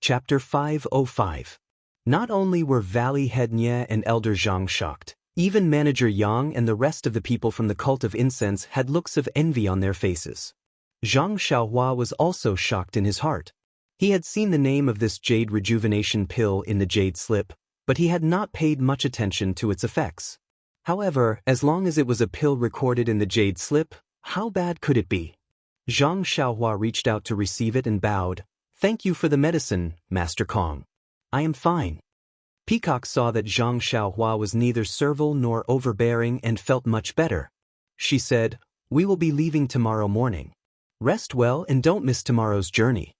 Chapter 505. Not only were Valley Head Nye and Elder Jiang shocked, even Manager Yang and the rest of the people from the Cult of Incense had looks of envy on their faces. Zhang Xiaohua was also shocked in his heart. He had seen the name of this jade rejuvenation pill in the jade slip, but he had not paid much attention to its effects. However, as long as it was a pill recorded in the jade slip, how bad could it be? Zhang Xiaohua reached out to receive it and bowed. "Thank you for the medicine, Master Kong. I am fine." Peacock saw that Zhang Xiaohua was neither servile nor overbearing and felt much better. She said, "We will be leaving tomorrow morning. Rest well and don't miss tomorrow's journey."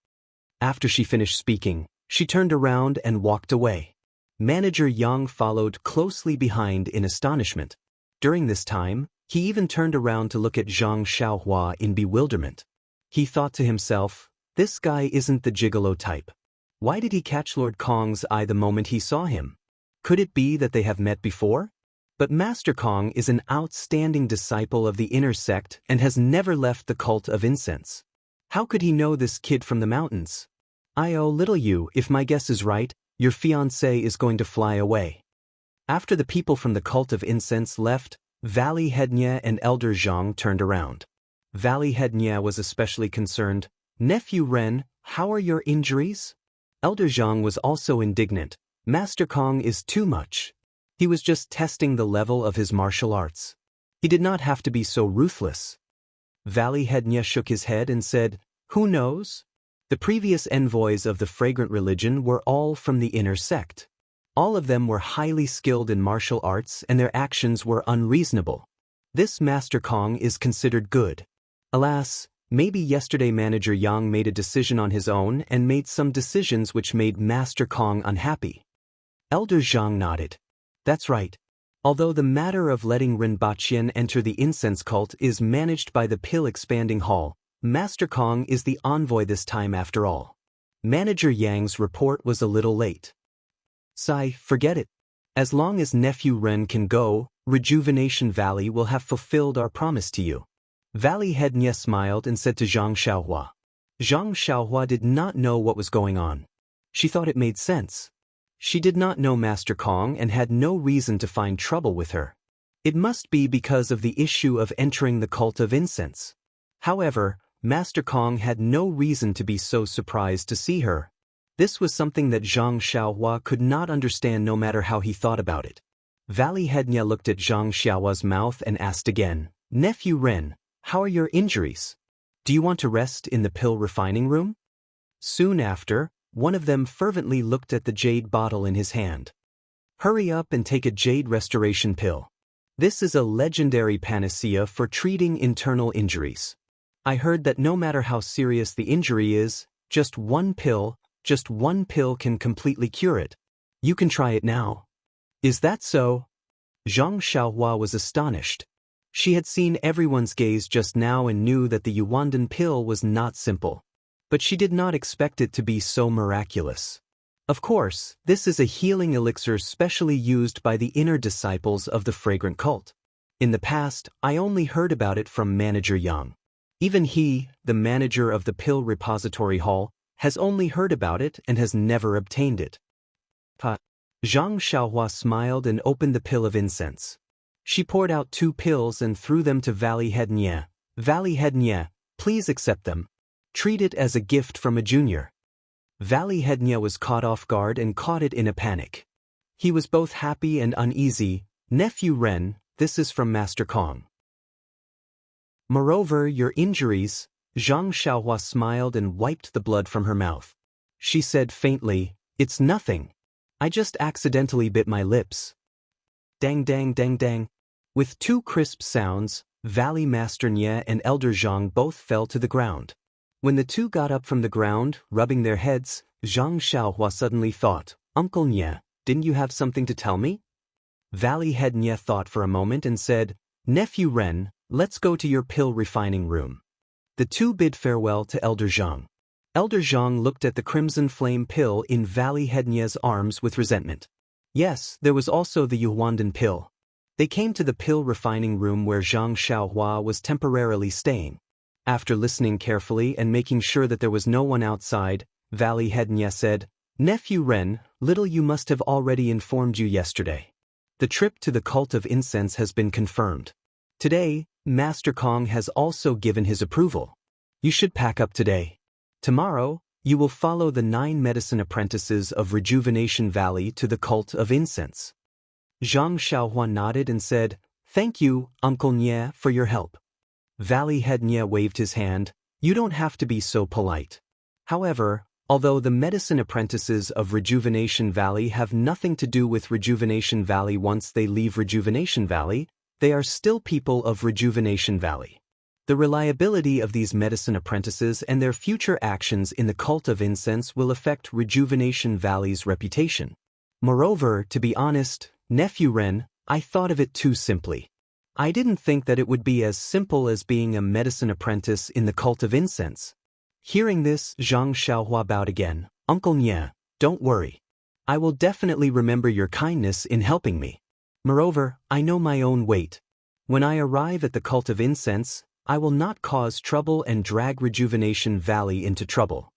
After she finished speaking, she turned around and walked away. Manager Yang followed closely behind in astonishment. During this time, he even turned around to look at Zhang Xiaohua in bewilderment. He thought to himself, this guy isn't the gigolo type. Why did he catch Lord Kong's eye the moment he saw him? Could it be that they have met before? But Master Kong is an outstanding disciple of the inner sect and has never left the Cult of Incense. How could he know this kid from the mountains? Little you, if my guess is right, your fiancé is going to fly away. After the people from the Cult of Incense left, Valley Head Nye and Elder Jiang turned around. Valley Head Nye was especially concerned. "Nephew Ren, how are your injuries?" Elder Jiang was also indignant. Master Kong is too much. He was just testing the level of his martial arts. He did not have to be so ruthless. Valley Head Nye shook his head and said, "Who knows?" The previous envoys of the fragrant religion were all from the inner sect. All of them were highly skilled in martial arts and their actions were unreasonable. This Master Kong is considered good. Alas, maybe yesterday Manager Yang made a decision on his own and made some decisions which made Master Kong unhappy. Elder Jiang nodded. That's right. Although the matter of letting Rinpochian enter the incense cult is managed by the Pill Expanding Hall, Master Kong is the envoy this time after all. Manager Yang's report was a little late. Sai, forget it. As long as Nephew Ren can go, Rejuvenation Valley will have fulfilled our promise to you. Valley Head Nye smiled and said to Zhang Xiaohua. Zhang Xiaohua did not know what was going on. She thought it made sense. She did not know Master Kong and had no reason to find trouble with her. It must be because of the issue of entering the Cult of Incense. However, Master Kong had no reason to be so surprised to see her. This was something that Zhang Xiaohua could not understand no matter how he thought about it. Valley Head Nye looked at Zhang Xiaohua's mouth and asked again, "Nephew Ren, how are your injuries? Do you want to rest in the pill refining room?" Soon after, one of them fervently looked at the jade bottle in his hand. "Hurry up and take a jade restoration pill. This is a legendary panacea for treating internal injuries. I heard that no matter how serious the injury is, just one pill can completely cure it. You can try it now." "Is that so?" Zhang Xiaohua was astonished. She had seen everyone's gaze just now and knew that the Yuandan pill was not simple. But she did not expect it to be so miraculous. Of course, this is a healing elixir specially used by the inner disciples of the fragrant cult. In the past, I only heard about it from Manager Yang. Even he, the manager of the Pill Repository Hall, has only heard about it and has never obtained it. Zhang Xiaohua smiled and opened the pill of incense. She poured out 2 pills and threw them to Valley Head Nye. "Valley Head Nye, please accept them. Treat it as a gift from a junior." Valley Head Nye was caught off guard and caught it in a panic. He was both happy and uneasy. "Nephew Ren, this is from Master Kong. Moreover, your injuries." Zhang Xiaohua smiled and wiped the blood from her mouth. She said faintly, "It's nothing. I just accidentally bit my lips." Dang dang dang dang. With 2 crisp sounds, Valley Master Nye and Elder Jiang both fell to the ground. When the 2 got up from the ground, rubbing their heads, Zhang Xiaohua suddenly thought, "Uncle Nye, didn't you have something to tell me?" Valley Head Nye thought for a moment and said, "Nephew Ren, let's go to your pill refining room." The 2 bid farewell to Elder Jiang. Elder Jiang looked at the crimson flame pill in Valley Head Nye's arms with resentment. Yes, there was also the Yuandan pill. They came to the pill refining room where Zhang Xiaohua was temporarily staying. After listening carefully and making sure that there was no one outside, Valley Head Nye said, Nephew Ren, little you must have already informed you yesterday. The trip to the cult of incense has been confirmed. Today, Master Kong has also given his approval. You should pack up today. Tomorrow, you will follow the 9 medicine apprentices of Rejuvenation Valley to the cult of incense. Zhang Xiaohua nodded and said, "Thank you, Uncle Nye, for your help." Valley Head Nye waved his hand. "You don't have to be so polite." However, although the medicine apprentices of Rejuvenation Valley have nothing to do with Rejuvenation Valley once they leave Rejuvenation Valley, they are still people of Rejuvenation Valley. The reliability of these medicine apprentices and their future actions in the cult of incense will affect Rejuvenation Valley's reputation. Moreover, to be honest, Nephew Ren, I thought of it too simply. I didn't think that it would be as simple as being a medicine apprentice in the cult of incense. Hearing this, Zhang Xiaohua bowed again. "Uncle Nye, don't worry. I will definitely remember your kindness in helping me. Moreover, I know my own weight. When I arrive at the cult of incense, I will not cause trouble and drag Rejuvenation Valley into trouble."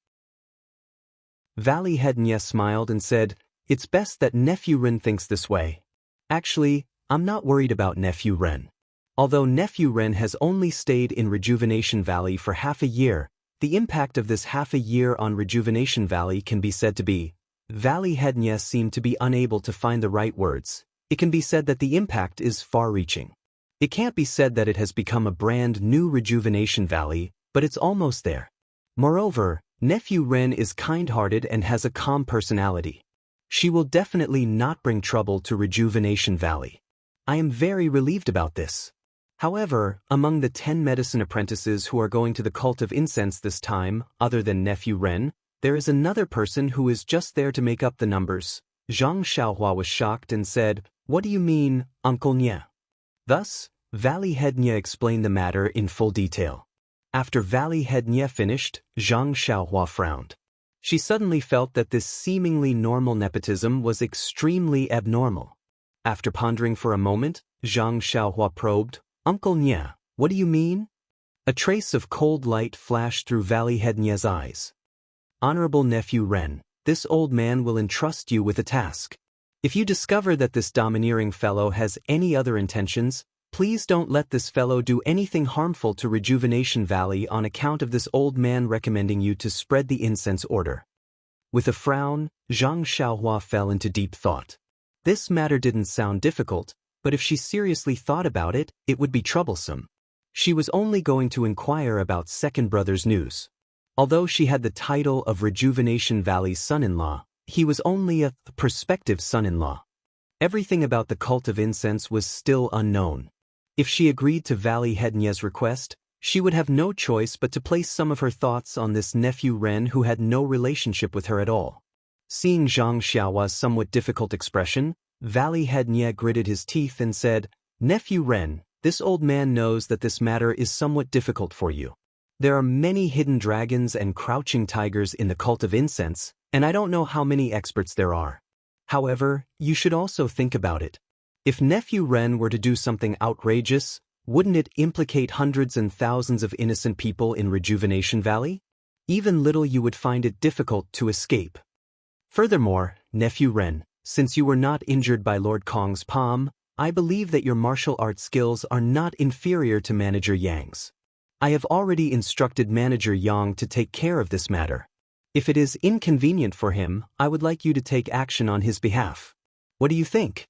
Valley Head Nye smiled and said, "It's best that Nephew Ren thinks this way. Actually, I'm not worried about Nephew Ren. Although Nephew Ren has only stayed in Rejuvenation Valley for half a year, the impact of this half a year on Rejuvenation Valley can be said to be..." Valley Head Nye seemed to be unable to find the right words. It can be said that the impact is far-reaching. It can't be said that it has become a brand new Rejuvenation Valley, but it's almost there. Moreover, Nephew Ren is kind-hearted and has a calm personality. She will definitely not bring trouble to Rejuvenation Valley. I am very relieved about this. However, among the 10 medicine apprentices who are going to the cult of incense this time, other than Nephew Ren, there is another person who is just there to make up the numbers. Zhang Xiaohua was shocked and said, "What do you mean, Uncle Nye?" Thus, Valley Head Nye explained the matter in full detail. After Valley Head Nye finished, Zhang Xiaohua frowned. She suddenly felt that this seemingly normal nepotism was extremely abnormal. After pondering for a moment, Zhang Xiaohua probed, "Uncle Nye, what do you mean?" A trace of cold light flashed through Valley Head Nye's eyes. "Honorable Nephew Ren, this old man will entrust you with a task. If you discover that this domineering fellow has any other intentions, please don't let this fellow do anything harmful to Rejuvenation Valley on account of this old man recommending you to spread the incense order." With a frown, Zhang Xiaohua fell into deep thought. This matter didn't sound difficult, but if she seriously thought about it, it would be troublesome. She was only going to inquire about second brother's news. Although she had the title of Rejuvenation Valley's son-in-law, he was only a prospective son-in-law. Everything about the cult of incense was still unknown. If she agreed to Valley Head Nye's request, she would have no choice but to place some of her thoughts on this Nephew Ren who had no relationship with her at all. Seeing Zhang Xiaohua's somewhat difficult expression, Valley Head Nye gritted his teeth and said, "Nephew Ren, this old man knows that this matter is somewhat difficult for you. There are many hidden dragons and crouching tigers in the cult of incense, and I don't know how many experts there are. However, you should also think about it. If Nephew Ren were to do something outrageous, wouldn't it implicate hundreds and thousands of innocent people in Rejuvenation Valley? Even little you would find it difficult to escape. Furthermore, Nephew Ren, since you were not injured by Lord Kong's palm, I believe that your martial arts skills are not inferior to Manager Yang's. I have already instructed Manager Yang to take care of this matter. If it is inconvenient for him, I would like you to take action on his behalf. What do you think?"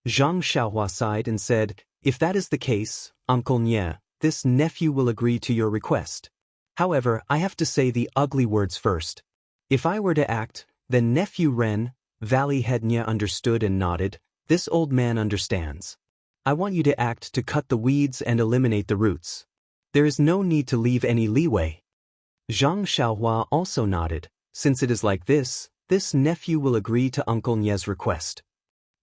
Zhang Xiaohua sighed and said, "If that is the case, Uncle Nye, this nephew will agree to your request. However, I have to say the ugly words first. If I were to act, then Nephew Ren..." Valley Head Nye understood and nodded. "This old man understands. I want you to act to cut the weeds and eliminate the roots. There is no need to leave any leeway." Zhang Xiaohua also nodded. "Since it is like this nephew will agree to Uncle Nye's request."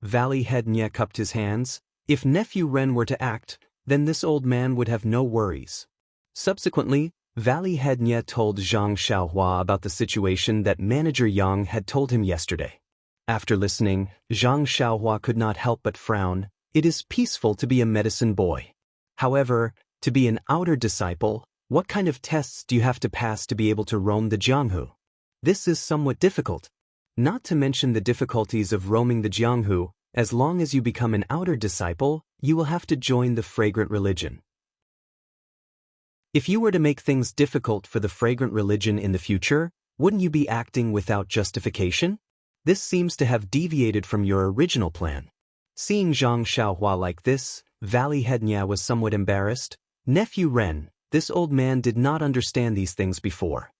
Valley Head Nye cupped his hands. If Nephew Ren were to act, then this old man would have no worries. Subsequently, Valley Head Nye told Zhang Xiaohua about the situation that Manager Yang had told him yesterday. After listening, Zhang Xiaohua could not help but frown. It is peaceful to be a medicine boy. However, to be an outer disciple, what kind of tests do you have to pass to be able to roam the Jianghu? This is somewhat difficult. Not to mention the difficulties of roaming the Jianghu. As long as you become an outer disciple, you will have to join the fragrant religion. If you were to make things difficult for the fragrant religion in the future, wouldn't you be acting without justification? This seems to have deviated from your original plan. Seeing Zhang Xiaohua like this, Valley Head Nya was somewhat embarrassed. Nephew Ren, this old man did not understand these things before.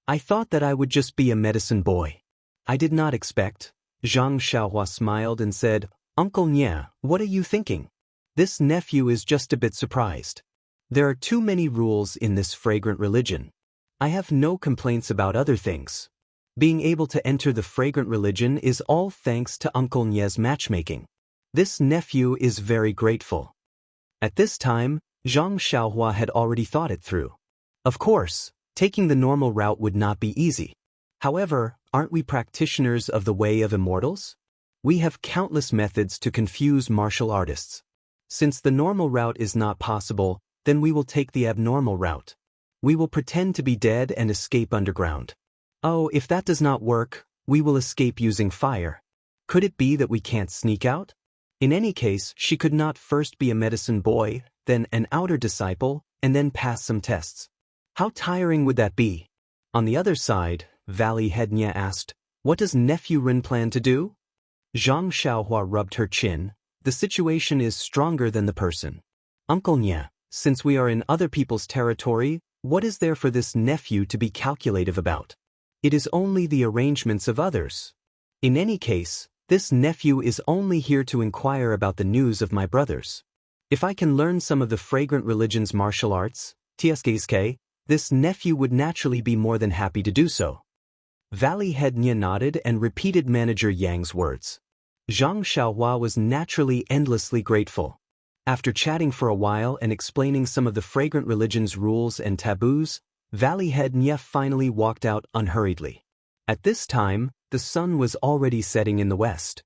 I thought that I would just be a medicine boy. I did not expect. Zhang Xiaohua smiled and said, Uncle Nya, what are you thinking? This nephew is just a bit surprised. There are too many rules in this fragrant religion. I have no complaints about other things. Being able to enter the fragrant religion is all thanks to Uncle Nya's matchmaking. This nephew is very grateful. At this time, Zhang Xiaohua had already thought it through. Of course, taking the normal route would not be easy. However, aren't we practitioners of the way of immortals? We have countless methods to confuse martial artists. Since the normal route is not possible, then we will take the abnormal route. We will pretend to be dead and escape underground. Oh, if that does not work, we will escape using fire. Could it be that we can't sneak out? In any case, she could not first be a medicine boy, then an outer disciple, and then pass some tests. How tiring would that be? On the other side, Valley Head Nya asked, what does Nephew Rin plan to do? Zhang Xiaohua rubbed her chin. The situation is stronger than the person. Uncle Nya, since we are in other people's territory, what is there for this nephew to be calculative about? It is only the arrangements of others. In any case, this nephew is only here to inquire about the news of my brothers. If I can learn some of the fragrant religion's martial arts, TSKSK, this nephew would naturally be more than happy to do so. Valley Head Nya nodded and repeated Manager Yang's words. Zhang Xiaohua was naturally endlessly grateful. After chatting for a while and explaining some of the fragrant religion's rules and taboos, Valley Head Nya finally walked out unhurriedly. At this time, the sun was already setting in the west.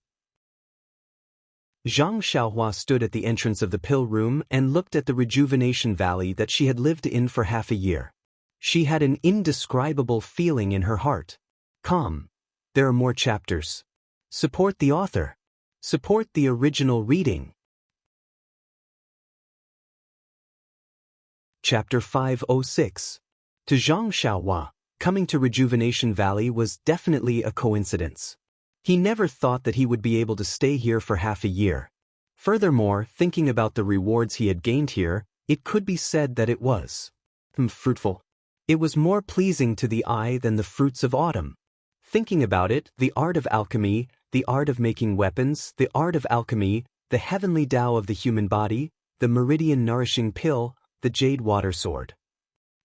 Zhang Xiaohua stood at the entrance of the pill room and looked at the rejuvenation valley that she had lived in for half a year. She had an indescribable feeling in her heart. Calm. There are more chapters. Support the author. Support the original reading. Chapter 506. To Zhang Xiaohua, coming to Rejuvenation Valley was definitely a coincidence. He never thought that he would be able to stay here for half a year. Furthermore, thinking about the rewards he had gained here, it could be said that it was fruitful. It was more pleasing to the eye than the fruits of autumn. Thinking about it, the art of alchemy, the art of making weapons, the art of alchemy, the heavenly Tao of the human body, the meridian nourishing pill, the jade water sword.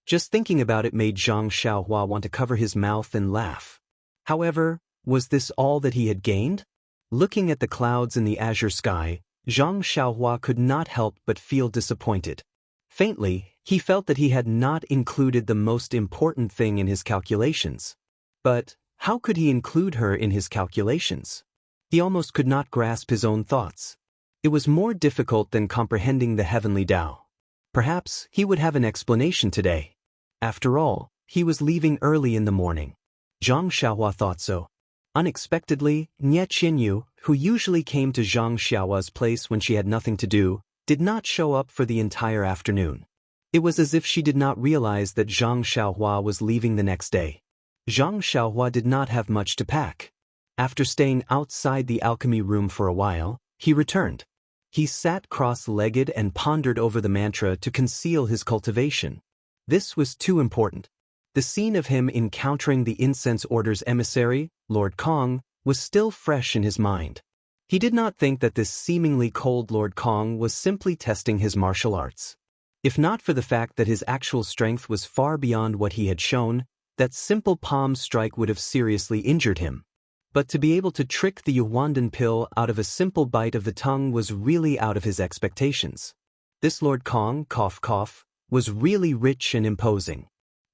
Just thinking about it made Zhang Xiaohua want to cover his mouth and laugh. However, was this all that he had gained? Looking at the clouds in the azure sky, Zhang Xiaohua could not help but feel disappointed. Faintly, he felt that he had not included the most important thing in his calculations. But how could he include her in his calculations? He almost could not grasp his own thoughts. It was more difficult than comprehending the heavenly Tao. Perhaps he would have an explanation today. After all, he was leaving early in the morning. Zhang Xiaohua thought so. Unexpectedly, Nye Qinyu, who usually came to Zhang Xiaohua's place when she had nothing to do, did not show up for the entire afternoon. It was as if she did not realize that Zhang Xiaohua was leaving the next day. Zhang Xiaohua did not have much to pack. After staying outside the alchemy room for a while, he returned. He sat cross-legged and pondered over the mantra to conceal his cultivation. This was too important. The scene of him encountering the incense order's emissary, Lord Kong, was still fresh in his mind. He did not think that this seemingly cold Lord Kong was simply testing his martial arts. If not for the fact that his actual strength was far beyond what he had shown, that simple palm strike would have seriously injured him. But to be able to trick the Yuandan pill out of a simple bite of the tongue was really out of his expectations. This Lord Kong, cough cough, was really rich and imposing.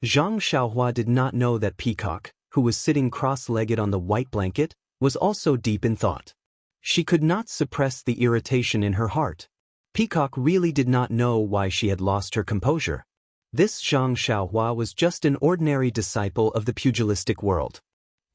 Zhang Xiaohua did not know that Peacock, who was sitting cross-legged on the white blanket, was also deep in thought. She could not suppress the irritation in her heart. Peacock really did not know why she had lost her composure. This Zhang Xiaohua was just an ordinary disciple of the pugilistic world.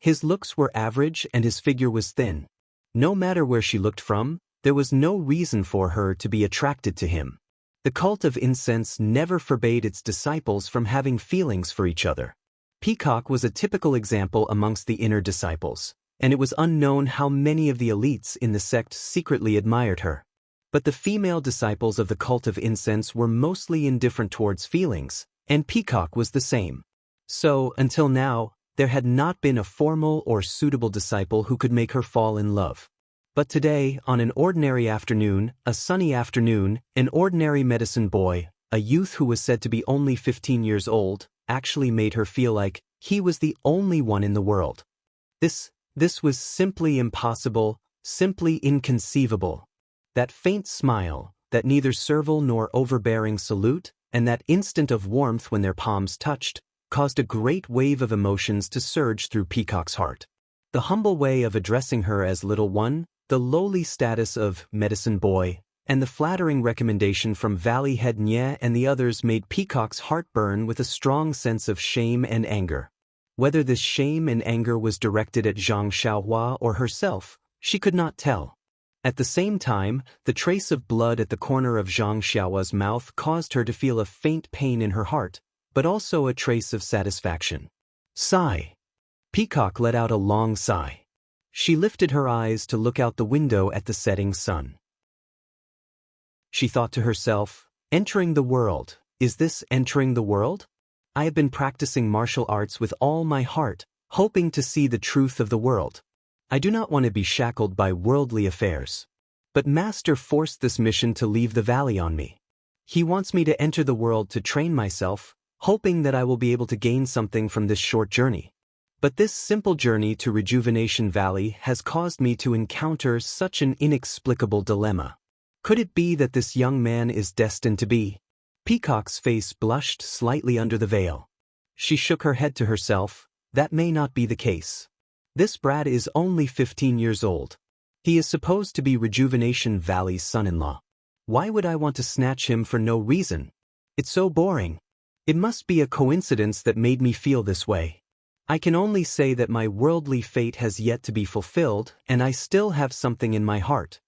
His looks were average and his figure was thin. No matter where she looked from, there was no reason for her to be attracted to him. The cult of incense never forbade its disciples from having feelings for each other. Peacock was a typical example amongst the inner disciples, and it was unknown how many of the elites in the sect secretly admired her. But the female disciples of the cult of incense were mostly indifferent towards feelings, and Peacock was the same. So, until now, there had not been a formal or suitable disciple who could make her fall in love. But today, on an ordinary afternoon, a sunny afternoon, an ordinary medicine boy, a youth who was said to be only 15 years old, actually made her feel like he was the only one in the world. This was simply impossible, simply inconceivable. That faint smile, that neither servile nor overbearing salute, and that instant of warmth when their palms touched, caused a great wave of emotions to surge through Peacock's heart. The humble way of addressing her as little one, the lowly status of medicine boy, and the flattering recommendation from Valley Head Nye and the others made Peacock's heart burn with a strong sense of shame and anger. Whether this shame and anger was directed at Zhang Xiaohua or herself, she could not tell. At the same time, the trace of blood at the corner of Zhang Xiaohua's mouth caused her to feel a faint pain in her heart, but also a trace of satisfaction. Sigh. Peacock let out a long sigh. She lifted her eyes to look out the window at the setting sun. She thought to herself, entering the world, is this entering the world? I have been practicing martial arts with all my heart, hoping to see the truth of the world. I do not want to be shackled by worldly affairs. But Master forced this mission to leave the valley on me. He wants me to enter the world to train myself, hoping that I will be able to gain something from this short journey. But this simple journey to Rejuvenation Valley has caused me to encounter such an inexplicable dilemma. Could it be that this young man is destined to be? Peacock's face blushed slightly under the veil. She shook her head to herself, that may not be the case. This brat is only 15 years old. He is supposed to be Rejuvenation Valley's son-in-law. Why would I want to snatch him for no reason? It's so boring. It must be a coincidence that made me feel this way. I can only say that my worldly fate has yet to be fulfilled, and I still have something in my heart.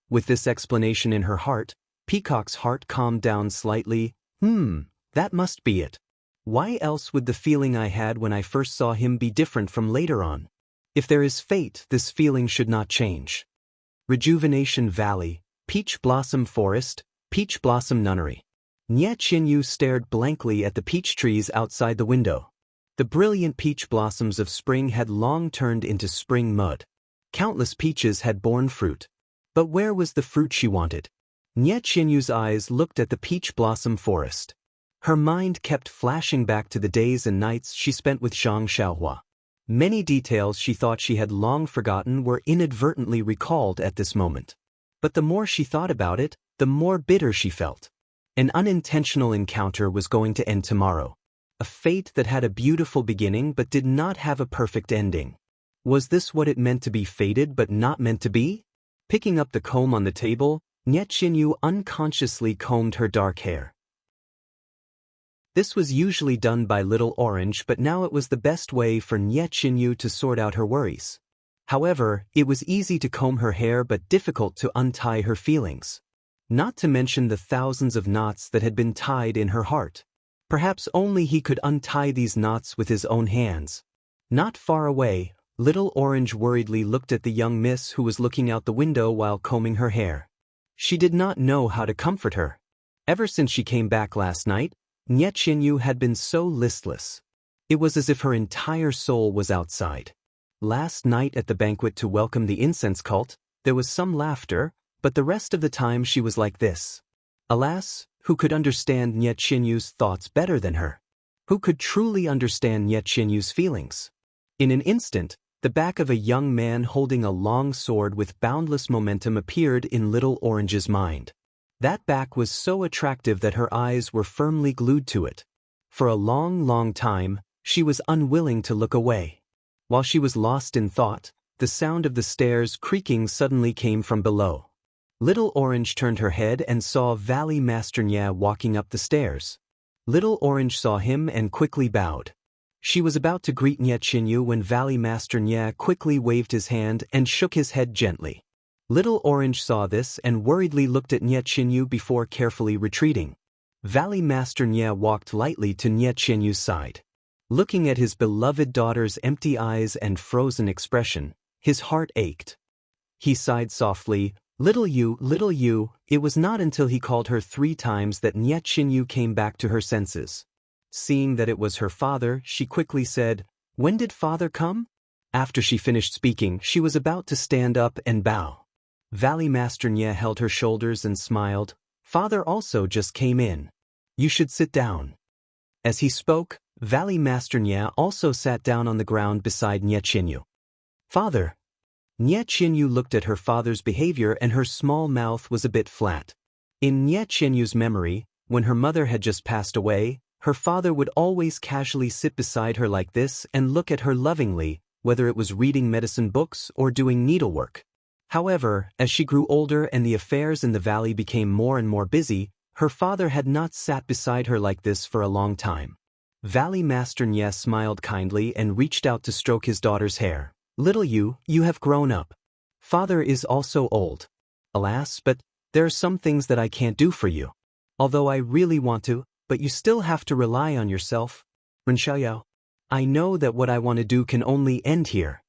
With this explanation in her heart, Peacock's heart calmed down slightly. That must be it. Why else would the feeling I had when I first saw him be different from later on? If there is fate, this feeling should not change. Rejuvenation Valley, Peach Blossom Forest, Peach Blossom Nunnery. Nye Qinyu stared blankly at the peach trees outside the window. The brilliant peach blossoms of spring had long turned into spring mud. Countless peaches had borne fruit. But where was the fruit she wanted? Nye Qinyu's eyes looked at the peach blossom forest. Her mind kept flashing back to the days and nights she spent with Zhang Xiaohua. Many details she thought she had long forgotten were inadvertently recalled at this moment. But the more she thought about it, the more bitter she felt. An unintentional encounter was going to end tomorrow. A fate that had a beautiful beginning but did not have a perfect ending. Was this what it meant to be fated but not meant to be? Picking up the comb on the table, Nye Qinyu unconsciously combed her dark hair. This was usually done by Little Orange, but now it was the best way for Nye Qinyu to sort out her worries. However, it was easy to comb her hair but difficult to untie her feelings. Not to mention the thousands of knots that had been tied in her heart. Perhaps only he could untie these knots with his own hands. Not far away, Little Orange worriedly looked at the young miss who was looking out the window while combing her hair. She did not know how to comfort her. Ever since she came back last night, Nye Qinyu had been so listless. It was as if her entire soul was outside. Last night at the banquet to welcome the incense cult, there was some laughter, but the rest of the time she was like this. Alas, who could understand Nye Qinyu's thoughts better than her? Who could truly understand Nye Qinyu's feelings? In an instant, the back of a young man holding a long sword with boundless momentum appeared in Little Orange's mind. That back was so attractive that her eyes were firmly glued to it. For a long time, she was unwilling to look away. While she was lost in thought, the sound of the stairs creaking suddenly came from below. Little Orange turned her head and saw Valley Master Nye walking up the stairs. Little Orange saw him and quickly bowed. She was about to greet Nye Qinyu when Valley Master Nye quickly waved his hand and shook his head gently. Little Orange saw this and worriedly looked at Nye Qinyu before carefully retreating. Valley Master Nye walked lightly to Nye Qinyu's side. Looking at his beloved daughter's empty eyes and frozen expression, his heart ached. He sighed softly, little you, it was not until he called her 3 times that Nye Qinyu came back to her senses. Seeing that it was her father, she quickly said, when did father come? After she finished speaking, she was about to stand up and bow. Valley Master Nye held her shoulders and smiled, father also just came in. You should sit down. As he spoke, Valley Master Nye also sat down on the ground beside Nye Qinyu. Father. Nye Qinyu looked at her father's behavior and her small mouth was a bit flat. In Nye Qinyu's memory, when her mother had just passed away, her father would always casually sit beside her like this and look at her lovingly, whether it was reading medicine books or doing needlework. However, as she grew older and the affairs in the valley became more and more busy, her father had not sat beside her like this for a long time. Valley Master Nye smiled kindly and reached out to stroke his daughter's hair. Little you have grown up. Father is also old. Alas, but there are some things that I can't do for you. Although I really want to, but you still have to rely on yourself. Ren Xiaoyao. I know that what I want to do can only end here.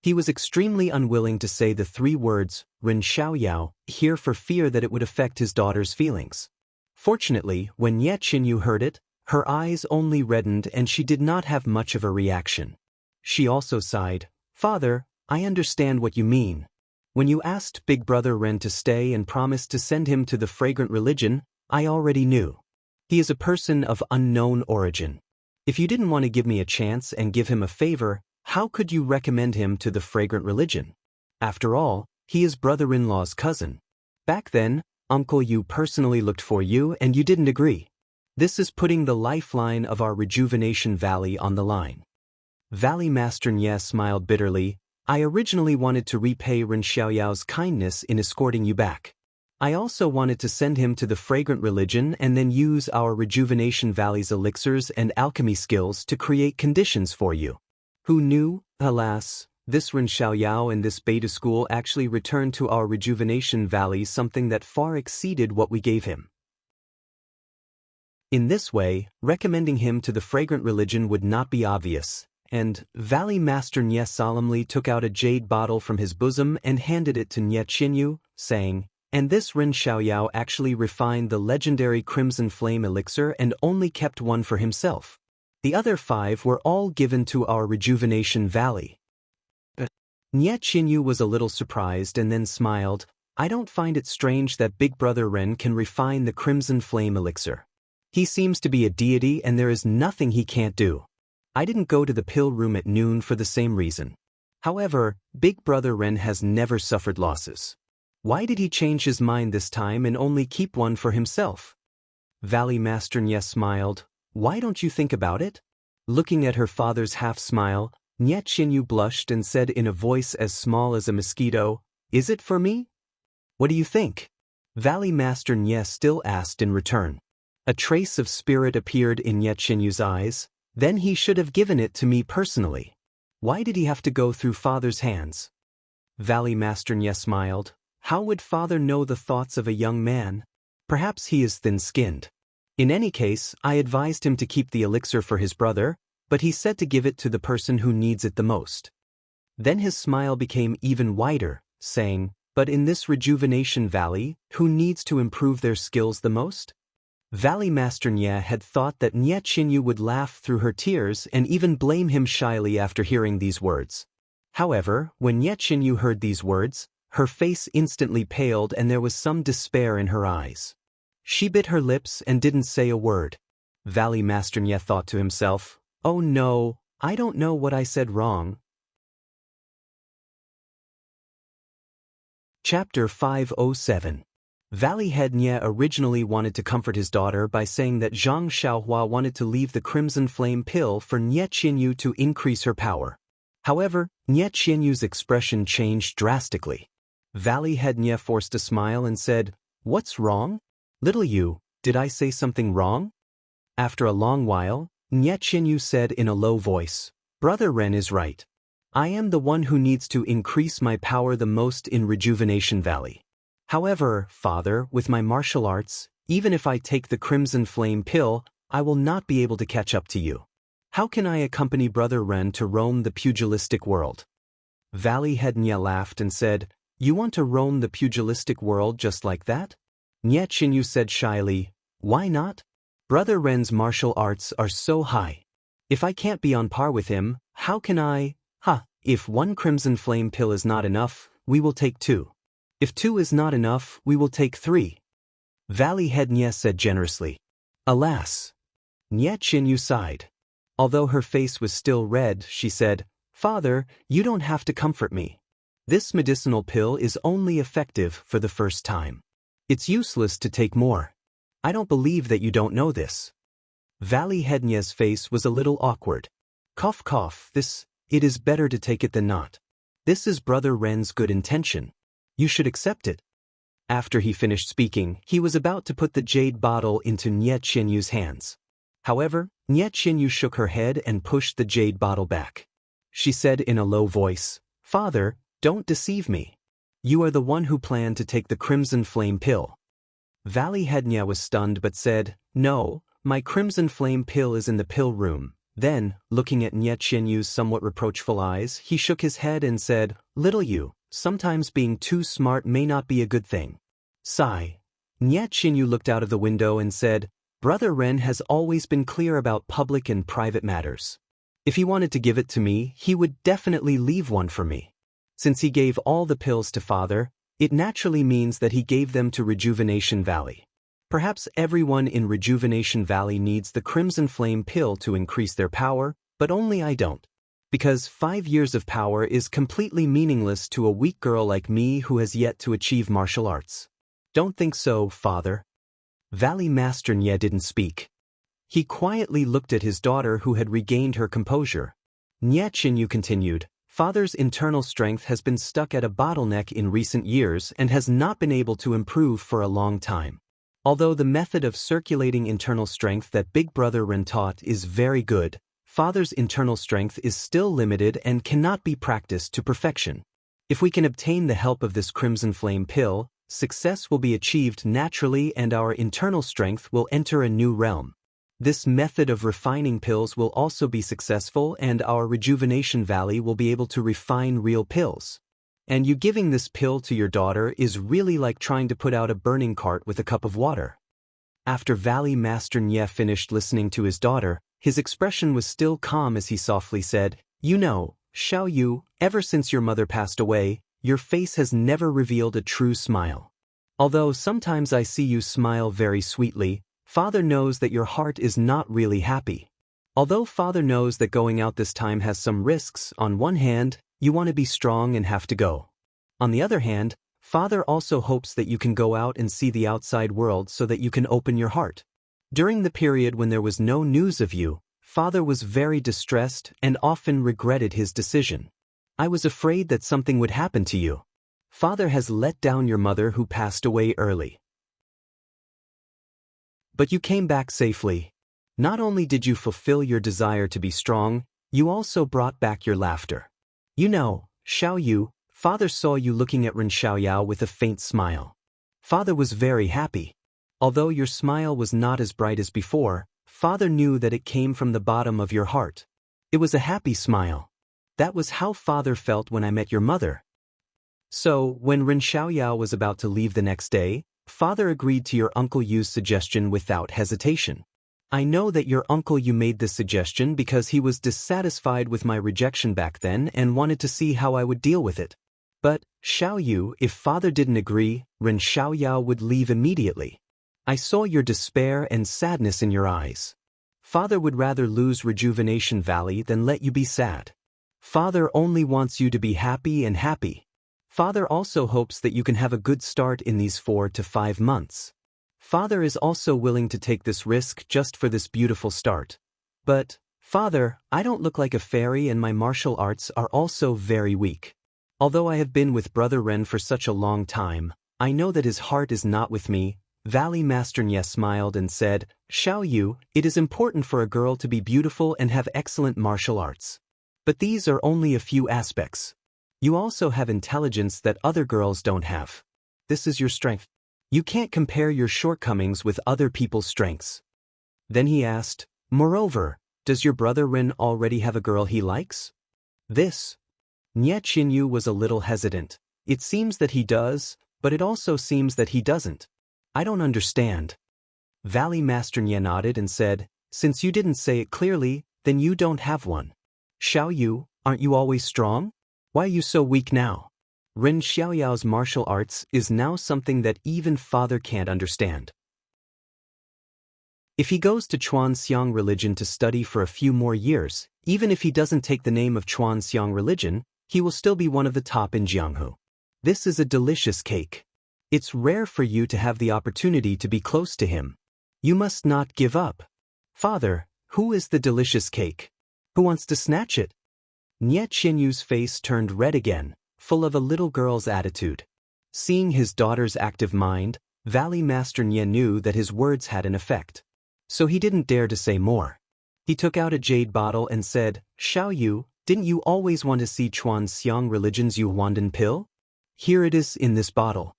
He was extremely unwilling to say the 3 words, Ren Xiaoyao, here for fear that it would affect his daughter's feelings. Fortunately, when Nye Qinyu heard it, her eyes only reddened and she did not have much of a reaction. She also sighed, Father, I understand what you mean. When you asked Big Brother Ren to stay and promised to send him to the fragrant religion, I already knew. He is a person of unknown origin. If you didn't want to give me a chance and give him a favor, how could you recommend him to the fragrant religion? After all, he is brother-in-law's cousin. Back then, Uncle Yu personally looked for you and you didn't agree. This is putting the lifeline of our Rejuvenation Valley on the line. Valley Master Nye smiled bitterly. I originally wanted to repay Ren Xiaoyao's kindness in escorting you back. I also wanted to send him to the fragrant religion and then use our Rejuvenation Valley's elixirs and alchemy skills to create conditions for you. Who knew? Alas, this Ren Xiaoyao and this beta school actually returned to our Rejuvenation Valley something that far exceeded what we gave him. In this way, recommending him to the fragrant religion would not be obvious, and Valley Master Nye solemnly took out a jade bottle from his bosom and handed it to Nye Qinyu, saying, and this Ren Xiaoyao actually refined the legendary Crimson Flame elixir and only kept 1 for himself. The other 5 were all given to our Rejuvenation Valley. Nye Qinyu was a little surprised and then smiled. I don't find it strange that Big Brother Ren can refine the Crimson Flame elixir. He seems to be a deity and there is nothing he can't do. I didn't go to the pill room at noon for the same reason. However, Big Brother Ren has never suffered losses. Why did he change his mind this time and only keep 1 for himself? Valley Master Nye smiled. Why don't you think about it? Looking at her father's half-smile, Nye Qinyu blushed and said in a voice as small as a mosquito, Is it for me? What do you think? Valley Master Nye still asked in return. A trace of spirit appeared in Nye Qinyu's eyes. Then he should have given it to me personally. Why did he have to go through father's hands? Valley Master Nye smiled. How would father know the thoughts of a young man? Perhaps he is thin-skinned. In any case, I advised him to keep the elixir for his brother, but he said to give it to the person who needs it the most. Then his smile became even wider, saying, But in this Rejuvenation Valley, who needs to improve their skills the most? Valley Master Nye had thought that Nye Qinyu would laugh through her tears and even blame him shyly after hearing these words. However, when Nye Qinyu heard these words, her face instantly paled and there was some despair in her eyes. She bit her lips and didn't say a word. Valley Master Nye thought to himself, Oh no, I don't know what I said wrong. Chapter 507. Valley Head Nye originally wanted to comfort his daughter by saying that Zhang Xiaohua wanted to leave the Crimson Flame pill for Nye Qinyu to increase her power. However, Nye Qinyu's expression changed drastically. Valley Head Nye forced a smile and said, What's wrong? Little you, did I say something wrong? After a long while, Nye Qinyu said in a low voice. Brother Ren is right. I am the one who needs to increase my power the most in Rejuvenation Valley. However, father, with my martial arts, even if I take the Crimson Flame pill, I will not be able to catch up to you. How can I accompany Brother Ren to roam the pugilistic world? Valley Head Nye laughed and said, You want to roam the pugilistic world just like that? Nye Qinyu said shyly, Why not? Brother Ren's martial arts are so high. If I can't be on par with him, how can I? If 1 Crimson Flame pill is not enough, we will take 2. If 2 is not enough, we will take 3. Valley Head Nye said generously. Alas! Nye Qinyu sighed. Although her face was still red, she said, Father, you don't have to comfort me. This medicinal pill is only effective for the first time. It's useless to take more. I don't believe that you don't know this. Valley Head Nye's face was a little awkward. Cough cough, it is better to take it than not. This is Brother Ren's good intention. You should accept it. After he finished speaking, he was about to put the jade bottle into Nye Qinyu's hands. However, Nye Qinyu shook her head and pushed the jade bottle back. She said in a low voice, Father, don't deceive me. You are the one who planned to take the Crimson Flame pill. Valley Head Nye was stunned but said, No, my Crimson Flame pill is in the pill room. Then, looking at Nye Qinyu's somewhat reproachful eyes, he shook his head and said, Little you, sometimes being too smart may not be a good thing. Sigh. Nye Qinyu looked out of the window and said, Brother Ren has always been clear about public and private matters. If he wanted to give it to me, he would definitely leave one for me. Since he gave all the pills to Father, it naturally means that he gave them to Rejuvenation Valley. Perhaps everyone in Rejuvenation Valley needs the Crimson Flame pill to increase their power, but only I don't. Because 5 years of power is completely meaningless to a weak girl like me who has yet to achieve martial arts. Don't think so, Father. Valley Master Nye didn't speak. He quietly looked at his daughter who had regained her composure. Nye Qinyu continued, Father's internal strength has been stuck at a bottleneck in recent years and has not been able to improve for a long time. Although the method of circulating internal strength that Big Brother Ren taught is very good, Father's internal strength is still limited and cannot be practiced to perfection. If we can obtain the help of this Crimson Flame pill, success will be achieved naturally and our internal strength will enter a new realm. This method of refining pills will also be successful and our Rejuvenation Valley will be able to refine real pills. And you giving this pill to your daughter is really like trying to put out a burning cart with a cup of water. After Valley Master Nye finished listening to his daughter, his expression was still calm as he softly said, You know, Xiao Yu, ever since your mother passed away, your face has never revealed a true smile. Although sometimes I see you smile very sweetly, Father knows that your heart is not really happy. Although Father knows that going out this time has some risks, on one hand, you want to be strong and have to go. On the other hand, Father also hopes that you can go out and see the outside world so that you can open your heart. During the period when there was no news of you, Father was very distressed and often regretted his decision. I was afraid that something would happen to you. Father has let down your mother who passed away early. But you came back safely. Not only did you fulfill your desire to be strong, you also brought back your laughter. You know, Xiao Yu, Father saw you looking at Ren Xiaoyao with a faint smile. Father was very happy. Although your smile was not as bright as before, Father knew that it came from the bottom of your heart. It was a happy smile. That was how Father felt when I met your mother. So, when Ren Xiaoyao was about to leave the next day, Father agreed to your Uncle Yu's suggestion without hesitation. I know that your Uncle Yu made this suggestion because he was dissatisfied with my rejection back then and wanted to see how I would deal with it. But, Xiao Yu, if Father didn't agree, Ren Xiaoyao would leave immediately. I saw your despair and sadness in your eyes. Father would rather lose Rejuvenation Valley than let you be sad. Father only wants you to be happy and happy. Father also hopes that you can have a good start in these 4 to 5 months. Father is also willing to take this risk just for this beautiful start. But, Father, I don't look like a fairy and my martial arts are also very weak. Although I have been with Brother Ren for such a long time, I know that his heart is not with me, Valley Master Nye smiled and said, Xiao Yu, it is important for a girl to be beautiful and have excellent martial arts. But these are only a few aspects. You also have intelligence that other girls don't have. This is your strength. You can't compare your shortcomings with other people's strengths. Then he asked, Moreover, does your brother Ren already have a girl he likes? This. Nye Qinyu was a little hesitant. It seems that he does, but it also seems that he doesn't. I don't understand. Valley Master Nye nodded and said, Since you didn't say it clearly, then you don't have one. Xiao Yu, aren't you always strong? Why are you so weak now? Ren Xiaoyao's martial arts is now something that even father can't understand. If he goes to Chuanxiang religion to study for a few more years, even if he doesn't take the name of Chuanxiang religion, he will still be one of the top in Jianghu. This is a delicious cake. It's rare for you to have the opportunity to be close to him. You must not give up. Father, who is the delicious cake? Who wants to snatch it? Nye Qinyu's face turned red again, full of a little girl's attitude. Seeing his daughter's active mind, Valley Master Nye knew that his words had an effect. So he didn't dare to say more. He took out a jade bottle and said, Xiao Yu, didn't you always want to see Chuanxiang religion's Yuhuandan pill? Here it is in this bottle.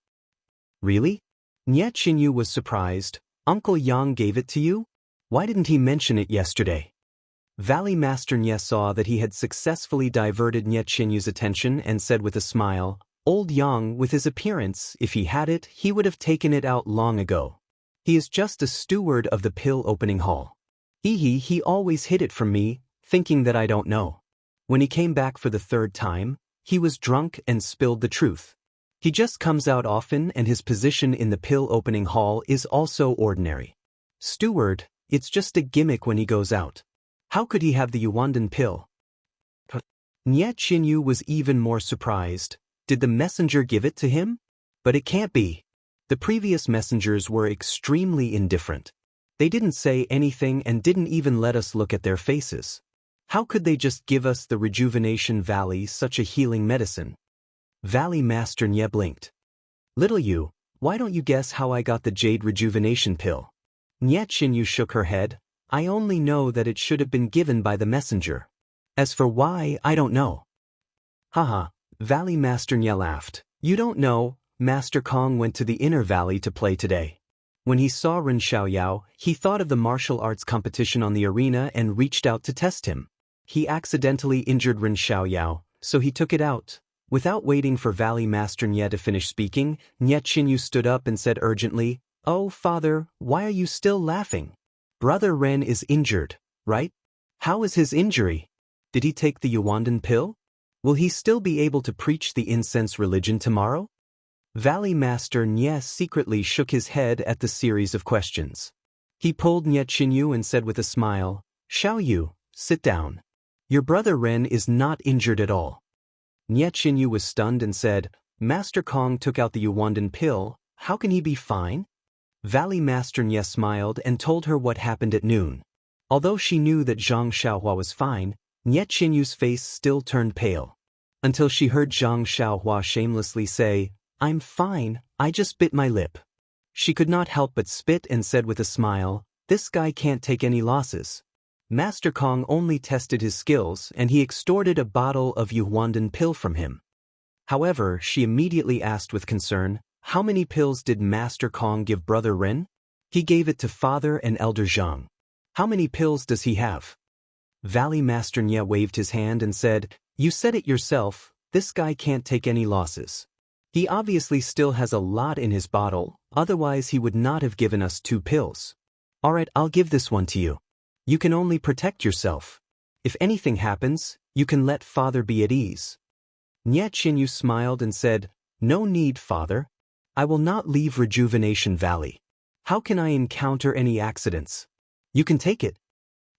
Really? Nye Qinyu was surprised. Uncle Yang gave it to you? Why didn't he mention it yesterday? Valley Master Nye saw that he had successfully diverted Nye Qinyu's attention and said with a smile, Old Yang, with his appearance, if he had it, he would have taken it out long ago. He is just a steward of the pill opening hall. He always hid it from me, thinking that I don't know. When he came back for the third time, he was drunk and spilled the truth. He just comes out often and his position in the pill opening hall is also ordinary. Steward, it's just a gimmick when he goes out. How could he have the Yuhuandan pill? Nye Qinyu was even more surprised. Did the messenger give it to him? But it can't be. The previous messengers were extremely indifferent. They didn't say anything and didn't even let us look at their faces. How could they just give us the Rejuvenation Valley, such a healing medicine? Valley Master Nye blinked. Little you, why don't you guess how I got the Jade Rejuvenation pill? Nye Qinyu shook her head. I only know that it should have been given by the messenger. As for why, I don't know. Haha, Valley Master Nye laughed. You don't know, Master Kong went to the inner valley to play today. When he saw Ren Xiaoyao, he thought of the martial arts competition on the arena and reached out to test him. He accidentally injured Ren Xiaoyao, so he took it out. Without waiting for Valley Master Nye to finish speaking, Nye Qinyu stood up and said urgently, Oh, father, why are you still laughing? Brother Ren is injured, right? How is his injury? Did he take the Yuhuandan pill? Will he still be able to preach the incense religion tomorrow? Valley Master Nye secretly shook his head at the series of questions. He pulled Nye Qinyu and said with a smile, Xiao Yu, sit down. Your brother Ren is not injured at all. Nye Qinyu was stunned and said, Master Kong took out the Yuhuandan pill, how can he be fine? Valley Master Nye smiled and told her what happened at noon. Although she knew that Zhang Xiaohua was fine, Nye Qinyu's face still turned pale. Until she heard Zhang Xiaohua shamelessly say, I'm fine, I just bit my lip. She could not help but spit and said with a smile, This guy can't take any losses. Master Kong only tested his skills and he extorted a bottle of Yuhuandan pill from him. However, she immediately asked with concern, How many pills did Master Kong give Brother Ren? He gave it to Father and Elder Zhang. How many pills does he have? Valley Master Nye waved his hand and said, You said it yourself, this guy can't take any losses. He obviously still has a lot in his bottle, otherwise he would not have given us 2 pills. Alright, I'll give this one to you. You can only protect yourself. If anything happens, you can let Father be at ease. Nye Qinyu smiled and said, No need, Father. I will not leave Rejuvenation Valley. How can I encounter any accidents? You can take it.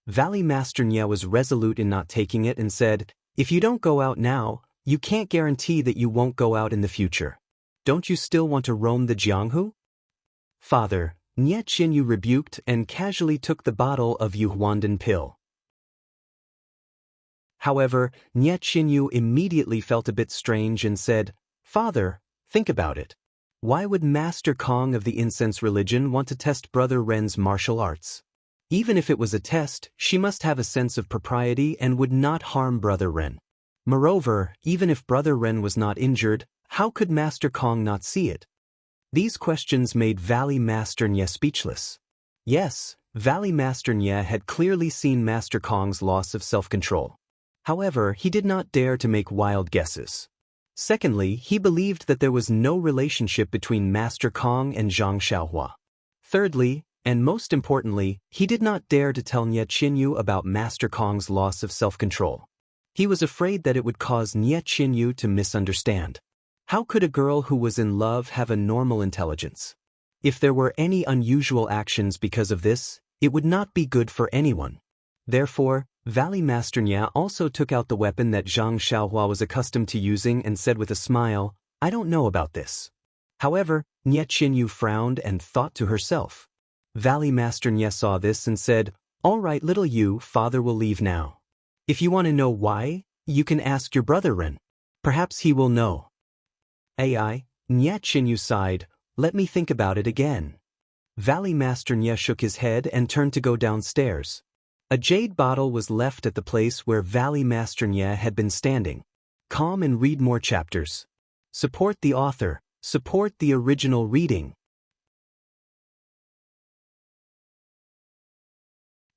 Valley Master Nye was resolute in not taking it and said, If you don't go out now, you can't guarantee that you won't go out in the future. Don't you still want to roam the Jianghu? Father, Nye Qinyu rebuked and casually took the bottle of Yuhuandan pill. However, Nye Qinyu immediately felt a bit strange and said, Father, think about it. Why would Master Kong of the incense religion want to test Brother Ren's martial arts? Even if it was a test, she must have a sense of propriety and would not harm Brother Ren. Moreover, even if Brother Ren was not injured, how could Master Kong not see it? These questions made Valley Master Nye speechless. Yes, Valley Master Nye had clearly seen Master Kong's loss of self-control. However, he did not dare to make wild guesses. Secondly, he believed that there was no relationship between Master Kong and Zhang Xiaohua. Thirdly, and most importantly, he did not dare to tell Nye Qinyu about Master Kong's loss of self-control. He was afraid that it would cause Nye Qinyu to misunderstand. How could a girl who was in love have a normal intelligence? If there were any unusual actions because of this, it would not be good for anyone. Therefore, Valley Master Nye also took out the weapon that Zhang Xiaohua was accustomed to using and said with a smile, "I don't know about this." However, Nye Qinyu frowned and thought to herself. Valley Master Nye saw this and said, "All right, little you, father will leave now. If you want to know why, you can ask your brother Ren. Perhaps he will know." Nye Qinyu sighed, "Let me think about it again." Valley Master Nye shook his head and turned to go downstairs. A jade bottle was left at the place where Valley Master Nye had been standing. Calm and read more chapters. Support the author. Support the original reading.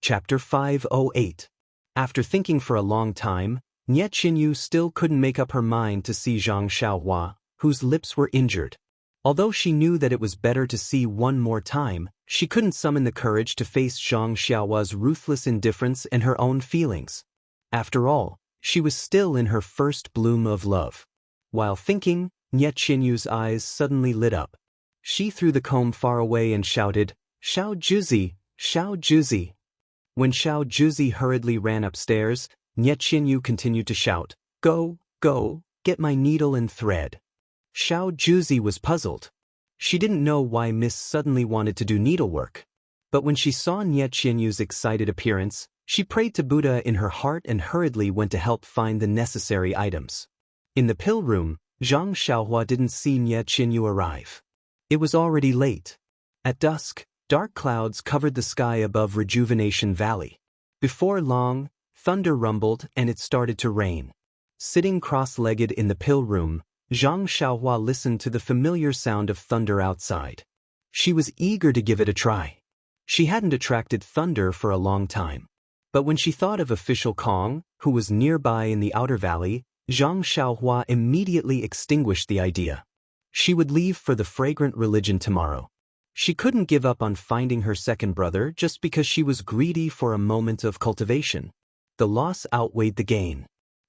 Chapter 508. After thinking for a long time, Nye Qinyu still couldn't make up her mind to see Zhang Xiaohua, whose lips were injured. Although she knew that it was better to see one more time, she couldn't summon the courage to face Zhang Xiaohua's ruthless indifference and her own feelings. After all, she was still in her first bloom of love. While thinking, Nye Qinyu's eyes suddenly lit up. She threw the comb far away and shouted, "Xiao Juzi, Xiao Juzi." When Xiao Juzi hurriedly ran upstairs, Nye Qinyu continued to shout, "Go, go, get my needle and thread." Xiao Juzi was puzzled. She didn't know why Miss suddenly wanted to do needlework. But when she saw Nye Qinyu's excited appearance, she prayed to Buddha in her heart and hurriedly went to help find the necessary items. In the pill room, Zhang Xiaohua didn't see Nye Qinyu arrive. It was already late. At dusk, dark clouds covered the sky above Rejuvenation Valley. Before long, thunder rumbled and it started to rain. Sitting cross-legged in the pill room, Zhang Xiaohua listened to the familiar sound of thunder outside. She was eager to give it a try. She hadn't attracted thunder for a long time. But when she thought of official Kong, who was nearby in the outer valley, Zhang Xiaohua immediately extinguished the idea. She would leave for the fragrant religion tomorrow. She couldn't give up on finding her second brother just because she was greedy for a moment of cultivation. The loss outweighed the gain.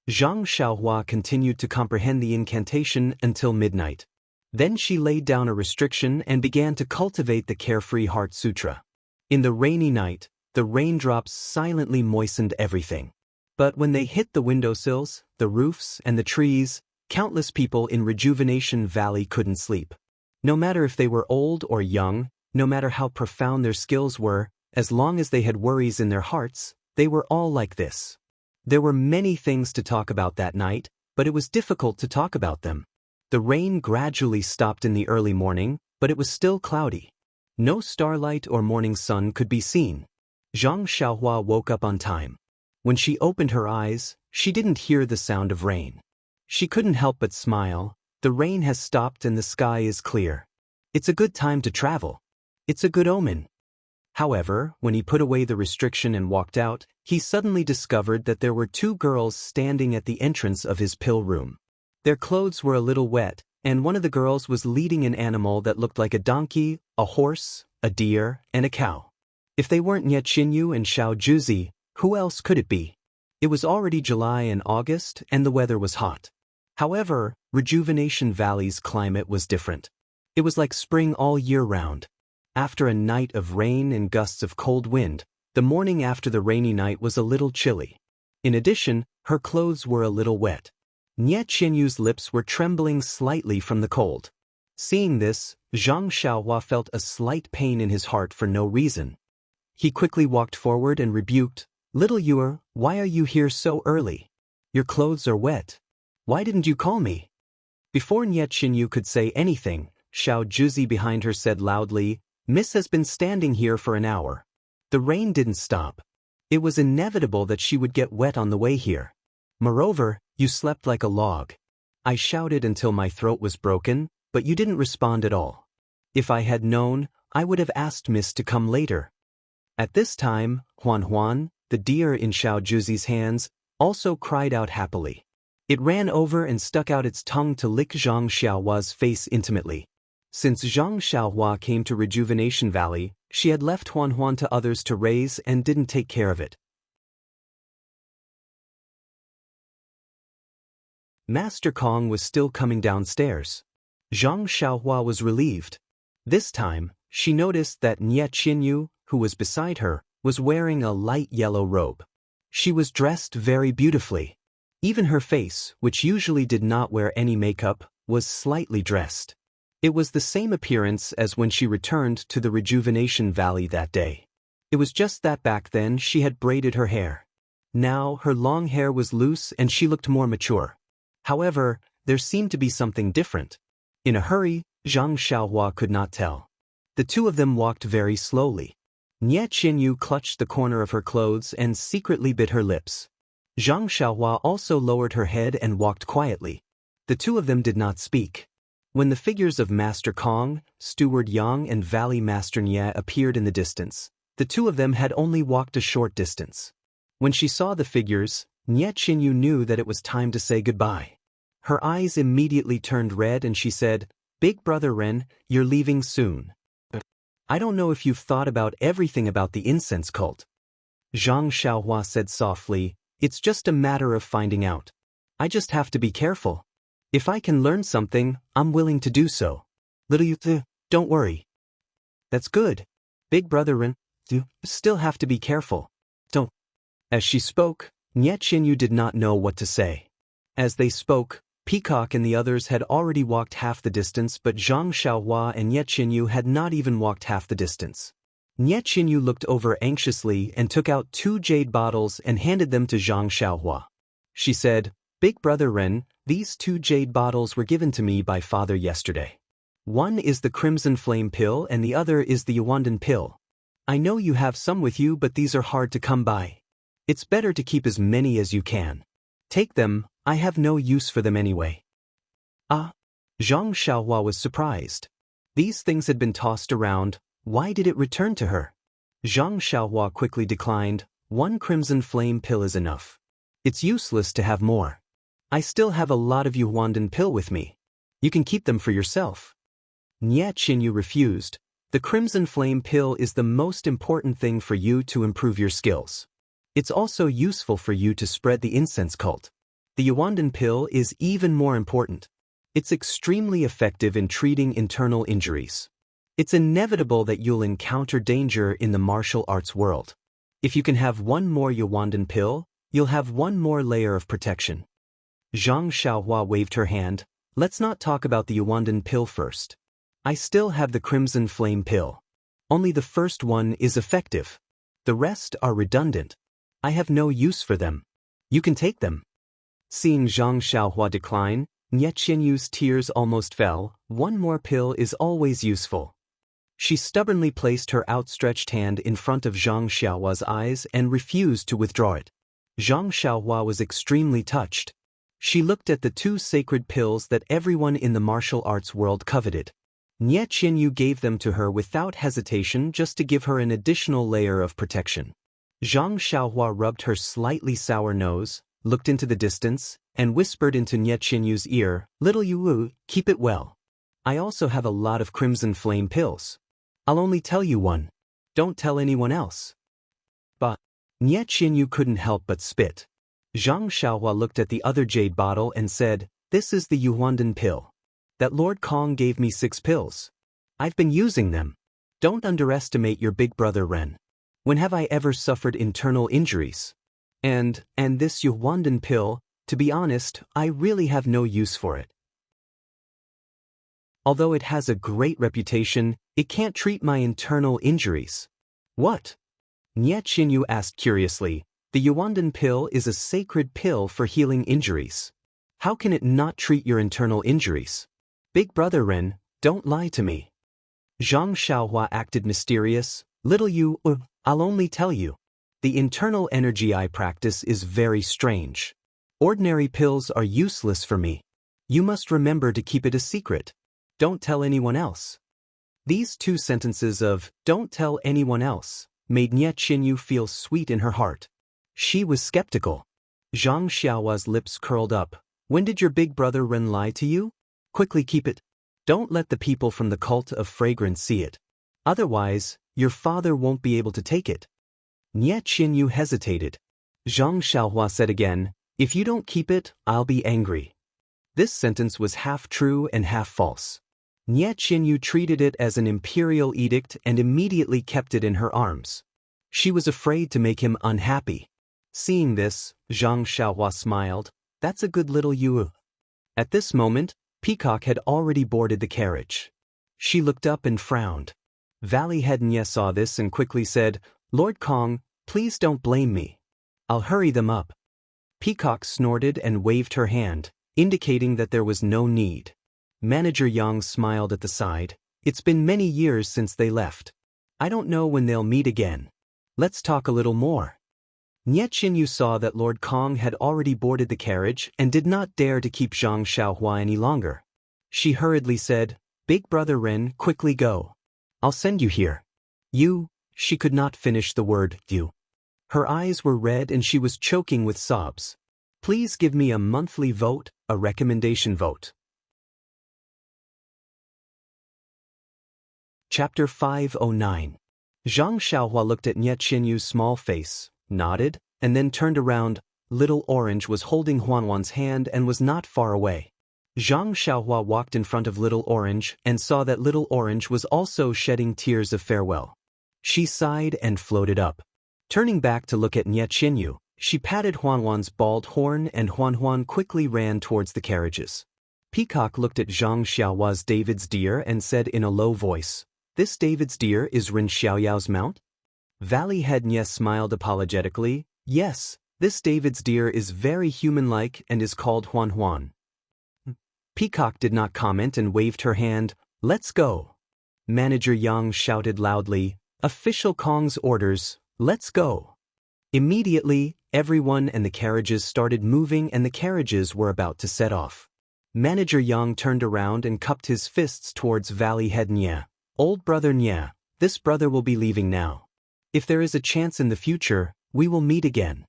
Zhang Xiaohua continued to comprehend the incantation until midnight. Then she laid down a restriction and began to cultivate the Carefree Heart Sutra. In the rainy night, the raindrops silently moistened everything. But when they hit the windowsills, the roofs, and the trees, countless people in Rejuvenation Valley couldn't sleep. No matter if they were old or young, no matter how profound their skills were, as long as they had worries in their hearts, they were all like this. There were many things to talk about that night, but it was difficult to talk about them. The rain gradually stopped in the early morning, but it was still cloudy. No starlight or morning sun could be seen. Zhang Xiaohua woke up on time. When she opened her eyes, she didn't hear the sound of rain. She couldn't help but smile. The rain has stopped and the sky is clear. It's a good time to travel. It's a good omen. However, when he put away the restriction and walked out, he suddenly discovered that there were two girls standing at the entrance of his pill room. Their clothes were a little wet, and one of the girls was leading an animal that looked like a donkey, a horse, a deer, and a cow. If they weren't Nye Qinyu and Xiao Juzi, who else could it be? It was already July and August, and the weather was hot. However, Rejuvenation Valley's climate was different. It was like spring all year round. After a night of rain and gusts of cold wind, the morning after the rainy night was a little chilly. In addition, her clothes were a little wet. Nye Qinyu's lips were trembling slightly from the cold. Seeing this, Zhang Xiaohua felt a slight pain in his heart for no reason. He quickly walked forward and rebuked, "Little Yuer, why are you here so early? Your clothes are wet. Why didn't you call me?" Before Nye Qinyu could say anything, Xiao Juzi behind her said loudly. Miss has been standing here for an hour. The rain didn't stop. It was inevitable that she would get wet on the way here. Moreover, you slept like a log. I shouted until my throat was broken, but you didn't respond at all. If I had known, I would have asked Miss to come later. At this time, Huan, the deer in Xiao Juzi's hands, also cried out happily. It ran over and stuck out its tongue to lick Zhang Xiaohua's face intimately. Since Zhang Xiaohua came to Rejuvenation Valley, she had left Huan to others to raise and didn't take care of it. Master Kong was still coming downstairs. Zhang Xiaohua was relieved. This time, she noticed that Nie Qinyu, who was beside her, was wearing a light yellow robe. She was dressed very beautifully. Even her face, which usually did not wear any makeup, was slightly dressed. It was the same appearance as when she returned to the Rejuvenation Valley that day. It was just that back then she had braided her hair. Now her long hair was loose and she looked more mature. However, there seemed to be something different. In a hurry, Zhang Xiaohua could not tell. The two of them walked very slowly. Nie Qinyu clutched the corner of her clothes and secretly bit her lips. Zhang Xiaohua also lowered her head and walked quietly. The two of them did not speak. When the figures of Master Kong, Steward Yang and Valley Master Nie appeared in the distance, the two of them had only walked a short distance. When she saw the figures, Nie Qinyu knew that it was time to say goodbye. Her eyes immediately turned red and she said, Big Brother Ren, you're leaving soon. I don't know if you've thought about everything about the incense cult. Zhang Xiaohua said softly, It's just a matter of finding out. I just have to be careful. If I can learn something, I'm willing to do so. Little you, don't worry. That's good. Big Brother Ren, you still have to be careful. Don't. As she spoke, Nie Qinyu did not know what to say. As they spoke, Peacock and the others had already walked half the distance, but Zhang Xiaohua and Nie Qinyu had not even walked half the distance. Nie Qinyu looked over anxiously and took out 2 jade bottles and handed them to Zhang Xiaohua. She said, Big Brother Ren, these 2 jade bottles were given to me by Father yesterday. One is the Crimson Flame pill and the other is the Yuandan pill. I know you have some with you, but these are hard to come by. It's better to keep as many as you can. Take them, I have no use for them anyway. Ah! Zhang Xiaohua was surprised. These things had been tossed around, why did it return to her? Zhang Xiaohua quickly declined, 1 Crimson Flame pill is enough. It's useless to have more. I still have a lot of Yuandan pill with me. You can keep them for yourself. Nie Qinyu refused. The Crimson Flame pill is the most important thing for you to improve your skills. It's also useful for you to spread the incense cult. The Yuandan pill is even more important. It's extremely effective in treating internal injuries. It's inevitable that you'll encounter danger in the martial arts world. If you can have 1 more Yuandan pill, you'll have 1 more layer of protection. Zhang Xiaohua waved her hand. Let's not talk about the Yuandan pill first. I still have the Crimson Flame pill. Only the first one is effective. The rest are redundant. I have no use for them. You can take them. Seeing Zhang Xiaohua decline, Nie Qinyu's tears almost fell. 1 more pill is always useful. She stubbornly placed her outstretched hand in front of Zhang Xiaohua's eyes and refused to withdraw it. Zhang Xiaohua was extremely touched. She looked at the 2 sacred pills that everyone in the martial arts world coveted. Nie Qinyu gave them to her without hesitation just to give her an additional layer of protection. Zhang Xiaohua rubbed her slightly sour nose, looked into the distance, and whispered into Nie Qinyu's ear, Little Yu, keep it well. I also have a lot of Crimson Flame pills. I'll only tell you one. Don't tell anyone else. But Nie Qinyu couldn't help but spit. Zhang Xiaohua looked at the other jade bottle and said, This is the Yuandan pill. That Lord Kong gave me 6 pills. I've been using them. Don't underestimate your big brother Ren. When have I ever suffered internal injuries? And this Yuandan pill, to be honest, I really have no use for it. Although it has a great reputation, it can't treat my internal injuries. What? Nie Qinyu asked curiously. The Yuandan pill is a sacred pill for healing injuries. How can it not treat your internal injuries? Big Brother Ren, Don't lie to me. Zhang Xiaohua acted mysterious. Little you, I'll only tell you. The internal energy I practice is very strange. Ordinary pills are useless for me. You must remember to keep it a secret. Don't tell anyone else. These two sentences of, don't tell anyone else, made Nie Qinyu feel sweet in her heart. She was skeptical. Zhang Xiaohua's lips curled up. When did your big brother Ren lie to you? Quickly keep it. Don't let the people from the cult of fragrance see it. Otherwise, your father won't be able to take it. Nie Qinyu hesitated. Zhang Xiaohua said again, if you don't keep it, I'll be angry. This sentence was half true and half false. Nie Qinyu treated it as an imperial edict and immediately kept it in her arms. She was afraid to make him unhappy. Seeing this, Zhang Xiaohua smiled. That's a good little you. At this moment, Peacock had already boarded the carriage. She looked up and frowned. Valley Head Nye saw this and quickly said, Lord Kong, please don't blame me. I'll hurry them up. Peacock snorted and waved her hand, indicating that there was no need. Manager Yang smiled at the side. It's been many years since they left. I don't know when they'll meet again. Let's talk a little more. Nie Qinyu saw that Lord Kong had already boarded the carriage and did not dare to keep Zhang Xiaohua any longer. She hurriedly said, Big brother Ren, quickly go. I'll send you here. You, she could not finish the word, you. Her eyes were red and she was choking with sobs. Please give me a monthly vote, a recommendation vote. Chapter 509. Zhang Xiaohua looked at Nie Qinyu's small face, nodded, and then turned around. Little Orange was holding Huanhuan's hand and was not far away. Zhang Xiaohua walked in front of Little Orange and saw that Little Orange was also shedding tears of farewell. She sighed and floated up. Turning back to look at Nie Qinyu, she patted Huanhuan's bald horn and Huanhuan quickly ran towards the carriages. Peacock looked at Zhang Xiaohua's David's deer and said in a low voice, This David's deer is Ren Xiaoyao's mount? Valley Head Nye smiled apologetically. Yes, this David's deer is very human-like and is called Huanhuan. Peacock did not comment and waved her hand. Let's go. Manager Yang shouted loudly, Official Kong's orders, let's go. Immediately, everyone and the carriages started moving and the carriages were about to set off. Manager Yang turned around and cupped his fists towards Valley Head Nye. Old brother Nye, this brother will be leaving now. If there is a chance in the future, we will meet again.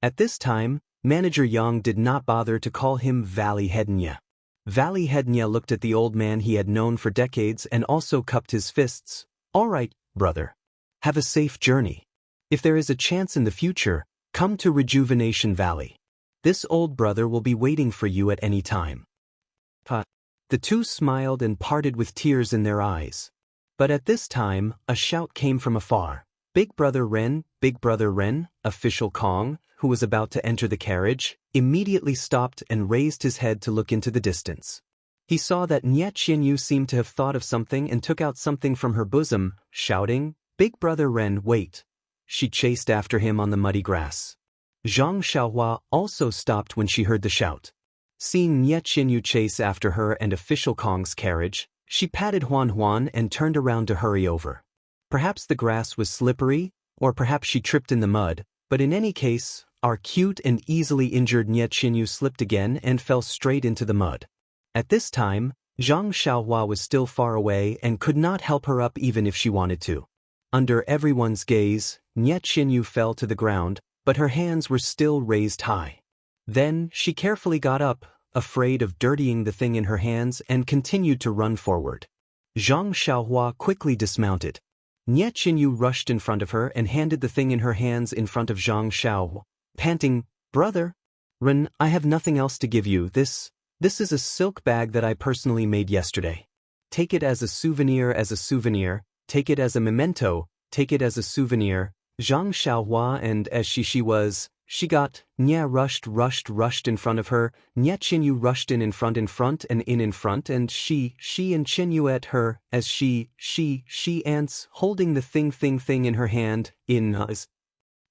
At this time, Manager Yang did not bother to call him Valley Head Nye. Valley Head Nye looked at the old man he had known for decades and also cupped his fists. All right, brother. Have a safe journey. If there is a chance in the future, come to Rejuvenation Valley. This old brother will be waiting for you at any time. The two smiled and parted with tears in their eyes. But at this time, a shout came from afar. Big brother Ren, official Kong, who was about to enter the carriage, immediately stopped and raised his head to look into the distance. He saw that Nie Qinyu seemed to have thought of something and took out something from her bosom, shouting, Big brother Ren, wait. She chased after him on the muddy grass. Zhang Xiaohua also stopped when she heard the shout. Seeing Nie Qinyu chase after her and official Kong's carriage, she patted Huanhuan and turned around to hurry over. Perhaps the grass was slippery, or perhaps she tripped in the mud, but in any case, our cute and easily injured Nie Qinyu slipped again and fell straight into the mud. At this time, Zhang Xiaohua was still far away and could not help her up even if she wanted to. Under everyone's gaze, Nie Qinyu fell to the ground, but her hands were still raised high. Then, she carefully got up, afraid of dirtying the thing in her hands, and continued to run forward. Zhang Xiaohua quickly dismounted. Nie Qinyu rushed in front of her and handed the thing in her hands in front of Zhang Xiaohua, panting, Brother Ren, I have nothing else to give you. This is a silk bag that I personally made yesterday. Take it as a souvenir, take it as a memento, take it as a souvenir. Zhang Xiaohua and as she got, Nye rushed in front of her, Nie Qinyu rushed in front and she and Qinyu at her, as she ants, holding the thing in her hand,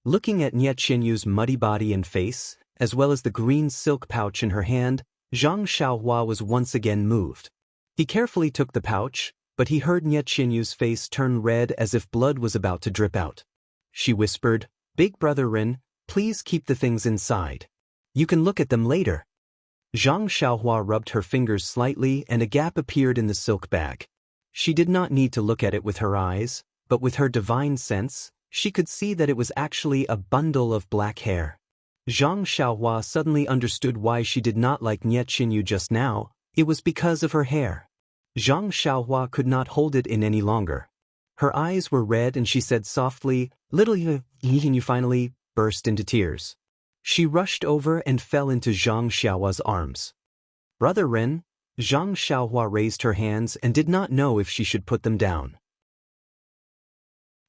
Looking at Nie Qinyu's muddy body and face, as well as the green silk pouch in her hand, Zhang Xiaohua was once again moved. He carefully took the pouch, but he heard Nye Qianyu's face turn red as if blood was about to drip out. She whispered, "Big brother Ren, please keep the things inside. You can look at them later." Zhang Xiaohua rubbed her fingers slightly and a gap appeared in the silk bag. She did not need to look at it with her eyes, but with her divine sense, she could see that it was actually a bundle of black hair. Zhang Xiaohua suddenly understood why she did not like Nye Qianyu just now. It was because of her hair. Zhang Xiaohua could not hold it in any longer. Her eyes were red and she said softly, "Little Qianyu," finally burst into tears. She rushed over and fell into Zhang Xiaohua's arms. "Brother Ren," Zhang Xiaohua raised her hands and did not know if she should put them down.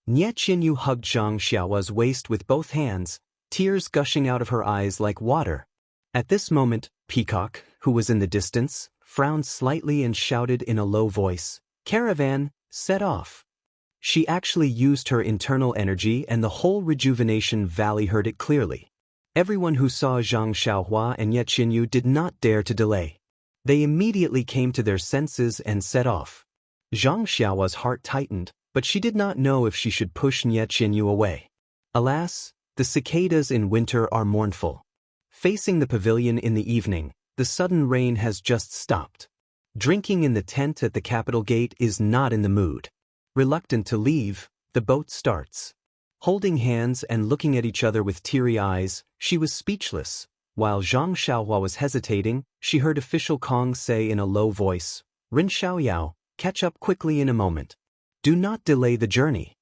Nye Qianyu hugged Zhang Xiaohua's waist with both hands, tears gushing out of her eyes like water. At this moment, Peacock, who was in the distance, frowned slightly and shouted in a low voice, "Caravan, set off." She actually used her internal energy and the whole Rejuvenation Valley heard it clearly. Everyone who saw Zhang Xiaohua and Nye Qianyu did not dare to delay. They immediately came to their senses and set off. Zhang Xiaohua's heart tightened, but she did not know if she should push Nye Qianyu away. Alas, the cicadas in winter are mournful. Facing the pavilion in the evening, the sudden rain has just stopped. Drinking in the tent at the capital gate is not in the mood. Reluctant to leave, the boat starts. Holding hands and looking at each other with teary eyes, she was speechless. While Zhang Xiaohua was hesitating, she heard official Kong say in a low voice, "Ren Xiaoyao, catch up quickly in a moment. Do not delay the journey."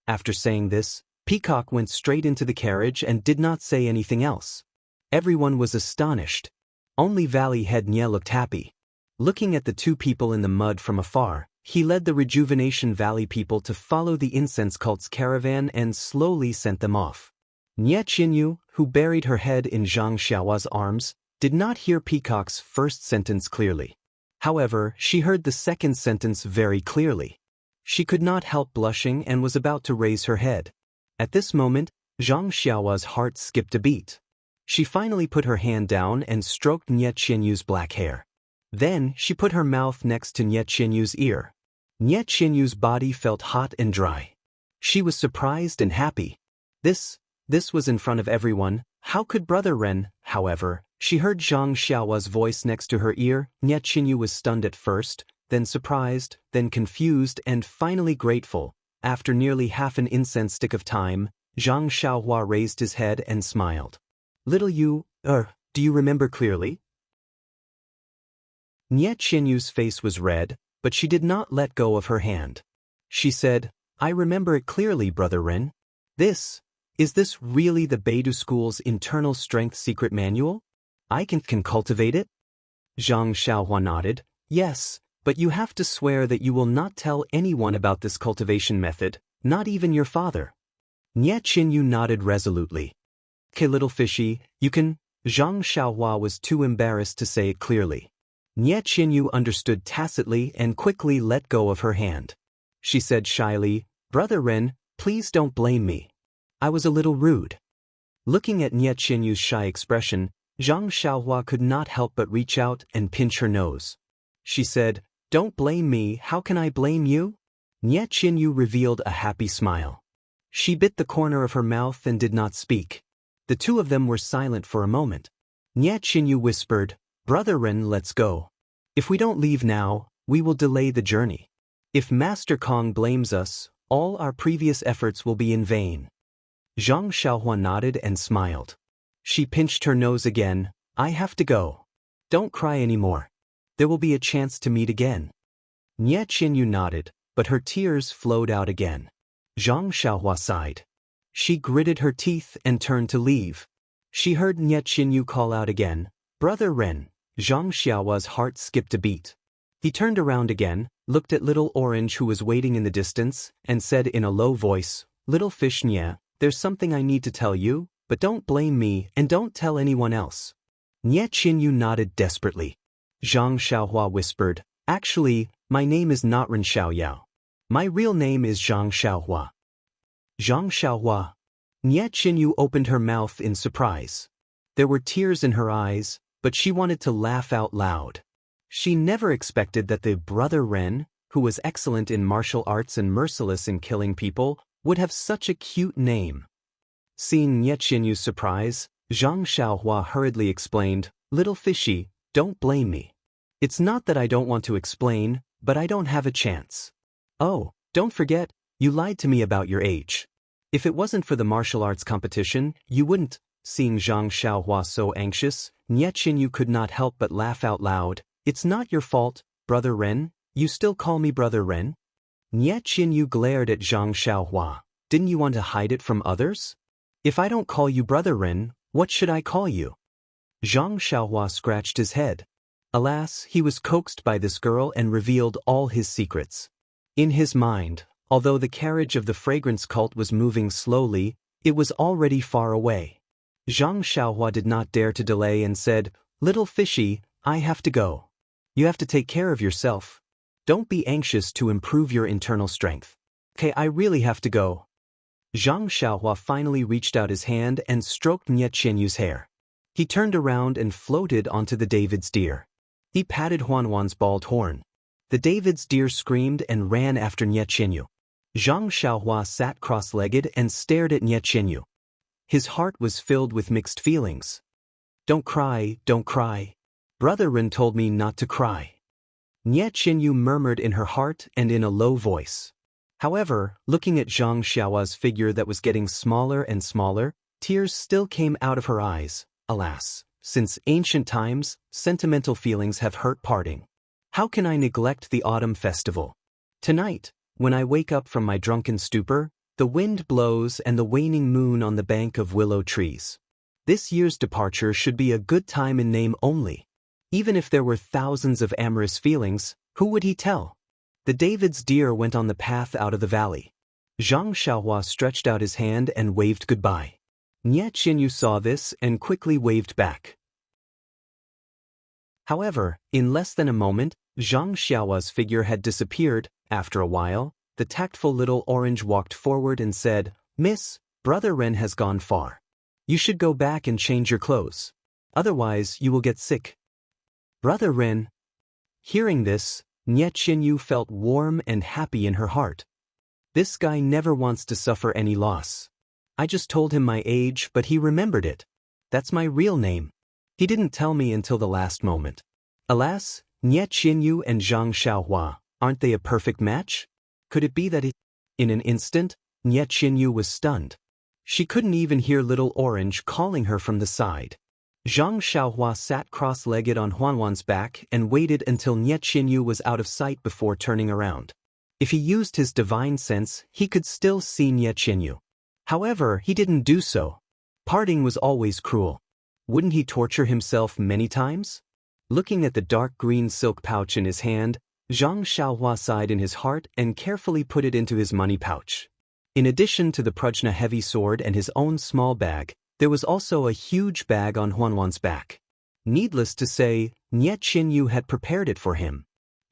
After saying this, Peacock went straight into the carriage and did not say anything else. Everyone was astonished. Only Valley Head Nye looked happy. Looking at the two people in the mud from afar, he led the Rejuvenation Valley people to follow the incense cult's caravan and slowly sent them off. Nye Qianyu, who buried her head in Zhang Xiaohua's arms, did not hear Peacock's first sentence clearly. However, she heard the second sentence very clearly. She could not help blushing and was about to raise her head. At this moment, Zhang Xiaohua's heart skipped a beat. She finally put her hand down and stroked Nye Qianyu's black hair. Then, she put her mouth next to Nye Qianyu's ear. Nye Qianyu's body felt hot and dry. She was surprised and happy. This was in front of everyone. How could Brother Ren, however? She heard Zhang Xiaohua's voice next to her ear. Nye Qianyu was stunned at first, then surprised, then confused, and finally grateful. After nearly half an incense stick of time, Zhang Xiaohua raised his head and smiled. "Little you, do you remember clearly?" Nye Qianyu's face was red, but she did not let go of her hand. She said, "I remember it clearly, Brother Ren. Is this really the Beidou School's internal strength secret manual? I can cultivate it?" Zhang Xiaohua nodded, "Yes, but you have to swear that you will not tell anyone about this cultivation method, not even your father." Nye Qianyu nodded resolutely. "Okay, little fishy, you can." Zhang Xiaohua was too embarrassed to say it clearly. Nye Qianyu understood tacitly and quickly let go of her hand. She said shyly, "Brother Ren, please don't blame me. I was a little rude." Looking at Nye Qianyu's shy expression, Zhang Xiaohua could not help but reach out and pinch her nose. She said, "Don't blame me, how can I blame you?" Nye Qianyu revealed a happy smile. She bit the corner of her mouth and did not speak. The two of them were silent for a moment. Nye Qianyu whispered, "Brother Ren, let's go. If we don't leave now, we will delay the journey. If Master Kong blames us, all our previous efforts will be in vain." Zhang Xiaohua nodded and smiled. She pinched her nose again. "I have to go. Don't cry anymore. There will be a chance to meet again." Nye Qianyu nodded, but her tears flowed out again. Zhang Xiaohua sighed. She gritted her teeth and turned to leave. She heard Nye Qianyu call out again, "Brother Ren." Zhang Xiaohua's heart skipped a beat. He turned around again, looked at Little Orange who was waiting in the distance, and said in a low voice, "Little fish Nye, there's something I need to tell you, but don't blame me and don't tell anyone else." Nye Qianyu nodded desperately. Zhang Xiaohua whispered, "Actually, my name is not Ren Xiaoyao. My real name is Zhang Xiaohua." Zhang Xiaohua. Nye Qianyu opened her mouth in surprise. There were tears in her eyes, but she wanted to laugh out loud. She never expected that the brother Ren, who was excellent in martial arts and merciless in killing people, would have such a cute name. Seeing Nie Qianyu's surprise, Zhang Xiaohua hurriedly explained, "Little fishy, don't blame me. It's not that I don't want to explain, but I don't have a chance. Oh, don't forget, you lied to me about your age. If it wasn't for the martial arts competition, you wouldn't." Seeing Zhang Xiaohua so anxious, Nie Qianyu could not help but laugh out loud. "It's not your fault, Brother Ren. You still call me Brother Ren?" Nie Qianyu glared at Zhang Xiaohua. "Didn't you want to hide it from others? If I don't call you Brother Ren, what should I call you?" Zhang Xiaohua scratched his head. Alas, he was coaxed by this girl and revealed all his secrets. In his mind, although the carriage of the fragrance cult was moving slowly, it was already far away. Zhang Xiaohua did not dare to delay and said, "Little fishy, I have to go. You have to take care of yourself. Don't be anxious to improve your internal strength. Okay, I really have to go." Zhang Xiaohua finally reached out his hand and stroked Nie Qianyu's hair. He turned around and floated onto the David's deer. He patted Huanhuan's bald horn. The David's deer screamed and ran after Nie Qianyu. Zhang Xiaohua sat cross-legged and stared at Nie Qianyu. His heart was filled with mixed feelings. Don't cry, don't cry. Brother Ren told me not to cry." Nie Qianyu murmured in her heart and in a low voice. However, looking at Zhang Xiaohua's figure that was getting smaller and smaller, tears still came out of her eyes. Alas, since ancient times, sentimental feelings have hurt parting. How can I neglect the autumn festival? Tonight, when I wake up from my drunken stupor, the wind blows and the waning moon on the bank of willow trees. This year's departure should be a good time in name only. Even if there were thousands of amorous feelings, who would he tell? The David's deer went on the path out of the valley. Zhang Xiaohua stretched out his hand and waved goodbye. Nie Qianyu saw this and quickly waved back. However, in less than a moment, Zhang Xiaohua's figure had disappeared. After a while, the tactful little orange walked forward and said, "Miss, Brother Ren has gone far. You should go back and change your clothes. Otherwise, you will get sick." Brother Ren. Hearing this, Nie Qianyu felt warm and happy in her heart. This guy never wants to suffer any loss. I just told him my age, but he remembered it. That's my real name. He didn't tell me until the last moment. Alas, Nie Qianyu and Zhang Xiaohua, aren't they a perfect match? Could it be that In an instant, Nie Qianyu was stunned. She couldn't even hear Little Orange calling her from the side. Zhang Xiaohua sat cross-legged on Huanhuan's back and waited until Nie Qianyu was out of sight before turning around. If he used his divine sense, he could still see Nie Qianyu. However, he didn't do so. Parting was always cruel. Wouldn't he torture himself many times? Looking at the dark green silk pouch in his hand, Zhang Xiaohua sighed in his heart and carefully put it into his money pouch. In addition to the Prajna heavy sword and his own small bag, there was also a huge bag on Huanhuan's back. Needless to say, Nie Qianyu had prepared it for him.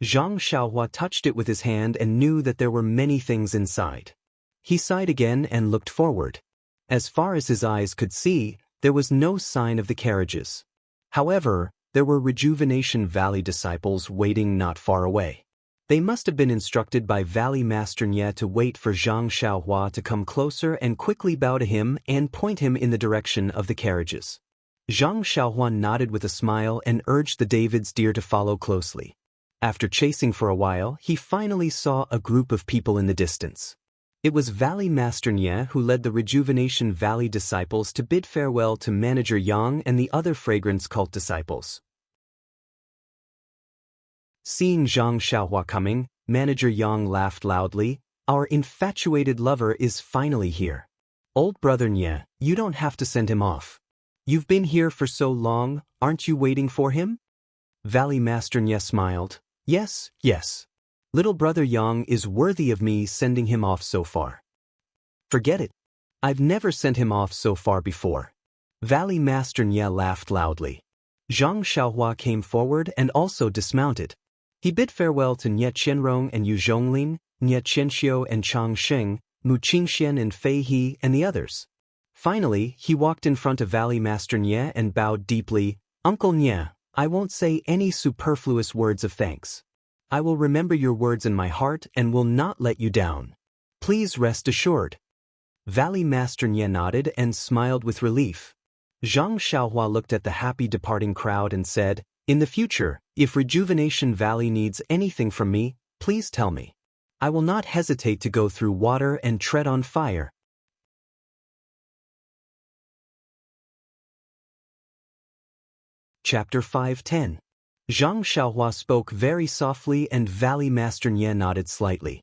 Zhang Xiaohua touched it with his hand and knew that there were many things inside. He sighed again and looked forward. As far as his eyes could see, there was no sign of the carriages. However, there were Rejuvenation Valley disciples waiting not far away. They must have been instructed by Valley Master Nie to wait for Zhang Xiaohua to come closer and quickly bow to him and point him in the direction of the carriages. Zhang Xiaohua nodded with a smile and urged the David's deer to follow closely. After chasing for a while, he finally saw a group of people in the distance. It was Valley Master Nie who led the Rejuvenation Valley disciples to bid farewell to Manager Yang and the other fragrance cult disciples. Seeing Zhang Xiaohua coming, Manager Yang laughed loudly. "Our infatuated lover is finally here. Old brother Nie, you don't have to send him off. You've been here for so long, aren't you waiting for him?" Valley Master Nie smiled. Yes. Little brother Yang is worthy of me sending him off so far." "Forget it. I've never sent him off so far before." Valley Master Nie laughed loudly. Zhang Xiaohua came forward and also dismounted. He bid farewell to Nie Qianrong and Yu Zhonglin, Nie Qianxiu and Chang Sheng, Mu Qingxian and Fei He and the others. Finally, he walked in front of Valley Master Nie and bowed deeply. "Uncle Nie, I won't say any superfluous words of thanks. I will remember your words in my heart and will not let you down. Please rest assured. Valley Master Nye nodded and smiled with relief. Zhang Xiaohua looked at the happy departing crowd and said, "In the future, if Rejuvenation Valley needs anything from me, please tell me. I will not hesitate to go through water and tread on fire." Chapter 5:10. Zhang Xiaohua spoke very softly and Valley Master Nye nodded slightly.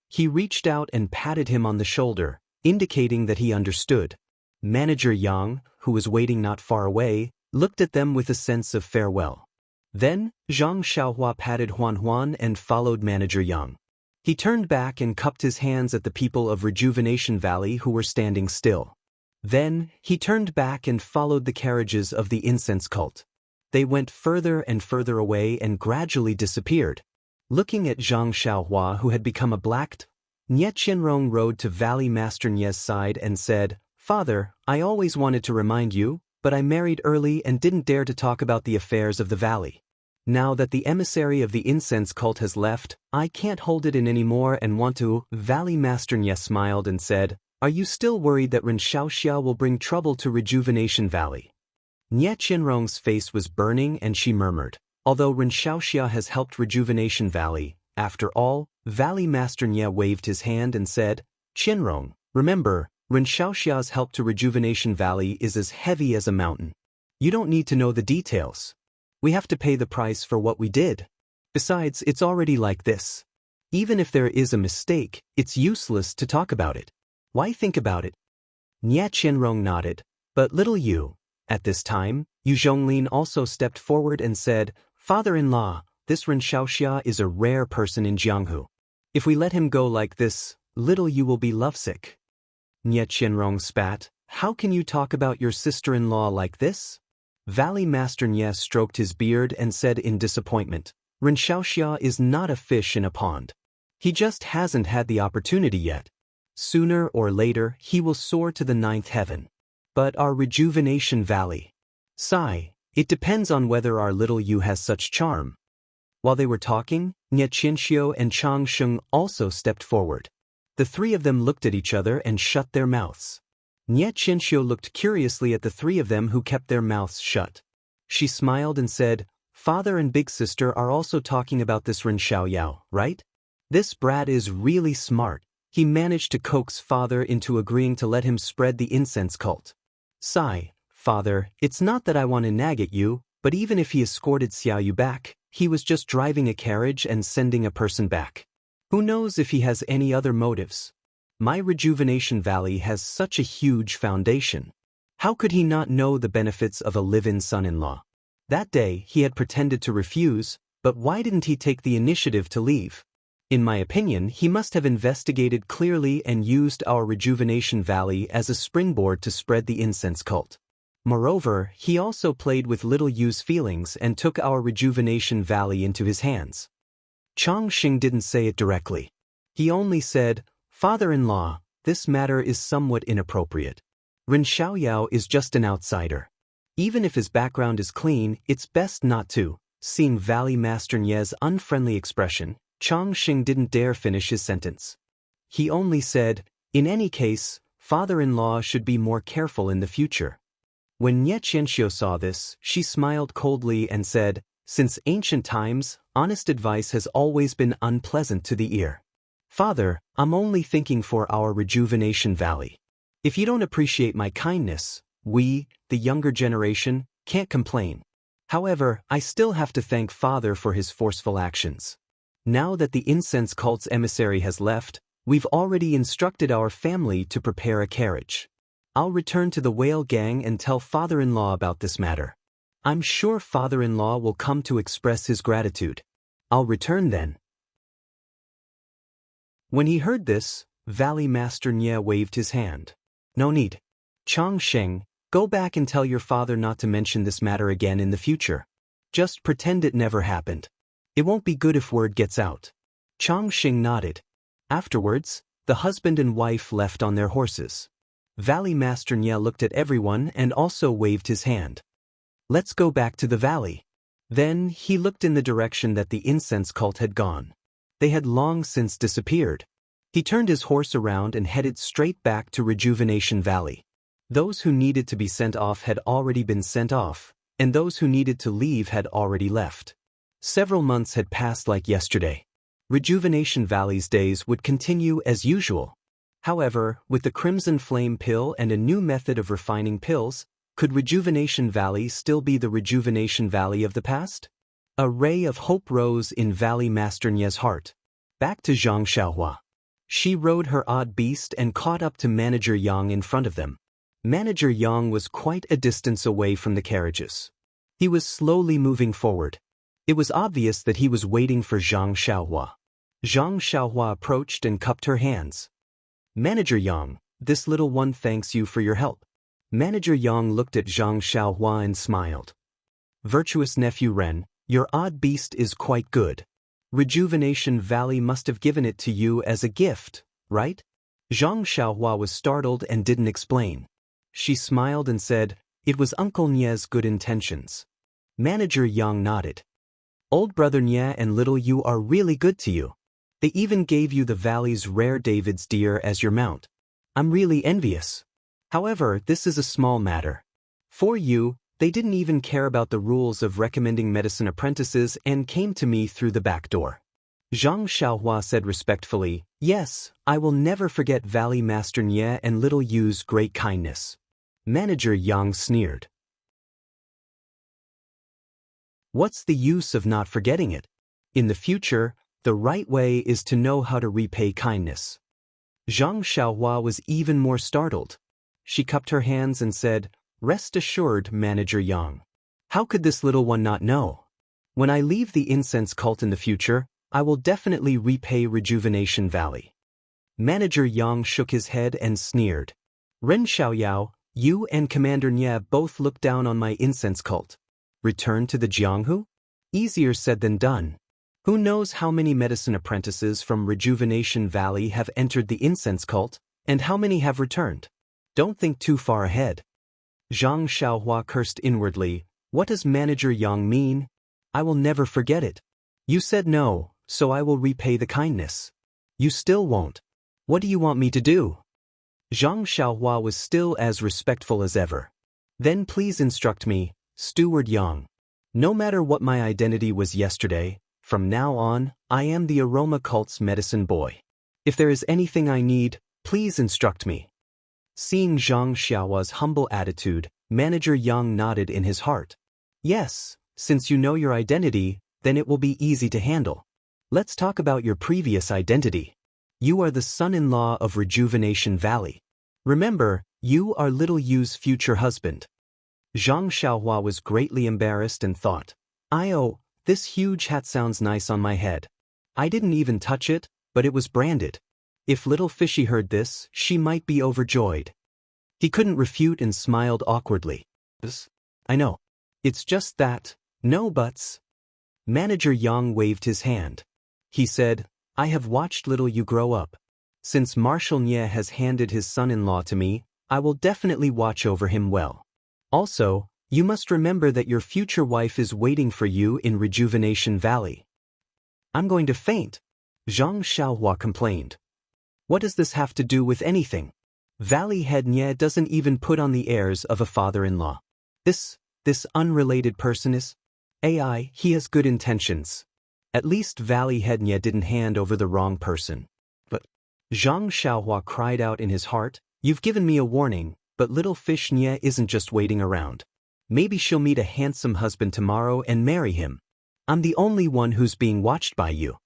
He reached out and patted him on the shoulder, indicating that he understood. Manager Yang, who was waiting not far away, looked at them with a sense of farewell. Then, Zhang Xiaohua patted Huan Huan and followed Manager Yang. He turned back and cupped his hands at the people of Rejuvenation Valley who were standing still. Then, he turned back and followed the carriages of the incense cult. They went further and further away and gradually disappeared. Looking at Zhang Xiaohua, who had become a black, Nye Qianrong rode to Valley Master Nye's side and said, "Father, I always wanted to remind you, but I married early and didn't dare to talk about the affairs of the valley. Now that the emissary of the incense cult has left, I can't hold it in anymore and want to." Valley Master Nye smiled and said, "Are you still worried that Ren Xiaoxia will bring trouble to Rejuvenation Valley?" Nye Qianrong's face was burning and she murmured, "Although Ren Xiaoxia has helped Rejuvenation Valley, after all," Valley Master Nye waved his hand and said, "Qianrong, remember, Ren Xiaoxia's help to Rejuvenation Valley is as heavy as a mountain. You don't need to know the details. We have to pay the price for what we did. Besides, it's already like this. Even if there is a mistake, it's useless to talk about it. Why think about it?" Nye Qianrong nodded, but little Yu. At this time, Yu Zhonglin also stepped forward and said, "Father-in-law, this Ren Xiaoxia is a rare person in Jianghu. If we let him go like this, little Yu will be lovesick." Nye Qianrong spat, "How can you talk about your sister-in-law like this?" Valley Master Nye stroked his beard and said in disappointment, "Ren Xiaoxia is not a fish in a pond. He just hasn't had the opportunity yet. Sooner or later, he will soar to the ninth heaven. But our Rejuvenation Valley? Sigh, it depends on whether our little Yu has such charm." While they were talking, Nye Qianxiu and Chang Sheng also stepped forward. The three of them looked at each other and shut their mouths. Nye Qianxiu looked curiously at the three of them who kept their mouths shut. She smiled and said, "Father and big sister are also talking about this Ren Xiaoyao, right? This brat is really smart. He managed to coax father into agreeing to let him spread the incense cult. Sigh, father, it's not that I want to nag at you, but even if he escorted Xiaoyu back, he was just driving a carriage and sending a person back. Who knows if he has any other motives? My Rejuvenation Valley has such a huge foundation. How could he not know the benefits of a live-in son-in-law? That day, he had pretended to refuse, but why didn't he take the initiative to leave? In my opinion, he must have investigated clearly and used our Rejuvenation Valley as a springboard to spread the incense cult. Moreover, he also played with little Yu's feelings and took our Rejuvenation Valley into his hands." Chang Xing didn't say it directly. He only said, "Father-in-law, this matter is somewhat inappropriate. Ren Xiaoyao is just an outsider. Even if his background is clean, it's best not to." Seeing Valley Master Nye's unfriendly expression, Chang Xing didn't dare finish his sentence. He only said, "In any case, father-in-law should be more careful in the future." When Nye Qianxiu saw this, she smiled coldly and said, "Since ancient times, honest advice has always been unpleasant to the ear. Father, I'm only thinking for our Rejuvenation Valley. If you don't appreciate my kindness, we, the younger generation, can't complain. However, I still have to thank father for his forceful actions. Now that the incense cult's emissary has left, we've already instructed our family to prepare a carriage. I'll return to the whale gang and tell father-in-law about this matter. I'm sure father-in-law will come to express his gratitude. I'll return then." When he heard this, Valley Master Nye waved his hand. "No need. Chang Sheng, go back and tell your father not to mention this matter again in the future. Just pretend it never happened. It won't be good if word gets out." Chang Sheng nodded. Afterwards, the husband and wife left on their horses. Valley Master Nye looked at everyone and also waved his hand. "Let's go back to the valley." Then he looked in the direction that the incense cult had gone. They had long since disappeared. He turned his horse around and headed straight back to Rejuvenation Valley. Those who needed to be sent off had already been sent off, and those who needed to leave had already left. Several months had passed like yesterday. Rejuvenation Valley's days would continue as usual. However, with the Crimson Flame pill and a new method of refining pills, could Rejuvenation Valley still be the Rejuvenation Valley of the past? A ray of hope rose in Valley Master Nye's heart. Back to Zhang Xiaohua. She rode her odd beast and caught up to Manager Yang in front of them. Manager Yang was quite a distance away from the carriages. He was slowly moving forward. It was obvious that he was waiting for Zhang Xiaohua. Zhang Xiaohua approached and cupped her hands. Manager Yang, this little one thanks you for your help. Manager Yang looked at Zhang Xiaohua and smiled. Virtuous nephew Ren, your odd beast is quite good. Rejuvenation Valley must have given it to you as a gift, right? Zhang Xiaohua was startled and didn't explain. She smiled and said, it was Uncle Nye's good intentions. Manager Yang nodded. Old brother Nye and little you are really good to you. They even gave you the valley's rare David's deer as your mount. I'm really envious. However, this is a small matter. For you, they didn't even care about the rules of recommending medicine apprentices and came to me through the back door. Zhang Xiaohua said respectfully, yes, I will never forget Valley Master Nye and little Yu's great kindness. Manager Yang sneered. What's the use of not forgetting it? In the future, the right way is to know how to repay kindness. Zhang Xiaohua was even more startled. She cupped her hands and said, rest assured, Manager Yang. How could this little one not know? When I leave the incense cult in the future, I will definitely repay Rejuvenation Valley. Manager Yang shook his head and sneered. Ren Xiaoyao, you and Commander Nye both look down on my incense cult. Return to the Jianghu? Easier said than done. Who knows how many medicine apprentices from Rejuvenation Valley have entered the incense cult, and how many have returned? Don't think too far ahead. Zhang Xiaohua cursed inwardly. What does Manager Yang mean? I will never forget it. You said no, so I will repay the kindness. You still won't. What do you want me to do? Zhang Xiaohua was still as respectful as ever. Then please instruct me, Steward Yang. No matter what my identity was yesterday, from now on, I am the Aroma Cult's medicine boy. If there is anything I need, please instruct me. Seeing Zhang Xiaohua's humble attitude, Manager Yang nodded in his heart. Yes, since you know your identity, then it will be easy to handle. Let's talk about your previous identity. You are the son-in-law of Rejuvenation Valley. Remember, you are little Yu's future husband. Zhang Xiaohua was greatly embarrassed and thought, this huge hat sounds nice on my head. I didn't even touch it, but it was branded. If little Fishy heard this, she might be overjoyed. He couldn't refute and smiled awkwardly. I know. It's just that, no buts. Manager Yang waved his hand. He said, I have watched little you grow up. Since Marshal Nye has handed his son-in-law to me, I will definitely watch over him well. Also, you must remember that your future wife is waiting for you in Rejuvenation Valley. I'm going to faint, Zhang Xiaohua complained. What does this have to do with anything? Valley Head Nye doesn't even put on the airs of a father-in-law. This unrelated person is AI, he has good intentions. At least Valley Head Nye didn't hand over the wrong person. But Zhang Xiaohua cried out in his heart, you've given me a warning, but little fish Nye isn't just waiting around. Maybe she'll meet a handsome husband tomorrow and marry him. I'm the only one who's being watched by you.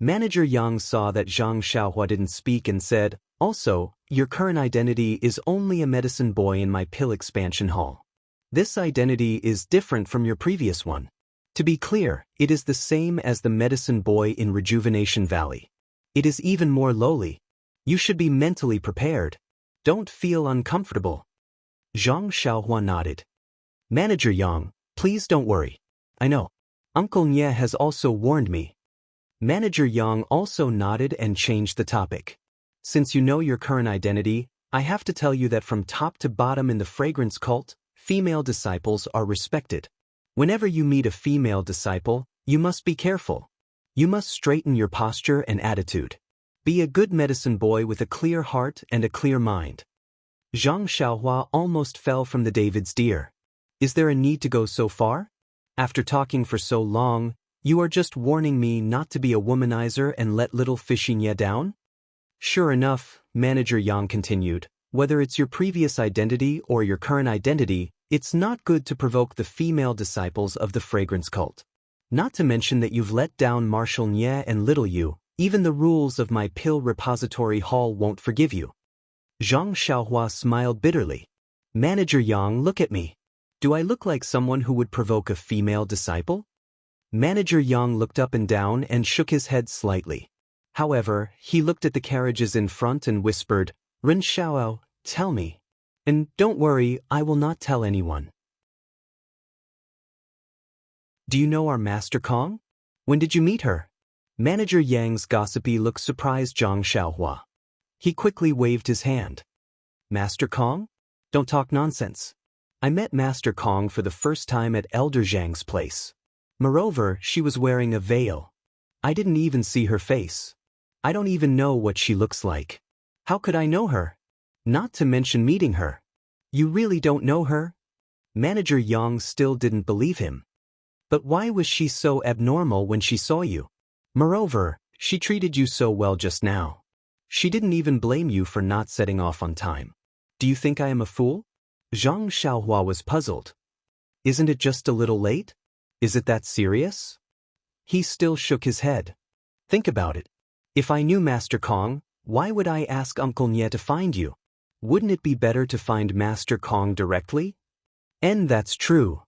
Manager Yang saw that Zhang Xiaohua didn't speak and said, also, your current identity is only a medicine boy in my pill expansion hall. This identity is different from your previous one. To be clear, it is the same as the medicine boy in Rejuvenation Valley. It is even more lowly. You should be mentally prepared. Don't feel uncomfortable. Zhang Xiaohua nodded. Manager Yang, please don't worry. I know. Uncle Nye has also warned me. Manager Yang also nodded and changed the topic. Since you know your current identity, I have to tell you that from top to bottom in the fragrance cult, female disciples are respected. Whenever you meet a female disciple, you must be careful. You must straighten your posture and attitude. Be a good medicine boy with a clear heart and a clear mind. Zhang Xiaohua almost fell from the David's deer. Is there a need to go so far? After talking for so long, you are just warning me not to be a womanizer and let little Fishinya down? Sure enough, Manager Yang continued, whether it's your previous identity or your current identity, it's not good to provoke the female disciples of the fragrance cult. Not to mention that you've let down Marshal Nye and Little You, even the rules of my pill repository hall won't forgive you. Zhang Xiaohua smiled bitterly. Manager Yang, look at me. Do I look like someone who would provoke a female disciple? Manager Yang looked up and down and shook his head slightly. However, he looked at the carriages in front and whispered, Ren Xiao, tell me. And don't worry, I will not tell anyone. Do you know our Master Kong? When did you meet her? Manager Yang's gossipy look surprised Zhang Xiaohua. He quickly waved his hand. Master Kong? Don't talk nonsense. I met Master Kong for the first time at Elder Zhang's place. Moreover, she was wearing a veil. I didn't even see her face. I don't even know what she looks like. How could I know her? Not to mention meeting her. You really don't know her? Manager Yang still didn't believe him. But why was she so abnormal when she saw you? Moreover, she treated you so well just now. She didn't even blame you for not setting off on time. Do you think I am a fool? Zhang Xiaohua was puzzled. Isn't it just a little late? Is it that serious? He still shook his head. Think about it. If I knew Master Kong, why would I ask Uncle Nye to find you? Wouldn't it be better to find Master Kong directly? And that's true.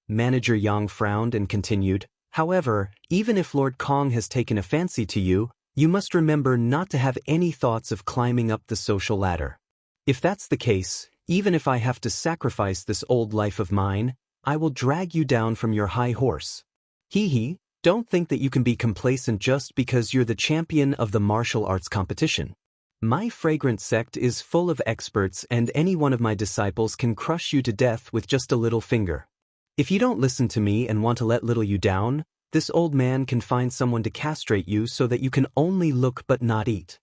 Manager Yang frowned and continued, however, even if Lord Kong has taken a fancy to you, you must remember not to have any thoughts of climbing up the social ladder. If that's the case, even if I have to sacrifice this old life of mine, I will drag you down from your high horse. Hee, don't think that you can be complacent just because you're the champion of the martial arts competition. My fragrant sect is full of experts and any one of my disciples can crush you to death with just a little finger. If you don't listen to me and want to let Little You down, this old man can find someone to castrate you so that you can only look but not eat.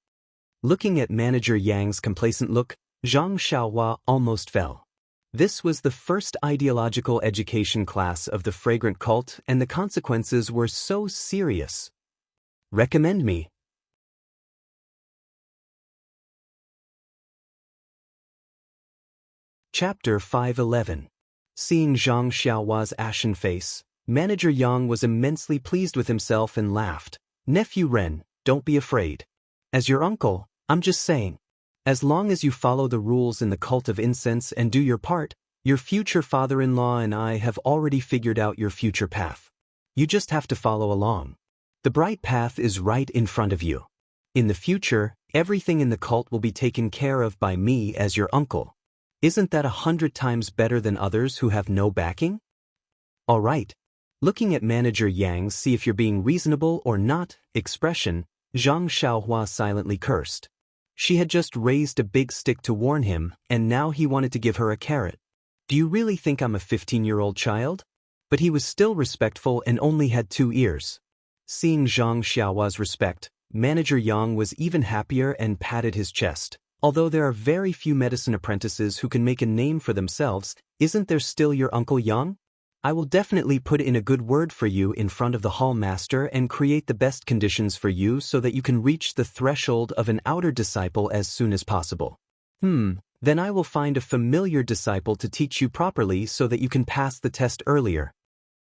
Looking at Manager Yang's complacent look, Zhang Xiaohua almost fell. This was the first ideological education class of the fragrant cult and the consequences were so serious. Recommend me. Chapter 511. Seeing Zhang Xiaohua's ashen face, Manager Yang was immensely pleased with himself and laughed. Nephew Ren, don't be afraid. As your uncle, I'm just saying. As long as you follow the rules in the cult of incense and do your part, your future father-in-law and I have already figured out your future path. You just have to follow along. The bright path is right in front of you. In the future, everything in the cult will be taken care of by me as your uncle. Isn't that 100 times better than others who have no backing? All right. Looking at Manager Yang's see if you're being reasonable or not expression, Zhang Xiaohua silently cursed. She had just raised a big stick to warn him, and now he wanted to give her a carrot. Do you really think I'm a 15-year-old child? But he was still respectful and only had 2 ears. Seeing Zhang Xiaohua's respect, Manager Yang was even happier and patted his chest. Although there are very few medicine apprentices who can make a name for themselves, isn't there still your Uncle Yang? I will definitely put in a good word for you in front of the hall master and create the best conditions for you so that you can reach the threshold of an outer disciple as soon as possible. Then I will find a familiar disciple to teach you properly so that you can pass the test earlier.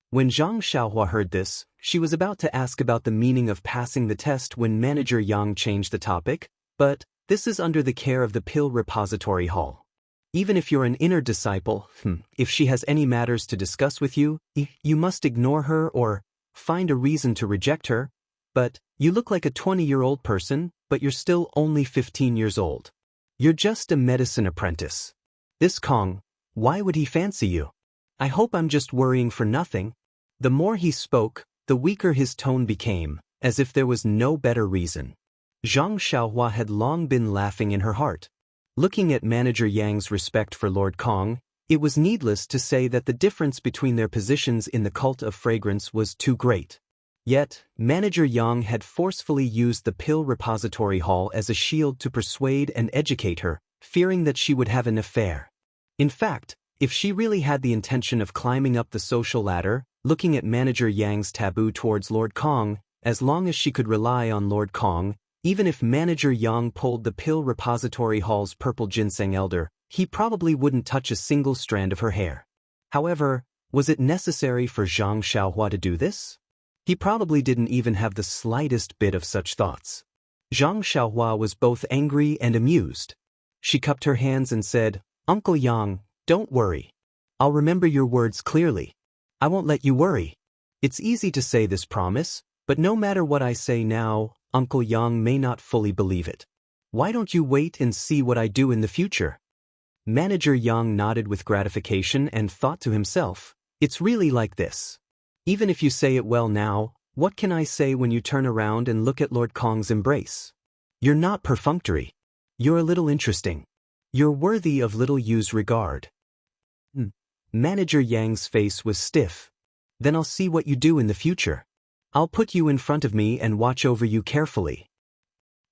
When Zhang Xiaohua heard this, she was about to ask about the meaning of passing the test when Manager Yang changed the topic, but this is under the care of the pill repository hall. Even if you're an inner disciple, if she has any matters to discuss with you, you must ignore her or find a reason to reject her. But you look like a 20-year-old person, but you're still only 15 years old. You're just a medicine apprentice. This Kong, why would he fancy you? I hope I'm just worrying for nothing. The more he spoke, the weaker his tone became, as if there was no better reason. Zhang Xiaohua had long been laughing in her heart. Looking at Manager Yang's respect for Lord Kong, It was needless to say that the difference between their positions in the cult of fragrance was too great. Yet, Manager Yang had forcefully used the pill repository hall as a shield to persuade and educate her, fearing that she would have an affair. In fact, if she really had the intention of climbing up the social ladder, looking at Manager Yang's taboo towards Lord Kong, as long as she could rely on Lord Kong, even if Manager Yang pulled the pill repository hall's purple ginseng elder, he probably wouldn't touch a single strand of her hair. However, was it necessary for Zhang Xiaohua to do this? He probably didn't even have the slightest bit of such thoughts. Zhang Xiaohua was both angry and amused. She cupped her hands and said, "Uncle Yang, don't worry. I'll remember your words clearly. I won't let you worry. It's easy to say this promise, but no matter what I say now, Uncle Yang may not fully believe it. Why don't you wait and see what I do in the future?" Manager Yang nodded with gratification and thought to himself, "It's really like this. Even if you say it well now, what can I say when you turn around and look at Lord Kong's embrace? You're not perfunctory. You're a little interesting. You're worthy of little Yu's regard." Manager Yang's face was stiff. "Then I'll see what you do in the future. I'll put you in front of me and watch over you carefully."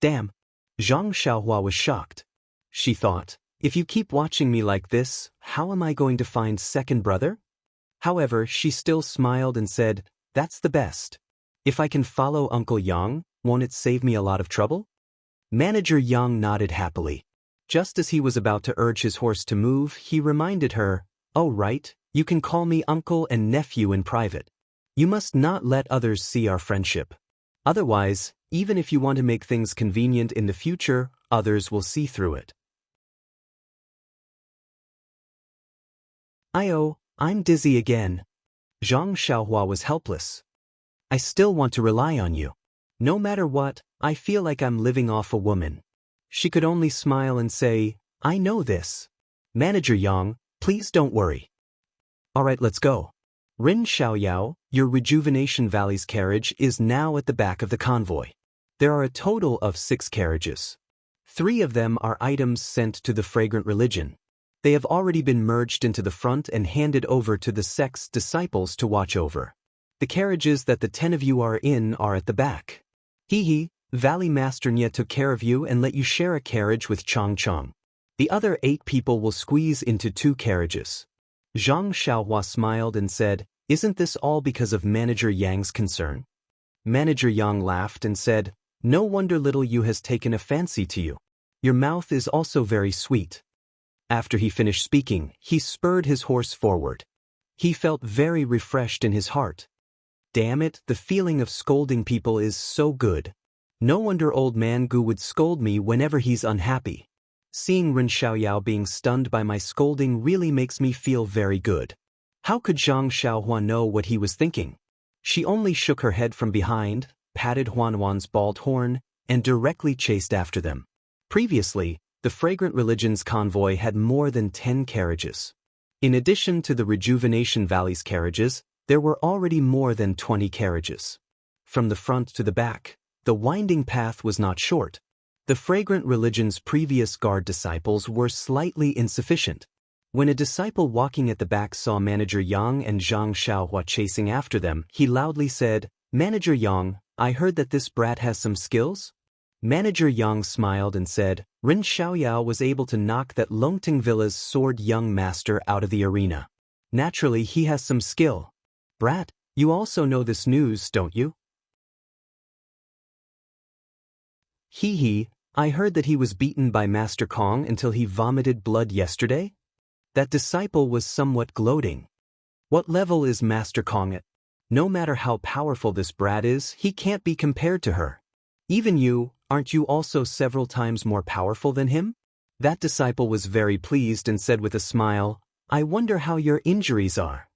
Damn. Zhang Xiaohua was shocked. She thought, if you keep watching me like this, how am I going to find second brother? However, she still smiled and said, "That's the best. If I can follow Uncle Yang, won't it save me a lot of trouble?" Manager Yang nodded happily. Just as he was about to urge his horse to move, he reminded her, "Oh right, you can call me uncle and nephew in private. You must not let others see our friendship. Otherwise, even if you want to make things convenient in the future, others will see through it." I'm dizzy again. Zhang Xiaohua was helpless. "I still want to rely on you. No matter what, I feel like I'm living off a woman." She could only smile and say, "I know this. Manager Yang, please don't worry. Alright, let's go. Rin Xiaoyao, your Rejuvenation Valley's carriage is now at the back of the convoy. There are a total of 6 carriages. 3 of them are items sent to the Fragrant Religion. They have already been merged into the front and handed over to the sect's disciples to watch over. The carriages that the 10 of you are in are at the back. Valley Master Nye took care of you and let you share a carriage with Chong Chong. The other 8 people will squeeze into 2 carriages." Zhang Xiaohua smiled and said, "Isn't this all because of Manager Yang's concern?" Manager Yang laughed and said, "No wonder little Yu has taken a fancy to you. Your mouth is also very sweet." After he finished speaking, he spurred his horse forward. He felt very refreshed in his heart. Damn it, the feeling of scolding people is so good. No wonder old man Gu would scold me whenever he's unhappy. Seeing Ren Xiaoyao being stunned by my scolding really makes me feel very good. How could Zhang Xiaohua know what he was thinking? She only shook her head from behind, patted Huanwan's bald horn, and directly chased after them. Previously, the Fragrant Religion's convoy had more than 10 carriages. In addition to the Rejuvenation Valley's carriages, there were already more than 20 carriages. From the front to the back, the winding path was not short. The Fragrant Religion's previous guard disciples were slightly insufficient. When a disciple walking at the back saw Manager Yang and Zhang Xiaohua chasing after them, he loudly said, "Manager Yang, I heard that this brat has some skills?" Manager Yang smiled and said, "Ren Xiaoyao was able to knock that Longting Villa's sword young master out of the arena. Naturally, he has some skill. Brat, you also know this news, don't you?" I heard that he was beaten by Master Kong until he vomited blood yesterday." That disciple was somewhat gloating. "What level is Master Kong at? No matter how powerful this brat is, he can't be compared to her. Even you, aren't you also several times more powerful than him?" That disciple was very pleased and said with a smile, "I wonder how your injuries are."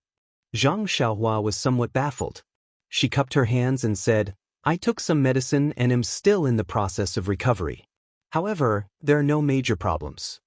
Zhang Xiaohua was somewhat baffled. She cupped her hands and said, "I took some medicine and am still in the process of recovery. However, there are no major problems."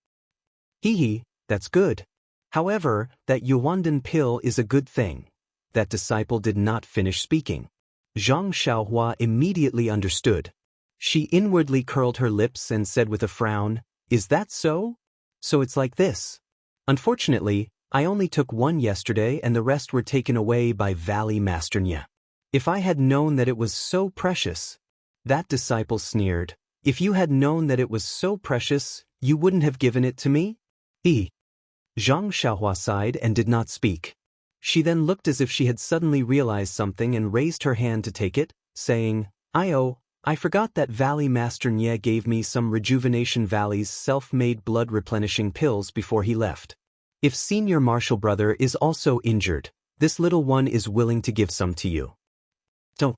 That's good. However, that Yuandan pill is a good thing." That disciple did not finish speaking. Zhang Xiaohua immediately understood. She inwardly curled her lips and said with a frown, "Is that so? So it's like this. Unfortunately, I only took one yesterday and the rest were taken away by Valley Master Nya. If I had known that it was so precious. That disciple sneered. If you had known that it was so precious, you wouldn't have given it to me? Zhang Xiaohua sighed and did not speak. She then looked as if she had suddenly realized something and raised her hand to take it, saying, I forgot that Valley Master Nye gave me some Rejuvenation Valley's self-made blood replenishing pills before he left. If senior martial brother is also injured, this little one is willing to give some to you. Don't.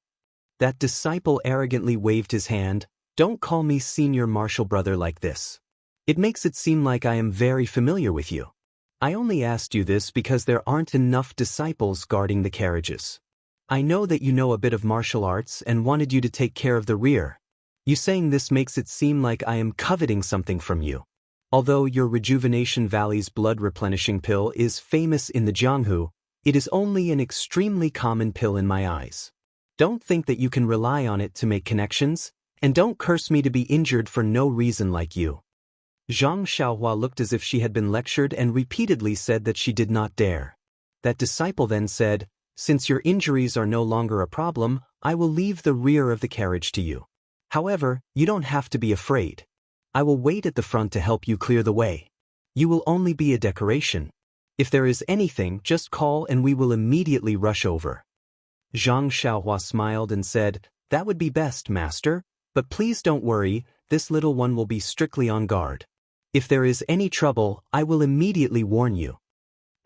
That disciple arrogantly waved his hand. Don't call me senior martial brother like this. It makes it seem like I am very familiar with you. I only asked you this because there aren't enough disciples guarding the carriages. I know that you know a bit of martial arts and wanted you to take care of the rear. You saying this makes it seem like I am coveting something from you. Although your Rejuvenation Valley's blood replenishing pill is famous in the Jianghu, it is only an extremely common pill in my eyes. Don't think that you can rely on it to make connections, and don't curse me to be injured for no reason like you. Zhang Xiaohua looked as if she had been lectured and repeatedly said that she did not dare. That disciple then said, Since your injuries are no longer a problem, I will leave the rear of the carriage to you. However, you don't have to be afraid. I will wait at the front to help you clear the way. You will only be a decoration. If there is anything, just call and we will immediately rush over. Zhang Xiaohua smiled and said, That would be best, master, but please don't worry, this little one will be strictly on guard. If there is any trouble, I will immediately warn you.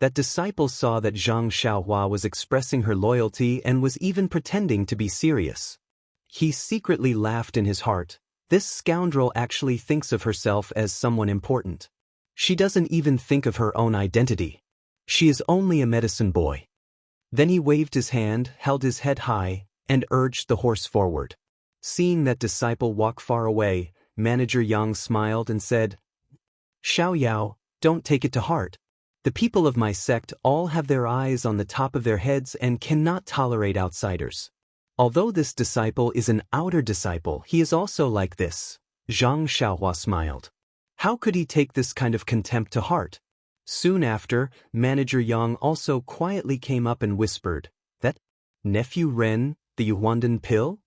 That disciple saw that Zhang Xiaohua was expressing her loyalty and was even pretending to be serious. He secretly laughed in his heart. This scoundrel actually thinks of herself as someone important. She doesn't even think of her own identity. She is only a medicine boy. Then he waved his hand, held his head high, and urged the horse forward. Seeing that disciple walk far away, Manager Yang smiled and said, Xiao Yao, don't take it to heart. The people of my sect all have their eyes on the top of their heads and cannot tolerate outsiders. Although this disciple is an outer disciple, he is also like this. Zhang Xiaohua smiled. How could he take this kind of contempt to heart? Soon after, Manager Yang also quietly came up and whispered, That nephew Ren, the Yuhuandan pill?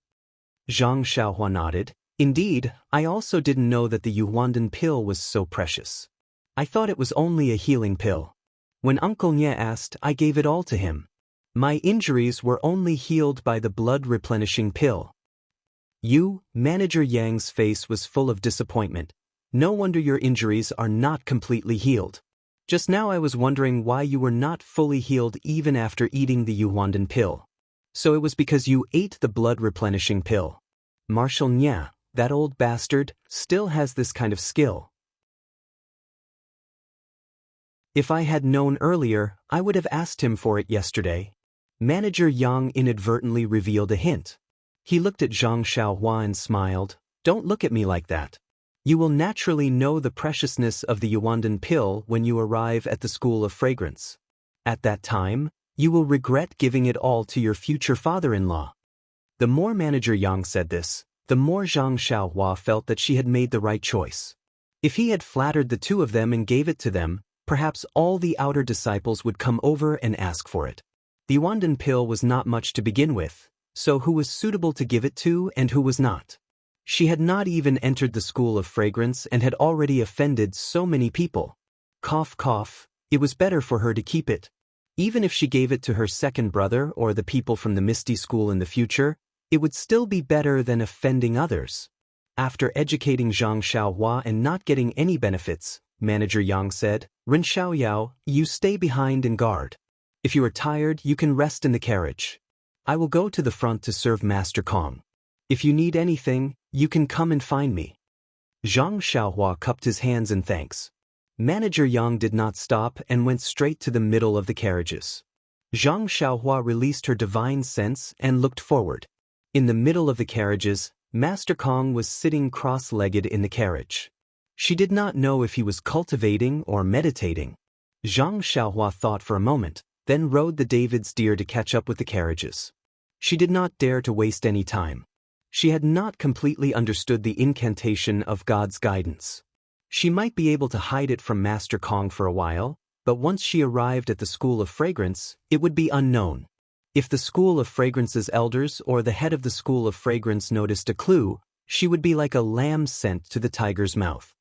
Zhang Xiaohua nodded. Indeed, I also didn't know that the Yuhuandan pill was so precious. I thought it was only a healing pill. When Uncle Nye asked, I gave it all to him. My injuries were only healed by the blood replenishing pill. Manager Yang's face was full of disappointment. No wonder your injuries are not completely healed. Just now I was wondering why you were not fully healed even after eating the Yuhuandan pill. So it was because you ate the blood replenishing pill. Marshal Nya, that old bastard, still has this kind of skill. If I had known earlier, I would have asked him for it yesterday. Manager Yang inadvertently revealed a hint. He looked at Zhang Xiaohua and smiled. Don't look at me like that. You will naturally know the preciousness of the Yuhuandan pill when you arrive at the School of Fragrance. At that time, you will regret giving it all to your future father-in-law. The more Manager Yang said this, the more Zhang Xiaohua felt that she had made the right choice. If he had flattered the two of them and gave it to them, perhaps all the outer disciples would come over and ask for it. The Yuhuandan pill was not much to begin with, so who was suitable to give it to and who was not? She had not even entered the School of Fragrance and had already offended so many people. Cough cough, it was better for her to keep it. Even if she gave it to her second brother or the people from the Misty School in the future, it would still be better than offending others. After educating Zhang Xiaohua and not getting any benefits, Manager Yang said, Ren Xiaoyao, you stay behind and guard. If you are tired, you can rest in the carriage. I will go to the front to serve Master Kong. If you need anything, you can come and find me. Zhang Xiaohua cupped his hands in thanks. Manager Yang did not stop and went straight to the middle of the carriages. Zhang Xiaohua released her divine sense and looked forward. In the middle of the carriages, Master Kong was sitting cross-legged in the carriage. She did not know if he was cultivating or meditating. Zhang Xiaohua thought for a moment, then rode the David's deer to catch up with the carriages. She did not dare to waste any time. She had not completely understood the incantation of God's guidance. She might be able to hide it from Master Kong for a while, But once she arrived at the School of Fragrance, it would be unknown. If the School of Fragrance's elders or the head of the School of Fragrance noticed a clue, she would be like a lamb sent to the tiger's mouth.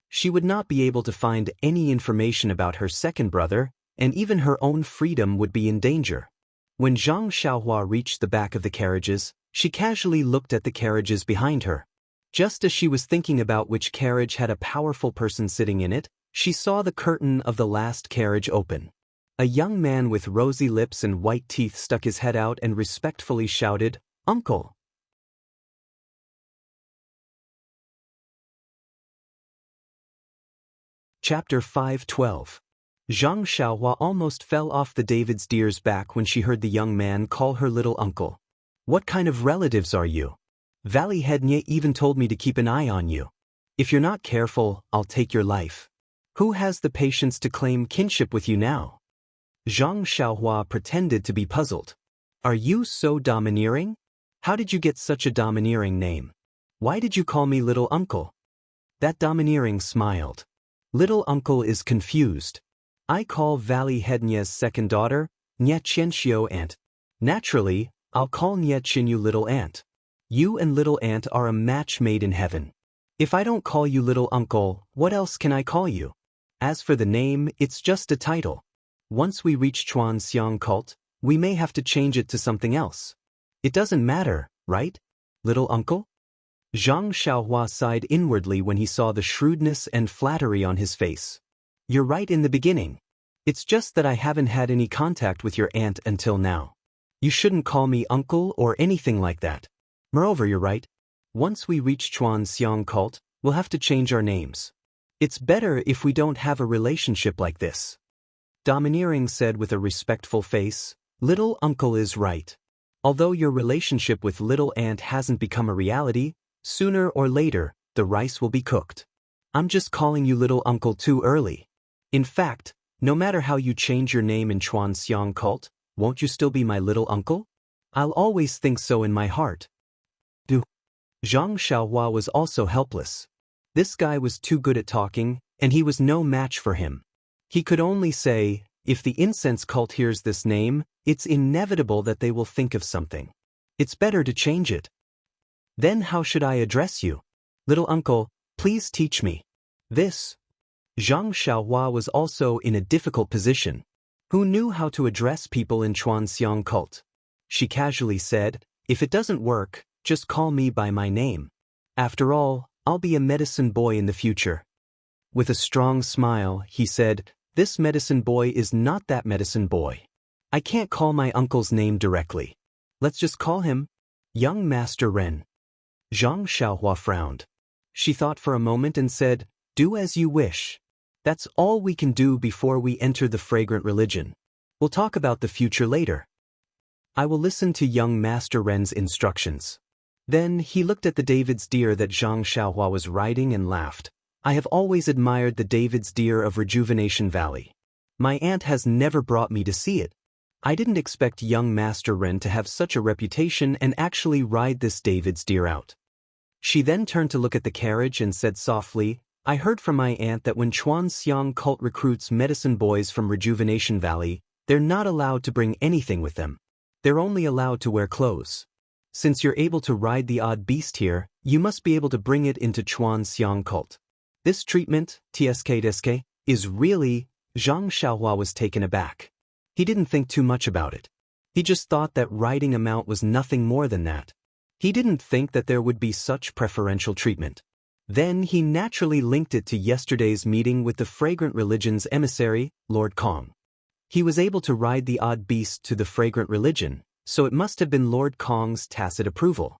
She would not be able to find any information about her second brother, and even her own freedom would be in danger. When Zhang Xiaohua reached the back of the carriages, she casually looked at the carriages behind her. Just as she was thinking about which carriage had a powerful person sitting in it, she saw the curtain of the last carriage open. A young man with rosy lips and white teeth stuck his head out and respectfully shouted, "Uncle!" Chapter 5:12. Zhang Xiaohua almost fell off the David's deer's back when she heard the young man call her little uncle. "What kind of relatives are you? Valley Headnya even told me to keep an eye on you. If you're not careful, I'll take your life. Who has the patience to claim kinship with you now?" Zhang Xiaohua pretended to be puzzled. "Are you so domineering? How did you get such a domineering name? Why did you call me little uncle?" That domineering smiled. "Little uncle is confused. I call Valley Headnya's second daughter, Nye Qianxiu aunt. Naturally, I'll call Nye Qinyu little aunt. You and little aunt are a match made in heaven. If I don't call you little uncle, what else can I call you? As for the name, it's just a title. Once we reach Chuanxiang cult, we may have to change it to something else. It doesn't matter, right, little uncle?" Zhang Xiaohua sighed inwardly when he saw the shrewdness and flattery on his face. "You're right in the beginning. It's just that I haven't had any contact with your aunt until now. You shouldn't call me uncle or anything like that. Moreover, you're right. Once we reach Chuanxiang cult, we'll have to change our names. It's better if we don't have a relationship like this." Domineering said with a respectful face, "Little uncle is right. Although your relationship with little aunt hasn't become a reality, sooner or later, the rice will be cooked. I'm just calling you little uncle too early. In fact, no matter how you change your name in Chuanxiang cult, won't you still be my little uncle? I'll always think so in my heart." Zhang Xiaohua was also helpless. This guy was too good at talking, and he was no match for him. He could only say, "If the incense cult hears this name, it's inevitable that they will think of something. It's better to change it." "Then how should I address you? Little uncle, please teach me." Zhang Xiaohua was also in a difficult position. Who knew how to address people in Chuanxiang cult? She casually said, "If it doesn't work, just call me by my name. After all, I'll be a medicine boy in the future." With a strong smile, he said, "This medicine boy is not that medicine boy. I can't call my uncle's name directly. Let's just call him Young Master Ren." Zhang Xiaohua frowned. She thought for a moment and said, "Do as you wish. That's all we can do before we enter the fragrant religion. We'll talk about the future later. I will listen to young Master Ren's instructions." Then he looked at the David's deer that Zhang Xiaohua was riding and laughed. "I have always admired the David's deer of Rejuvenation Valley. My aunt has never brought me to see it. I didn't expect young Master Ren to have such a reputation and actually ride this David's deer out." She then turned to look at the carriage and said softly, "I heard from my aunt that when Chuanxiang cult recruits medicine boys from Rejuvenation Valley, they're not allowed to bring anything with them. They're only allowed to wear clothes. Since you're able to ride the odd beast here, you must be able to bring it into Chuanxiang cult. This treatment, TSK, is really..." Zhang Xiaohua was taken aback. He didn't think too much about it. He just thought that riding a mount was nothing more than that. He didn't think that there would be such preferential treatment. Then he naturally linked it to yesterday's meeting with the Fragrant Religion's emissary, Lord Kong. He was able to ride the odd beast to the Fragrant Religion, so it must have been Lord Kong's tacit approval.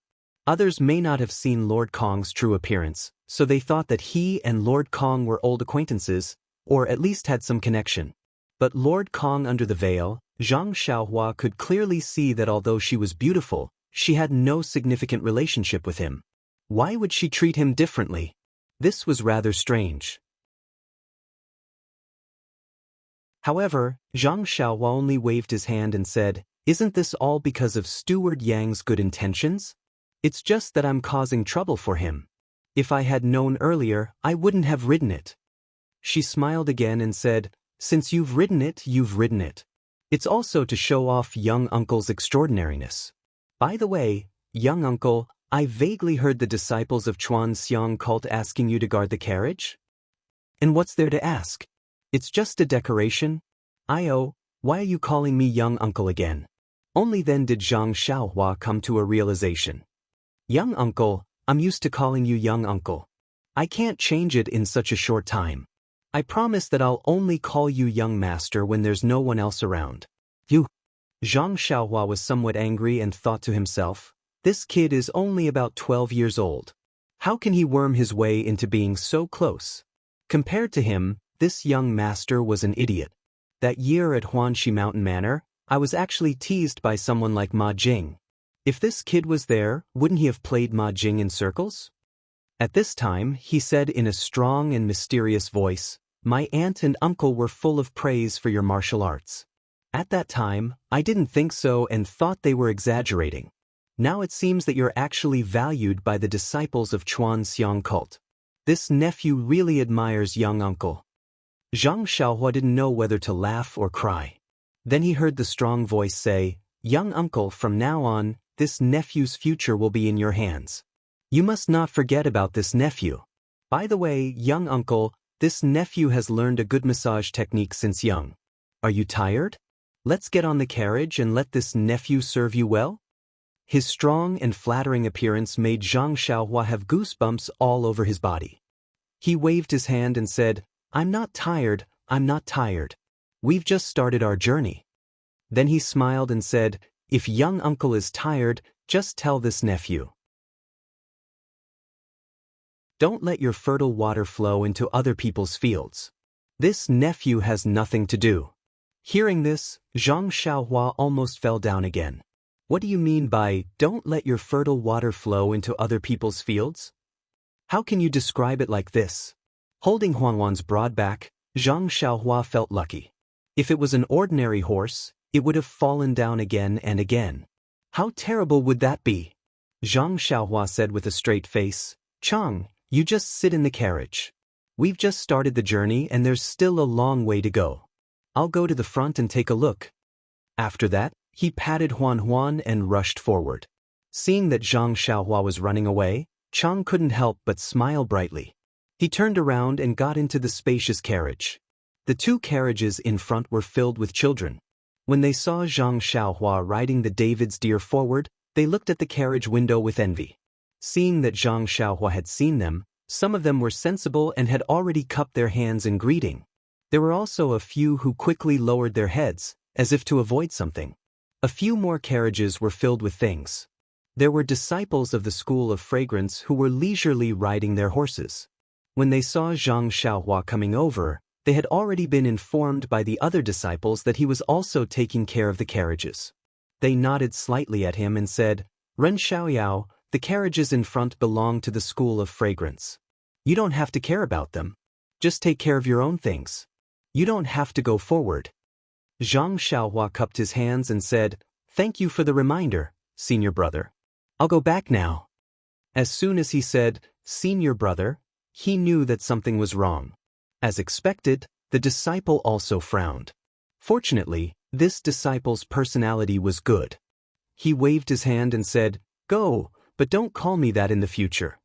Others may not have seen Lord Kong's true appearance, so they thought that he and Lord Kong were old acquaintances, or at least had some connection. But Lord Kong under the veil, Zhang Xiaohua could clearly see that although she was beautiful, she had no significant relationship with him. Why would she treat him differently? This was rather strange. However, Zhang Xiaohua only waved his hand and said, "Isn't this all because of Steward Yang's good intentions? It's just that I'm causing trouble for him. If I had known earlier, I wouldn't have ridden it." She smiled again and said, "Since you've ridden it, you've ridden it. It's also to show off young uncle's extraordinariness. By the way, young uncle, I vaguely heard the disciples of Chuan Xiang cult asking you to guard the carriage? And what's there to ask? It's just a decoration. Why are you calling me young uncle again?" Only then did Zhang Xiaohua come to a realization. "Young uncle, I'm used to calling you young uncle. I can't change it in such a short time. I promise that I'll only call you young master when there's no one else around." You. Zhang Xiaohua was somewhat angry and thought to himself, this kid is only about 12 years old. How can he worm his way into being so close? Compared to him, this young master was an idiot. That year at Huanxi Mountain Manor, I was actually teased by someone like Ma Jing. If this kid was there, wouldn't he have played Ma Jing in circles? At this time, he said in a strong and mysterious voice, "My aunt and uncle were full of praise for your martial arts. At that time, I didn't think so and thought they were exaggerating. Now it seems that you're actually valued by the disciples of Chuan Xiang cult. This nephew really admires young uncle." Zhang Xiaohua didn't know whether to laugh or cry. Then he heard the strong voice say, "Young uncle, from now on, this nephew's future will be in your hands. You must not forget about this nephew. By the way, young uncle, this nephew has learned a good massage technique since young. Are you tired? Let's get on the carriage and let this nephew serve you well." His strong and flattering appearance made Zhang Xiaohua have goosebumps all over his body. He waved his hand and said, "I'm not tired, I'm not tired. We've just started our journey." Then he smiled and said, "If young uncle is tired, just tell this nephew. Don't let your fertile water flow into other people's fields. This nephew has nothing to do." Hearing this, Zhang Xiaohua almost fell down again. What do you mean by, "Don't let your fertile water flow into other people's fields"? How can you describe it like this? Holding Huanwan's broad back, Zhang Xiaohua felt lucky. If it was an ordinary horse, it would have fallen down again and again. How terrible would that be? Zhang Xiaohua said with a straight face, "Chang, you just sit in the carriage. We've just started the journey and there's still a long way to go. I'll go to the front and take a look." After that, he patted Huan and rushed forward. Seeing that Zhang Xiaohua was running away, Chang couldn't help but smile brightly. He turned around and got into the spacious carriage. The two carriages in front were filled with children. When they saw Zhang Xiaohua riding the David's deer forward, they looked at the carriage window with envy. Seeing that Zhang Xiaohua had seen them, some of them were sensible and had already cupped their hands in greeting. There were also a few who quickly lowered their heads, as if to avoid something. A few more carriages were filled with things. There were disciples of the school of fragrance who were leisurely riding their horses. When they saw Zhang Xiaohua coming over, they had already been informed by the other disciples that he was also taking care of the carriages. They nodded slightly at him and said, "Ren Xiaoyao, the carriages in front belong to the school of fragrance. You don't have to care about them. Just take care of your own things. You don't have to go forward." Zhang Xiaohua cupped his hands and said, "Thank you for the reminder, senior brother. I'll go back now." As soon as he said, "Senior brother," he knew that something was wrong. As expected, the disciple also frowned. Fortunately, this disciple's personality was good. He waved his hand and said, "Go, but don't call me that in the future."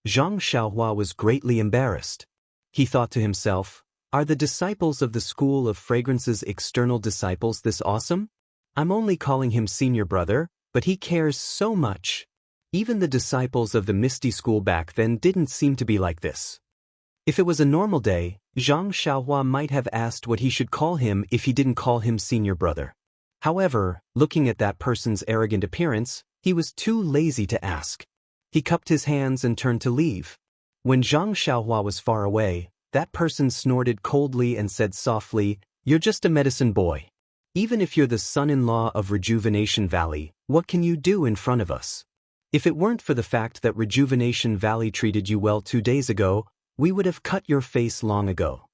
Zhang Xiaohua was greatly embarrassed. He thought to himself, are the disciples of the school of fragrance's external disciples this awesome? I'm only calling him senior brother, but he cares so much. Even the disciples of the Misty School back then didn't seem to be like this. If it was a normal day, Zhang Xiaohua might have asked what he should call him if he didn't call him senior brother. However, looking at that person's arrogant appearance, he was too lazy to ask. He cupped his hands and turned to leave. When Zhang Xiaohua was far away, that person snorted coldly and said softly, "You're just a medicine boy. Even if you're the son-in-law of Rejuvenation Valley, what can you do in front of us? If it weren't for the fact that Rejuvenation Valley treated you well 2 days ago, we would have cut your face long ago."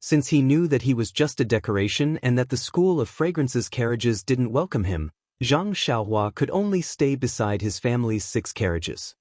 Since he knew that he was just a decoration and that the school of fragrance's carriages didn't welcome him, Zhang Xiaohua could only stay beside his family's 6 carriages.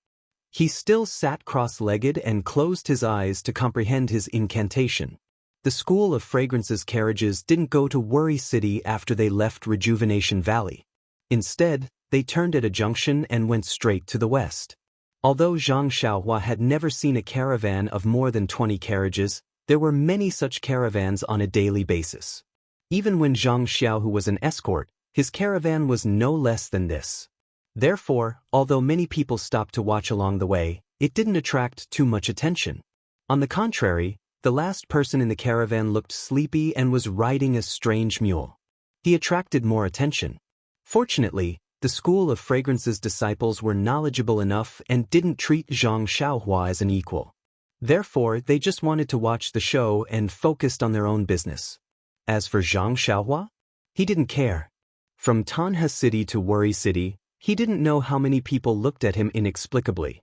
He still sat cross-legged and closed his eyes to comprehend his incantation. The School of Fragrances carriages didn't go to Worry City after they left Rejuvenation Valley. Instead, they turned at a junction and went straight to the west. Although Zhang Xiaohua had never seen a caravan of more than 20 carriages, there were many such caravans on a daily basis. Even when Zhang Xiaohu was an escort, his caravan was no less than this. Therefore, although many people stopped to watch along the way, it didn't attract too much attention. On the contrary, the last person in the caravan looked sleepy and was riding a strange mule. He attracted more attention. Fortunately, the School of Fragrances disciples were knowledgeable enough and didn't treat Zhang Xiaohua as an equal. Therefore, they just wanted to watch the show and focused on their own business. As for Zhang Xiaohua, he didn't care. From Tanha City to Worry City, he didn't know how many people looked at him inexplicably.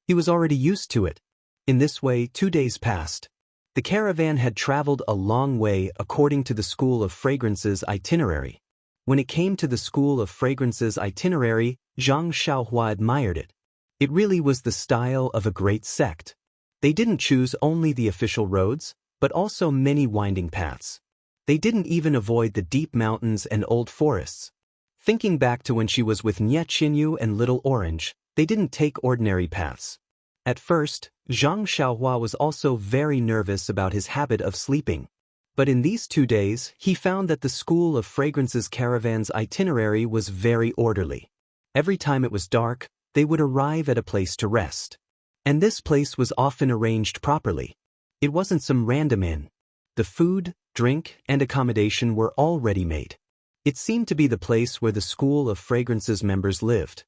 He was already used to it. In this way, 2 days passed. The caravan had traveled a long way according to the School of Fragrances itinerary. When it came to the School of Fragrances itinerary, Zhang Xiaohua admired it. It really was the style of a great sect. They didn't choose only the official roads, but also many winding paths. They didn't even avoid the deep mountains and old forests. Thinking back to when she was with Nye Qinyu and Little Orange, they didn't take ordinary paths. At first, Zhang Xiaohua was also very nervous about his habit of sleeping. But in these 2 days, he found that the School of Fragrances caravan's itinerary was very orderly. Every time it was dark, they would arrive at a place to rest. And this place was often arranged properly. It wasn't some random inn. The food, drink, and accommodation were all ready-made. It seemed to be the place where the School of Fragrances members lived.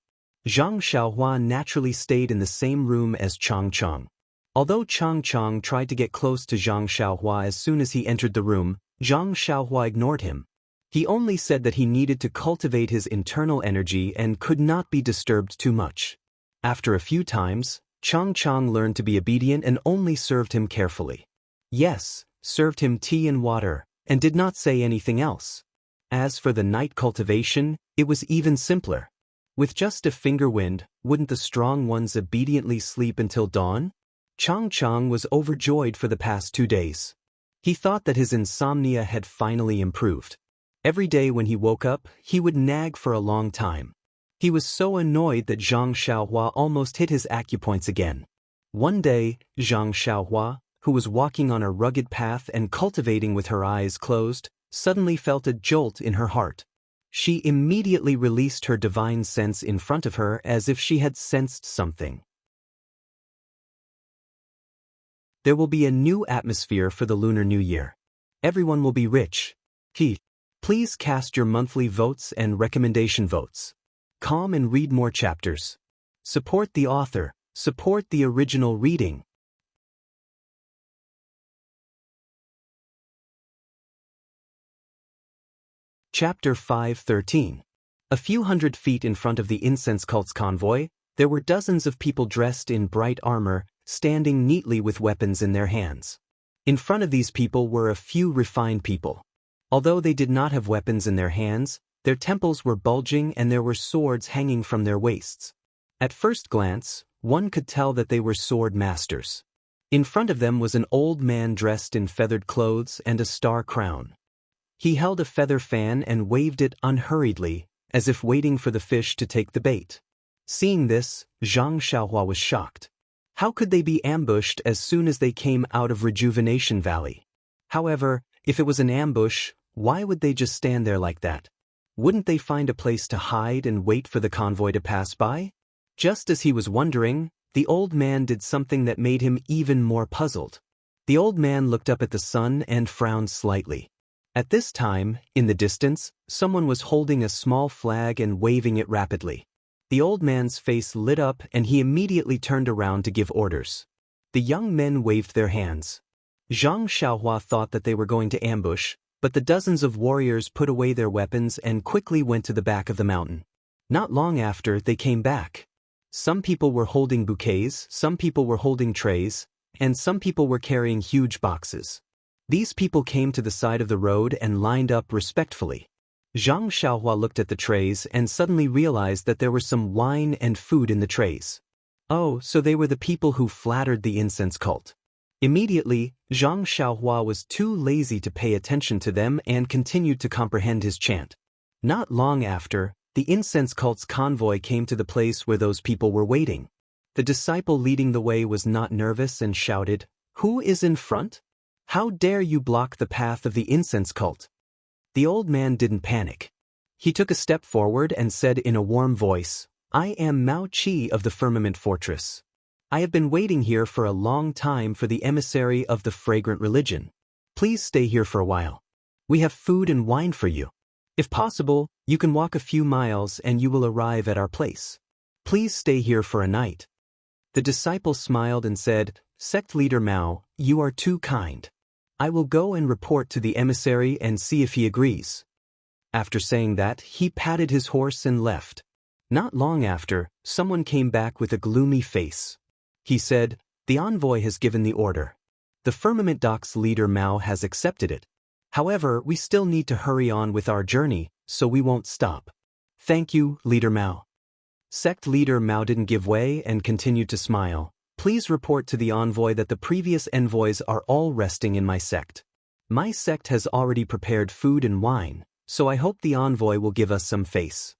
Zhang Xiaohua naturally stayed in the same room as Chang Chang. Although Chang Chang tried to get close to Zhang Xiaohua as soon as he entered the room, Zhang Xiaohua ignored him. He only said that he needed to cultivate his internal energy and could not be disturbed too much. After a few times, Chang Chang learned to be obedient and only served him carefully. Yes, served him tea and water, and did not say anything else. As for the night cultivation, it was even simpler. With just a finger wind, wouldn't the strong ones obediently sleep until dawn? Chang Chang was overjoyed for the past 2 days. He thought that his insomnia had finally improved. Every day when he woke up, he would nag for a long time. He was so annoyed that Zhang Xiaohua almost hit his acupoints again. One day, Zhang Xiaohua, who was walking on a rugged path and cultivating with her eyes closed, suddenly felt a jolt in her heart. She immediately released her divine sense in front of her as if she had sensed something. There will be a new atmosphere for the Lunar New Year. Everyone will be rich. Please cast your monthly votes and recommendation votes. Calm and read more chapters. Support the author. Support the original reading. Chapter 5:13. A few hundred feet in front of the incense cult's convoy, there were dozens of people dressed in bright armor, standing neatly with weapons in their hands. In front of these people were a few refined people. Although they did not have weapons in their hands, their temples were bulging and there were swords hanging from their waists. At first glance, one could tell that they were sword masters. In front of them was an old man dressed in feathered clothes and a star crown. He held a feather fan and waved it unhurriedly, as if waiting for the fish to take the bait. Seeing this, Zhang Xiaohua was shocked. How could they be ambushed as soon as they came out of Rejuvenation Valley? However, if it was an ambush, why would they just stand there like that? Wouldn't they find a place to hide and wait for the convoy to pass by? Just as he was wondering, the old man did something that made him even more puzzled. The old man looked up at the sun and frowned slightly. At this time, in the distance, someone was holding a small flag and waving it rapidly. The old man's face lit up and he immediately turned around to give orders. The young men waved their hands. Zhang Xiaohua thought that they were going to ambush, but the dozens of warriors put away their weapons and quickly went to the back of the mountain. Not long after, they came back. Some people were holding bouquets, some people were holding trays, and some people were carrying huge boxes. These people came to the side of the road and lined up respectfully. Zhang Xiaohua looked at the trays and suddenly realized that there was some wine and food in the trays. Oh, so they were the people who flattered the incense cult. Immediately, Zhang Xiaohua was too lazy to pay attention to them and continued to comprehend his chant. Not long after, the incense cult's convoy came to the place where those people were waiting. The disciple leading the way was not nervous and shouted, "Who is in front? How dare you block the path of the incense cult?" The old man didn't panic. He took a step forward and said in a warm voice, "I am Mao Qi of the Firmament Fortress. I have been waiting here for a long time for the emissary of the fragrant religion. Please stay here for a while. We have food and wine for you. If possible, you can walk a few miles and you will arrive at our place. Please stay here for a night." The disciple smiled and said, "Sect leader Mao, you are too kind. I will go and report to the emissary and see if he agrees." After saying that, he patted his horse and left. Not long after, someone came back with a gloomy face. He said, "The envoy has given the order. The Firmament Doc's leader Mao has accepted it. However, we still need to hurry on with our journey, so we won't stop. Thank you, Leader Mao." Sect leader Mao didn't give way and continued to smile. "Please report to the envoy that the previous envoys are all resting in my sect. My sect has already prepared food and wine, so I hope the envoy will give us some face."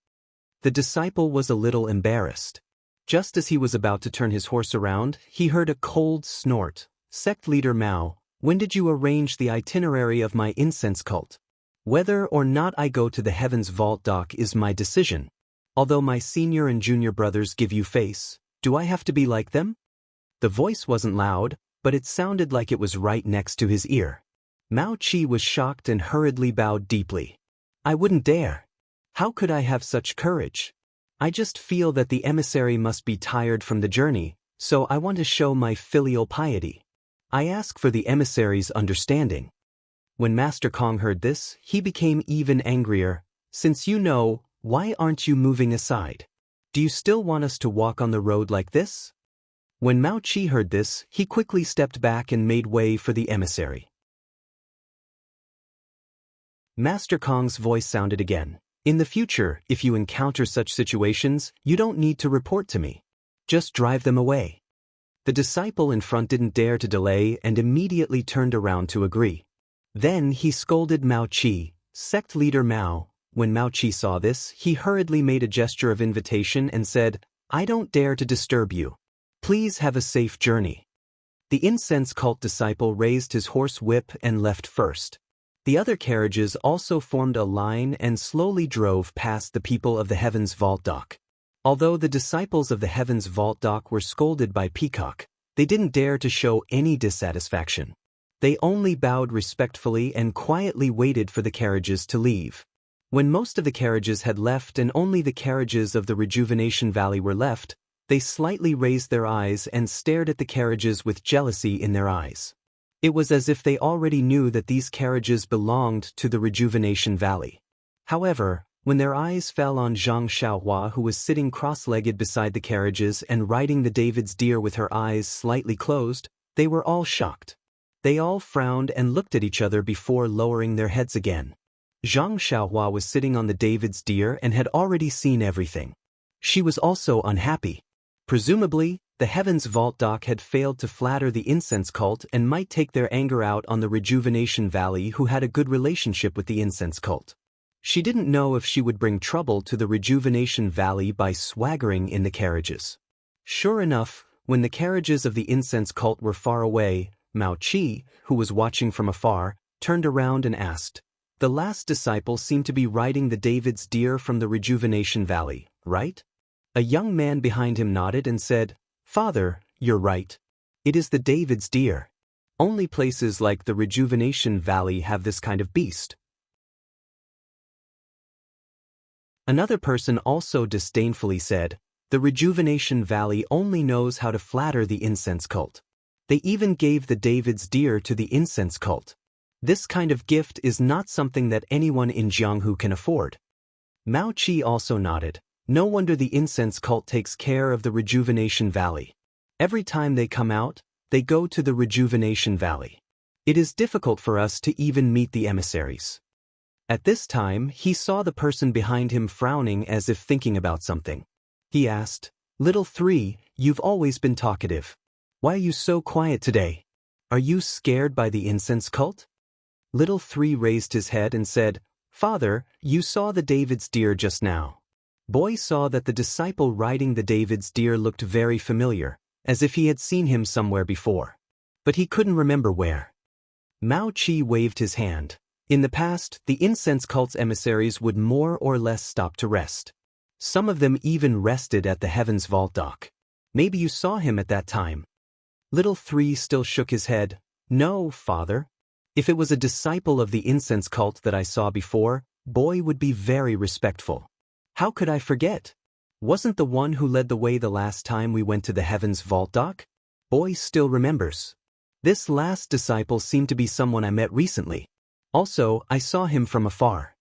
The disciple was a little embarrassed. Just as he was about to turn his horse around, he heard a cold snort. "Sect leader Mao, when did you arrange the itinerary of my incense cult? Whether or not I go to the Heaven's Vault Dock is my decision. Although my senior and junior brothers give you face, do I have to be like them?" The voice wasn't loud, but it sounded like it was right next to his ear. Mao Qi was shocked and hurriedly bowed deeply. "I wouldn't dare. How could I have such courage? I just feel that the emissary must be tired from the journey, so I want to show my filial piety. I ask for the emissary's understanding." When Master Kong heard this, he became even angrier. "Since you know, why aren't you moving aside? Do you still want us to walk on the road like this?" When Mao Qi heard this, he quickly stepped back and made way for the emissary. Master Kong's voice sounded again. "In the future, if you encounter such situations, you don't need to report to me. Just drive them away." The disciple in front didn't dare to delay and immediately turned around to agree. Then he scolded Mao Qi, "Sect leader Mao." When Mao Qi saw this, he hurriedly made a gesture of invitation and said, "I don't dare to disturb you. Please have a safe journey." The incense cult disciple raised his horse whip and left first. The other carriages also formed a line and slowly drove past the people of the Heaven's Vault Dock. Although the disciples of the Heaven's Vault Dock were scolded by Peacock, they didn't dare to show any dissatisfaction. They only bowed respectfully and quietly waited for the carriages to leave. When most of the carriages had left and only the carriages of the Rejuvenation Valley were left, they slightly raised their eyes and stared at the carriages with jealousy in their eyes. It was as if they already knew that these carriages belonged to the Rejuvenation Valley. However, when their eyes fell on Zhang Xiaohua, who was sitting cross-legged beside the carriages and riding the David's deer with her eyes slightly closed, they were all shocked. They all frowned and looked at each other before lowering their heads again. Zhang Xiaohua was sitting on the David's deer and had already seen everything. She was also unhappy. Presumably, the Heaven's Vault Dock had failed to flatter the incense cult and might take their anger out on the Rejuvenation Valley, who had a good relationship with the incense cult. She didn't know if she would bring trouble to the Rejuvenation Valley by swaggering in the carriages. Sure enough, when the carriages of the incense cult were far away, Mao Qi, who was watching from afar, turned around and asked, "The last disciple seemed to be riding the David's deer from the Rejuvenation Valley, right?" A young man behind him nodded and said, "Father, you're right. It is the David's deer. Only places like the Rejuvenation Valley have this kind of beast." Another person also disdainfully said, "The Rejuvenation Valley only knows how to flatter the incense cult. They even gave the David's deer to the incense cult. This kind of gift is not something that anyone in Jianghu can afford." Mao Qi also nodded. "No wonder the incense cult takes care of the Rejuvenation Valley. Every time they come out, they go to the Rejuvenation Valley. It is difficult for us to even meet the emissaries." At this time, he saw the person behind him frowning as if thinking about something. He asked, "Little three, you've always been talkative. Why are you so quiet today?" Are you scared by the incense cult? Little 3 raised his head and said, Father, you saw the David's deer just now. Boy saw that the disciple riding the David's deer looked very familiar, as if he had seen him somewhere before. But he couldn't remember where. Mao Qi waved his hand. In the past, the incense cult's emissaries would more or less stop to rest. Some of them even rested at the Heaven's Vault dock. Maybe you saw him at that time. Little 3 still shook his head. No, Father. If it was a disciple of the incense cult that I saw before, Boy would be very respectful. How could I forget? Wasn't the one who led the way the last time we went to the Heaven's Vault dock? Boy still remembers. This last disciple seemed to be someone I met recently. Also, I saw him from afar.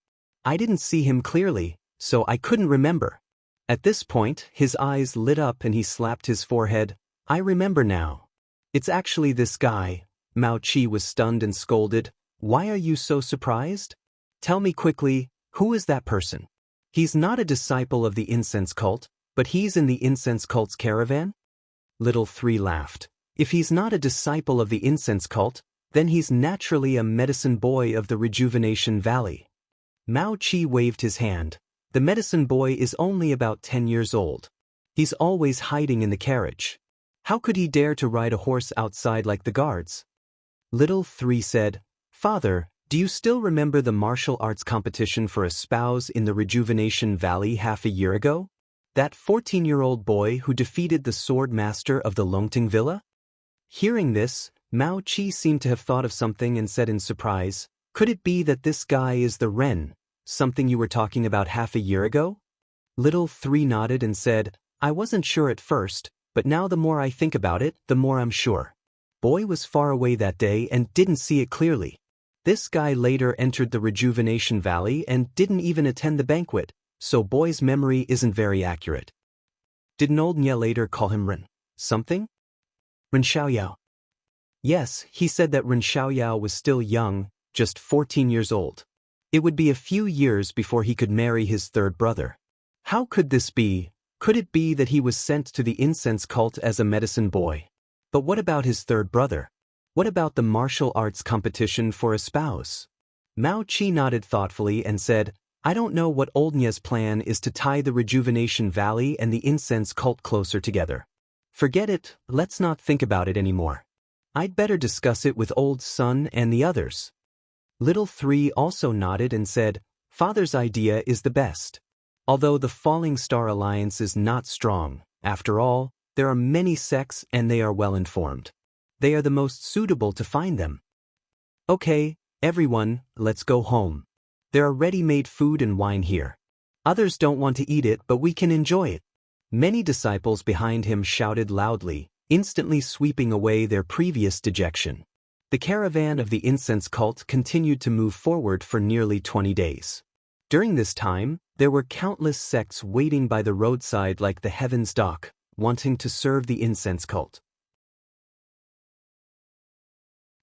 I didn't see him clearly, so I couldn't remember. At this point, his eyes lit up and he slapped his forehead. I remember now. It's actually this guy. Mao Qi was stunned and scolded. Why are you so surprised? Tell me quickly, who is that person? He's not a disciple of the incense cult, but he's in the incense cult's caravan? Little 3 laughed. If he's not a disciple of the incense cult, then he's naturally a medicine boy of the Rejuvenation Valley. Mao Qi waved his hand. The medicine boy is only about 10 years old. He's always hiding in the carriage. How could he dare to ride a horse outside like the guards? Little 3 said, Father, do you still remember the martial arts competition for a spouse in the Rejuvenation Valley half a year ago? That 14-year-old boy who defeated the sword master of the Longting Villa? Hearing this, Mao Qi seemed to have thought of something and said in surprise, Could it be that this guy is the Ren, something you were talking about half a year ago? Little 3 nodded and said, I wasn't sure at first, but now the more I think about it, the more I'm sure. Boy was far away that day and didn't see it clearly. This guy later entered the Rejuvenation Valley and didn't even attend the banquet, so Boy's memory isn't very accurate. Didn't old Nye later call him Ren something? Ren Xiaoyao. Yes, he said that Ren Xiaoyao was still young, just 14 years old. It would be a few years before he could marry his third brother. How could this be? Could it be that he was sent to the incense cult as a medicine boy? But what about his third brother? What about the martial arts competition for a spouse? Mao Qi nodded thoughtfully and said, I don't know what old Nye's plan is to tie the Rejuvenation Valley and the incense cult closer together. Forget it, let's not think about it anymore. I'd better discuss it with old Sun and the others. Little 3 also nodded and said, Father's idea is the best. Although the Falling Star Alliance is not strong, after all, there are many sects and they are well informed. They are the most suitable to find them. Okay, everyone, let's go home. There are ready-made food and wine here. Others don't want to eat it, but we can enjoy it. Many disciples behind him shouted loudly, instantly sweeping away their previous dejection. The caravan of the incense cult continued to move forward for nearly 20 days. During this time, there were countless sects waiting by the roadside like the Heaven's Dock, wanting to serve the incense cult.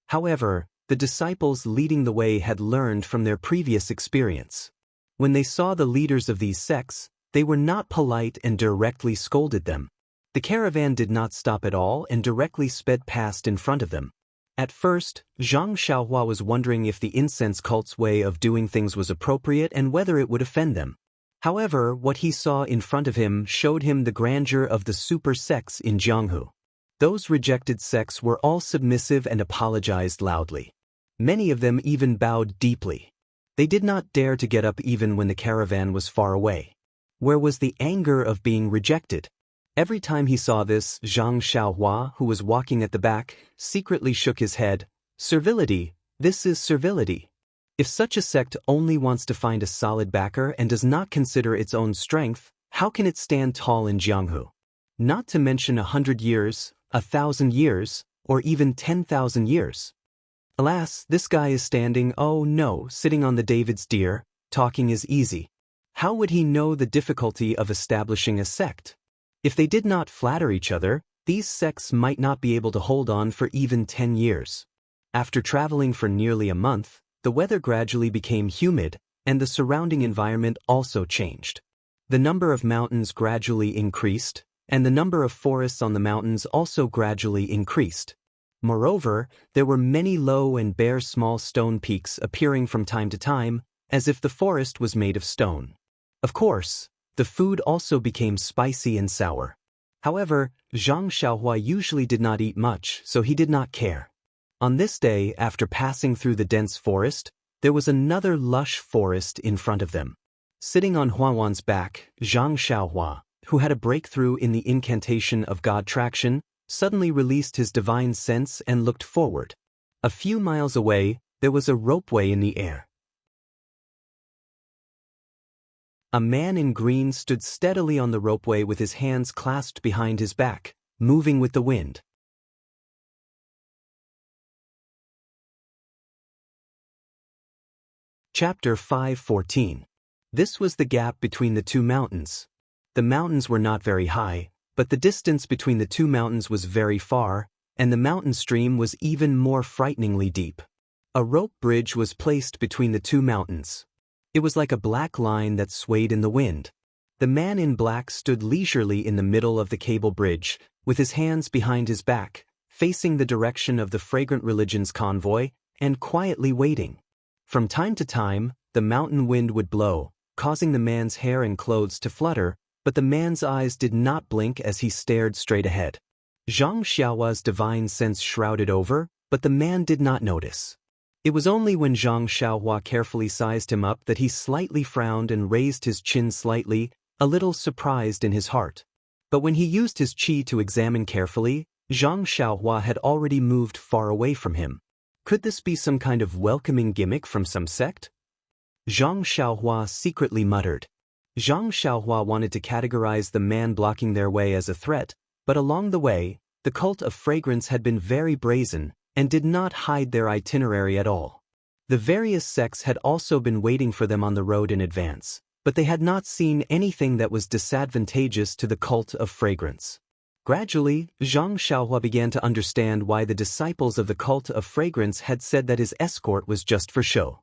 However, the disciples leading the way had learned from their previous experience. When they saw the leaders of these sects, they were not polite and directly scolded them. The caravan did not stop at all and directly sped past in front of them. At first, Zhang Xiaohua was wondering if the incense cult's way of doing things was appropriate and whether it would offend them. However, what he saw in front of him showed him the grandeur of the super sects in Jianghu. Those rejected sects were all submissive and apologized loudly. Many of them even bowed deeply. They did not dare to get up even when the caravan was far away. Where was the anger of being rejected? Every time he saw this, Zhang Xiaohua, who was walking at the back, secretly shook his head. Servility, this is servility. If such a sect only wants to find a solid backer and does not consider its own strength, how can it stand tall in Jianghu? Not to mention 100 years, 1,000 years, or even 10,000 years. Alas, this guy is standing, oh no, sitting on the David's deer, talking is easy. How would he know the difficulty of establishing a sect? If they did not flatter each other, these sects might not be able to hold on for even 10 years. After traveling for nearly a month, the weather gradually became humid, and the surrounding environment also changed. The number of mountains gradually increased, and the number of forests on the mountains also gradually increased. Moreover, there were many low and bare small stone peaks appearing from time to time, as if the forest was made of stone. Of course, the food also became spicy and sour. However, Zhang Xiaohua usually did not eat much, so he did not care. On this day, after passing through the dense forest, there was another lush forest in front of them. Sitting on Huawan's back, Zhang Xiaohua, who had a breakthrough in the incantation of God traction, suddenly released his divine sense and looked forward. A few miles away, there was a ropeway in the air. A man in green stood steadily on the ropeway with his hands clasped behind his back, moving with the wind. Chapter 5:14. This was the gap between the two mountains. The mountains were not very high, but the distance between the two mountains was very far, and the mountain stream was even more frighteningly deep. A rope bridge was placed between the two mountains. It was like a black line that swayed in the wind. The man in black stood leisurely in the middle of the cable bridge, with his hands behind his back, facing the direction of the fragrant religion's convoy, and quietly waiting. From time to time, the mountain wind would blow, causing the man's hair and clothes to flutter, but the man's eyes did not blink as he stared straight ahead. Zhang Xiaohua's divine sense shrouded over, but the man did not notice. It was only when Zhang Xiaohua carefully sized him up that he slightly frowned and raised his chin slightly, a little surprised in his heart. But when he used his qi to examine carefully, Zhang Xiaohua had already moved far away from him. Could this be some kind of welcoming gimmick from some sect? Zhang Xiaohua secretly muttered. Zhang Xiaohua wanted to categorize the man blocking their way as a threat, but along the way, the cult of fragrance had been very brazen, and did not hide their itinerary at all. The various sects had also been waiting for them on the road in advance, but they had not seen anything that was disadvantageous to the cult of fragrance. Gradually, Zhang Xiaohua began to understand why the disciples of the cult of fragrance had said that his escort was just for show.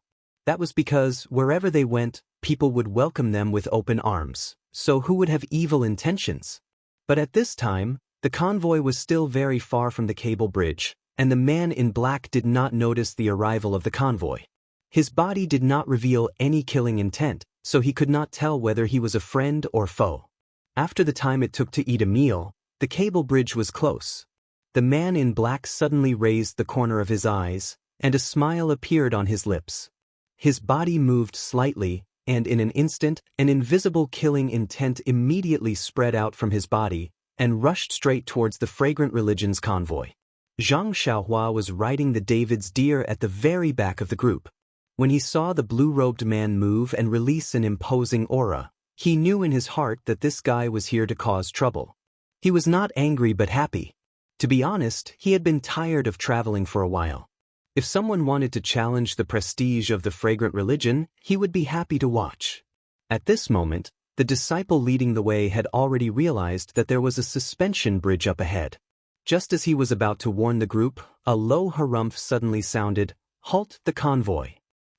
That was because, wherever they went, people would welcome them with open arms, so who would have evil intentions? But at this time, the convoy was still very far from the cable bridge, and the man in black did not notice the arrival of the convoy. His body did not reveal any killing intent, so he could not tell whether he was a friend or foe. After the time it took to eat a meal, the cable bridge was close. The man in black suddenly raised the corner of his eyes, and a smile appeared on his lips. His body moved slightly, and in an instant, an invisible killing intent immediately spread out from his body, and rushed straight towards the fragrant religion's convoy. Zhang Xiaohua was riding the David's deer at the very back of the group. When he saw the blue-robed man move and release an imposing aura, he knew in his heart that this guy was here to cause trouble. He was not angry but happy. To be honest, he had been tired of traveling for a while. If someone wanted to challenge the prestige of the fragrant religion, he would be happy to watch. At this moment, the disciple leading the way had already realized that there was a suspension bridge up ahead. Just as he was about to warn the group, a low harumph suddenly sounded, "Halt the convoy."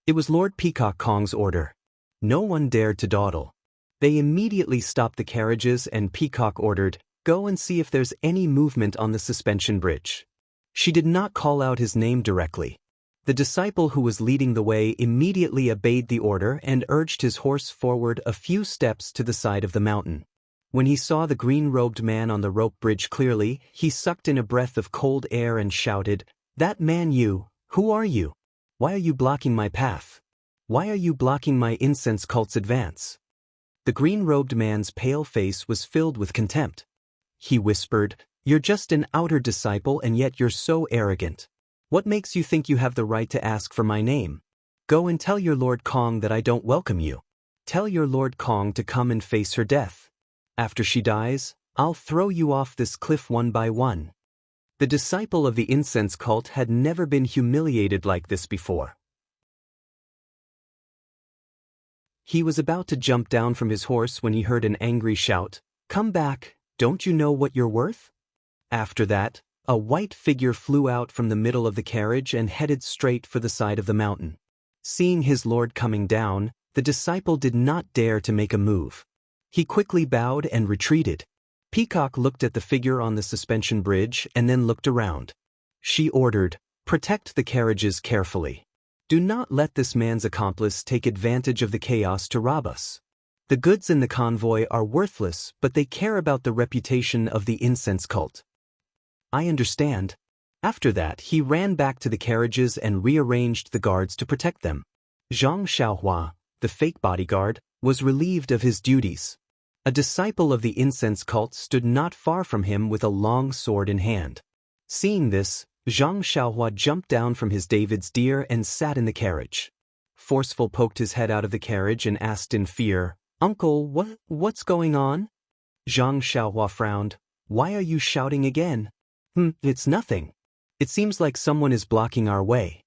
It was Lord Peacock Kong's order. No one dared to dawdle. They immediately stopped the carriages and Peacock ordered, "Go and see if there's any movement on the suspension bridge." She did not call out his name directly. The disciple who was leading the way immediately obeyed the order and urged his horse forward a few steps to the side of the mountain. When he saw the green-robed man on the rope bridge clearly, he sucked in a breath of cold air and shouted, "That man you, who are you? Why are you blocking my path? Why are you blocking my incense cult's advance?" The green-robed man's pale face was filled with contempt. He whispered, "You're just an outer disciple and yet you're so arrogant. What makes you think you have the right to ask for my name? Go and tell your Lord Kong that I don't welcome you. Tell your Lord Kong to come and face her death. After she dies, I'll throw you off this cliff one by one." The disciple of the incense cult had never been humiliated like this before. He was about to jump down from his horse when he heard an angry shout, "Come back, don't you know what you're worth?" After that, a white figure flew out from the middle of the carriage and headed straight for the side of the mountain. Seeing his lord coming down, the disciple did not dare to make a move. He quickly bowed and retreated. Peacock looked at the figure on the suspension bridge and then looked around. She ordered, "Protect the carriages carefully. Do not let this man's accomplice take advantage of the chaos to rob us. The goods in the convoy are worthless, but they care about the reputation of the incense cult." "I understand." After that, he ran back to the carriages and rearranged the guards to protect them. Zhang Xiaohua, the fake bodyguard, was relieved of his duties. A disciple of the incense cult stood not far from him with a long sword in hand. Seeing this, Zhang Xiaohua jumped down from his David's deer and sat in the carriage. Forceful poked his head out of the carriage and asked in fear, "Uncle, what's going on?" Zhang Xiaohua frowned. "Why are you shouting again?" It's nothing. It seems like someone is blocking our way."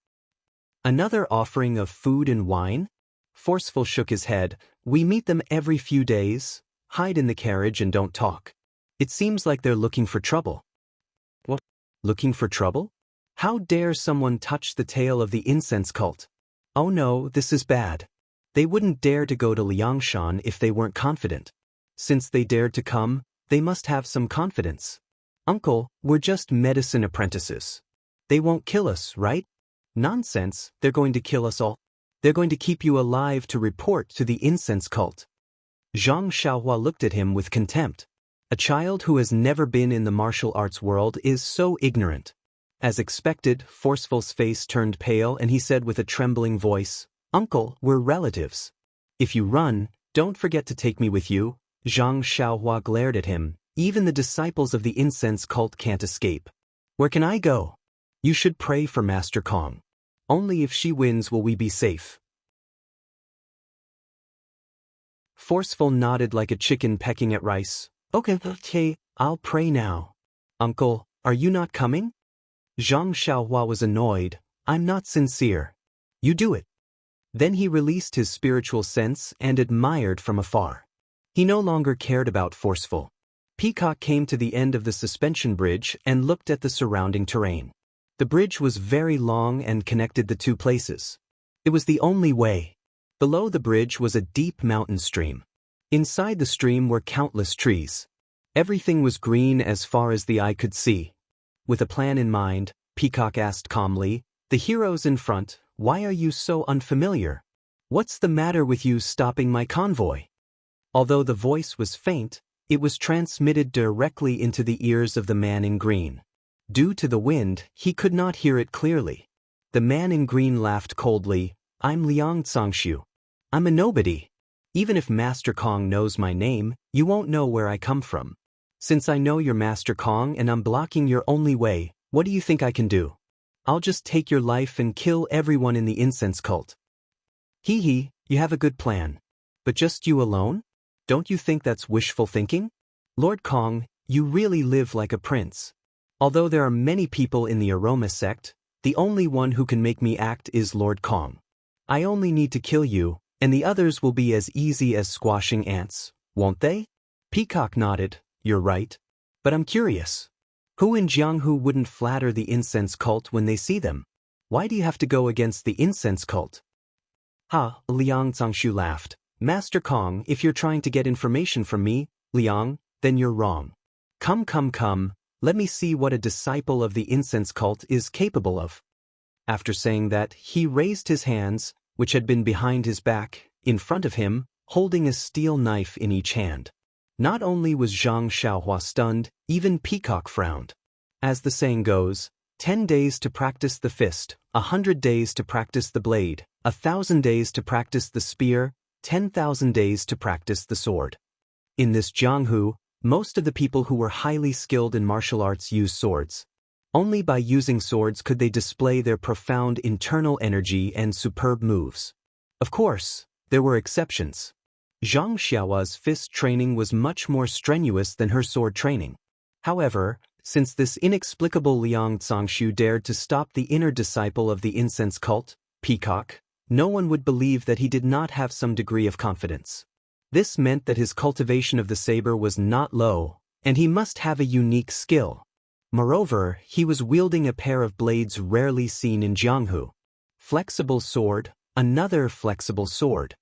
"Another offering of food and wine?" Forceful shook his head. "We meet them every few days. Hide in the carriage and don't talk. It seems like they're looking for trouble." "What? Looking for trouble? How dare someone touch the tail of the incense cult? Oh no, this is bad. They wouldn't dare to go to Liangshan if they weren't confident. Since they dared to come, they must have some confidence. Uncle, we're just medicine apprentices. They won't kill us, right?" "Nonsense, they're going to kill us all. They're going to keep you alive to report to the incense cult." Zhang Xiaohua looked at him with contempt. A child who has never been in the martial arts world is so ignorant. As expected, Forceful's face turned pale and he said with a trembling voice, "Uncle, we're relatives. If you run, don't forget to take me with you." Zhang Xiaohua glared at him. "Even the disciples of the incense cult can't escape. Where can I go?" "You should pray for Master Kong. Only if she wins will we be safe." Forceful nodded like a chicken pecking at rice. Okay, I'll pray now." "Uncle, are you not coming?" Zhang Xiaohua was annoyed. "I'm not sincere. You do it." Then he released his spiritual sense and admired from afar. He no longer cared about Forceful. Peacock came to the end of the suspension bridge and looked at the surrounding terrain. The bridge was very long and connected the two places. It was the only way. Below the bridge was a deep mountain stream. Inside the stream were countless trees. Everything was green as far as the eye could see. With a plan in mind, Peacock asked calmly, "The heroes in front, why are you so unfamiliar? What's the matter with you stopping my convoy?" Although the voice was faint, it was transmitted directly into the ears of the man in green. Due to the wind, he could not hear it clearly. The man in green laughed coldly. "I'm Liang Zhangshu. I'm a nobody. Even if Master Kong knows my name, you won't know where I come from. Since I know you're Master Kong and I'm blocking your only way, what do you think I can do? I'll just take your life and kill everyone in the incense cult." "Hee, you have a good plan. But just you alone? Don't you think that's wishful thinking? Lord Kong, you really live like a prince. Although there are many people in the Aroma sect, the only one who can make me act is Lord Kong. I only need to kill you, and the others will be as easy as squashing ants, won't they?" Peacock nodded. "You're right. But I'm curious. Who in Jianghu wouldn't flatter the incense cult when they see them? Why do you have to go against the incense cult?" "Ha," Liang Zhangshu laughed. "Master Kong, if you're trying to get information from me, Liang, then you're wrong. Come. Let me see what a disciple of the incense cult is capable of." After saying that, he raised his hands, which had been behind his back, in front of him, holding a steel knife in each hand. Not only was Zhang Xiaohua stunned, even Peacock frowned. As the saying goes, 10 days to practice the fist, 100 days to practice the blade, 1,000 days to practice the spear, 10,000 days to practice the sword. In this Jianghu, most of the people who were highly skilled in martial arts used swords. Only by using swords could they display their profound internal energy and superb moves. Of course, there were exceptions. Zhang Xiaohua's fist training was much more strenuous than her sword training. However, since this inexplicable Liang Zhangshu dared to stop the inner disciple of the incense cult, Peacock, no one would believe that he did not have some degree of confidence. This meant that his cultivation of the saber was not low, and he must have a unique skill. Moreover, he was wielding a pair of blades rarely seen in Jianghu. Flexible sword, another flexible sword.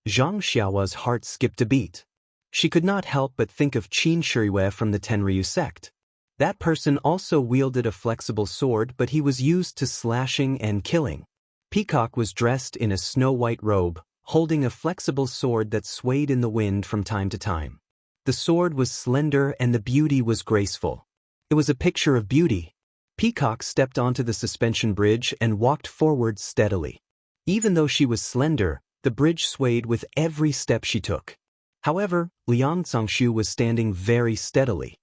Zhang Xiaohua's heart skipped a beat. She could not help but think of Qin Shiriyue from the Tenryu sect. That person also wielded a flexible sword, but he was used to slashing and killing. Peacock was dressed in a snow-white robe, holding a flexible sword that swayed in the wind from time to time. The sword was slender and the beauty was graceful. It was a picture of beauty. Peacock stepped onto the suspension bridge and walked forward steadily. Even though she was slender, the bridge swayed with every step she took. However, Liang Zhangshu was standing very steadily.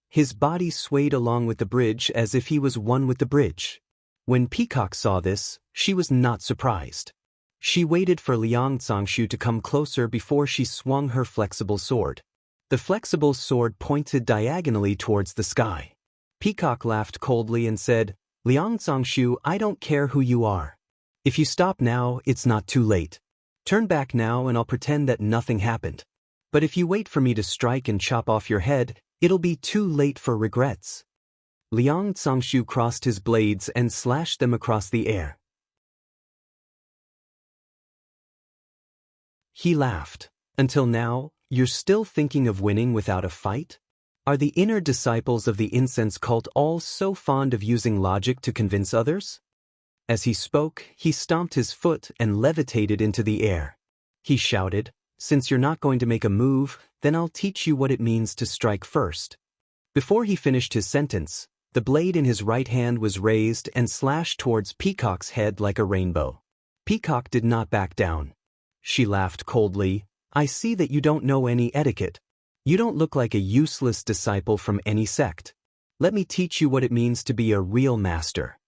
His body swayed along with the bridge as if he was one with the bridge. When Peacock saw this, she was not surprised. She waited for Liang Zhangshu to come closer before she swung her flexible sword. The flexible sword pointed diagonally towards the sky. Peacock laughed coldly and said, "Liang Zhangshu, I don't care who you are. If you stop now, it's not too late. Turn back now and I'll pretend that nothing happened. But if you wait for me to strike and chop off your head, it'll be too late for regrets." Liang Zhangshu crossed his blades and slashed them across the air. He laughed. "Until now, you're still thinking of winning without a fight? Are the inner disciples of the incense cult all so fond of using logic to convince others?" As he spoke, he stomped his foot and levitated into the air. He shouted, "Since you're not going to make a move, then I'll teach you what it means to strike first." Before he finished his sentence, the blade in his right hand was raised and slashed towards Peacock's head like a rainbow. Peacock did not back down. She laughed coldly, "I see that you don't know any etiquette. You don't look like a useless disciple from any sect. Let me teach you what it means to be a real master."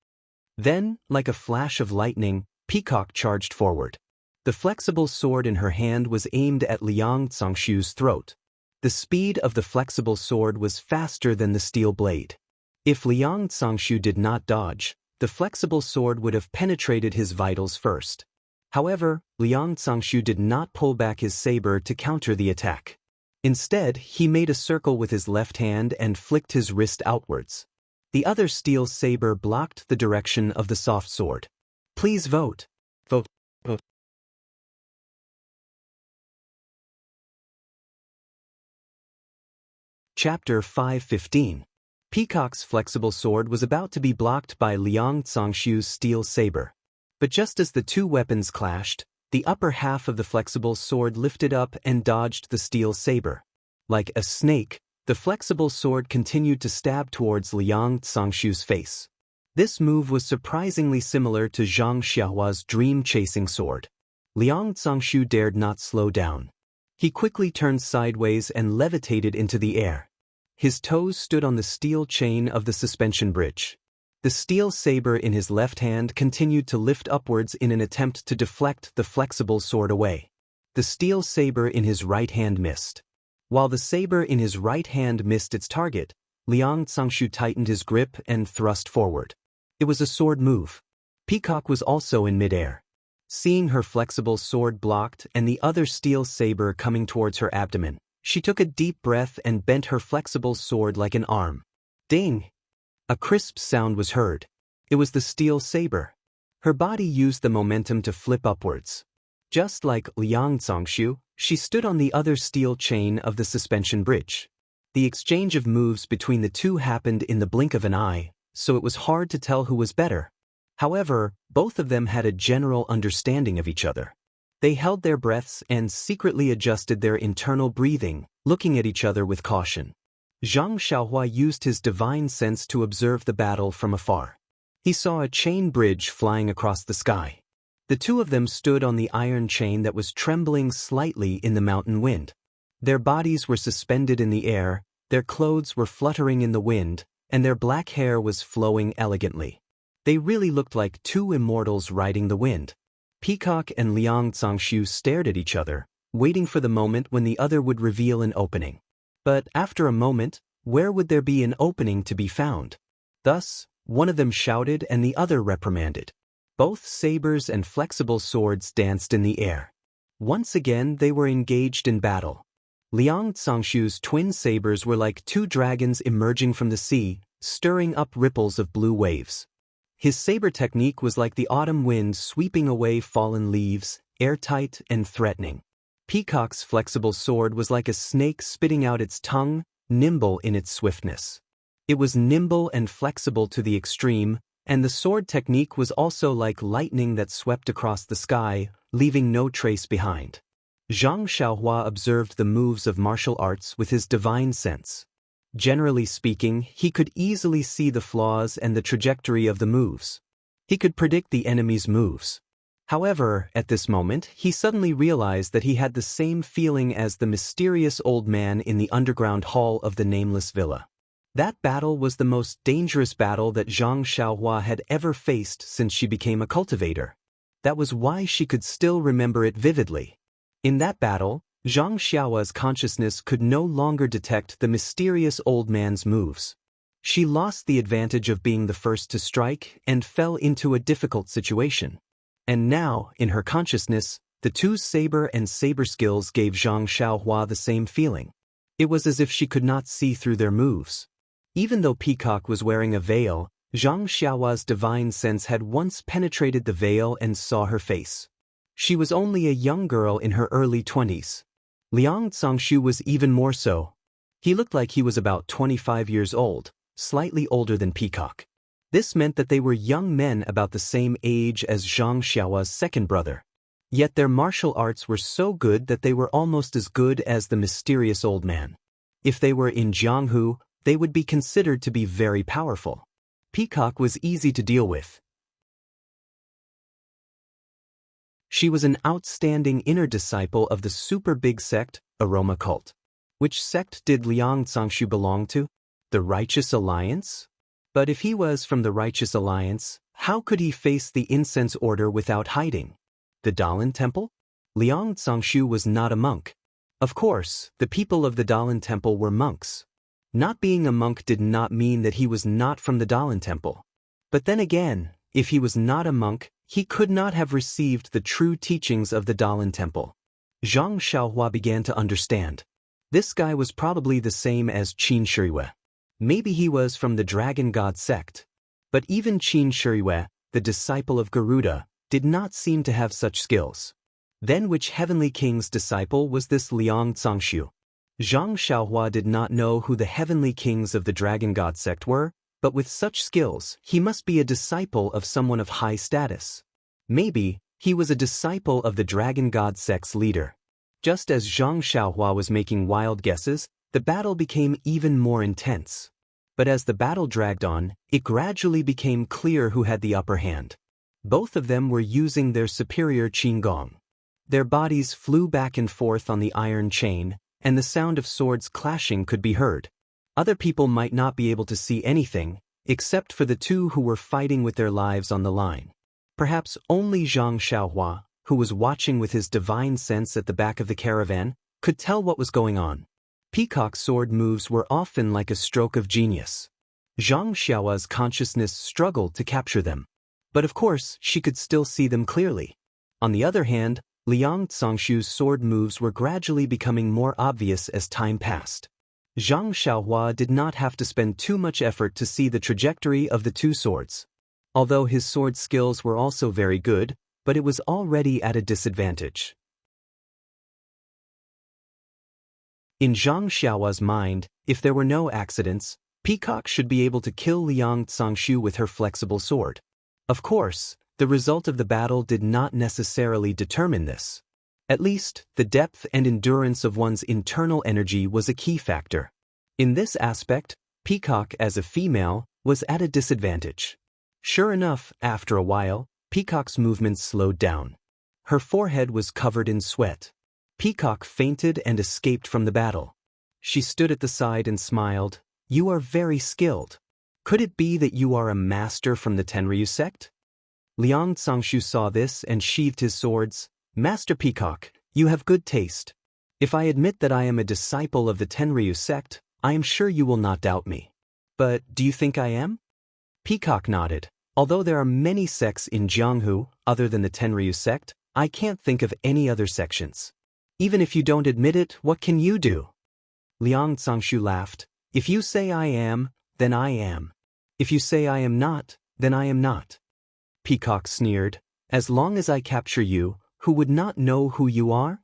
Then, like a flash of lightning, Peacock charged forward. The flexible sword in her hand was aimed at Liang Zhangshu's throat. The speed of the flexible sword was faster than the steel blade. If Liang Zhangshu did not dodge, the flexible sword would have penetrated his vitals first. However, Liang Zhangshu did not pull back his saber to counter the attack. Instead, he made a circle with his left hand and flicked his wrist outwards. The other steel saber blocked the direction of the soft sword. Please vote. Vote. Vote. Chapter 5:15. Peacock's flexible sword was about to be blocked by Liang Zhangshu's steel saber. But just as the two weapons clashed, the upper half of the flexible sword lifted up and dodged the steel saber. Like a snake, the flexible sword continued to stab towards Liang Zhangshu's face. This move was surprisingly similar to Zhang Xiaohua's dream-chasing sword. Liang Zhangshu dared not slow down. He quickly turned sideways and levitated into the air. His toes stood on the steel chain of the suspension bridge. The steel saber in his left hand continued to lift upwards in an attempt to deflect the flexible sword away. The steel saber in his right hand missed. While the saber in his right hand missed its target, Liang Zhangshu tightened his grip and thrust forward. It was a sword move. Peacock was also in midair. Seeing her flexible sword blocked and the other steel saber coming towards her abdomen, she took a deep breath and bent her flexible sword like an arm. Ding! A crisp sound was heard. It was the steel saber. Her body used the momentum to flip upwards. Just like Liang Zhangshu, she stood on the other steel chain of the suspension bridge. The exchange of moves between the two happened in the blink of an eye, so it was hard to tell who was better. However, both of them had a general understanding of each other. They held their breaths and secretly adjusted their internal breathing, looking at each other with caution. Zhang Xiaohua used his divine sense to observe the battle from afar. He saw a chain bridge flying across the sky. The two of them stood on the iron chain that was trembling slightly in the mountain wind. Their bodies were suspended in the air, their clothes were fluttering in the wind, and their black hair was flowing elegantly. They really looked like two immortals riding the wind. Peacock and Liang Zhangshu stared at each other, waiting for the moment when the other would reveal an opening. But after a moment, where would there be an opening to be found? Thus, one of them shouted and the other reprimanded. Both sabers and flexible swords danced in the air. Once again they were engaged in battle. Liang Zhangshu's twin sabers were like two dragons emerging from the sea, stirring up ripples of blue waves. His saber technique was like the autumn wind sweeping away fallen leaves, airtight and threatening. Peacock's flexible sword was like a snake spitting out its tongue, nimble in its swiftness. It was nimble and flexible to the extreme, and the sword technique was also like lightning that swept across the sky, leaving no trace behind. Zhang Xiaohua observed the moves of martial arts with his divine sense. Generally speaking, he could easily see the flaws and the trajectory of the moves. He could predict the enemy's moves. However, at this moment, he suddenly realized that he had the same feeling as the mysterious old man in the underground hall of the nameless villa. That battle was the most dangerous battle that Zhang Xiaohua had ever faced since she became a cultivator. That was why she could still remember it vividly. In that battle, Zhang Xiaohua's consciousness could no longer detect the mysterious old man's moves. She lost the advantage of being the first to strike and fell into a difficult situation. And now, in her consciousness, the two saber and saber skills gave Zhang Xiaohua the same feeling. It was as if she could not see through their moves. Even though Peacock was wearing a veil, Zhang Xiaohua's divine sense had once penetrated the veil and saw her face. She was only a young girl in her early 20s. Liang Cangshu was even more so. He looked like he was about 25 years old, slightly older than Peacock. This meant that they were young men about the same age as Zhang Xiaohua's second brother. Yet their martial arts were so good that they were almost as good as the mysterious old man. If they were in Jianghu, they would be considered to be very powerful. Peacock was easy to deal with. She was an outstanding inner disciple of the super big sect, Aroma Cult. Which sect did Liang Cangshu belong to? The Righteous Alliance? But if he was from the Righteous Alliance, how could he face the Incense Order without hiding? The Dalan Temple? Liang Cangshu was not a monk. Of course, the people of the Dalan Temple were monks. Not being a monk did not mean that he was not from the Dalan Temple. But then again, if he was not a monk, he could not have received the true teachings of the Dalan Temple. Zhang Xiaohua began to understand. This guy was probably the same as Qin Shiyue. Maybe he was from the Dragon God sect. But even Qin Shiyue, the disciple of Garuda, did not seem to have such skills. Then which heavenly king's disciple was this Liang Cangshu? Zhang Xiaohua did not know who the heavenly kings of the Dragon God sect were, but with such skills, he must be a disciple of someone of high status. Maybe, he was a disciple of the Dragon God sect's leader. Just as Zhang Xiaohua was making wild guesses, the battle became even more intense. But as the battle dragged on, it gradually became clear who had the upper hand. Both of them were using their superior qinggong. Their bodies flew back and forth on the iron chain, and the sound of swords clashing could be heard. Other people might not be able to see anything, except for the two who were fighting with their lives on the line. Perhaps only Zhang Xiaohua, who was watching with his divine sense at the back of the caravan, could tell what was going on. Peacock's sword moves were often like a stroke of genius. Zhang Xiaohua's consciousness struggled to capture them. But of course, she could still see them clearly. On the other hand, Liang Cangshu's sword moves were gradually becoming more obvious as time passed. Zhang Xiaohua did not have to spend too much effort to see the trajectory of the two swords. Although his sword skills were also very good, but it was already at a disadvantage. In Zhang Xiaohua's mind, if there were no accidents, Peacock should be able to kill Liang Cangshu with her flexible sword. Of course, the result of the battle did not necessarily determine this. At least, the depth and endurance of one's internal energy was a key factor. In this aspect, Peacock as a female was at a disadvantage. Sure enough, after a while, Peacock's movements slowed down. Her forehead was covered in sweat. Peacock fainted and escaped from the battle. She stood at the side and smiled. "You are very skilled. Could it be that you are a master from the Tenryu sect?" Liang Cangshu saw this and sheathed his swords. "Master Peacock, you have good taste. If I admit that I am a disciple of the Tenryu sect, I am sure you will not doubt me. But do you think I am?" Peacock nodded. "Although there are many sects in Jianghu other than the Tenryu sect, I can't think of any other sections. Even if you don't admit it, what can you do?" Liang Cangshu laughed. "If you say I am, then I am. If you say I am not, then I am not." Peacock sneered. "As long as I capture you, who would not know who you are?"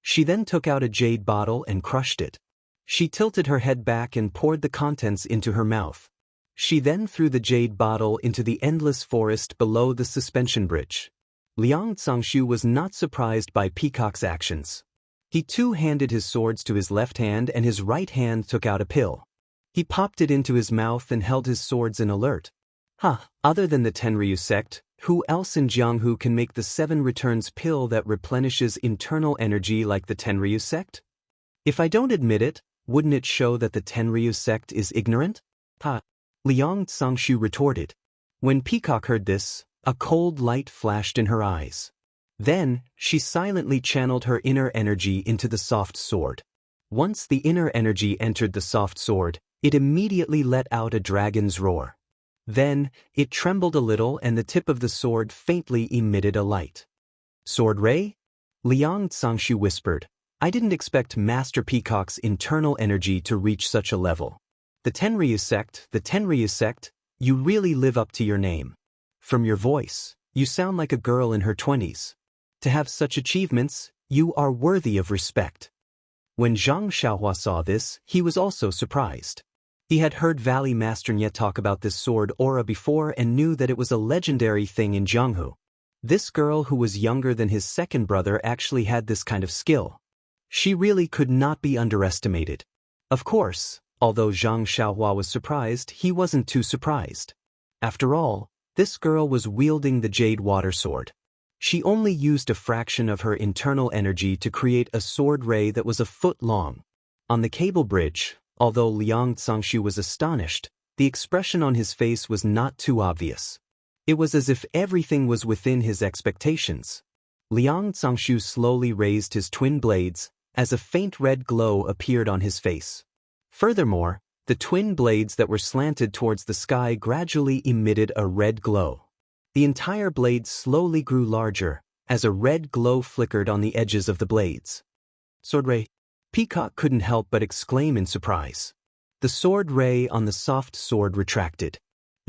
She then took out a jade bottle and crushed it. She tilted her head back and poured the contents into her mouth. She then threw the jade bottle into the endless forest below the suspension bridge. Liang Cangshu was not surprised by Peacock's actions. He too handed his swords to his left hand and his right hand took out a pill. He popped it into his mouth and held his swords in alert. Other than the Tenryu sect, who else in Jianghu can make the 7 returns pill that replenishes internal energy like the Tenryu sect? If I don't admit it, wouldn't it show that the Tenryu sect is ignorant? Liang Cangshu retorted. When Peacock heard this, a cold light flashed in her eyes. Then, she silently channeled her inner energy into the soft sword. Once the inner energy entered the soft sword, it immediately let out a dragon's roar. Then, it trembled a little and the tip of the sword faintly emitted a light. Sword ray? Liang Cangshu whispered. I didn't expect Master Peacock's internal energy to reach such a level. The Tenryu sect, you really live up to your name. From your voice, you sound like a girl in her 20s. To have such achievements, you are worthy of respect. When Zhang Xiaohua saw this, he was also surprised. He had heard Valley Master Nye talk about this sword aura before and knew that it was a legendary thing in Jianghu. This girl who was younger than his second brother actually had this kind of skill. She really could not be underestimated. Of course, although Zhang Xiaohua was surprised, he wasn't too surprised. After all, this girl was wielding the jade water sword. She only used a fraction of her internal energy to create a sword ray that was a foot long. On the cable bridge, although Liang Cangshu was astonished, the expression on his face was not too obvious. It was as if everything was within his expectations. Liang Cangshu slowly raised his twin blades, as a faint red glow appeared on his face. Furthermore, the twin blades that were slanted towards the sky gradually emitted a red glow. The entire blade slowly grew larger, as a red glow flickered on the edges of the blades. Sword ray. Peacock couldn't help but exclaim in surprise. The sword ray on the soft sword retracted.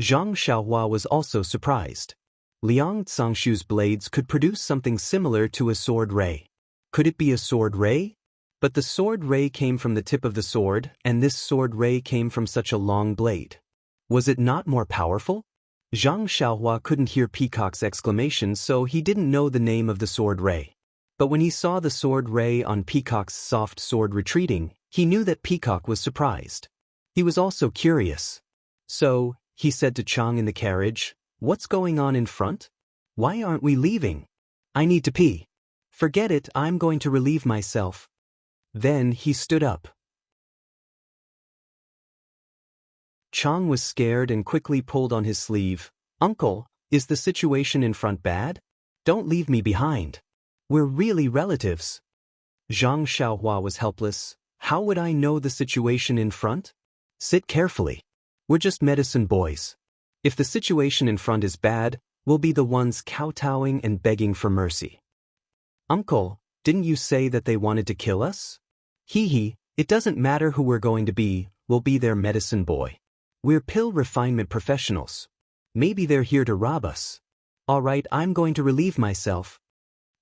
Zhang Xiaohua was also surprised. Liang Cangshu's blades could produce something similar to a sword ray. Could it be a sword ray? But the sword ray came from the tip of the sword, and this sword ray came from such a long blade. Was it not more powerful? Zhang Xiaohua couldn't hear Peacock's exclamation, so he didn't know the name of the sword ray. But when he saw the sword ray on Peacock's soft sword retreating, he knew that Peacock was surprised. He was also curious. So, he said to Chang in the carriage, "What's going on in front? Why aren't we leaving? I need to pee." "Forget it, I'm going to relieve myself." Then he stood up. Chang was scared and quickly pulled on his sleeve. "Uncle, is the situation in front bad? Don't leave me behind. We're really relatives." Zhang Xiaohua was helpless. "How would I know the situation in front?" "Sit carefully. We're just medicine boys. If the situation in front is bad, we'll be the ones kowtowing and begging for mercy." "Uncle, didn't you say that they wanted to kill us?" It doesn't matter who we're going to be, we'll be their medicine boy. We're pill refinement professionals. Maybe they're here to rob us. All right, I'm going to relieve myself."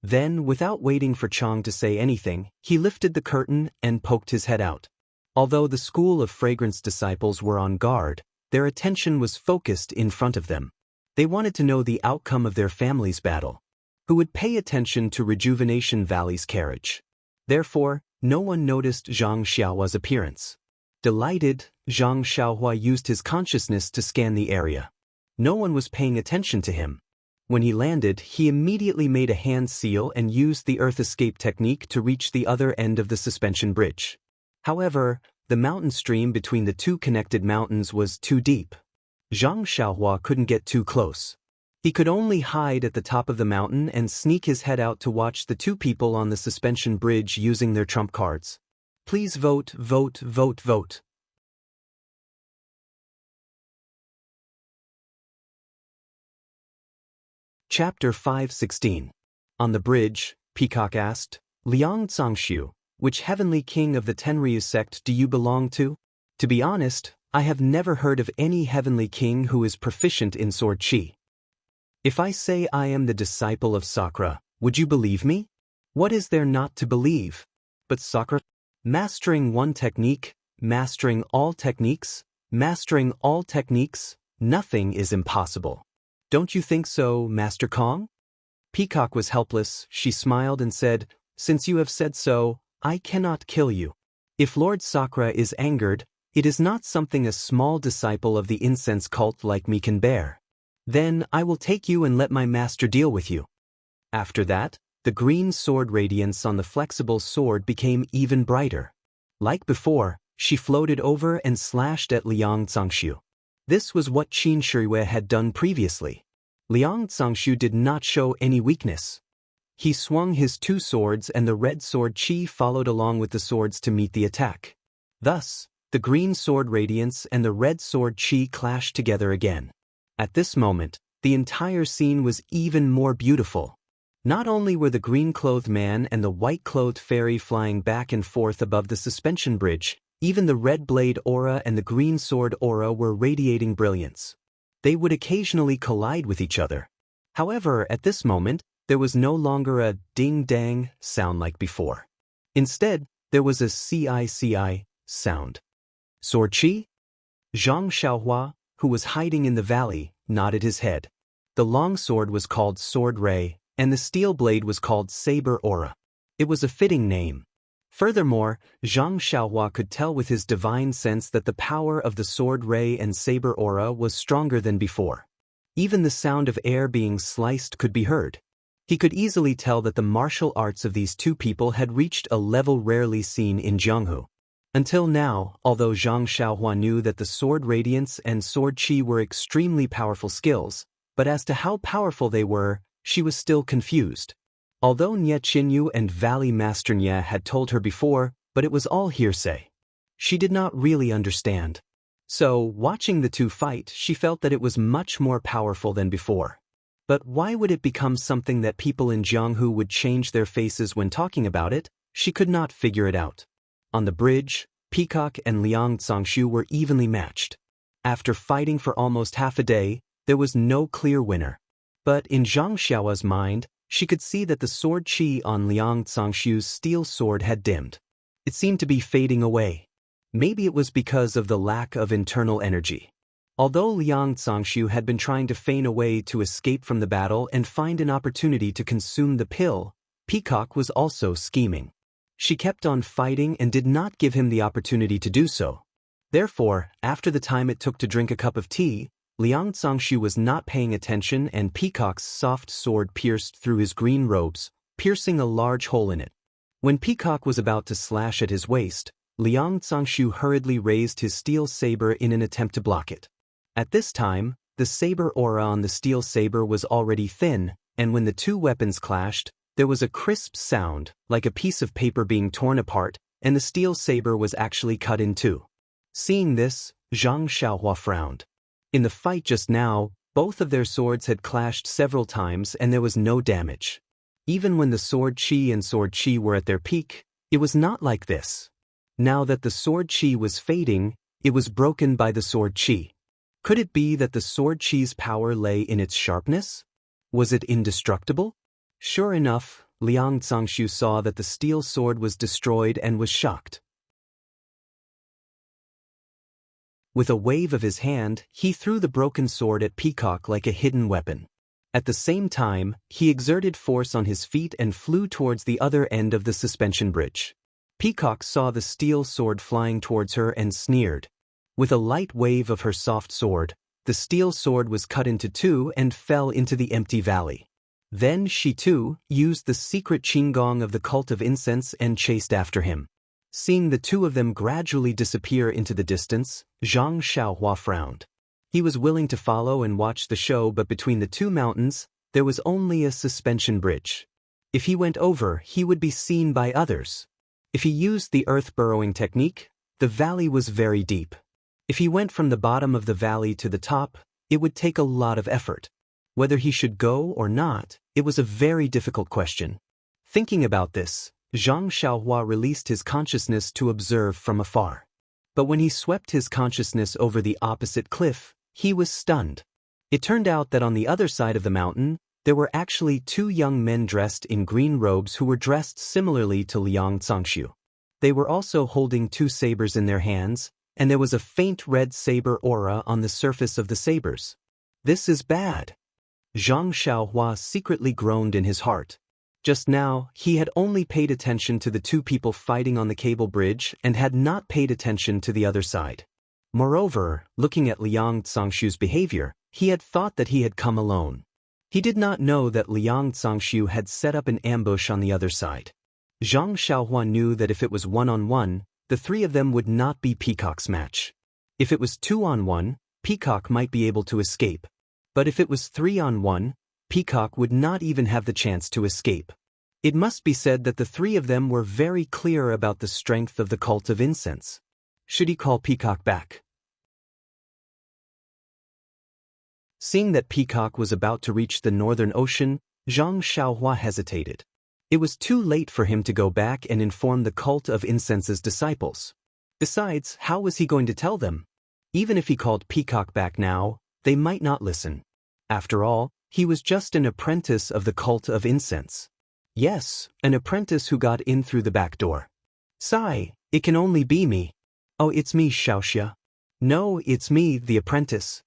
Then, without waiting for Chang to say anything, he lifted the curtain and poked his head out. Although the School of Fragrance disciples were on guard, their attention was focused in front of them. They wanted to know the outcome of their family's battle. Who would pay attention to Rejuvenation Valley's carriage? Therefore, no one noticed Zhang Xiaohua's appearance. Delighted, Zhang Xiaohua used his consciousness to scan the area. No one was paying attention to him. When he landed, he immediately made a hand seal and used the earth escape technique to reach the other end of the suspension bridge. However, the mountain stream between the two connected mountains was too deep. Zhang Xiaohua couldn't get too close. He could only hide at the top of the mountain and sneak his head out to watch the two people on the suspension bridge using their trump cards. Please vote, vote, vote, vote. Chapter 5:16. On the bridge, Peacock asked, "Liang Cangshu, which heavenly king of the Tenryu sect do you belong to?" "To be honest, I have never heard of any heavenly king who is proficient in sword chi. If I say I am the disciple of Sakura, would you believe me? What is there not to believe?" "But Sakura..." Mastering one technique, mastering all techniques, mastering all techniques, nothing is impossible. Don't you think so, Master Kong? Peacock was helpless. She smiled and said, "Since you have said so, I cannot kill you. If Lord Sakura is angered, it is not something a small disciple of the incense cult like me can bear. Then I will take you and let my master deal with you." After that, the green sword radiance on the flexible sword became even brighter. Like before, she floated over and slashed at Liang Zhangshu. This was what Qin Shirui had done previously. Liang Zhangshu did not show any weakness. He swung his two swords and the red sword Qi followed along with the swords to meet the attack. Thus, the green sword radiance and the red sword Qi clashed together again. At this moment, the entire scene was even more beautiful. Not only were the green-clothed man and the white-clothed fairy flying back and forth above the suspension bridge, even the red blade aura and the green sword aura were radiating brilliance. They would occasionally collide with each other. However, at this moment, there was no longer a ding-dang sound like before. Instead, there was a ci sound. Sword Qi? Zhang Xiaohua, who was hiding in the valley, nodded his head. The long sword was called Sword Ray, and the steel blade was called Saber Aura. It was a fitting name. Furthermore, Zhang Xiaohua could tell with his divine sense that the power of the Sword Ray and Saber Aura was stronger than before. Even the sound of air being sliced could be heard. He could easily tell that the martial arts of these two people had reached a level rarely seen in Jianghu. Until now, although Zhang Xiaohua knew that the Sword Radiance and Sword Qi were extremely powerful skills, but as to how powerful they were, she was still confused. Although Nye Qinyu and Valley Master Nye had told her before, but it was all hearsay. She did not really understand. So, watching the two fight, she felt that it was much more powerful than before. But why would it become something that people in Jianghu would change their faces when talking about it? She could not figure it out. On the bridge, Peacock and Liang Zhangshu were evenly matched. After fighting for almost half a day, there was no clear winner. But in Zhang Xiaohua's mind, she could see that the sword Qi on Liang Zhangshu's steel sword had dimmed. It seemed to be fading away. Maybe it was because of the lack of internal energy. Although Liang Zhangshu had been trying to feign a way to escape from the battle and find an opportunity to consume the pill, Peacock was also scheming. She kept on fighting and did not give him the opportunity to do so. Therefore, after the time it took to drink a cup of tea, Liang Zhangshu was not paying attention and Peacock's soft sword pierced through his green robes, piercing a large hole in it. When Peacock was about to slash at his waist, Liang Zhangshu hurriedly raised his steel saber in an attempt to block it. At this time, the saber aura on the steel saber was already thin, and when the two weapons clashed, there was a crisp sound, like a piece of paper being torn apart, and the steel saber was actually cut in two. Seeing this, Zhang Xiaohua frowned. In the fight just now, both of their swords had clashed several times and there was no damage. Even when the Sword Qi and Sword Qi were at their peak, it was not like this. Now that the Sword Qi was fading, it was broken by the Sword Qi. Could it be that the Sword Qi's power lay in its sharpness? Was it indestructible? Sure enough, Liang Zhangshu saw that the steel sword was destroyed and was shocked. With a wave of his hand, he threw the broken sword at Peacock like a hidden weapon. At the same time, he exerted force on his feet and flew towards the other end of the suspension bridge. Peacock saw the steel sword flying towards her and sneered. With a light wave of her soft sword, the steel sword was cut into two and fell into the empty valley. Then she too used the secret qinggong of the cult of incense and chased after him. Seeing the two of them gradually disappear into the distance, Zhang Xiaohua frowned. He was willing to follow and watch the show, but between the two mountains, there was only a suspension bridge. If he went over, he would be seen by others. If he used the earth-burrowing technique, the valley was very deep. If he went from the bottom of the valley to the top, it would take a lot of effort. Whether he should go or not, it was a very difficult question. Thinking about this, Zhang Xiaohua released his consciousness to observe from afar. But when he swept his consciousness over the opposite cliff, he was stunned. It turned out that on the other side of the mountain, there were actually two young men dressed in green robes who were dressed similarly to Liang Zhangshu. They were also holding 2 sabers in their hands, and there was a faint red saber aura on the surface of the sabers. This is bad. Zhang Xiaohua secretly groaned in his heart. Just now, he had only paid attention to the 2 people fighting on the cable bridge and had not paid attention to the other side. Moreover, looking at Liang Cangshu's behavior, he had thought that he had come alone. He did not know that Liang Cangshu had set up an ambush on the other side. Zhang Xiaohua knew that if it was 1-on-1, the 3 of them would not be Peacock's match. If it was 2-on-1, Peacock might be able to escape. But if it was 3-on-1, Peacock would not even have the chance to escape. It must be said that the 3 of them were very clear about the strength of the cult of incense. Should he call Peacock back? Seeing that Peacock was about to reach the northern ocean, Zhang Xiaohua hesitated. It was too late for him to go back and inform the cult of incense's disciples. Besides, how was he going to tell them? Even if he called Peacock back now, they might not listen. After all, he was just an apprentice of the cult of incense. Yes, an apprentice who got in through the back door. Sigh, it can only be me. Oh, it's me, Xiaoxia. No, it's me, the apprentice.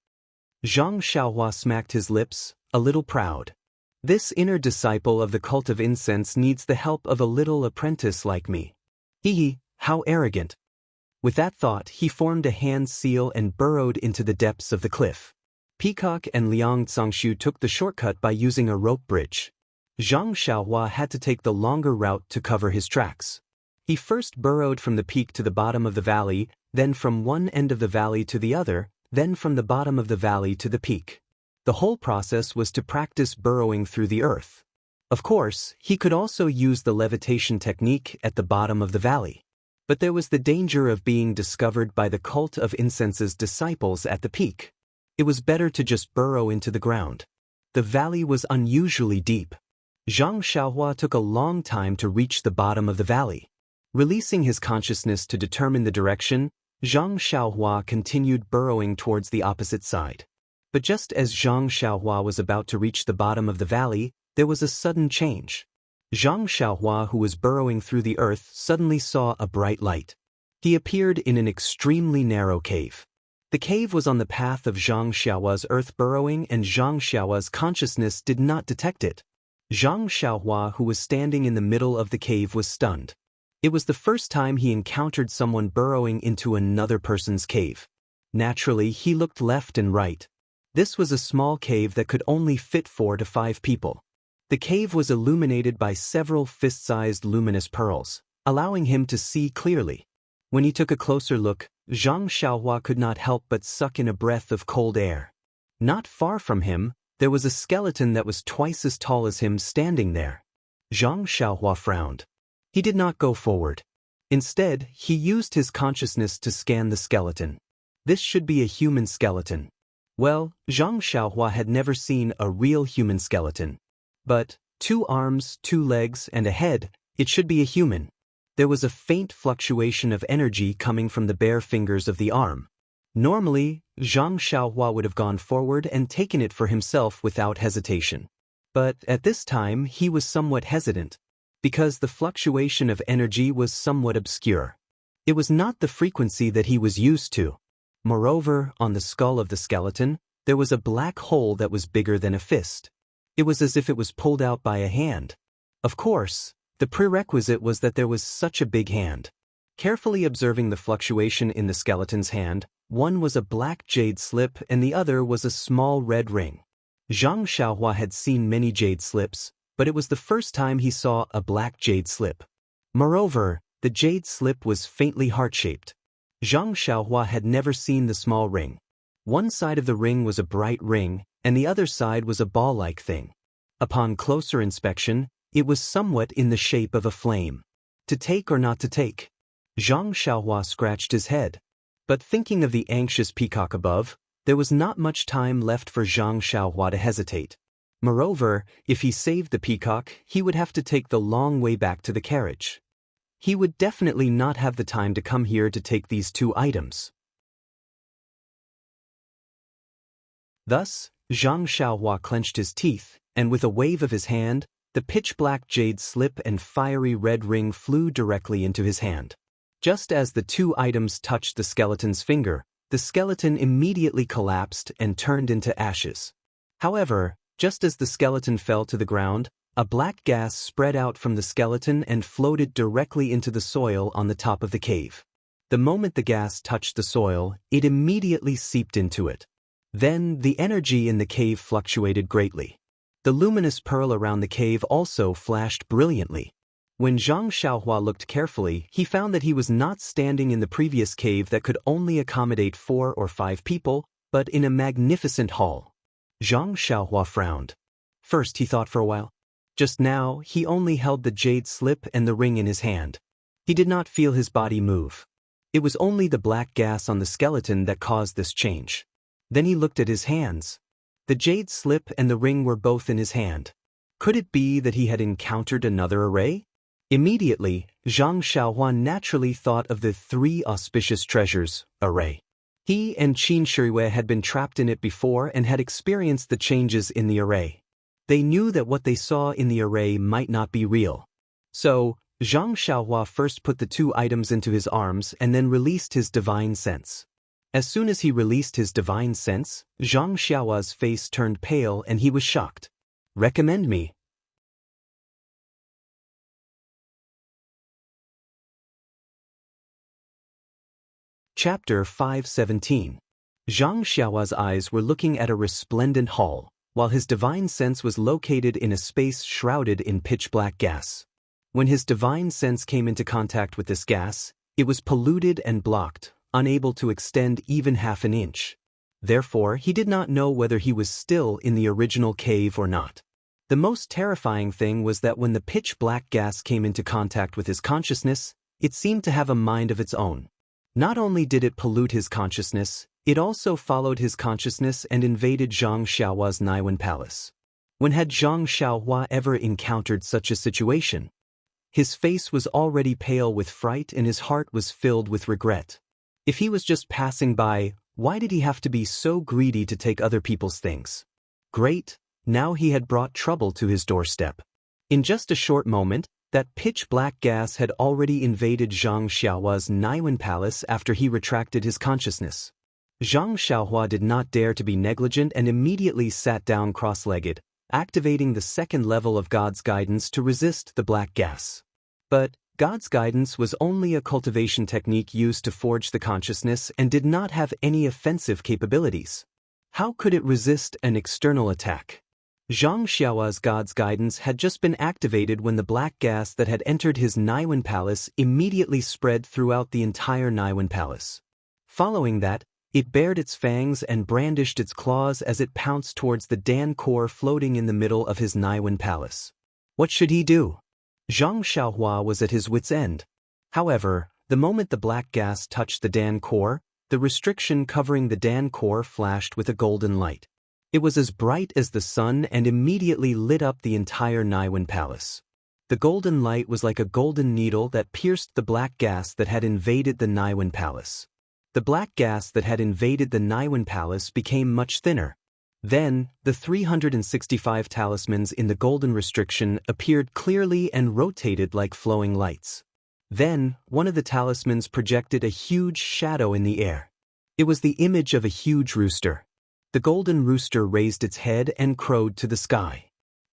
Zhang Xiaohua smacked his lips, a little proud. This inner disciple of the cult of incense needs the help of a little apprentice like me. Hee, how arrogant. With that thought, he formed a hand seal and burrowed into the depths of the cliff. Peacock and Liang Cangshu took the shortcut by using a rope bridge. Zhang Xiaohua had to take the longer route to cover his tracks. He first burrowed from the peak to the bottom of the valley, then from one end of the valley to the other, then from the bottom of the valley to the peak. The whole process was to practice burrowing through the earth. Of course, he could also use the levitation technique at the bottom of the valley. But there was the danger of being discovered by the cult of incense's disciples at the peak. It was better to just burrow into the ground. The valley was unusually deep. Zhang Xiaohua took a long time to reach the bottom of the valley. Releasing his consciousness to determine the direction, Zhang Xiaohua continued burrowing towards the opposite side. But just as Zhang Xiaohua was about to reach the bottom of the valley, there was a sudden change. Zhang Xiaohua, who was burrowing through the earth, suddenly saw a bright light. He appeared in an extremely narrow cave. The cave was on the path of Zhang Xiaohua's earth burrowing, and Zhang Xiaohua's consciousness did not detect it. Zhang Xiaohua, who was standing in the middle of the cave, was stunned. It was the first time he encountered someone burrowing into another person's cave. Naturally, he looked left and right. This was a small cave that could only fit 4 to 5 people. The cave was illuminated by several fist-sized luminous pearls, allowing him to see clearly. When he took a closer look, Zhang Xiaohua could not help but suck in a breath of cold air. Not far from him, there was a skeleton that was twice as tall as him standing there. Zhang Xiaohua frowned. He did not go forward. Instead, he used his consciousness to scan the skeleton. This should be a human skeleton. Well, Zhang Xiaohua had never seen a real human skeleton. But 2 arms, 2 legs, and a head, it should be a human. There was a faint fluctuation of energy coming from the bare fingers of the arm. Normally, Zhang Xiaohua would have gone forward and taken it for himself without hesitation. But at this time, he was somewhat hesitant, because the fluctuation of energy was somewhat obscure. It was not the frequency that he was used to. Moreover, on the skull of the skeleton, there was a black hole that was bigger than a fist. It was as if it was pulled out by a hand. Of course, the prerequisite was that there was such a big hand. Carefully observing the fluctuation in the skeleton's hand, one was a black jade slip and the other was a small red ring. Zhang Xiaohua had seen many jade slips, but it was the first time he saw a black jade slip. Moreover, the jade slip was faintly heart-shaped. Zhang Xiaohua had never seen the small ring. One side of the ring was a bright ring, and the other side was a ball-like thing. Upon closer inspection, it was somewhat in the shape of a flame. To take or not to take? Zhang Xiaohua scratched his head. But thinking of the anxious peacock above, there was not much time left for Zhang Xiaohua to hesitate. Moreover, if he saved the peacock, he would have to take the long way back to the carriage. He would definitely not have the time to come here to take these 2 items. Thus, Zhang Xiaohua clenched his teeth, and with a wave of his hand, The pitch-black jade slip and fiery red ring flew directly into his hand. Just as the two items touched the skeleton's finger, the skeleton immediately collapsed and turned into ashes. However, just as the skeleton fell to the ground, a black gas spread out from the skeleton and floated directly into the soil on the top of the cave. The moment the gas touched the soil, it immediately seeped into it. Then, the energy in the cave fluctuated greatly. The luminous pearl around the cave also flashed brilliantly. When Zhang Xiaohua looked carefully, he found that he was not standing in the previous cave that could only accommodate 4 or 5 people, but in a magnificent hall. Zhang Xiaohua frowned. First he thought for a while. Just now, he only held the jade slip and the ring in his hand. He did not feel his body move. It was only the black gas on the skeleton that caused this change. Then he looked at his hands. The jade slip and the ring were both in his hand. Could it be that he had encountered another array? Immediately, Zhang Xiaohua naturally thought of the 3 auspicious treasures array. He and Qin Shirui had been trapped in it before and had experienced the changes in the array. They knew that what they saw in the array might not be real. So, Zhang Xiaohua first put the 2 items into his arms and then released his divine sense. As soon as he released his divine sense, Zhang Xiaohua's face turned pale and he was shocked. "Recommend me." Chapter 517. Zhang Xiaohua's eyes were looking at a resplendent hall, while his divine sense was located in a space shrouded in pitch-black gas. When his divine sense came into contact with this gas, it was polluted and blocked, unable to extend even half an inch. Therefore, he did not know whether he was still in the original cave or not. The most terrifying thing was that when the pitch-black gas came into contact with his consciousness, it seemed to have a mind of its own. Not only did it pollute his consciousness, it also followed his consciousness and invaded Zhang Xiaohua's Naiwen Palace. When had Zhang Xiaohua ever encountered such a situation? His face was already pale with fright and his heart was filled with regret. If he was just passing by, why did he have to be so greedy to take other people's things? Great, now he had brought trouble to his doorstep. In just a short moment, that pitch-black gas had already invaded Zhang Xiaohua's Naiwen Palace after he retracted his consciousness. Zhang Xiaohua did not dare to be negligent and immediately sat down cross-legged, activating the 2nd level of God's guidance to resist the black gas. But God's guidance was only a cultivation technique used to forge the consciousness and did not have any offensive capabilities. How could it resist an external attack? Zhang Xiaohua's God's guidance had just been activated when the black gas that had entered his Naiwen Palace immediately spread throughout the entire Naiwen Palace. Following that, it bared its fangs and brandished its claws as it pounced towards the Dan core floating in the middle of his Naiwen Palace. What should he do? Zhang Xiaohua was at his wit's end. However, the moment the black gas touched the Dan core, the restriction covering the Dan core flashed with a golden light. It was as bright as the sun and immediately lit up the entire Naiwen Palace. The golden light was like a golden needle that pierced the black gas that had invaded the Naiwen Palace. The black gas that had invaded the Naiwen Palace became much thinner. Then, the 365 talismans in the golden restriction appeared clearly and rotated like flowing lights. Then, one of the talismans projected a huge shadow in the air. It was the image of a huge rooster. The golden rooster raised its head and crowed to the sky.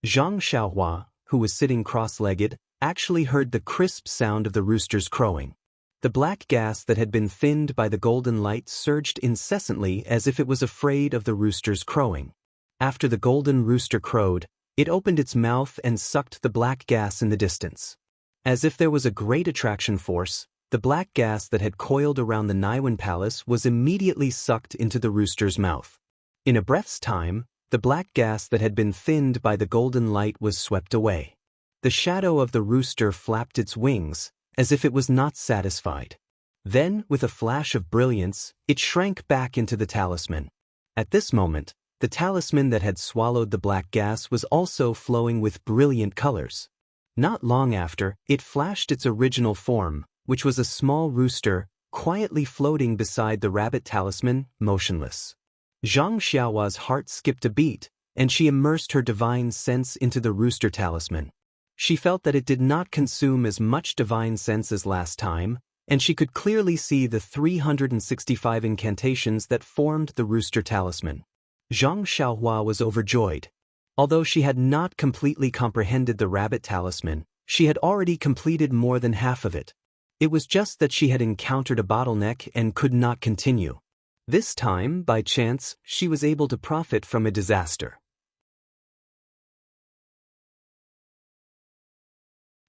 Zhang Xiaohua, who was sitting cross-legged, actually heard the crisp sound of the rooster's crowing. The black gas that had been thinned by the golden light surged incessantly as if it was afraid of the rooster's crowing. After the golden rooster crowed, it opened its mouth and sucked the black gas in the distance. As if there was a great attraction force, the black gas that had coiled around the Naiwen Palace was immediately sucked into the rooster's mouth. In a breath's time, the black gas that had been thinned by the golden light was swept away. The shadow of the rooster flapped its wings, as if it was not satisfied. Then, with a flash of brilliance, it shrank back into the talisman. At this moment, the talisman that had swallowed the black gas was also flowing with brilliant colors. Not long after, it flashed its original form, which was a small rooster, quietly floating beside the rabbit talisman, motionless. Zhang Xiaohua's heart skipped a beat, and she immersed her divine sense into the rooster talisman. She felt that it did not consume as much divine sense as last time, and she could clearly see the 365 incantations that formed the rooster talisman. Zhang Xiaohua was overjoyed. Although she had not completely comprehended the rabbit talisman, she had already completed more than half of it. It was just that she had encountered a bottleneck and could not continue. This time, by chance, she was able to profit from a disaster.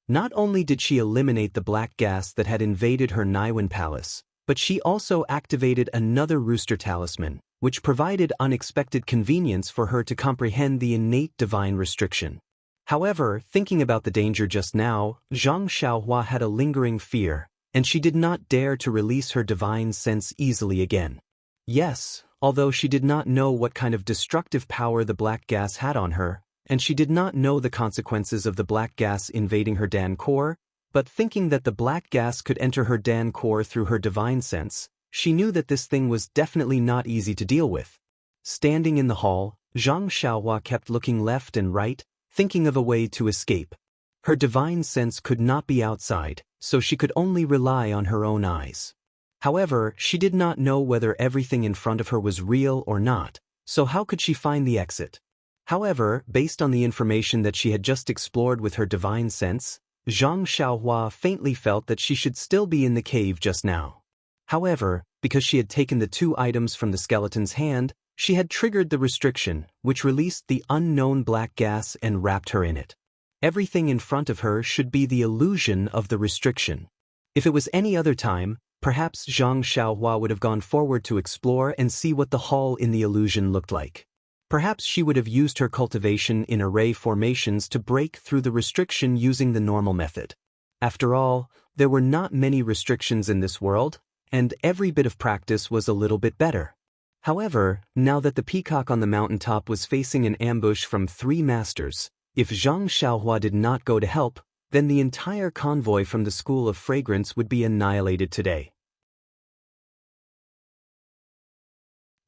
Not only did she eliminate the black gas that had invaded her Naiwan palace, but she also activated another rooster talisman, which provided unexpected convenience for her to comprehend the innate divine restriction. However, thinking about the danger just now, Zhang Xiaohua had a lingering fear, and she did not dare to release her divine sense easily again. Yes, although she did not know what kind of destructive power the black gas had on her, and she did not know the consequences of the black gas invading her Dan core, but thinking that the black gas could enter her Dan core through her divine sense, she knew that this thing was definitely not easy to deal with. Standing in the hall, Zhang Xiaohua kept looking left and right, thinking of a way to escape. Her divine sense could not be outside, so she could only rely on her own eyes. However, she did not know whether everything in front of her was real or not, so how could she find the exit? However, based on the information that she had just explored with her divine sense, Zhang Xiaohua faintly felt that she should still be in the cave just now. However, because she had taken the 2 items from the skeleton's hand, she had triggered the restriction, which released the unknown black gas and wrapped her in it. Everything in front of her should be the illusion of the restriction. If it was any other time, perhaps Zhang Xiaohua would have gone forward to explore and see what the hall in the illusion looked like. Perhaps she would have used her cultivation in array formations to break through the restriction using the normal method. After all, there were not many restrictions in this world, and every bit of practice was a little bit better. However, now that the peacock on the mountaintop was facing an ambush from 3 masters, if Zhang Xiaohua did not go to help, then the entire convoy from the School of Fragrance would be annihilated today.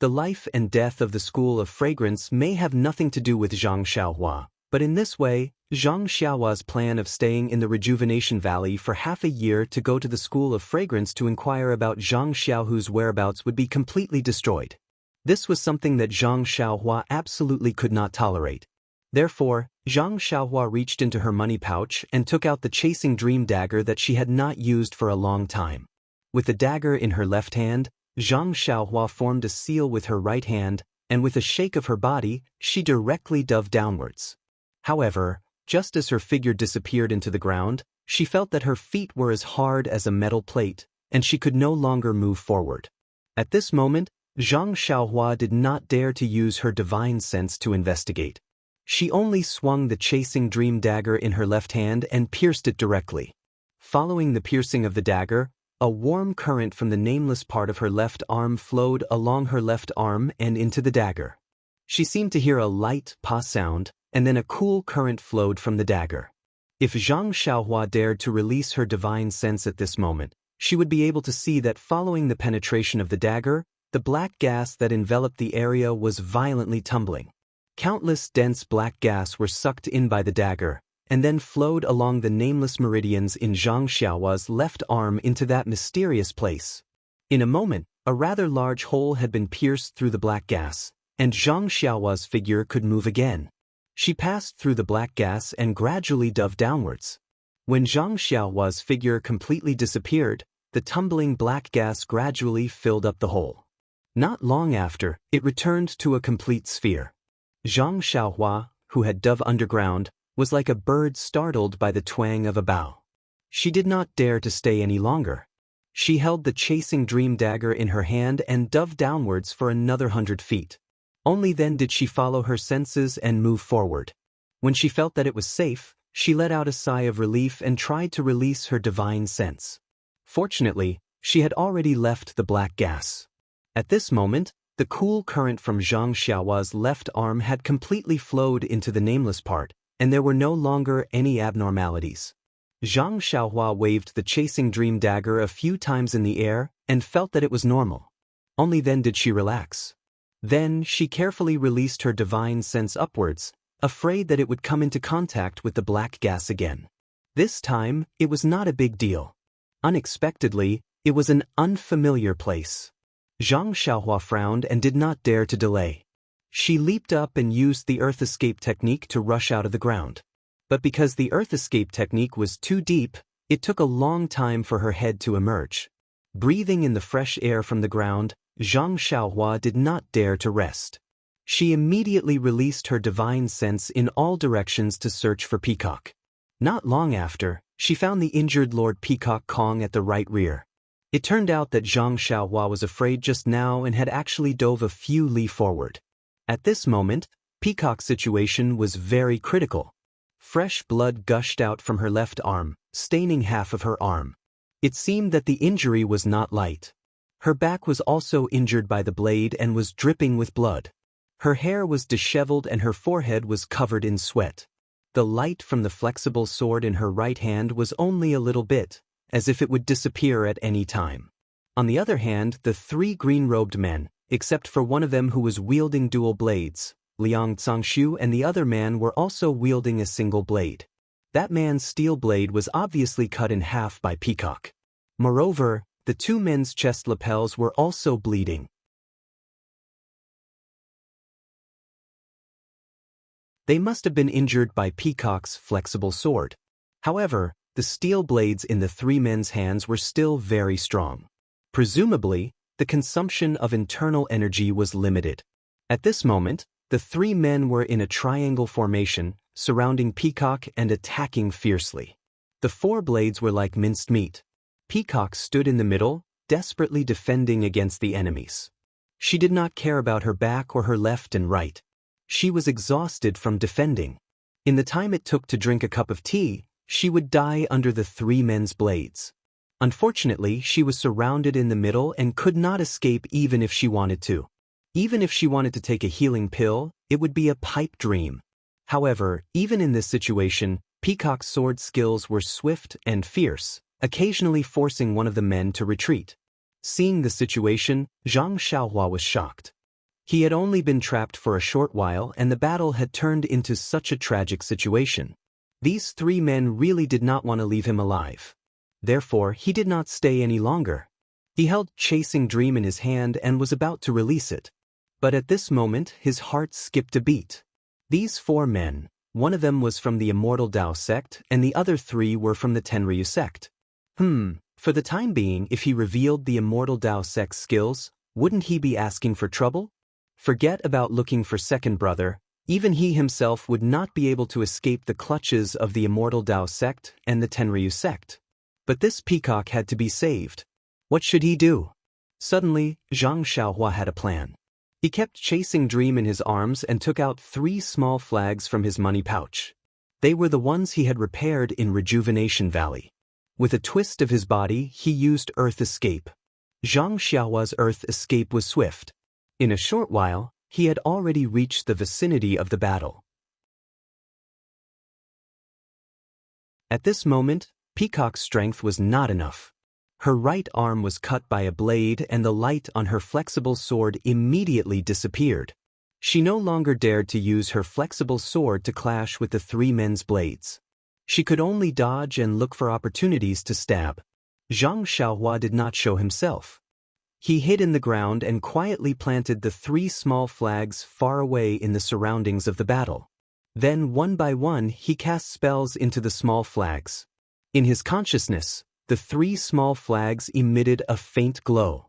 The life and death of the School of Fragrance may have nothing to do with Zhang Xiaohua, but in this way, Zhang Xiaohua's plan of staying in the Rejuvenation Valley for half a year to go to the School of Fragrance to inquire about Zhang Xiaohu's whereabouts would be completely destroyed. This was something that Zhang Xiaohua absolutely could not tolerate. Therefore, Zhang Xiaohua reached into her money pouch and took out the chasing dream dagger that she had not used for a long time. With the dagger in her left hand, Zhang Xiaohua formed a seal with her right hand, and with a shake of her body, she directly dove downwards. However, just as her figure disappeared into the ground, she felt that her feet were as hard as a metal plate, and she could no longer move forward. At this moment, Zhang Xiaohua did not dare to use her divine sense to investigate. She only swung the chasing dream dagger in her left hand and pierced it directly. Following the piercing of the dagger, a warm current from the nameless part of her left arm flowed along her left arm and into the dagger. She seemed to hear a light "pa" sound, and then a cool current flowed from the dagger. If Zhang Xiaohua dared to release her divine sense at this moment, she would be able to see that following the penetration of the dagger, the black gas that enveloped the area was violently tumbling. Countless dense black gas were sucked in by the dagger, and then flowed along the nameless meridians in Zhang Xiaohua's left arm into that mysterious place. In a moment, a rather large hole had been pierced through the black gas, and Zhang Xiaohua's figure could move again. She passed through the black gas and gradually dove downwards. When Zhang Xiaohua's figure completely disappeared, the tumbling black gas gradually filled up the hole. Not long after, it returned to a complete sphere. Zhang Xiaohua, who had dove underground, was like a bird startled by the twang of a bow. She did not dare to stay any longer. She held the chasing dream dagger in her hand and dove downwards for another 100 feet. Only then did she follow her senses and move forward. When she felt that it was safe, she let out a sigh of relief and tried to release her divine sense. Fortunately, she had already left the black gas. At this moment, the cool current from Zhang Xiaohua's left arm had completely flowed into the nameless part, and there were no longer any abnormalities. Zhang Xiaohua waved the chasing dream dagger a few times in the air and felt that it was normal. Only then did she relax. Then she carefully released her divine sense upwards, afraid that it would come into contact with the black gas again. This time, it was not a big deal. Unexpectedly, it was an unfamiliar place. Zhang Xiaohua frowned and did not dare to delay. She leaped up and used the earth escape technique to rush out of the ground. But because the earth escape technique was too deep, it took a long time for her head to emerge. Breathing in the fresh air from the ground, Zhang Xiaohua did not dare to rest. She immediately released her divine sense in all directions to search for Peacock. Not long after, she found the injured Lord Peacock Kong at the right rear. It turned out that Zhang Xiaohua was afraid just now and had actually dove a few li forward. At this moment, Peacock's situation was very critical. Fresh blood gushed out from her left arm, staining half of her arm. It seemed that the injury was not light. Her back was also injured by the blade and was dripping with blood. Her hair was disheveled and her forehead was covered in sweat. The light from the flexible sword in her right hand was only a little bit, as if it would disappear at any time. On the other hand, the three green-robed men, except for one of them who was wielding dual blades, Liang Zhangshu and the other man were also wielding a single blade. That man's steel blade was obviously cut in half by Peacock. Moreover, the two men's chest lapels were also bleeding. They must have been injured by Peacock's flexible sword. However, the steel blades in the three men's hands were still very strong. Presumably, the consumption of internal energy was limited. At this moment, the three men were in a triangle formation, surrounding Peacock and attacking fiercely. The four blades were like minced meat. Peacock stood in the middle, desperately defending against the enemies. She did not care about her back or her left and right. She was exhausted from defending. In the time it took to drink a cup of tea, she would die under the three men's blades. Unfortunately, she was surrounded in the middle and could not escape even if she wanted to. Even if she wanted to take a healing pill, it would be a pipe dream. However, even in this situation, Peacock's sword skills were swift and fierce, occasionally forcing one of the men to retreat. Seeing the situation, Zhang Xiaohua was shocked. He had only been trapped for a short while and the battle had turned into such a tragic situation. These three men really did not want to leave him alive. Therefore, he did not stay any longer. He held Chasing Dream in his hand and was about to release it. But at this moment, his heart skipped a beat. These four men, one of them was from the Immortal Dao sect and the other three were from the Tenryu sect. For the time being, if he revealed the Immortal Dao sect's skills, wouldn't he be asking for trouble? Forget about looking for second brother, even he himself would not be able to escape the clutches of the Immortal Dao sect and the Tenryu sect. But this Peacock had to be saved. What should he do? Suddenly, Zhang Xiaohua had a plan. He kept Chasing Dream in his arms and took out 3 small flags from his money pouch. They were the ones he had repaired in Rejuvenation Valley. With a twist of his body, he used Earth Escape. Zhang Xiaohua's Earth Escape was swift. In a short while, he had already reached the vicinity of the battle. At this moment, Peacock's strength was not enough. Her right arm was cut by a blade and the light on her flexible sword immediately disappeared. She no longer dared to use her flexible sword to clash with the three men's blades. She could only dodge and look for opportunities to stab. Zhang Xiaohua did not show himself. He hid in the ground and quietly planted the 3 small flags far away in the surroundings of the battle. Then one by one he cast spells into the small flags. In his consciousness, the 3 small flags emitted a faint glow.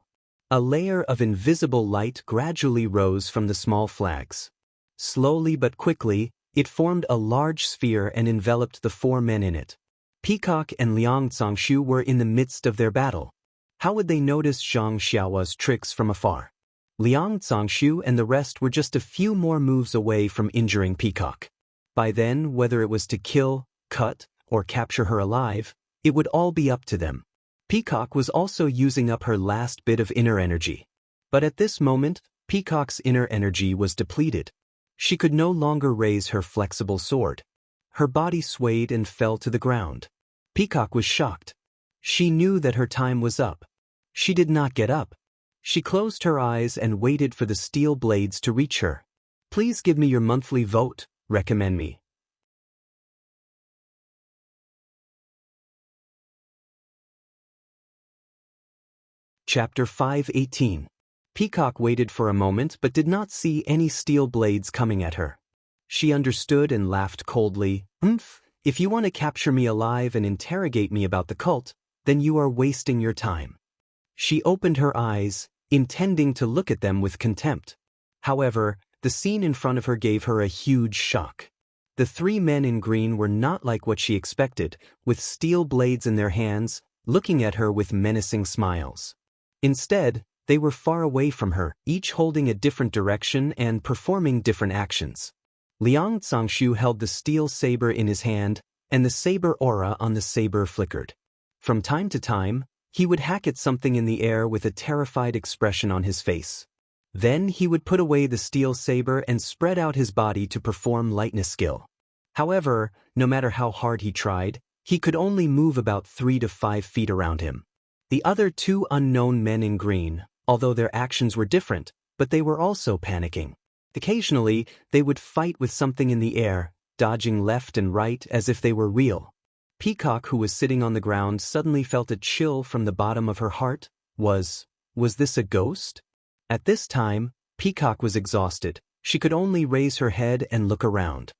A layer of invisible light gradually rose from the small flags. Slowly but quickly, it formed a large sphere and enveloped the 4 men in it. Peacock and Liang Zhangshu were in the midst of their battle. How would they notice Zhang Xiaohua's tricks from afar? Liang Zhangshu and the rest were just a few more moves away from injuring Peacock. By then, whether it was to kill, cut, or capture her alive, it would all be up to them. Peacock was also using up her last bit of inner energy. But at this moment, Peacock's inner energy was depleted. She could no longer raise her flexible sword. Her body swayed and fell to the ground. Peacock was shocked. She knew that her time was up. She did not get up. She closed her eyes and waited for the steel blades to reach her. Please give me your monthly vote, recommend me. Chapter 5:18. Peacock waited for a moment but did not see any steel blades coming at her. She understood and laughed coldly. If you want to capture me alive and interrogate me about the cult, then you are wasting your time. She opened her eyes, intending to look at them with contempt. However, the scene in front of her gave her a huge shock. The three men in green were not like what she expected, with steel blades in their hands, looking at her with menacing smiles. Instead, they were far away from her, each holding a different direction and performing different actions. Liang Zangshu held the steel saber in his hand, and the saber aura on the saber flickered. From time to time, he would hack at something in the air with a terrified expression on his face. Then he would put away the steel saber and spread out his body to perform lightness skill. However, no matter how hard he tried, he could only move about 3 to 5 feet around him. The other two unknown men in green, although their actions were different, but they were also panicking. Occasionally, they would fight with something in the air, dodging left and right as if they were real. Peacock, who was sitting on the ground, suddenly felt a chill from the bottom of her heart. Was this a ghost? At this time, Peacock was exhausted. She could only raise her head and look around.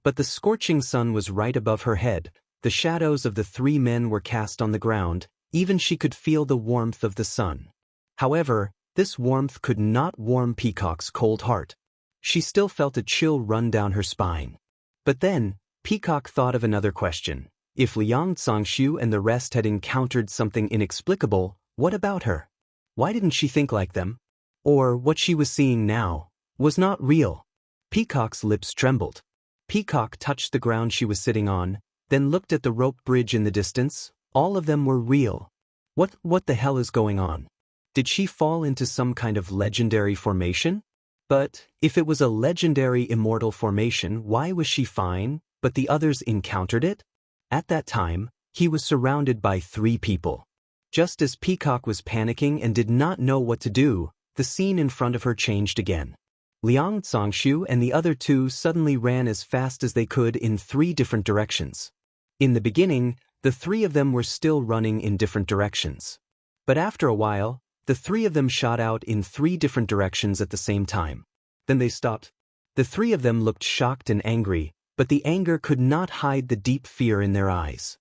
But the scorching sun was right above her head. The shadows of the three men were cast on the ground. Even she could feel the warmth of the sun. However, this warmth could not warm Peacock's cold heart. She still felt a chill run down her spine. But then, Peacock thought of another question. If Liang Zangshu and the rest had encountered something inexplicable, what about her? Why didn't she think like them? Or what she was seeing now was not real. Peacock's lips trembled. Peacock touched the ground she was sitting on, then looked at the rope bridge in the distance. All of them were real. What the hell is going on? Did she fall into some kind of legendary formation? But if it was a legendary immortal formation, why was she fine, but the others encountered it? At that time, he was surrounded by 3 people. Just as Peacock was panicking and did not know what to do, the scene in front of her changed again. Liang Zangshu and the other 2 suddenly ran as fast as they could in 3 different directions. In the beginning, the 3 of them were still running in different directions. But after a while, the 3 of them shot out in 3 different directions at the same time. Then they stopped. The 3 of them looked shocked and angry, but the anger could not hide the deep fear in their eyes.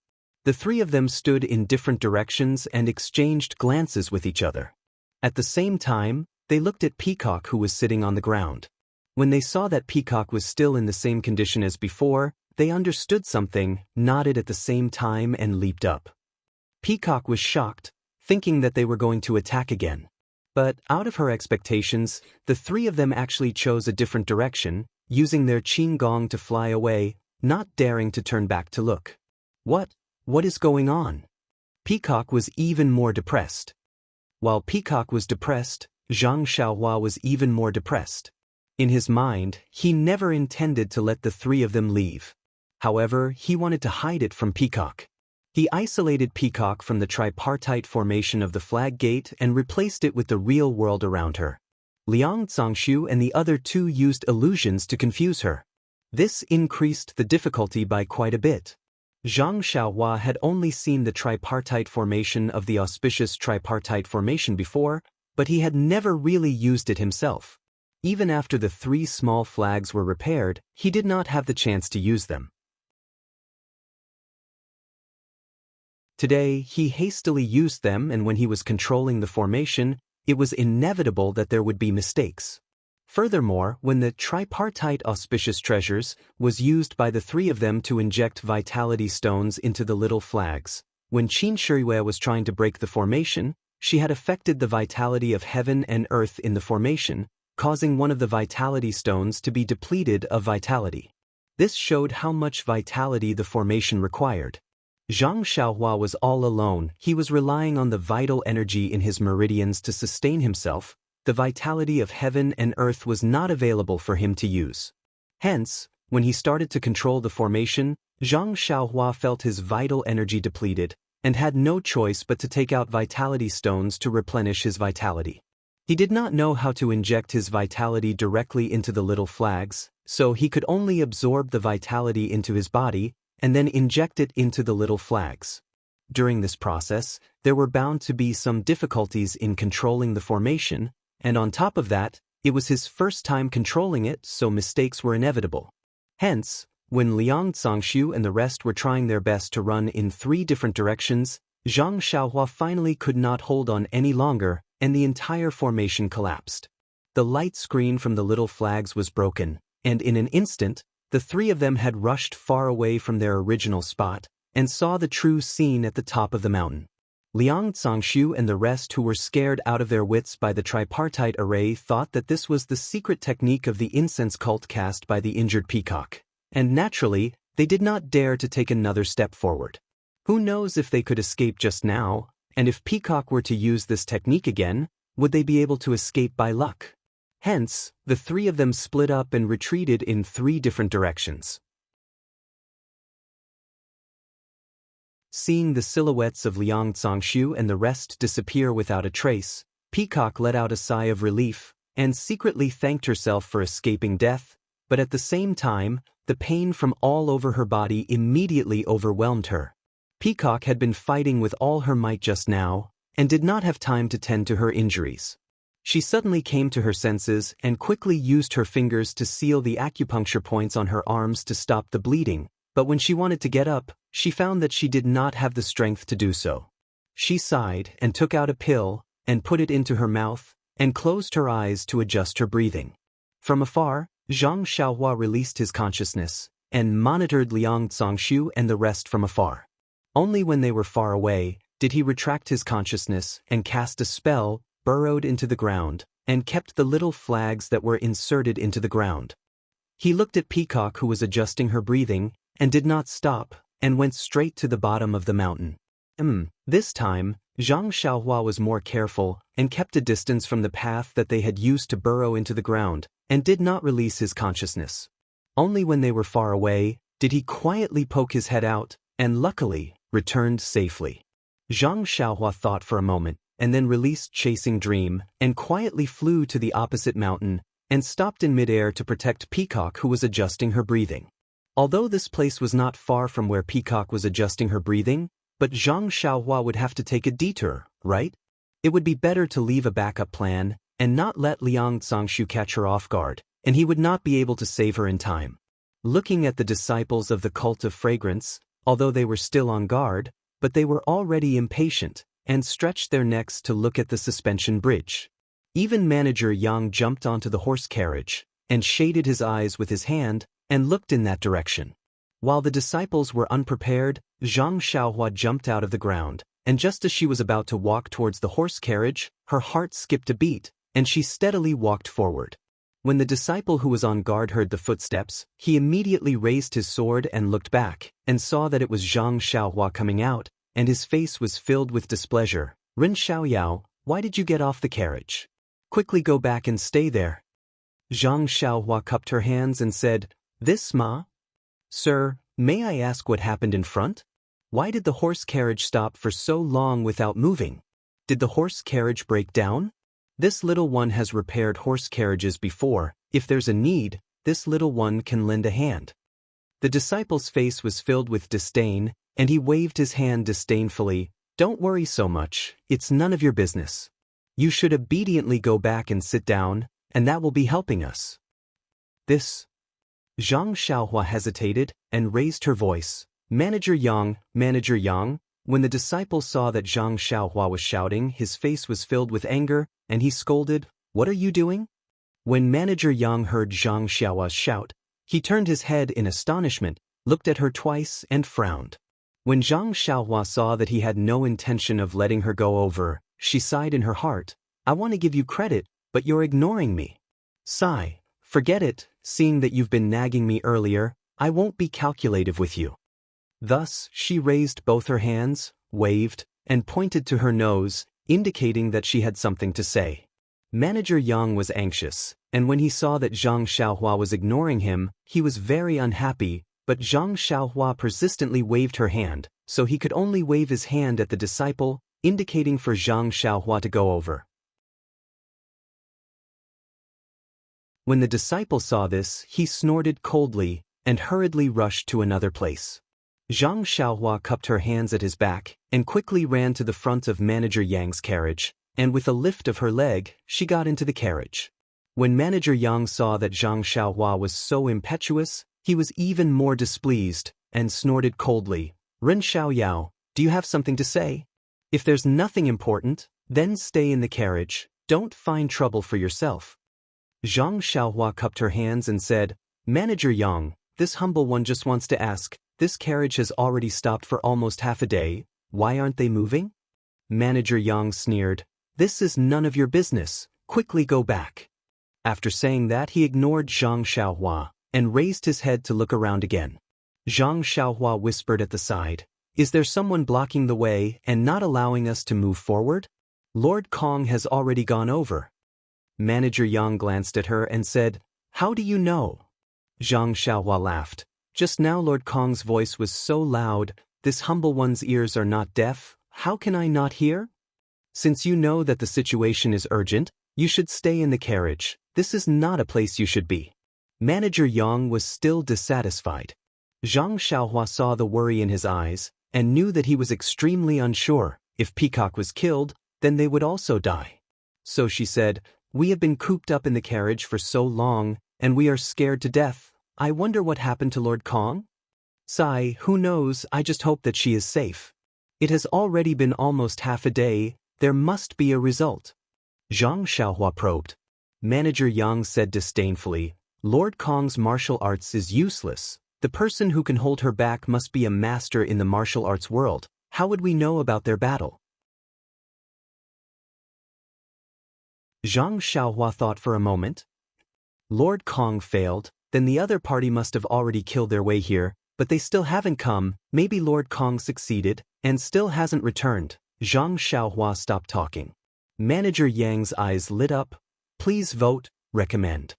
The 3 of them stood in different directions and exchanged glances with each other. At the same time, they looked at Peacock, who was sitting on the ground. When they saw that Peacock was still in the same condition as before, they understood something, nodded at the same time and leaped up. Peacock was shocked, thinking that they were going to attack again. But out of her expectations, the 3 of them actually chose a different direction, using their qin gong to fly away, not daring to turn back to look. What is going on? Peacock was even more depressed. While Peacock was depressed, Zhang Xiaohua was even more depressed. In his mind, he never intended to let the 3 of them leave. However, he wanted to hide it from Peacock. He isolated Peacock from the tripartite formation of the flag gate and replaced it with the real world around her. Liang Zangshu and the other 2 used illusions to confuse her. This increased the difficulty by quite a bit. Zhang Xiaohua had only seen the tripartite formation of the auspicious tripartite formation before, but he had never really used it himself. Even after the 3 small flags were repaired, he did not have the chance to use them. Today, he hastily used them, and when he was controlling the formation, it was inevitable that there would be mistakes. Furthermore, when the tripartite auspicious treasures was used by the 3 of them to inject vitality stones into the little flags, when Qin Shiyue was trying to break the formation, she had affected the vitality of heaven and earth in the formation, causing one of the vitality stones to be depleted of vitality. This showed how much vitality the formation required. Zhang Xiaohua was all alone. He was relying on the vital energy in his meridians to sustain himself. The vitality of heaven and earth was not available for him to use. Hence, when he started to control the formation, Zhang Xiaohua felt his vital energy depleted and had no choice but to take out vitality stones to replenish his vitality. He did not know how to inject his vitality directly into the little flags, so he could only absorb the vitality into his body and then inject it into the little flags. During this process, there were bound to be some difficulties in controlling the formation, and on top of that, it was his first time controlling it, so mistakes were inevitable. Hence, when Liang Zhangshu and the rest were trying their best to run in 3 different directions, Zhang Xiaohua finally could not hold on any longer, and the entire formation collapsed. The light screen from the little flags was broken, and in an instant, the 3 of them had rushed far away from their original spot, and saw the true scene at the top of the mountain. Liang Zhangshu and the rest, who were scared out of their wits by the tripartite array, thought that this was the secret technique of the incense cult cast by the injured peacock, and naturally, they did not dare to take another step forward. Who knows if they could escape just now, and if Peacock were to use this technique again, would they be able to escape by luck? Hence, the 3 of them split up and retreated in 3 different directions. Seeing the silhouettes of Liang Zhangshu and the rest disappear without a trace, Peacock let out a sigh of relief and secretly thanked herself for escaping death, but at the same time, the pain from all over her body immediately overwhelmed her. Peacock had been fighting with all her might just now, and did not have time to tend to her injuries. She suddenly came to her senses and quickly used her fingers to seal the acupuncture points on her arms to stop the bleeding, but when she wanted to get up, she found that she did not have the strength to do so. She sighed and took out a pill and put it into her mouth and closed her eyes to adjust her breathing. From afar, Zhang Xiaohua released his consciousness and monitored Liang Zhangshu and the rest from afar. Only when they were far away did he retract his consciousness and cast a spell, burrowed into the ground, and kept the little flags that were inserted into the ground. He looked at Peacock, who was adjusting her breathing, and did not stop, and went straight to the bottom of the mountain. This time, Zhang Xiaohua was more careful and kept a distance from the path that they had used to burrow into the ground, and did not release his consciousness. Only when they were far away did he quietly poke his head out, and luckily, returned safely. Zhang Xiaohua thought for a moment, and then released Chasing Dream, and quietly flew to the opposite mountain, and stopped in midair to protect Peacock, who was adjusting her breathing. Although this place was not far from where Peacock was adjusting her breathing, but Zhang Xiaohua would have to take a detour, right? It would be better to leave a backup plan, and not let Liang Zhangshu catch her off guard, and he would not be able to save her in time. Looking at the disciples of the cult of fragrance, although they were still on guard, but they were already impatient, and stretched their necks to look at the suspension bridge. Even Manager Yang jumped onto the horse carriage, and shaded his eyes with his hand, and looked in that direction. While the disciples were unprepared, Zhang Xiaohua jumped out of the ground, and just as she was about to walk towards the horse carriage, her heart skipped a beat, and she steadily walked forward. When the disciple who was on guard heard the footsteps, he immediately raised his sword and looked back, and saw that it was Zhang Xiaohua coming out, and his face was filled with displeasure. "Ren Xiaoyao, why did you get off the carriage? Quickly go back and stay there." Zhang Xiaohua cupped her hands and said, "This ma? Sir, may I ask what happened in front? Why did the horse carriage stop for so long without moving? Did the horse carriage break down? This little one has repaired horse carriages before. If there's a need, this little one can lend a hand." The disciple's face was filled with disdain, and he waved his hand disdainfully. "Don't worry so much, it's none of your business. You should obediently go back and sit down, and that will be helping us." This. Zhang Xiaohua hesitated and raised her voice. Manager Yang. When the disciple saw that Zhang Xiaohua was shouting, his face was filled with anger, and he scolded, "What are you doing?" When Manager Yang heard Zhang Xiaohua's shout, he turned his head in astonishment, looked at her twice, and frowned. When Zhang Xiaohua saw that he had no intention of letting her go over, she sighed in her heart, "I want to give you credit, but you're ignoring me." Sigh, "Forget it, seeing that you've been nagging me earlier, I won't be calculative with you." Thus, she raised both her hands, waved, and pointed to her nose, indicating that she had something to say. Manager Yang was anxious, and when he saw that Zhang Xiaohua was ignoring him, he was very unhappy, but Zhang Xiaohua persistently waved her hand, so he could only wave his hand at the disciple, indicating for Zhang Xiaohua to go over. When the disciple saw this, he snorted coldly and hurriedly rushed to another place. Zhang Xiaohua cupped her hands at his back and quickly ran to the front of Manager Yang's carriage, and with a lift of her leg, she got into the carriage. When Manager Yang saw that Zhang Xiaohua was so impetuous, he was even more displeased and snorted coldly, "Ren Xiaoyao, do you have something to say? If there's nothing important, then stay in the carriage, don't find trouble for yourself." Zhang Xiaohua cupped her hands and said, "Manager Yang, this humble one just wants to ask, this carriage has already stopped for almost half a day, why aren't they moving?" Manager Yang sneered, "This is none of your business, quickly go back." After saying that, he ignored Zhang Xiaohua and raised his head to look around again. Zhang Xiaohua whispered at the side, "Is there someone blocking the way and not allowing us to move forward? Lord Kong has already gone over." Manager Yang glanced at her and said, "How do you know?" Zhang Xiaohua laughed. "Just now Lord Kong's voice was so loud, this humble one's ears are not deaf, how can I not hear? Since you know that the situation is urgent, you should stay in the carriage, this is not a place you should be." Manager Yang was still dissatisfied. Zhang Xiaohua saw the worry in his eyes and knew that he was extremely unsure. If Peacock was killed, then they would also die. So she said, "We have been cooped up in the carriage for so long, and we are scared to death. I wonder what happened to Lord Kong? Sigh, who knows, I just hope that she is safe. It has already been almost half a day, there must be a result." Zhang Xiaohua probed. Manager Yang said disdainfully, "Lord Kong's martial arts is useless. The person who can hold her back must be a master in the martial arts world. How would we know about their battle?" Zhang Xiaohua thought for a moment. Lord Kong failed, then the other party must have already killed their way here, but they still haven't come, maybe Lord Kong succeeded, and still hasn't returned. Zhang Xiaohua stopped talking. Manager Yang's eyes lit up. "Please vote, recommend."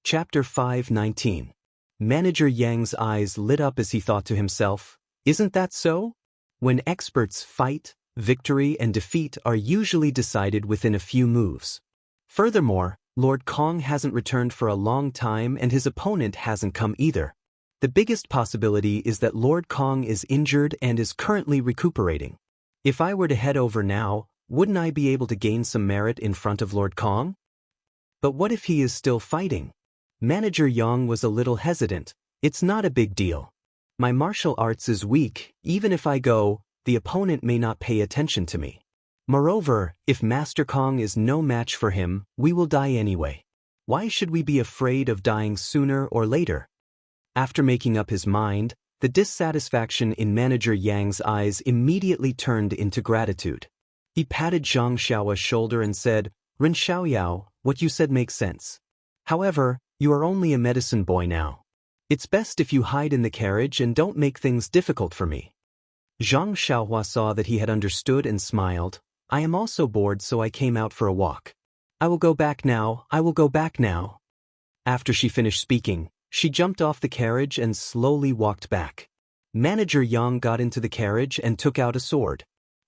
Chapter 5:19. Manager Yang's eyes lit up as he thought to himself, "Isn't that so? When experts fight, victory and defeat are usually decided within a few moves. Furthermore, Lord Kong hasn't returned for a long time and his opponent hasn't come either. The biggest possibility is that Lord Kong is injured and is currently recuperating. If I were to head over now, wouldn't I be able to gain some merit in front of Lord Kong? But what if he is still fighting?" Manager Yang was a little hesitant. "It's not a big deal. My martial arts is weak, even if I go, the opponent may not pay attention to me. Moreover, if Master Kong is no match for him, we will die anyway. Why should we be afraid of dying sooner or later?" After making up his mind, the dissatisfaction in Manager Yang's eyes immediately turned into gratitude. He patted Zhang Xiaohua's shoulder and said, "Ren Xiaoyao, what you said makes sense. However, you are only a medicine boy now. It's best if you hide in the carriage and don't make things difficult for me." Zhang Xiaohua saw that he had understood and smiled. "I am also bored, so I came out for a walk. I will go back now, I will go back now." After she finished speaking, she jumped off the carriage and slowly walked back. Manager Yang got into the carriage and took out a sword.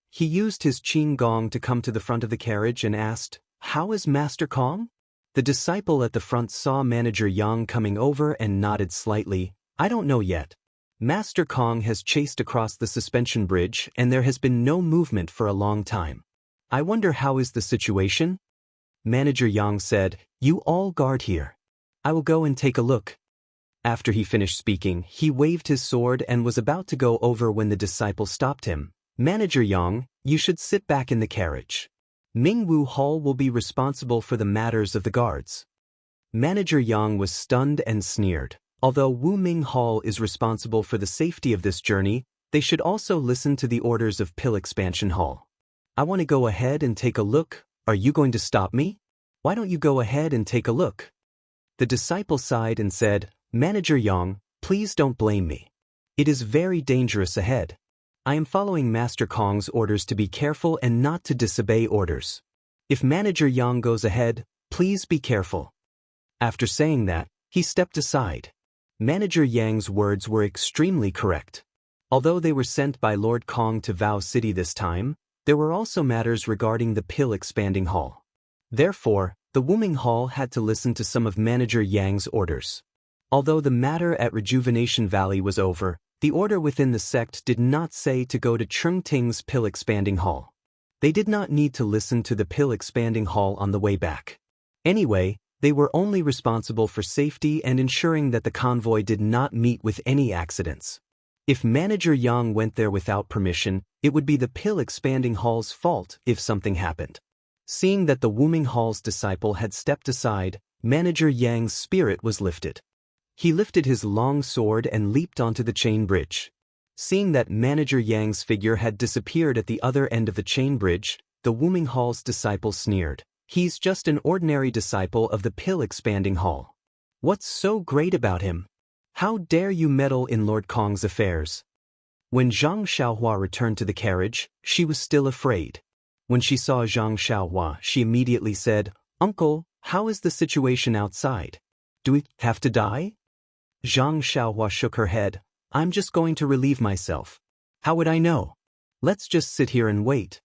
He used his qing gong to come to the front of the carriage and asked, "How is Master Kong?" The disciple at the front saw Manager Yang coming over and nodded slightly. "I don't know yet. Master Kong has chased across the suspension bridge and there has been no movement for a long time. I wonder how is the situation?" Manager Yang said, "You all guard here. I will go and take a look." After he finished speaking, he waved his sword and was about to go over when the disciple stopped him. "Manager Yang, you should sit back in the carriage. Mingwu Hall will be responsible for the matters of the guards." Manager Yang was stunned and sneered. Although Wu Ming Hall is responsible for the safety of this journey, they should also listen to the orders of Pill Expansion Hall. "I want to go ahead and take a look. Are you going to stop me? Why don't you go ahead and take a look?" The disciple sighed and said, "Manager Yang, please don't blame me. It is very dangerous ahead. I am following Master Kong's orders to be careful and not to disobey orders. If Manager Yang goes ahead, please be careful." After saying that, he stepped aside. Manager Yang's words were extremely correct. Although they were sent by Lord Kong to Vow City this time, there were also matters regarding the pill-expanding hall. Therefore, the Wuming Hall had to listen to some of Manager Yang's orders. Although the matter at Rejuvenation Valley was over, the order within the sect did not say to go to Chengting's pill-expanding hall. They did not need to listen to the pill-expanding hall on the way back. Anyway, they were only responsible for safety and ensuring that the convoy did not meet with any accidents. If Manager Yang went there without permission, it would be the pill-expanding hall's fault if something happened. Seeing that the Wuming Hall's disciple had stepped aside, Manager Yang's spirit was lifted. He lifted his long sword and leaped onto the chain bridge. Seeing that Manager Yang's figure had disappeared at the other end of the chain bridge, the Wuming Hall's disciple sneered. He's just an ordinary disciple of the pill-expanding hall. What's so great about him? How dare you meddle in Lord Kong's affairs? When Zhang Xiaohua returned to the carriage, she was still afraid. When she saw Zhang Xiaohua, she immediately said, "Uncle, how is the situation outside? Do we have to die?" Zhang Xiaohua shook her head. "I'm just going to relieve myself. How would I know? Let's just sit here and wait."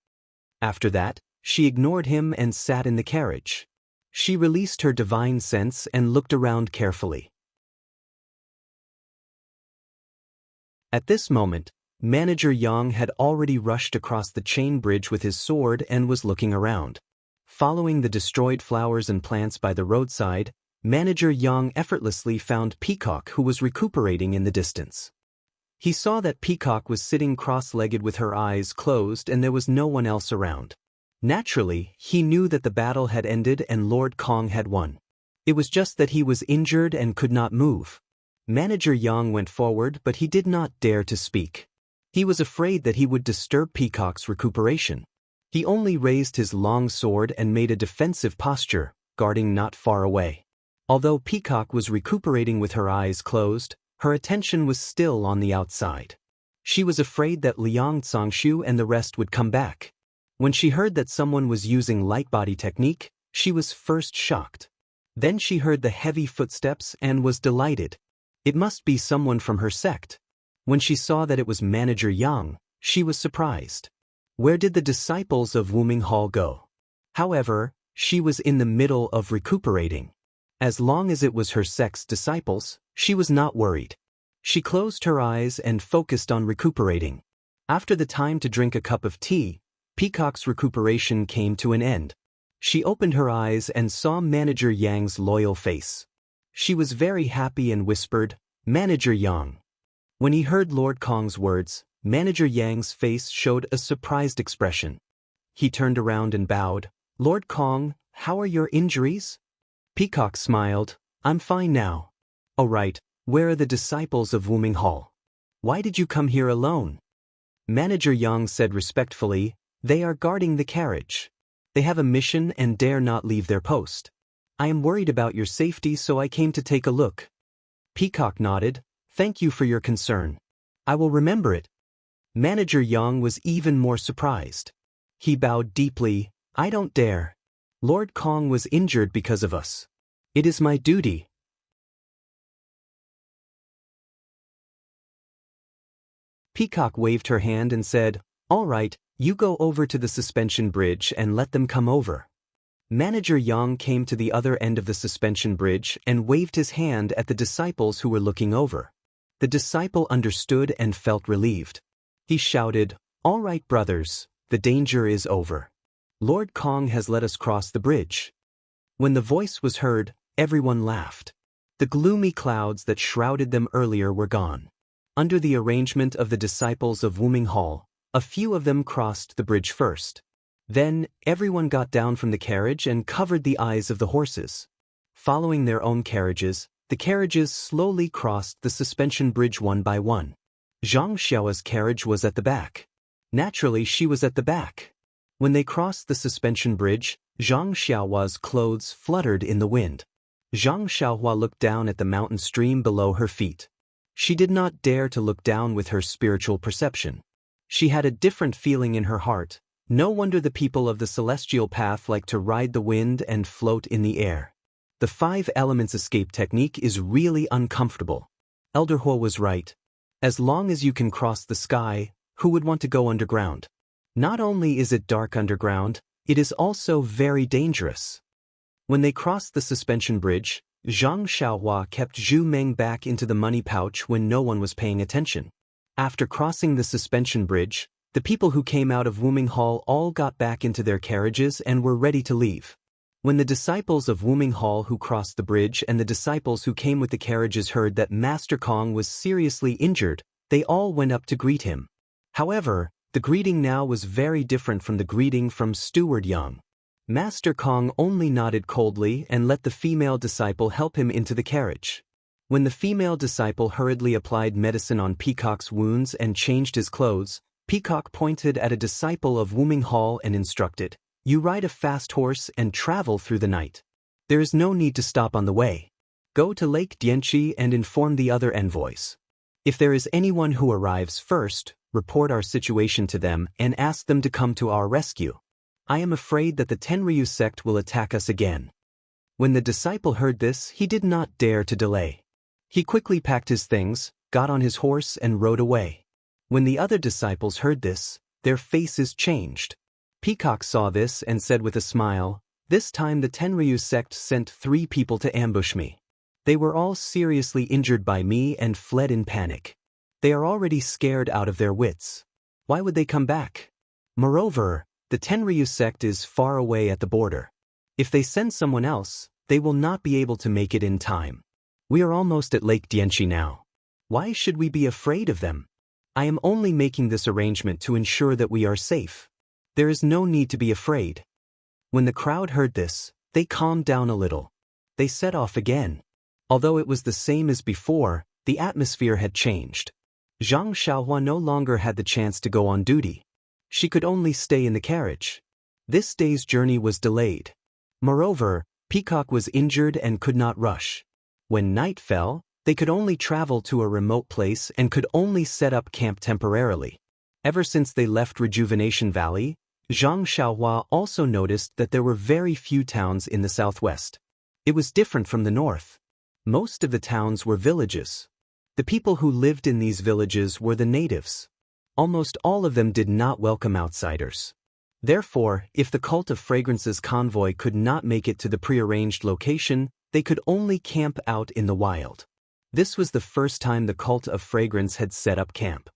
After that, she ignored him and sat in the carriage. She released her divine sense and looked around carefully. At this moment, Manager Yang had already rushed across the chain bridge with his sword and was looking around. Following the destroyed flowers and plants by the roadside, Manager Yang effortlessly found Peacock, who was recuperating in the distance. He saw that Peacock was sitting cross-legged with her eyes closed and there was no one else around. Naturally, he knew that the battle had ended and Lord Kong had won. It was just that he was injured and could not move. Manager Yang went forward, but he did not dare to speak. He was afraid that he would disturb Peacock's recuperation. He only raised his long sword and made a defensive posture, guarding not far away. Although Peacock was recuperating with her eyes closed, her attention was still on the outside. She was afraid that Liang Congshu and the rest would come back. When she heard that someone was using light body technique, she was first shocked. Then she heard the heavy footsteps and was delighted. It must be someone from her sect. When she saw that it was Manager Yang, she was surprised. Where did the disciples of Wuming Hall go? However, she was in the middle of recuperating. As long as it was her sect's disciples, she was not worried. She closed her eyes and focused on recuperating. After the time to drink a cup of tea, Peacock's recuperation came to an end. She opened her eyes and saw Manager Yang's loyal face. She was very happy and whispered, "Manager Yang." When he heard Lord Kong's words, Manager Yang's face showed a surprised expression. He turned around and bowed. "Lord Kong, how are your injuries?" Peacock smiled. "I'm fine now." "Oh right, where are the disciples of Wuming Hall? Why did you come here alone?" Manager Yang said respectfully, "They are guarding the carriage. They have a mission and dare not leave their post. I am worried about your safety, so I came to take a look." Peacock nodded. "Thank you for your concern. I will remember it." Manager Yang was even more surprised. He bowed deeply. "I don't dare. Lord Kong was injured because of us. It is my duty." Peacock waved her hand and said, "All right, you go over to the suspension bridge and let them come over." Manager Yang came to the other end of the suspension bridge and waved his hand at the disciples who were looking over. The disciple understood and felt relieved. He shouted, "All right, brothers, the danger is over. Lord Kong has let us cross the bridge." When the voice was heard, everyone laughed. The gloomy clouds that shrouded them earlier were gone. Under the arrangement of the disciples of Wuming Hall, a few of them crossed the bridge first. Then, everyone got down from the carriage and covered the eyes of the horses. Following their own carriages, the carriages slowly crossed the suspension bridge one by one. Zhang Xiao's carriage was at the back. Naturally, she was at the back. When they crossed the suspension bridge, Zhang Xiao's clothes fluttered in the wind. Zhang Xiaohua looked down at the mountain stream below her feet. She did not dare to look down with her spiritual perception. She had a different feeling in her heart. No wonder the people of the celestial path like to ride the wind and float in the air. The 5 elements escape technique is really uncomfortable. Elder Huo was right. As long as you can cross the sky, who would want to go underground? Not only is it dark underground, it is also very dangerous. When they crossed the suspension bridge, Zhang Xiaohua kept Zhu Meng back into the money pouch when no one was paying attention. After crossing the suspension bridge, the people who came out of Wuming Hall all got back into their carriages and were ready to leave. When the disciples of Wuming Hall who crossed the bridge and the disciples who came with the carriages heard that Master Kong was seriously injured, they all went up to greet him. However, the greeting now was very different from the greeting from Steward Yang. Master Kong only nodded coldly and let the female disciple help him into the carriage. When the female disciple hurriedly applied medicine on Peacock's wounds and changed his clothes, Peacock pointed at a disciple of Wuming Hall and instructed, "You ride a fast horse and travel through the night. There is no need to stop on the way. Go to Lake Dianqi and inform the other envoys. If there is anyone who arrives first, report our situation to them and ask them to come to our rescue. I am afraid that the Tenryu sect will attack us again." When the disciple heard this, he did not dare to delay. He quickly packed his things, got on his horse and rode away. When the other disciples heard this, their faces changed. Peacock saw this and said with a smile, "This time the Tenryu sect sent 3 people to ambush me. They were all seriously injured by me and fled in panic. They are already scared out of their wits. Why would they come back? Moreover, the Tenryu sect is far away at the border. If they send someone else, they will not be able to make it in time. We are almost at Lake Dianqi now. Why should we be afraid of them? I am only making this arrangement to ensure that we are safe. There is no need to be afraid." When the crowd heard this, they calmed down a little. They set off again. Although it was the same as before, the atmosphere had changed. Zhang Xiaohua no longer had the chance to go on duty. She could only stay in the carriage. This day's journey was delayed. Moreover, Peacock was injured and could not rush. When night fell, they could only travel to a remote place and could only set up camp temporarily. Ever since they left Rejuvenation Valley, Zhang Xiaohua also noticed that there were very few towns in the southwest. It was different from the north. Most of the towns were villages. The people who lived in these villages were the natives. Almost all of them did not welcome outsiders. Therefore, if the Cult of Fragrance's convoy could not make it to the prearranged location, they could only camp out in the wild. This was the first time the Cult of Fragrance had set up camp.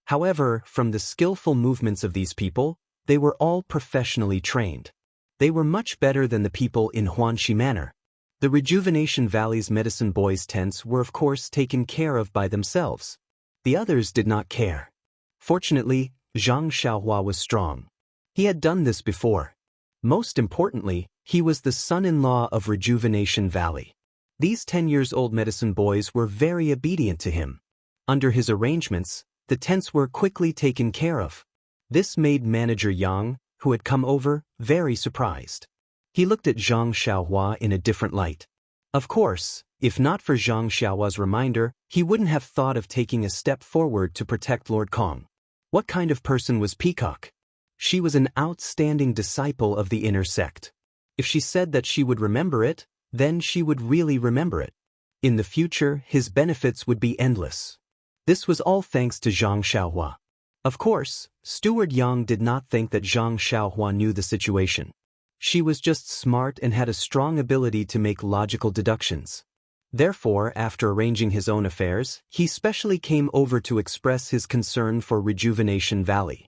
However, from the skillful movements of these people, they were all professionally trained. They were much better than the people in Huanxi Manor. The Rejuvenation Valley's medicine boys' tents were of course taken care of by themselves. The others did not care. Fortunately, Zhang Xiaohua was strong. He had done this before. Most importantly, he was the son-in-law of Rejuvenation Valley. These 10-year-old medicine boys were very obedient to him. Under his arrangements, the tents were quickly taken care of. This made Manager Yang, who had come over, very surprised. He looked at Zhang Xiaohua in a different light. Of course, if not for Zhang Xiaohua's reminder, he wouldn't have thought of taking a step forward to protect Lord Kong. What kind of person was Peacock? She was an outstanding disciple of the inner sect. If she said that she would remember it, then she would really remember it. In the future, his benefits would be endless. This was all thanks to Zhang Xiaohua. Of course, Steward Yang did not think that Zhang Xiaohua knew the situation. She was just smart and had a strong ability to make logical deductions. Therefore, after arranging his own affairs, he specially came over to express his concern for Rejuvenation Valley.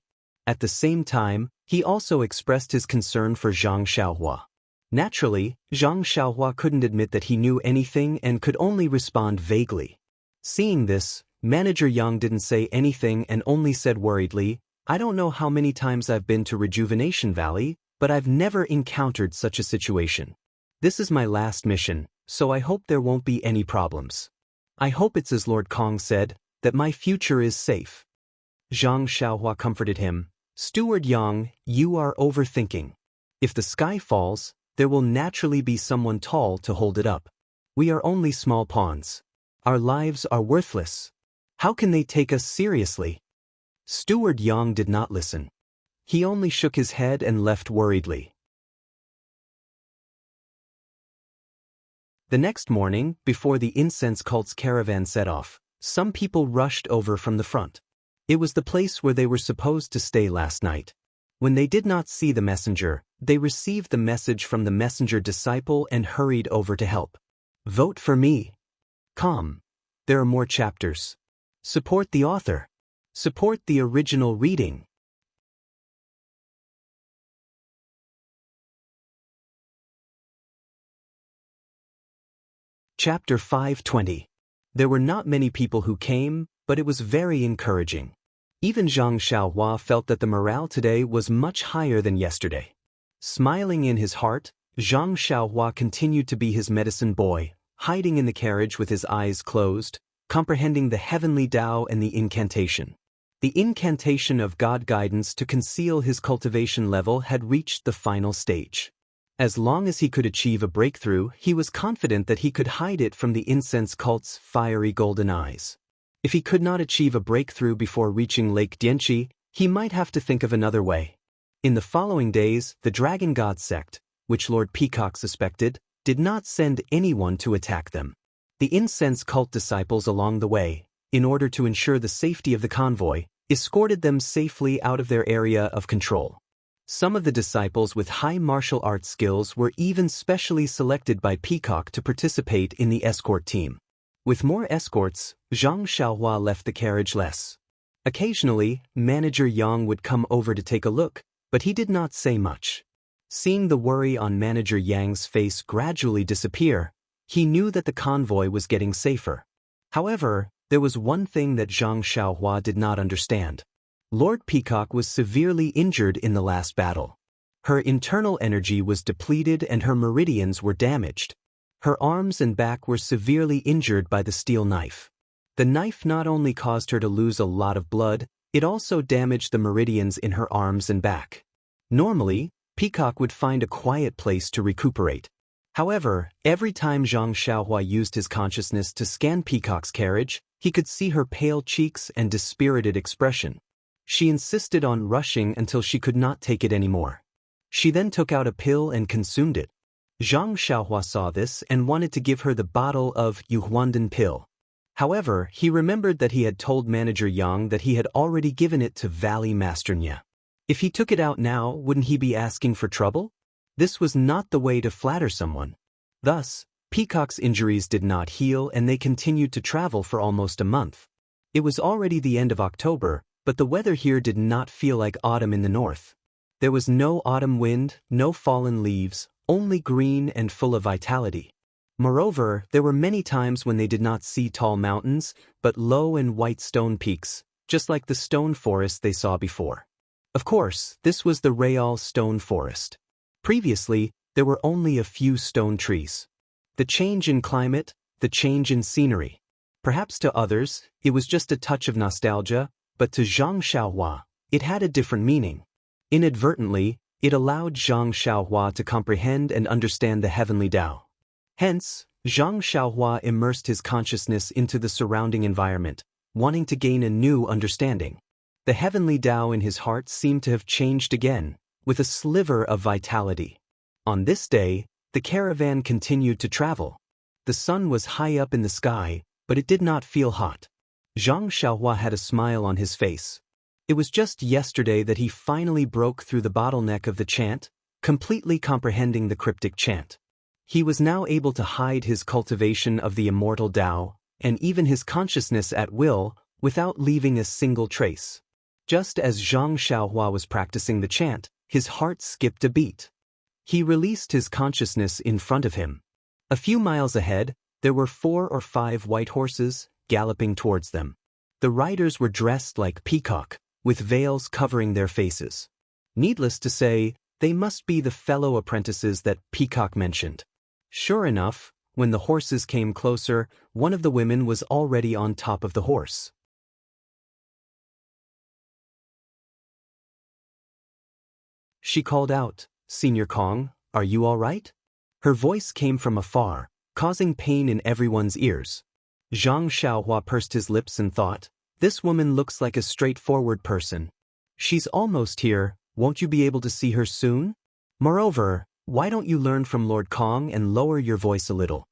At the same time, he also expressed his concern for Zhang Xiaohua. Naturally, Zhang Xiaohua couldn't admit that he knew anything and could only respond vaguely. Seeing this, Manager Yang didn't say anything and only said worriedly, "I don't know how many times I've been to Rejuvenation Valley, but I've never encountered such a situation. This is my last mission, so I hope there won't be any problems. I hope it's as Lord Kong said, that my future is safe." Zhang Xiaohua comforted him. "Steward Yang, you are overthinking. If the sky falls, there will naturally be someone tall to hold it up. We are only small pawns. Our lives are worthless. How can they take us seriously?" Steward Yang did not listen. He only shook his head and left worriedly. The next morning, before the incense cult's caravan set off, some people rushed over from the front. It was the place where they were supposed to stay last night. When they did not see the messenger, they received the message from the messenger disciple and hurried over to help. Vote for me. Come. There are more chapters. Support the author. Support the original reading. Chapter 520. There were not many people who came, but it was very encouraging. Even Zhang Xiaohua felt that the morale today was much higher than yesterday. Smiling in his heart, Zhang Xiaohua continued to be his medicine boy, hiding in the carriage with his eyes closed, comprehending the heavenly Tao and the incantation. The incantation of God guidance to conceal his cultivation level had reached the final stage. As long as he could achieve a breakthrough, he was confident that he could hide it from the incense cult's fiery golden eyes. If he could not achieve a breakthrough before reaching Lake Dianqi, he might have to think of another way. In the following days, the Dragon God sect, which Lord Peacock suspected, did not send anyone to attack them. The incense cult disciples along the way, in order to ensure the safety of the convoy, escorted them safely out of their area of control. Some of the disciples with high martial arts skills were even specially selected by Peacock to participate in the escort team. With more escorts, Zhang Xiaohua left the carriage less. Occasionally, Manager Yang would come over to take a look, but he did not say much. Seeing the worry on Manager Yang's face gradually disappear, he knew that the convoy was getting safer. However, there was one thing that Zhang Xiaohua did not understand. Lord Peacock was severely injured in the last battle. Her internal energy was depleted and her meridians were damaged. Her arms and back were severely injured by the steel knife. The knife not only caused her to lose a lot of blood, it also damaged the meridians in her arms and back. Normally, Peacock would find a quiet place to recuperate. However, every time Zhang Xiaohua used his consciousness to scan Peacock's carriage, he could see her pale cheeks and dispirited expression. She insisted on rushing until she could not take it anymore. She then took out a pill and consumed it. Zhang Xiaohua saw this and wanted to give her the bottle of Yuhuandan pill. However, he remembered that he had told Manager Yang that he had already given it to Valley Master Nya. If he took it out now, wouldn't he be asking for trouble? This was not the way to flatter someone. Thus, Peacock's injuries did not heal and they continued to travel for almost a month. It was already the end of October, but the weather here did not feel like autumn in the north. There was no autumn wind, no fallen leaves, only green and full of vitality. Moreover, there were many times when they did not see tall mountains, but low and white stone peaks, just like the stone forest they saw before. Of course, this was the Real Stone Forest. Previously, there were only a few stone trees. The change in climate, the change in scenery. Perhaps to others, it was just a touch of nostalgia, but to Zhang Xiaohua, it had a different meaning. Inadvertently, it allowed Zhang Xiaohua to comprehend and understand the heavenly Tao. Hence, Zhang Xiaohua immersed his consciousness into the surrounding environment, wanting to gain a new understanding. The heavenly Tao in his heart seemed to have changed again, with a sliver of vitality. On this day, the caravan continued to travel. The sun was high up in the sky, but it did not feel hot. Zhang Xiaohua had a smile on his face. It was just yesterday that he finally broke through the bottleneck of the chant, completely comprehending the cryptic chant. He was now able to hide his cultivation of the immortal Tao, and even his consciousness at will, without leaving a single trace. Just as Zhang Xiaohua was practicing the chant, his heart skipped a beat. He released his consciousness in front of him. A few miles ahead, there were 4 or 5 white horses, galloping towards them. The riders were dressed like Peacock, with veils covering their faces. Needless to say, they must be the fellow apprentices that Peacock mentioned. Sure enough, when the horses came closer, one of the women was already on top of the horse. She called out, "Senior Kong, are you all right?" Her voice came from afar, causing pain in everyone's ears. Zhang Xiaohua pursed his lips and thought, this woman looks like a straightforward person. She's almost here, won't you be able to see her soon? Moreover, why don't you learn from Lord Kong and lower your voice a little?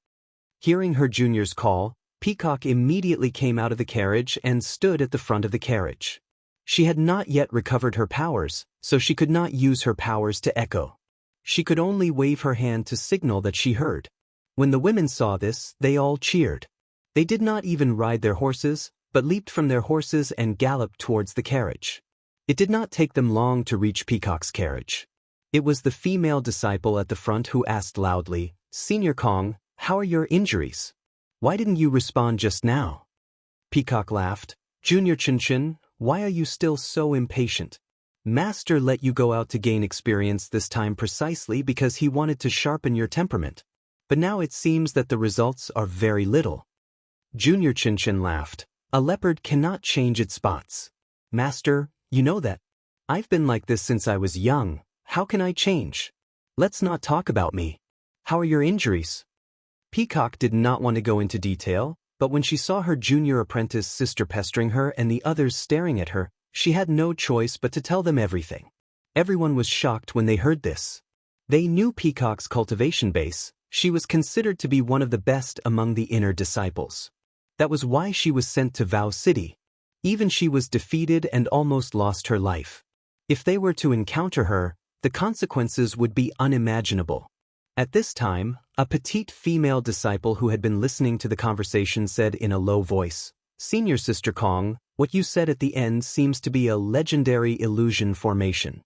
Hearing her junior's call, Peacock immediately came out of the carriage and stood at the front of the carriage. She had not yet recovered her powers, so she could not use her powers to echo. She could only wave her hand to signal that she heard. When the women saw this, they all cheered. They did not even ride their horses, but leaped from their horses and galloped towards the carriage. It did not take them long to reach Peacock's carriage. It was the female disciple at the front who asked loudly, "Senior Kong, how are your injuries? Why didn't you respond just now?" Peacock laughed. "Junior Chen, why are you still so impatient? Master let you go out to gain experience this time precisely because he wanted to sharpen your temperament. But now it seems that the results are very little." Junior Chen laughed. "A leopard cannot change its spots. Master, you know that. I've been like this since I was young. How can I change? Let's not talk about me. How are your injuries?" Peacock did not want to go into detail, but when she saw her junior apprentice sister pestering her and the others staring at her, she had no choice but to tell them everything. Everyone was shocked when they heard this. They knew Peacock's cultivation base. She was considered to be one of the best among the inner disciples. That was why she was sent to Vow City. Even she was defeated and almost lost her life. If they were to encounter her, the consequences would be unimaginable. At this time, a petite female disciple who had been listening to the conversation said in a low voice, "Senior Sister Kong, what you said at the end seems to be a legendary illusion formation.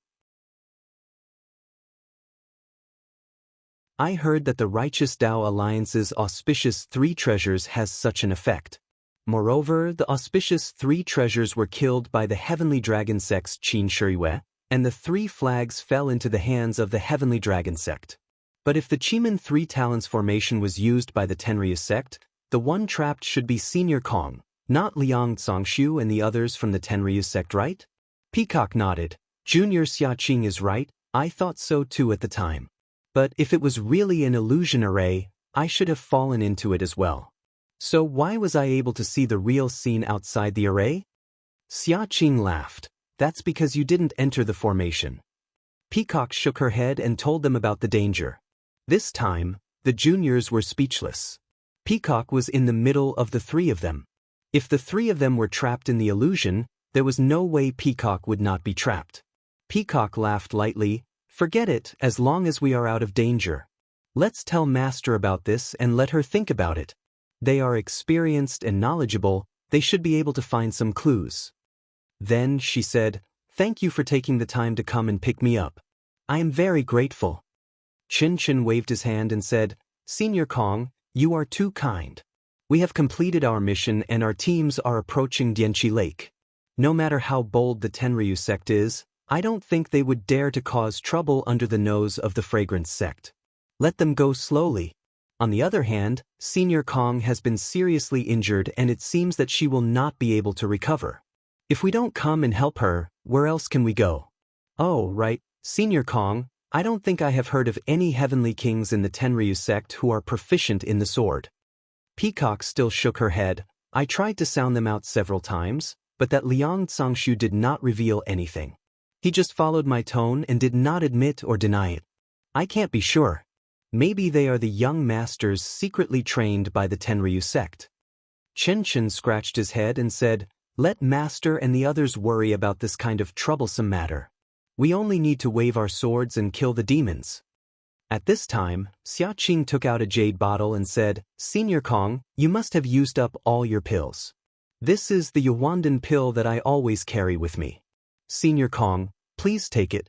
I heard that the Righteous Tao Alliance's auspicious three treasures has such an effect. Moreover, the auspicious three treasures were killed by the heavenly dragon sect's Qin Shiyue, and the three flags fell into the hands of the heavenly dragon sect. But if the Chiman three talents formation was used by the Tenryu sect, the one trapped should be Senior Kong, not Liang Zongshu and the others from the Tenryu sect, right?" Peacock nodded. "Junior Xiaqing is right, I thought so too at the time. But if it was really an illusion array, I should have fallen into it as well. So why was I able to see the real scene outside the array?" Xiaqing laughed. "That's because you didn't enter the formation." Peacock shook her head and told them about the danger. This time, the juniors were speechless. Peacock was in the middle of the three of them. If the three of them were trapped in the illusion, there was no way Peacock would not be trapped. Peacock laughed lightly. "Forget it, as long as we are out of danger. Let's tell Master about this and let her think about it. They are experienced and knowledgeable, they should be able to find some clues." Then she said, "Thank you for taking the time to come and pick me up. I am very grateful." Chen waved his hand and said, "Senior Kong, you are too kind. We have completed our mission and our teams are approaching Dianqi Lake. No matter how bold the Tenryu sect is, I don't think they would dare to cause trouble under the nose of the Fragrance sect. Let them go slowly. On the other hand, Senior Kong has been seriously injured and it seems that she will not be able to recover. If we don't come and help her, where else can we go?" "Oh, right, Senior Kong, I don't think I have heard of any heavenly kings in the Tenryu sect who are proficient in the sword." Peacock still shook her head. "I tried to sound them out several times, but that Liang Zongshu did not reveal anything. He just followed my tone and did not admit or deny it. I can't be sure. Maybe they are the young masters secretly trained by the Tenryu sect." Chen scratched his head and said, "Let Master and the others worry about this kind of troublesome matter. We only need to wave our swords and kill the demons." At this time, Xiaqing took out a jade bottle and said, "Senior Kong, you must have used up all your pills. This is the Yuandan pill that I always carry with me. Senior Kong, please take it."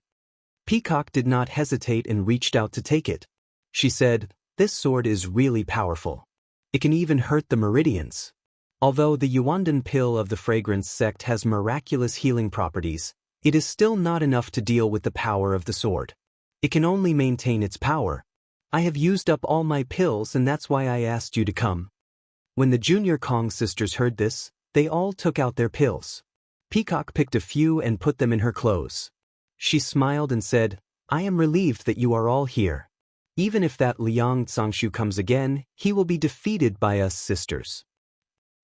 Peacock did not hesitate and reached out to take it. She said, "This sword is really powerful. It can even hurt the meridians." Although the Yuandan pill of the Fragrance sect has miraculous healing properties, it is still not enough to deal with the power of the sword. It can only maintain its power. I have used up all my pills and that's why I asked you to come." When the junior Kong sisters heard this, they all took out their pills. Peacock picked a few and put them in her clothes. She smiled and said, "I am relieved that you are all here. Even if that Liang Zongshu comes again, he will be defeated by us sisters."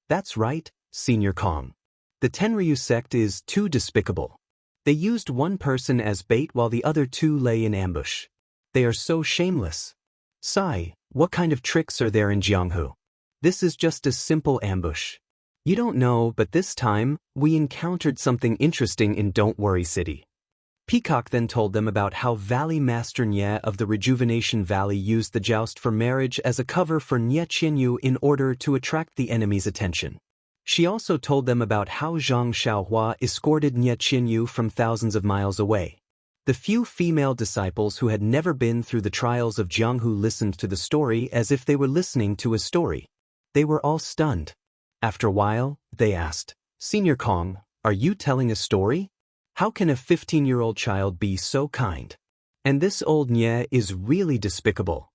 "That's right, Senior Kong. The Tenryu sect is too despicable. They used one person as bait while the other two lay in ambush. They are so shameless." Sigh, What kind of tricks are there in Jianghu? This is just a simple ambush. You don't know, but this time, we encountered something interesting in Don't Worry City. Peacock then told them about how Valley Master Nye of the Rejuvenation Valley used the joust for marriage as a cover for Nye Qianyu in order to attract the enemy's attention. She also told them about how Zhang Xiaohua escorted Nye Qianyu from thousands of miles away. The few female disciples who had never been through the trials of Jianghu listened to the story as if they were listening to a story. They were all stunned. After a while, they asked, "Senior Kong, are you telling a story? How can a 15-year-old child be so kind? And this old Nye is really despicable."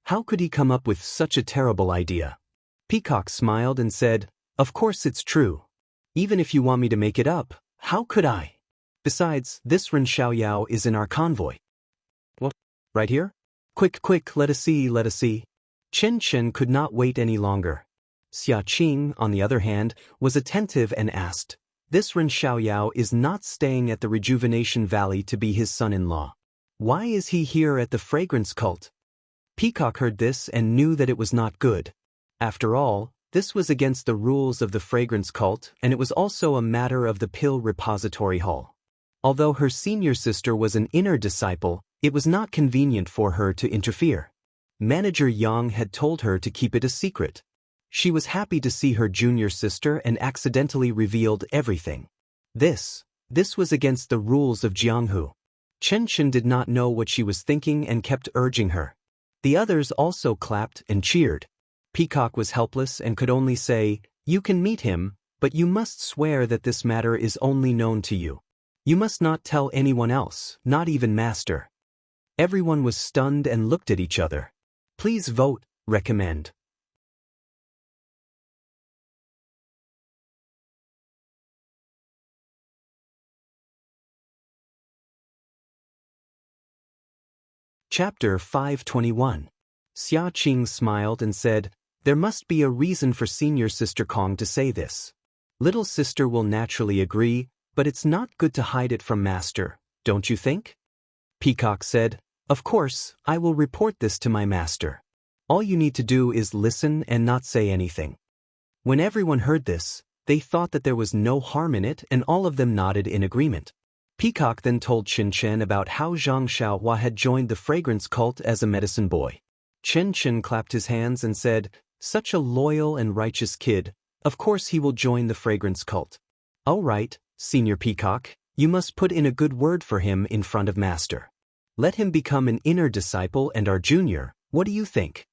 How could he come up with such a terrible idea? Peacock smiled and said, "Of course it's true. Even if you want me to make it up, how could I? Besides, this Ren Xiaoyao is in our convoy." "What? Right here? Quick, quick, let us see, let us see." Chen Chen could not wait any longer. Xia Qing, on the other hand, was attentive and asked, "This Ren Xiaoyao is not staying at the Rejuvenation Valley to be his son-in-law. Why is he here at the fragrance cult?" Peacock heard this and knew that it was not good. After all, this was against the rules of the fragrance cult, and it was also a matter of the pill repository hall. Although her senior sister was an inner disciple, it was not convenient for her to interfere. Manager Yang had told her to keep it a secret. She was happy to see her junior sister and accidentally revealed everything. This was against the rules of Jianghu. Chen Chen did not know what she was thinking and kept urging her. The others also clapped and cheered. Peacock was helpless and could only say, "You can meet him, but you must swear that this matter is only known to you. You must not tell anyone else, not even Master." Everyone was stunned and looked at each other. "Please vote, recommend." Chapter 521. Xia Qing smiled and said, "There must be a reason for Senior Sister Kong to say this. Little sister will naturally agree, but it's not good to hide it from Master, don't you think?" Peacock said, "Of course, I will report this to my master. All you need to do is listen and not say anything." When everyone heard this, they thought that there was no harm in it and all of them nodded in agreement. Peacock then told Chen Chen about how Zhang Xiaohua had joined the fragrance cult as a medicine boy. Chen Chen clapped his hands and said, "Such a loyal and righteous kid, of course he will join the fragrance cult." "All right, Senior Peacock, you must put in a good word for him in front of Master. Let him become an inner disciple and our junior, what do you think?"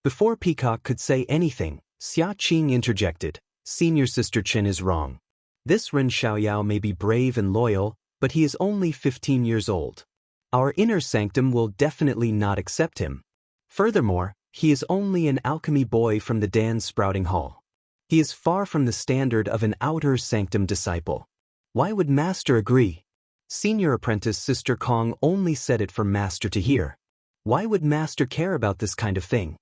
Before Peacock could say anything, Xia Qing interjected, "Senior Sister Chen is wrong. This Ren Xiaoyao may be brave and loyal, but he is only 15 years old. Our inner sanctum will definitely not accept him. Furthermore, he is only an alchemy boy from the Dan Sprouting Hall. He is far from the standard of an outer sanctum disciple. Why would Master agree? Senior apprentice Sister Kong only said it for Master to hear. Why would Master care about this kind of thing?"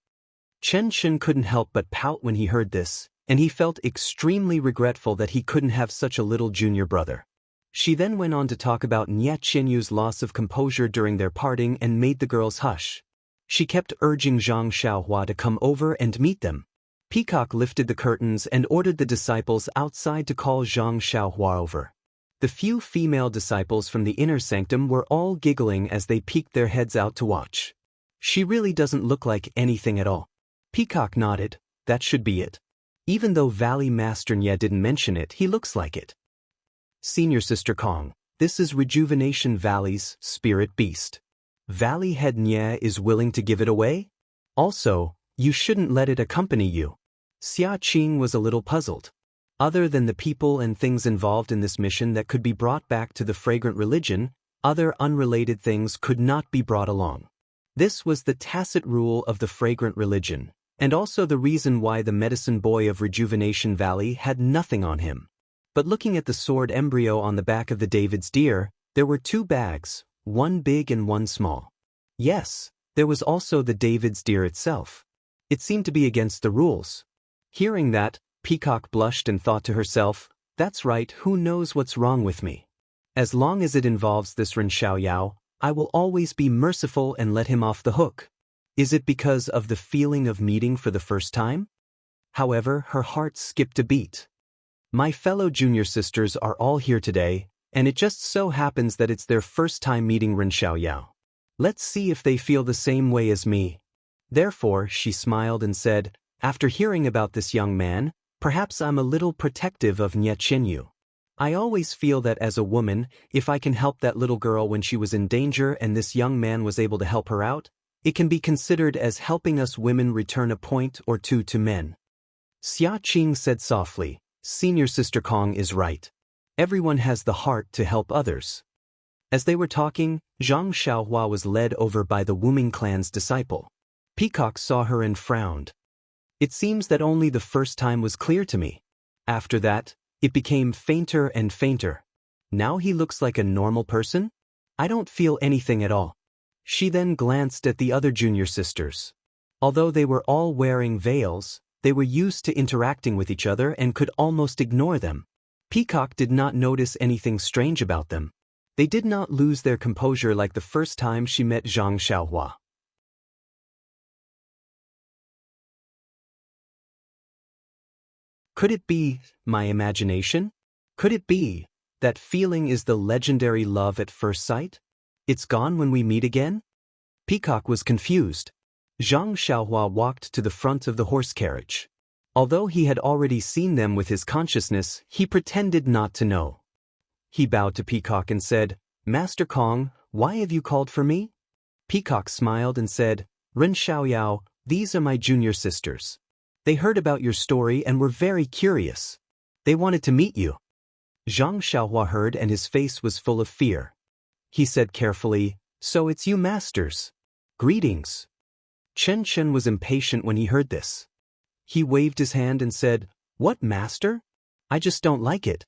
Chen Chen couldn't help but pout when he heard this, and he felt extremely regretful that he couldn't have such a little junior brother. She then went on to talk about Nye Qianyu's loss of composure during their parting and made the girls hush. She kept urging Zhang Xiaohua to come over and meet them. Peacock lifted the curtains and ordered the disciples outside to call Zhang Xiaohua over. The few female disciples from the inner sanctum were all giggling as they peeked their heads out to watch. "She really doesn't look like anything at all." Peacock nodded, "That should be it. Even though Valley Master Nye didn't mention it, he looks like it." "Senior Sister Kong, this is Rejuvenation Valley's spirit beast. Valley Head Nye is willing to give it away? Also, you shouldn't let it accompany you." Xia Qing was a little puzzled. Other than the people and things involved in this mission that could be brought back to the fragrant religion, other unrelated things could not be brought along. This was the tacit rule of the fragrant religion, and also the reason why the medicine boy of Rejuvenation Valley had nothing on him. But looking at the sword embryo on the back of the David's deer, there were two bags, one big and one small. Yes, there was also the David's deer itself. It seemed to be against the rules. Hearing that, Peacock blushed and thought to herself, "That's right, who knows what's wrong with me?" As long as it involves this Ren Xiaoyao, I will always be merciful and let him off the hook. Is it because of the feeling of meeting for the first time? However, her heart skipped a beat. My fellow junior sisters are all here today, and it just so happens that it's their first time meeting Ren Xiaoyao. Let's see if they feel the same way as me. Therefore, she smiled and said, after hearing about this young man, perhaps I'm a little protective of Nye Chenyu. I always feel that as a woman, if I can help that little girl when she was in danger and this young man was able to help her out, it can be considered as helping us women return a point or two to men. Xia Qing said softly, Senior Sister Kong is right. Everyone has the heart to help others. As they were talking, Zhang Xiaohua was led over by the Wuming clan's disciple. Peacock saw her and frowned. It seems that only the first time was clear to me. After that, it became fainter and fainter. Now he looks like a normal person? I don't feel anything at all. She then glanced at the other junior sisters. Although they were all wearing veils, they were used to interacting with each other and could almost ignore them. Peacock did not notice anything strange about them. They did not lose their composure like the first time she met Zhang Xiaohua. Could it be my imagination? Could it be that feeling is the legendary love at first sight? It's gone when we meet again? Peacock was confused. Zhang Xiaohua walked to the front of the horse carriage. Although he had already seen them with his consciousness, he pretended not to know. He bowed to Peacock and said, Master Kong, why have you called for me? Peacock smiled and said, Ren Xiaoyao, these are my junior sisters. They heard about your story and were very curious. They wanted to meet you. Zhang Xiaohua heard and his face was full of fear. He said carefully, So it's you masters. Greetings. Chen Chen was impatient when he heard this. He waved his hand and said, What master? I just don't like it.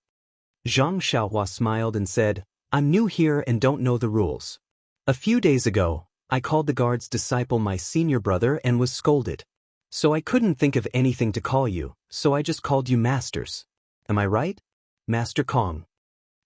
Zhang Xiaohua smiled and said, I'm new here and don't know the rules. A few days ago, I called the guard's disciple my senior brother and was scolded. So I couldn't think of anything to call you, so I just called you masters. Am I right? Master Kong.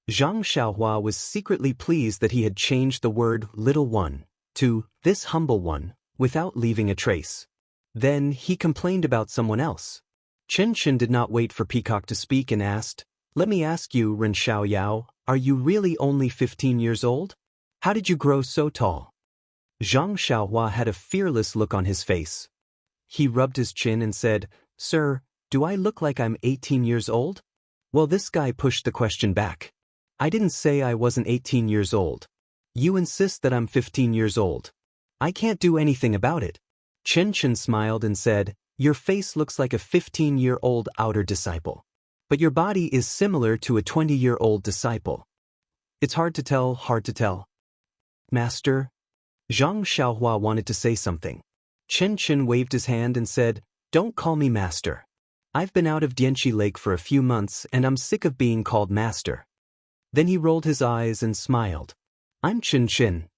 Zhang Xiaohua was secretly pleased that he had changed the word little one to this humble one without leaving a trace. Then he complained about someone else. Chen Chen did not wait for Peacock to speak and asked, Let me ask you, Ren Xiaoyao, are you really only 15 years old? How did you grow so tall? Zhang Xiaohua had a fearless look on his face. He rubbed his chin and said, Sir, do I look like I'm 18 years old? Well, this guy pushed the question back. I didn't say I wasn't 18 years old. You insist that I'm 15 years old. I can't do anything about it. Chen Chen smiled and said, Your face looks like a 15-year-old outer disciple. But your body is similar to a 20-year-old disciple. It's hard to tell, Master? Zhang Xiaohua wanted to say something. Chen Chen waved his hand and said, Don't call me master. I've been out of Dianqi Lake for a few months and I'm sick of being called master. Then he rolled his eyes and smiled. I'm Chen Chen.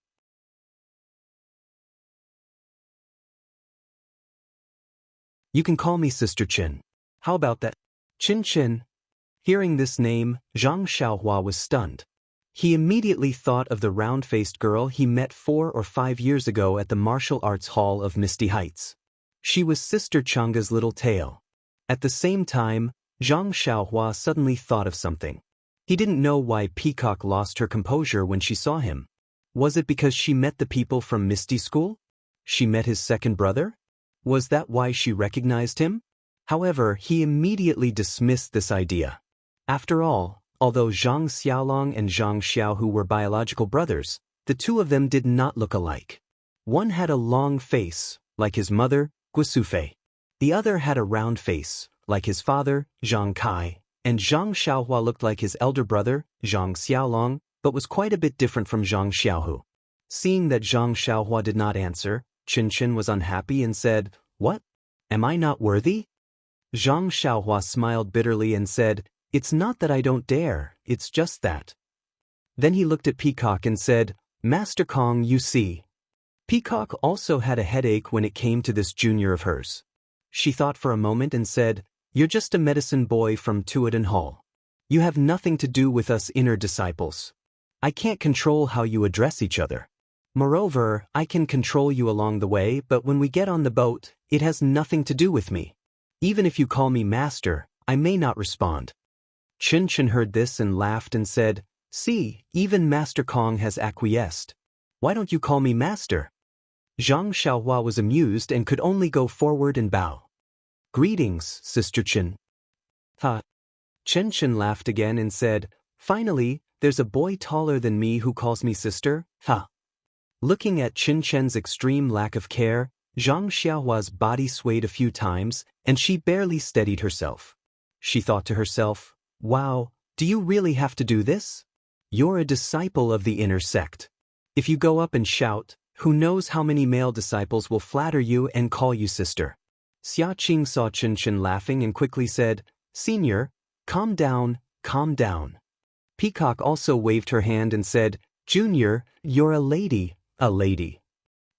You can call me Sister Chen. How about that? Chen Chen. Hearing this name, Zhang Xiaohua was stunned. He immediately thought of the round-faced girl he met 4 or 5 years ago at the martial arts hall of Misty Heights. She was Sister Changa's little tail. At the same time, Zhang Xiaohua suddenly thought of something. He didn't know why Peacock lost her composure when she saw him. Was it because she met the people from Misty School? She met his second brother? Was that why she recognized him? However, he immediately dismissed this idea. After all, although Zhang Xiaolong and Zhang Xiaohu were biological brothers, the two of them did not look alike. One had a long face, like his mother, Guisufei. The other had a round face, like his father, Zhang Kai, and Zhang Xiaohua looked like his elder brother, Zhang Xiaolong, but was quite a bit different from Zhang Xiaohu. Seeing that Zhang Xiaohua did not answer, Chen Chen was unhappy and said, What? Am I not worthy? Zhang Xiaohua smiled bitterly and said, It's not that I don't dare, it's just that. Then he looked at Peacock and said, Master Kong, you see. Peacock also had a headache when it came to this junior of hers. She thought for a moment and said, You're just a medicine boy from Tuadan Hall. You have nothing to do with us inner disciples. I can't control how you address each other. Moreover, I can control you along the way, but when we get on the boat, it has nothing to do with me. Even if you call me master, I may not respond. Chen heard this and laughed and said, "See, even Master Kong has acquiesced. Why don't you call me master?" Zhang Xiaohua was amused and could only go forward and bow. "Greetings, Sister Chen." Ha! Chen laughed again and said, "Finally, there's a boy taller than me who calls me sister, ha." Looking at Chen's extreme lack of care, Zhang Xiaohua's body swayed a few times, and she barely steadied herself. She thought to herself, "Wow, do you really have to do this? You're a disciple of the inner sect. If you go up and shout, who knows how many male disciples will flatter you and call you sister." Xia Qing saw Chen laughing and quickly said, "Senior, calm down, calm down." Peacock also waved her hand and said, "Junior, you're a lady, a lady."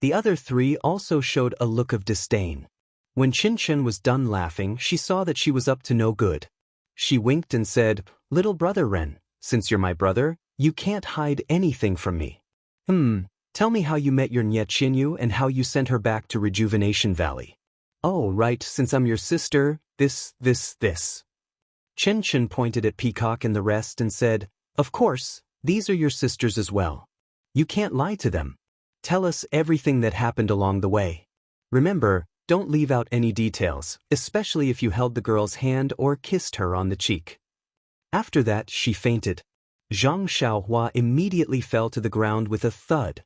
The other three also showed a look of disdain. When Chen was done laughing, she saw that she was up to no good. She winked and said, "Little brother Ren, since you're my brother, you can't hide anything from me. Tell me how you met your Nye Qinyu and how you sent her back to Rejuvenation Valley." "Oh, right, since I'm your sister, this. Chen pointed at Peacock and the rest and said, "Of course, these are your sisters as well. You can't lie to them. Tell us everything that happened along the way. Remember, don't leave out any details, especially if you held the girl's hand or kissed her on the cheek." After that, she fainted. Zhang Xiaohua immediately fell to the ground with a thud.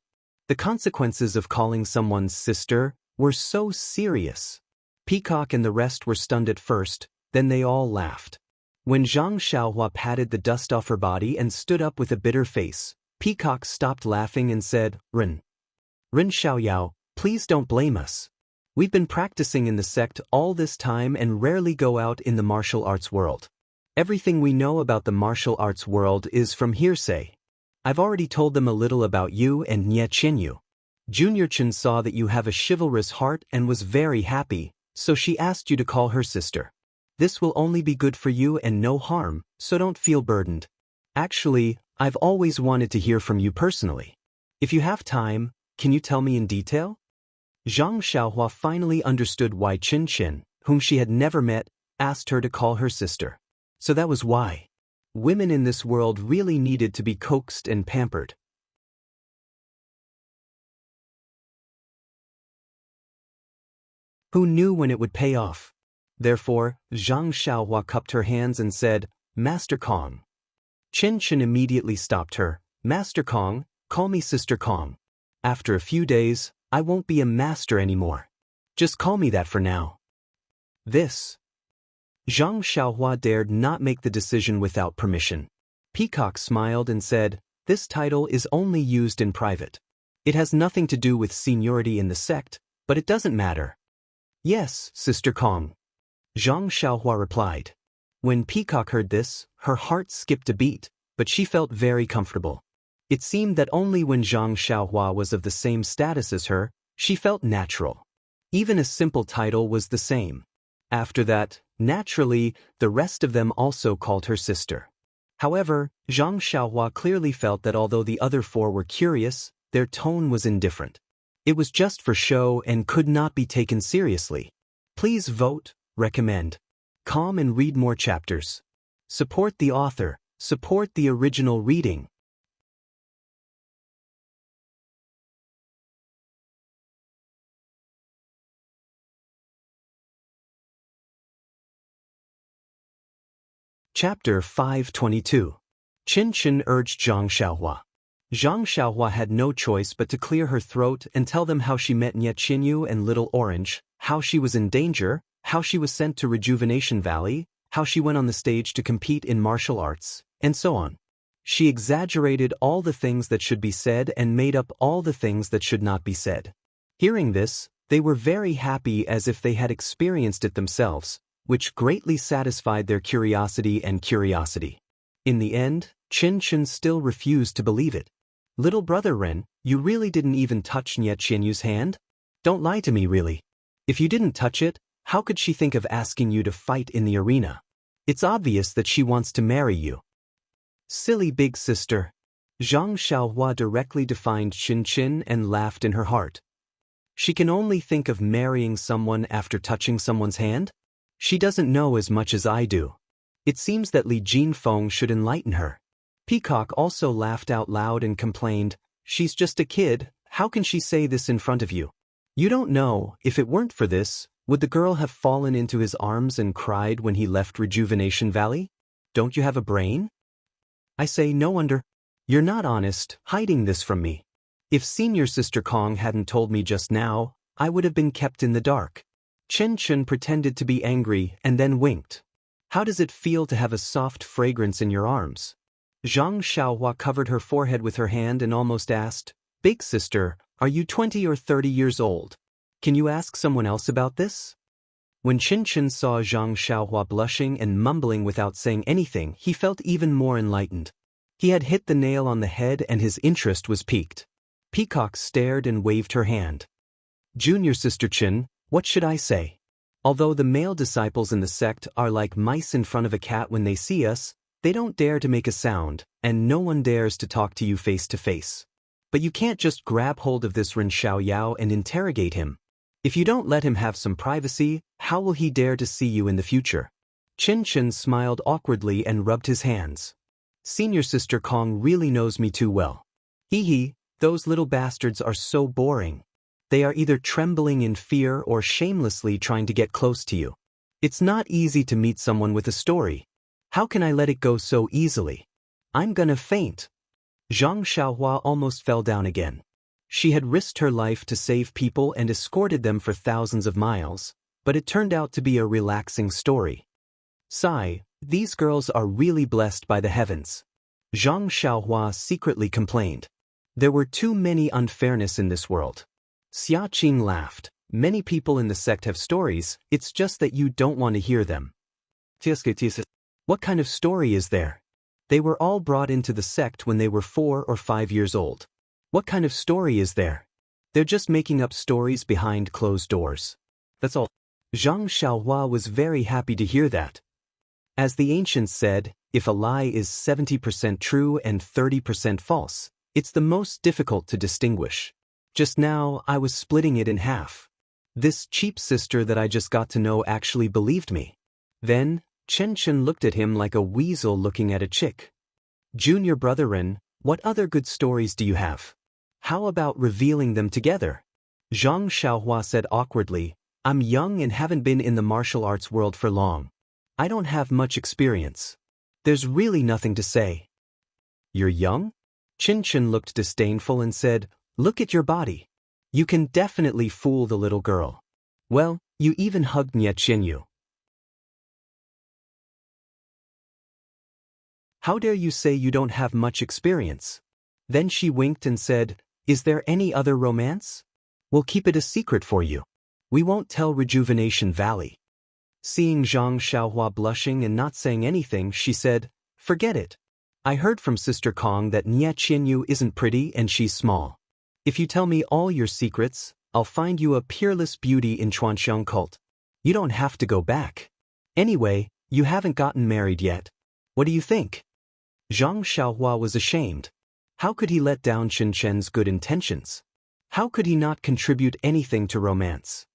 The consequences of calling someone's sister were so serious. Peacock and the rest were stunned at first, then they all laughed. When Zhang Xiaohua patted the dust off her body and stood up with a bitter face, Peacock stopped laughing and said, Ren Xiaoyao, please don't blame us. We've been practicing in the sect all this time and rarely go out in the martial arts world. Everything we know about the martial arts world is from hearsay. I've already told them a little about you and Nye Qinyu. Junior Chen saw that you have a chivalrous heart and was very happy, so she asked you to call her sister. This will only be good for you and no harm, so don't feel burdened. Actually, I've always wanted to hear from you personally. If you have time, can you tell me in detail? Zhang Xiaohua finally understood why Chen, whom she had never met, asked her to call her sister. So that was why. Women in this world really needed to be coaxed and pampered. Who knew when it would pay off? Therefore, Zhang Xiaohua cupped her hands and said, Master Kong. Chen immediately stopped her. Master Kong, call me Sister Kong. After a few days, I won't be a master anymore. Just call me that for now. This. Zhang Xiaohua dared not make the decision without permission. Peacock smiled and said, this title is only used in private. It has nothing to do with seniority in the sect, but it doesn't matter. Yes, Sister Kong. Zhang Xiaohua replied. When Peacock heard this, her heart skipped a beat, but she felt very comfortable. It seemed that only when Zhang Xiaohua was of the same status as her, she felt natural. Even a simple title was the same. After that, naturally, the rest of them also called her sister. However, Zhang Xiaohua clearly felt that although the other four were curious, their tone was indifferent. It was just for show and could not be taken seriously. Please vote, recommend. Calm and read more chapters. Support the author, support the original reading. Chapter 522. Chen urged Zhang Xiaohua. Zhang Xiaohua had no choice but to clear her throat and tell them how she met Nye Qinyu and Little Orange, how she was in danger, how she was sent to Rejuvenation Valley, how she went on the stage to compete in martial arts, and so on. She exaggerated all the things that should be said and made up all the things that should not be said. Hearing this, they were very happy as if they had experienced it themselves, which greatly satisfied their curiosity. In the end, Chen still refused to believe it. Little brother Ren, you really didn't even touch Nye Qinyu's hand? Don't lie to me, really. If you didn't touch it, how could she think of asking you to fight in the arena? It's obvious that she wants to marry you. Silly big sister. Zhang Xiaohua directly defined Qin and laughed in her heart. She can only think of marrying someone after touching someone's hand? She doesn't know as much as I do. It seems that Li Jinfeng should enlighten her. Peacock also laughed out loud and complained, "She's just a kid, how can she say this in front of you? You don't know, if it weren't for this, would the girl have fallen into his arms and cried when he left Rejuvenation Valley? Don't you have a brain? I say no wonder. You're not honest, hiding this from me. If senior sister Kong hadn't told me just now, I would have been kept in the dark." Chen pretended to be angry and then winked. "How does it feel to have a soft fragrance in your arms?" Zhang Xiaohua covered her forehead with her hand and almost asked, "Big sister, are you 20 or 30 years old? Can you ask someone else about this?" When Chen saw Zhang Xiaohua blushing and mumbling without saying anything, he felt even more enlightened. He had hit the nail on the head and his interest was piqued. Peacock stared and waved her hand. "Junior sister Chen, what should I say? Although the male disciples in the sect are like mice in front of a cat when they see us, they don't dare to make a sound, and no one dares to talk to you face to face. But you can't just grab hold of this Ren Xiaoyao and interrogate him. If you don't let him have some privacy, how will he dare to see you in the future?" Chen smiled awkwardly and rubbed his hands. "Senior sister Kong really knows me too well. Hee, those little bastards are so boring. They are either trembling in fear or shamelessly trying to get close to you. It's not easy to meet someone with a story. How can I let it go so easily? I'm gonna faint." Zhang Xiaohua almost fell down again. She had risked her life to save people and escorted them for thousands of miles, but it turned out to be a relaxing story. Sigh, these girls are really blessed by the heavens. Zhang Xiaohua secretly complained. There were too many unfairness in this world. Xia Qing laughed. "Many people in the sect have stories, it's just that you don't want to hear them." "What kind of story is there? They were all brought into the sect when they were 4 or 5 years old. What kind of story is there? They're just making up stories behind closed doors. That's all." Zhang Xiaohua was very happy to hear that. As the ancients said, if a lie is 70% true and 30% false, it's the most difficult to distinguish. Just now, I was splitting it in half. This cheap sister that I just got to know actually believed me. Then, Chen looked at him like a weasel looking at a chick. "Junior brother Ren, what other good stories do you have? How about revealing them together?" Zhang Xiaohua said awkwardly, "I'm young and haven't been in the martial arts world for long. I don't have much experience. There's really nothing to say." "You're young?" Chen looked disdainful and said, "Look at your body. You can definitely fool the little girl. Well, you even hugged Nye Qinyu. How dare you say you don't have much experience?" Then she winked and said, "Is there any other romance? We'll keep it a secret for you. We won't tell Rejuvenation Valley." Seeing Zhang Xiaohua blushing and not saying anything, she said, "Forget it. I heard from Sister Kong that Nye Qinyu isn't pretty and she's small. If you tell me all your secrets, I'll find you a peerless beauty in Chuanxiang cult. You don't have to go back. Anyway, you haven't gotten married yet. What do you think?" Zhang Xiaohua was ashamed. How could he let down Chen's good intentions? How could he not contribute anything to romance?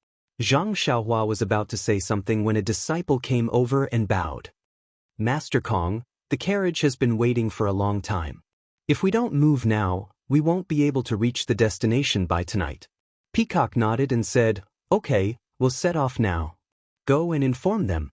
Zhang Xiaohua was about to say something when a disciple came over and bowed. "Master Kong, the carriage has been waiting for a long time. If we don't move now, we won't be able to reach the destination by tonight." Peacock nodded and said, "Okay, we'll set off now. Go and inform them."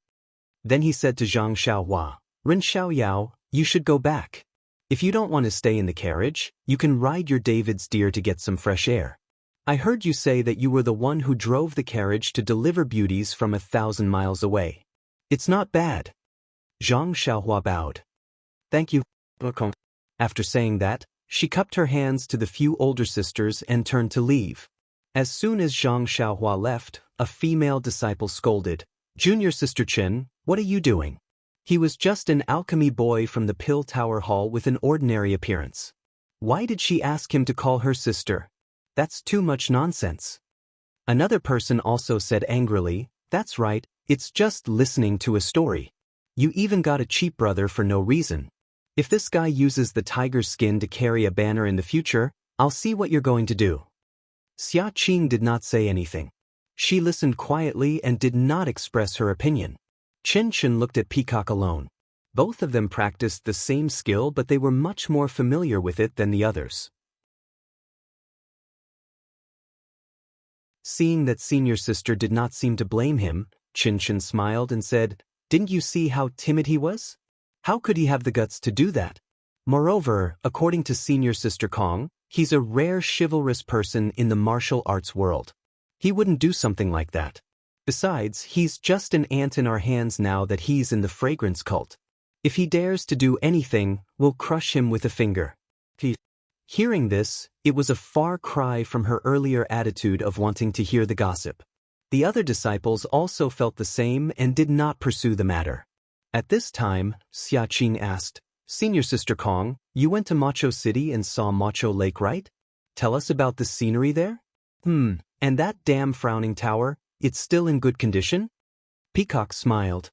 Then he said to Zhang Xiaohua, "Ren Xiaoyao, you should go back. If you don't want to stay in the carriage, you can ride your David's deer to get some fresh air. I heard you say that you were the one who drove the carriage to deliver beauties from 1,000 miles away. It's not bad." Zhang Xiaohua bowed. "Thank you." After saying that, she cupped her hands to the few older sisters and turned to leave. As soon as Zhang Xiaohua left, a female disciple scolded, "Junior Sister Chen, what are you doing?" He was just an alchemy boy from the Pill Tower Hall with an ordinary appearance. Why did she ask him to call her sister? That's too much nonsense. Another person also said angrily, "That's right, it's just listening to a story. You even got a cheap brother for no reason. If this guy uses the tiger's skin to carry a banner in the future, I'll see what you're going to do. Xia Qing did not say anything. She listened quietly and did not express her opinion. Chen Chen looked at Peacock alone. Both of them practiced the same skill, but they were much more familiar with it than the others. Seeing that senior sister did not seem to blame him, Chen Chen smiled and said, "Didn't you see how timid he was? How could he have the guts to do that? Moreover, according to senior sister Kong, he's a rare chivalrous person in the martial arts world. He wouldn't do something like that. Besides, he's just an ant in our hands now that he's in the fragrance cult. If he dares to do anything, we'll crush him with a finger." Hearing this, it was a far cry from her earlier attitude of wanting to hear the gossip. The other disciples also felt the same and did not pursue the matter. At this time, Xia Qing asked, "Senior Sister Kong, you went to Macho City and saw Macho Lake, right? Tell us about the scenery there? And that damn frowning tower, it's still in good condition?" Peacock smiled.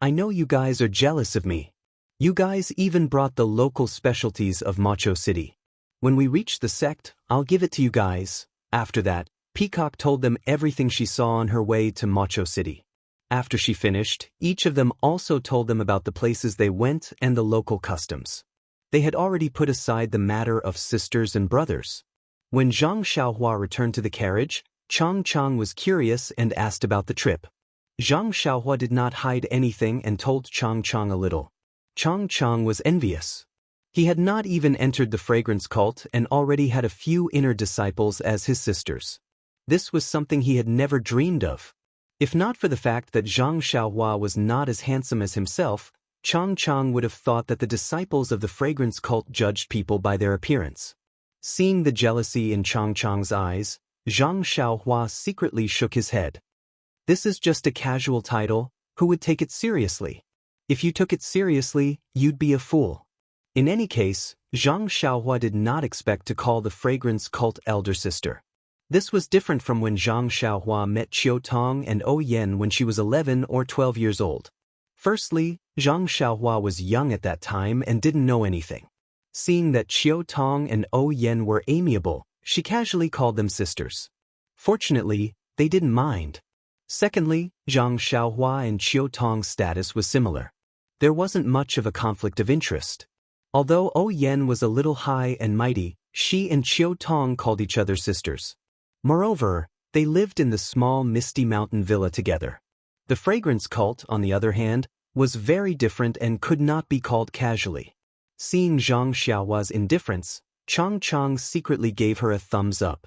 "I know you guys are jealous of me. You guys even brought the local specialties of Macho City. When we reach the sect, I'll give it to you guys." After that, Peacock told them everything she saw on her way to Macho City. After she finished, each of them also told them about the places they went and the local customs. They had already put aside the matter of sisters and brothers. When Zhang Xiaohua returned to the carriage, Chang Chang was curious and asked about the trip. Zhang Xiaohua did not hide anything and told Chang Chang a little. Chang Chang was envious. He had not even entered the fragrance cult and already had a few inner disciples as his sisters. This was something he had never dreamed of. If not for the fact that Zhang Xiaohua was not as handsome as himself, Chang Chang would have thought that the disciples of the fragrance cult judged people by their appearance. Seeing the jealousy in Chang Chang's eyes, Zhang Xiaohua secretly shook his head. "This is just a casual title, who would take it seriously? If you took it seriously, you'd be a fool." In any case, Zhang Xiaohua did not expect to call the fragrance cult elder sister. This was different from when Zhang Xiaohua met Qiu Tong and O Yen when she was 11 or 12 years old. Firstly, Zhang Xiaohua was young at that time and didn't know anything. Seeing that Qiu Tong and O Yen were amiable, she casually called them sisters. Fortunately, they didn't mind. Secondly, Zhang Xiaohua and Qiu Tong's status was similar. There wasn't much of a conflict of interest. Although O Yen was a little high and mighty, she and Qiu Tong called each other sisters. Moreover, they lived in the small Misty Mountain villa together. The fragrance cult, on the other hand, was very different and could not be called casually. Seeing Zhang Xiaohua's indifference, Chang Chang secretly gave her a thumbs up.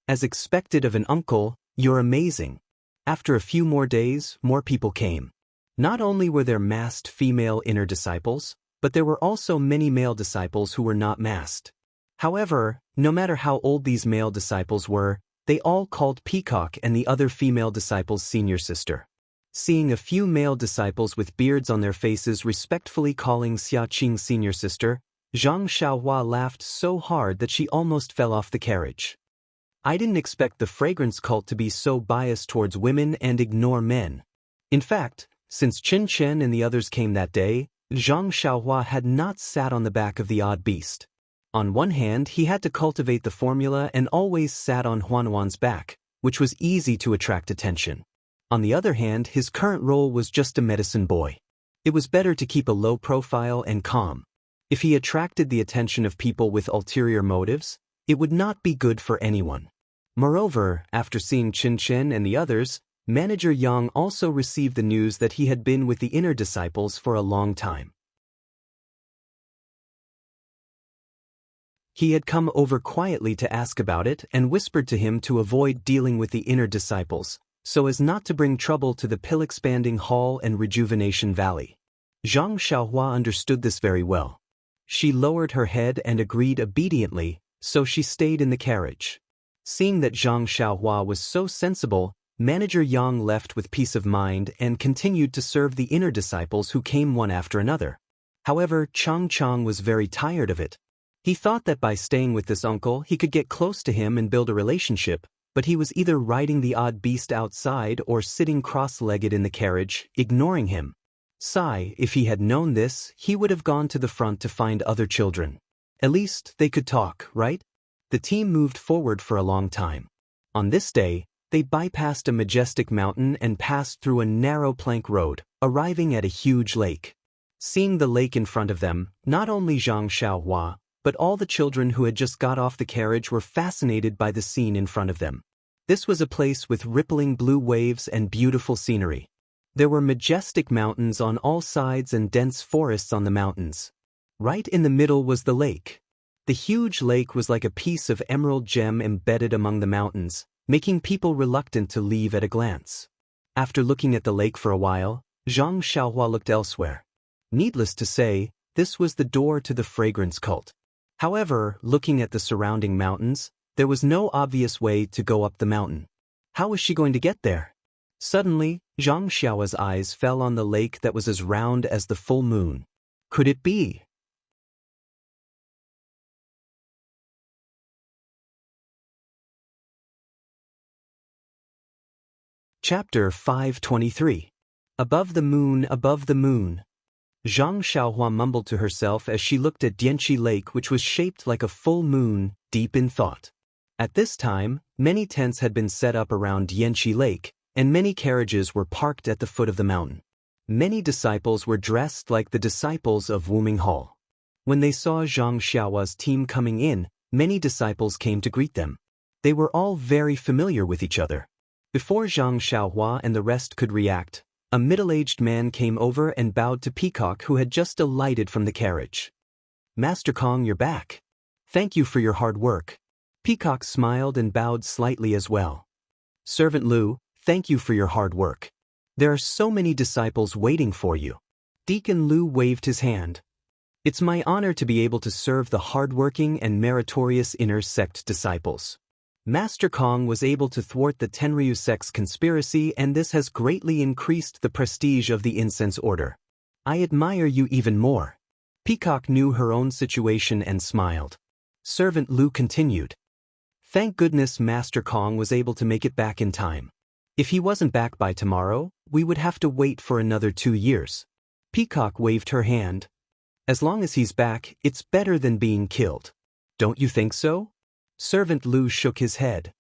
"As expected of an uncle, you're amazing." After a few more days, more people came. Not only were there masked female inner disciples, but there were also many male disciples who were not masked. However, no matter how old these male disciples were, they all called Peacock and the other female disciples senior sister. Seeing a few male disciples with beards on their faces respectfully calling Xia Qing senior sister, Zhang Xiaohua laughed so hard that she almost fell off the carriage. "I didn't expect the fragrance cult to be so biased towards women and ignore men. In fact, since Chen Chen and the others came that day, Zhang Xiaohua had not sat on the back of the odd beast. On one hand, he had to cultivate the formula and always sat on Huanhuan's back, which was easy to attract attention. On the other hand, his current role was just a medicine boy. It was better to keep a low profile and calm. If he attracted the attention of people with ulterior motives, it would not be good for anyone. Moreover, after seeing Chen Chen and the others, Manager Yang also received the news that he had been with the inner disciples for a long time. He had come over quietly to ask about it and whispered to him to avoid dealing with the inner disciples, so as not to bring trouble to the pill-expanding hall and rejuvenation valley. Zhang Xiaohua understood this very well. She lowered her head and agreed obediently, so she stayed in the carriage. Seeing that Zhang Xiaohua was so sensible, Manager Yang left with peace of mind and continued to serve the inner disciples who came one after another. However, Chang Chang was very tired of it. He thought that by staying with this uncle he could get close to him and build a relationship, but he was either riding the odd beast outside or sitting cross-legged in the carriage, ignoring him. Sigh, if he had known this, he would have gone to the front to find other children. At least, they could talk, right? The team moved forward for a long time. On this day, they bypassed a majestic mountain and passed through a narrow plank road, arriving at a huge lake. Seeing the lake in front of them, not only Zhang Xiaohua, but all the children who had just got off the carriage were fascinated by the scene in front of them. This was a place with rippling blue waves and beautiful scenery. There were majestic mountains on all sides and dense forests on the mountains. Right in the middle was the lake. The huge lake was like a piece of emerald gem embedded among the mountains, making people reluctant to leave at a glance. After looking at the lake for a while, Zhang Xiaohua looked elsewhere. Needless to say, this was the door to the fragrance cult. However, looking at the surrounding mountains, there was no obvious way to go up the mountain. How was she going to get there? Suddenly, Zhang Xiaohua's eyes fell on the lake that was as round as the full moon. Could it be? Chapter 523. Above the moon, above the moon. Zhang Xiaohua mumbled to herself as she looked at Dianqi Lake, which was shaped like a full moon, deep in thought. At this time, many tents had been set up around Dianqi Lake, and many carriages were parked at the foot of the mountain. Many disciples were dressed like the disciples of Wuming Hall. When they saw Zhang Xiaohua's team coming in, many disciples came to greet them. They were all very familiar with each other. Before Zhang Xiaohua and the rest could react, a middle-aged man came over and bowed to Peacock, who had just alighted from the carriage. "Master Kong, you're back. Thank you for your hard work." Peacock smiled and bowed slightly as well. "Servant Lu, thank you for your hard work. There are so many disciples waiting for you." Deacon Lu waved his hand. "It's my honor to be able to serve the hardworking and meritorious inner sect disciples. Master Kong was able to thwart the Tenryu sect's conspiracy, and this has greatly increased the prestige of the incense order. I admire you even more." Peacock knew her own situation and smiled. Servant Lu continued. "Thank goodness Master Kong was able to make it back in time. If he wasn't back by tomorrow, we would have to wait for another 2 years." Peacock waved her hand. "As long as he's back, it's better than being killed. Don't you think so?" Servant Lu shook his head.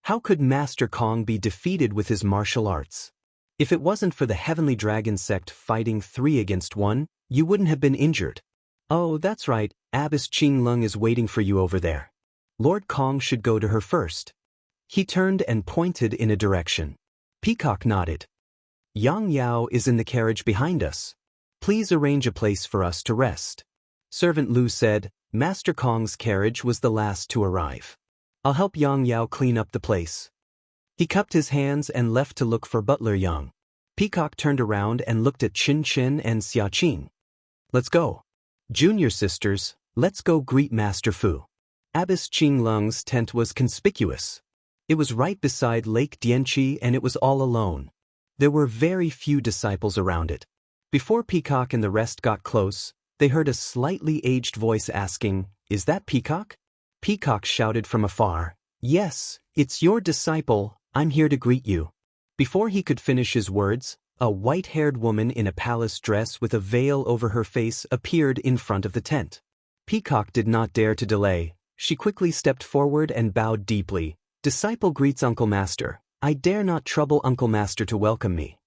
How could Master Kong be defeated with his martial arts? If it wasn't for the Heavenly Dragon sect fighting 3 against 1, you wouldn't have been injured. "Oh, that's right, Abbess Qinglong is waiting for you over there. Lord Kong should go to her first." He turned and pointed in a direction. Peacock nodded. "Yang Yao is in the carriage behind us. Please arrange a place for us to rest." Servant Lu said. Master Kong's carriage was the last to arrive. "I'll help Yang Yao clean up the place." He cupped his hands and left to look for Butler Yang. Peacock turned around and looked at Qin Qin and Xia Qing. "Let's go. Junior sisters, let's go greet Master Fu." Abbess Qinglong's tent was conspicuous. It was right beside Lake Dianqi, and it was all alone. There were very few disciples around it. Before Peacock and the rest got close, they heard a slightly aged voice asking, "Is that Peacock?" Peacock shouted from afar, "Yes, it's your disciple, I'm here to greet you." Before he could finish his words, a white-haired woman in a palace dress with a veil over her face appeared in front of the tent. Peacock did not dare to delay. She quickly stepped forward and bowed deeply. "Disciple greets Uncle Master. I dare not trouble Uncle Master to welcome me."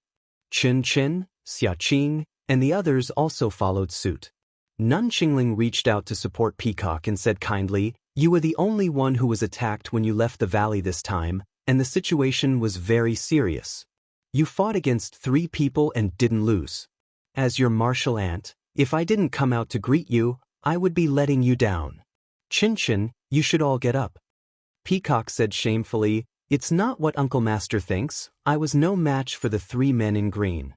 Qin Qin, Xia Qing, and the others also followed suit. Nun Qingling reached out to support Peacock and said kindly, "You were the only one who was attacked when you left the valley this time, and the situation was very serious. You fought against 3 people and didn't lose. As your martial aunt, if I didn't come out to greet you, I would be letting you down. Qin Qin, you should all get up." Peacock said shamefully, "It's not what Uncle Master thinks. I was no match for the 3 men in green."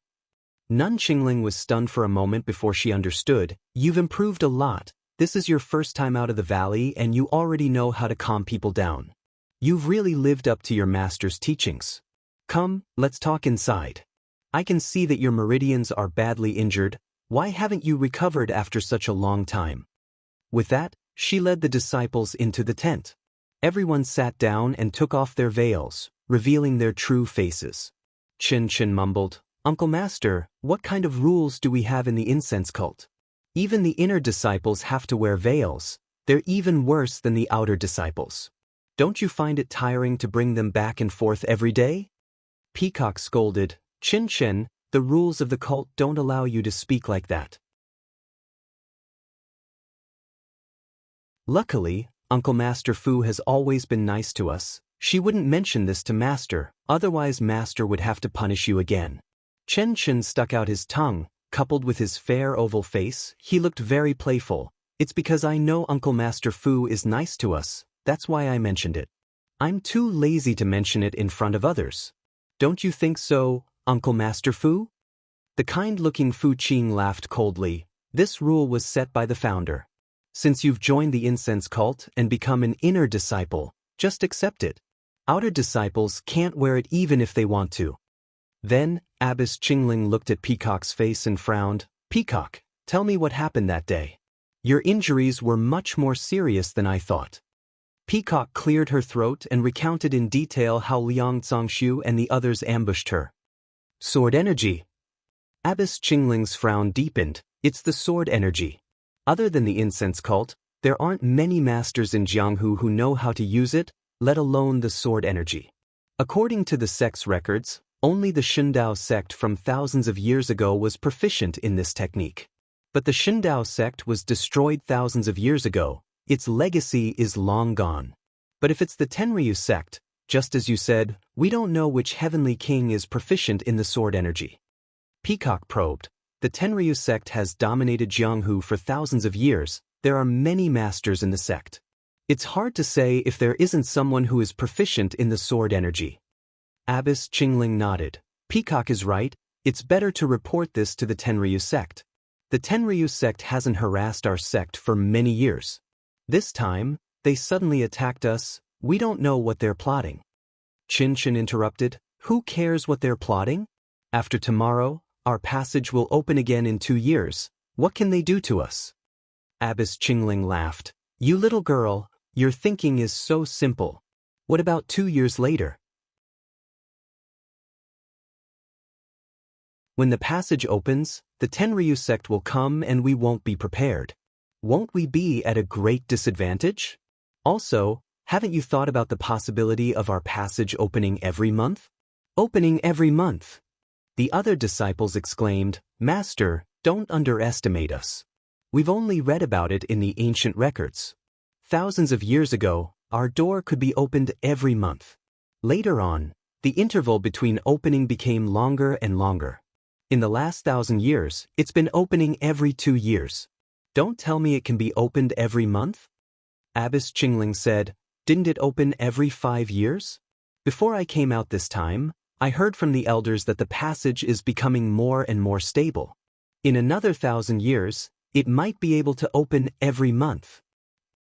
Nun Qingling was stunned for a moment before she understood. "You've improved a lot. This is your first time out of the valley and you already know how to calm people down. You've really lived up to your master's teachings. Come, let's talk inside. I can see that your meridians are badly injured. Why haven't you recovered after such a long time?" With that, she led the disciples into the tent. Everyone sat down and took off their veils, revealing their true faces. Qin Qin mumbled, Uncle Master, what kind of rules do we have in the incense cult? Even the inner disciples have to wear veils. They're even worse than the outer disciples. Don't you find it tiring to bring them back and forth every day? Peacock scolded, Chin Chin, the rules of the cult don't allow you to speak like that. Luckily, Uncle Master Fu has always been nice to us. She wouldn't mention this to Master, otherwise Master would have to punish you again. Chen Chen stuck out his tongue, coupled with his fair oval face, he looked very playful. It's because I know Uncle Master Fu is nice to us, that's why I mentioned it. I'm too lazy to mention it in front of others. Don't you think so, Uncle Master Fu? The kind-looking Fu Qing laughed coldly. This rule was set by the founder. Since you've joined the incense cult and become an inner disciple, just accept it. Outer disciples can't wear it even if they want to. Then, Abbess Qingling looked at Peacock's face and frowned. Peacock, tell me what happened that day. Your injuries were much more serious than I thought. Peacock cleared her throat and recounted in detail how Liang Zhongshu and the others ambushed her. Sword energy. Abbess Qingling's frown deepened. It's the sword energy. Other than the incense cult, there aren't many masters in Jianghu who know how to use it, let alone the sword energy. According to the sect's records, only the Shindao sect from thousands of years ago was proficient in this technique. But the Shindao sect was destroyed thousands of years ago, its legacy is long gone. But if it's the Tenryu sect, just as you said, we don't know which heavenly king is proficient in the sword energy. Peacock probed. The Tenryu sect has dominated Jianghu for thousands of years. There are many masters in the sect. It's hard to say if there isn't someone who is proficient in the sword energy. Abbess Qingling nodded. Peacock is right, it's better to report this to the Tenryu sect. The Tenryu sect hasn't harassed our sect for many years. This time, they suddenly attacked us, we don't know what they're plotting. Chin Chin interrupted, who cares what they're plotting? After tomorrow, our passage will open again in 2 years, what can they do to us? Abbess Qingling laughed. You little girl, your thinking is so simple. What about 2 years later? When the passage opens, the Tenryu sect will come and we won't be prepared. Won't we be at a great disadvantage? Also, haven't you thought about the possibility of our passage opening every month? Opening every month! The other disciples exclaimed, Master, don't underestimate us. We've only read about it in the ancient records. Thousands of years ago, our door could be opened every month. Later on, the interval between opening became longer and longer. In the last 1,000 years, it's been opening every 2 years. Don't tell me it can be opened every month? Abbess Qingling said, didn't it open every 5 years? Before I came out this time, I heard from the elders that the passage is becoming more and more stable. In another 1,000 years, it might be able to open every month.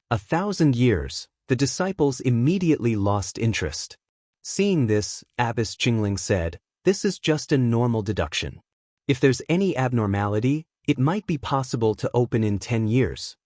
1,000 years, the disciples immediately lost interest. Seeing this, Abbess Qingling said, this is just a normal deduction. If there's any abnormality, it might be possible to open in 10 years.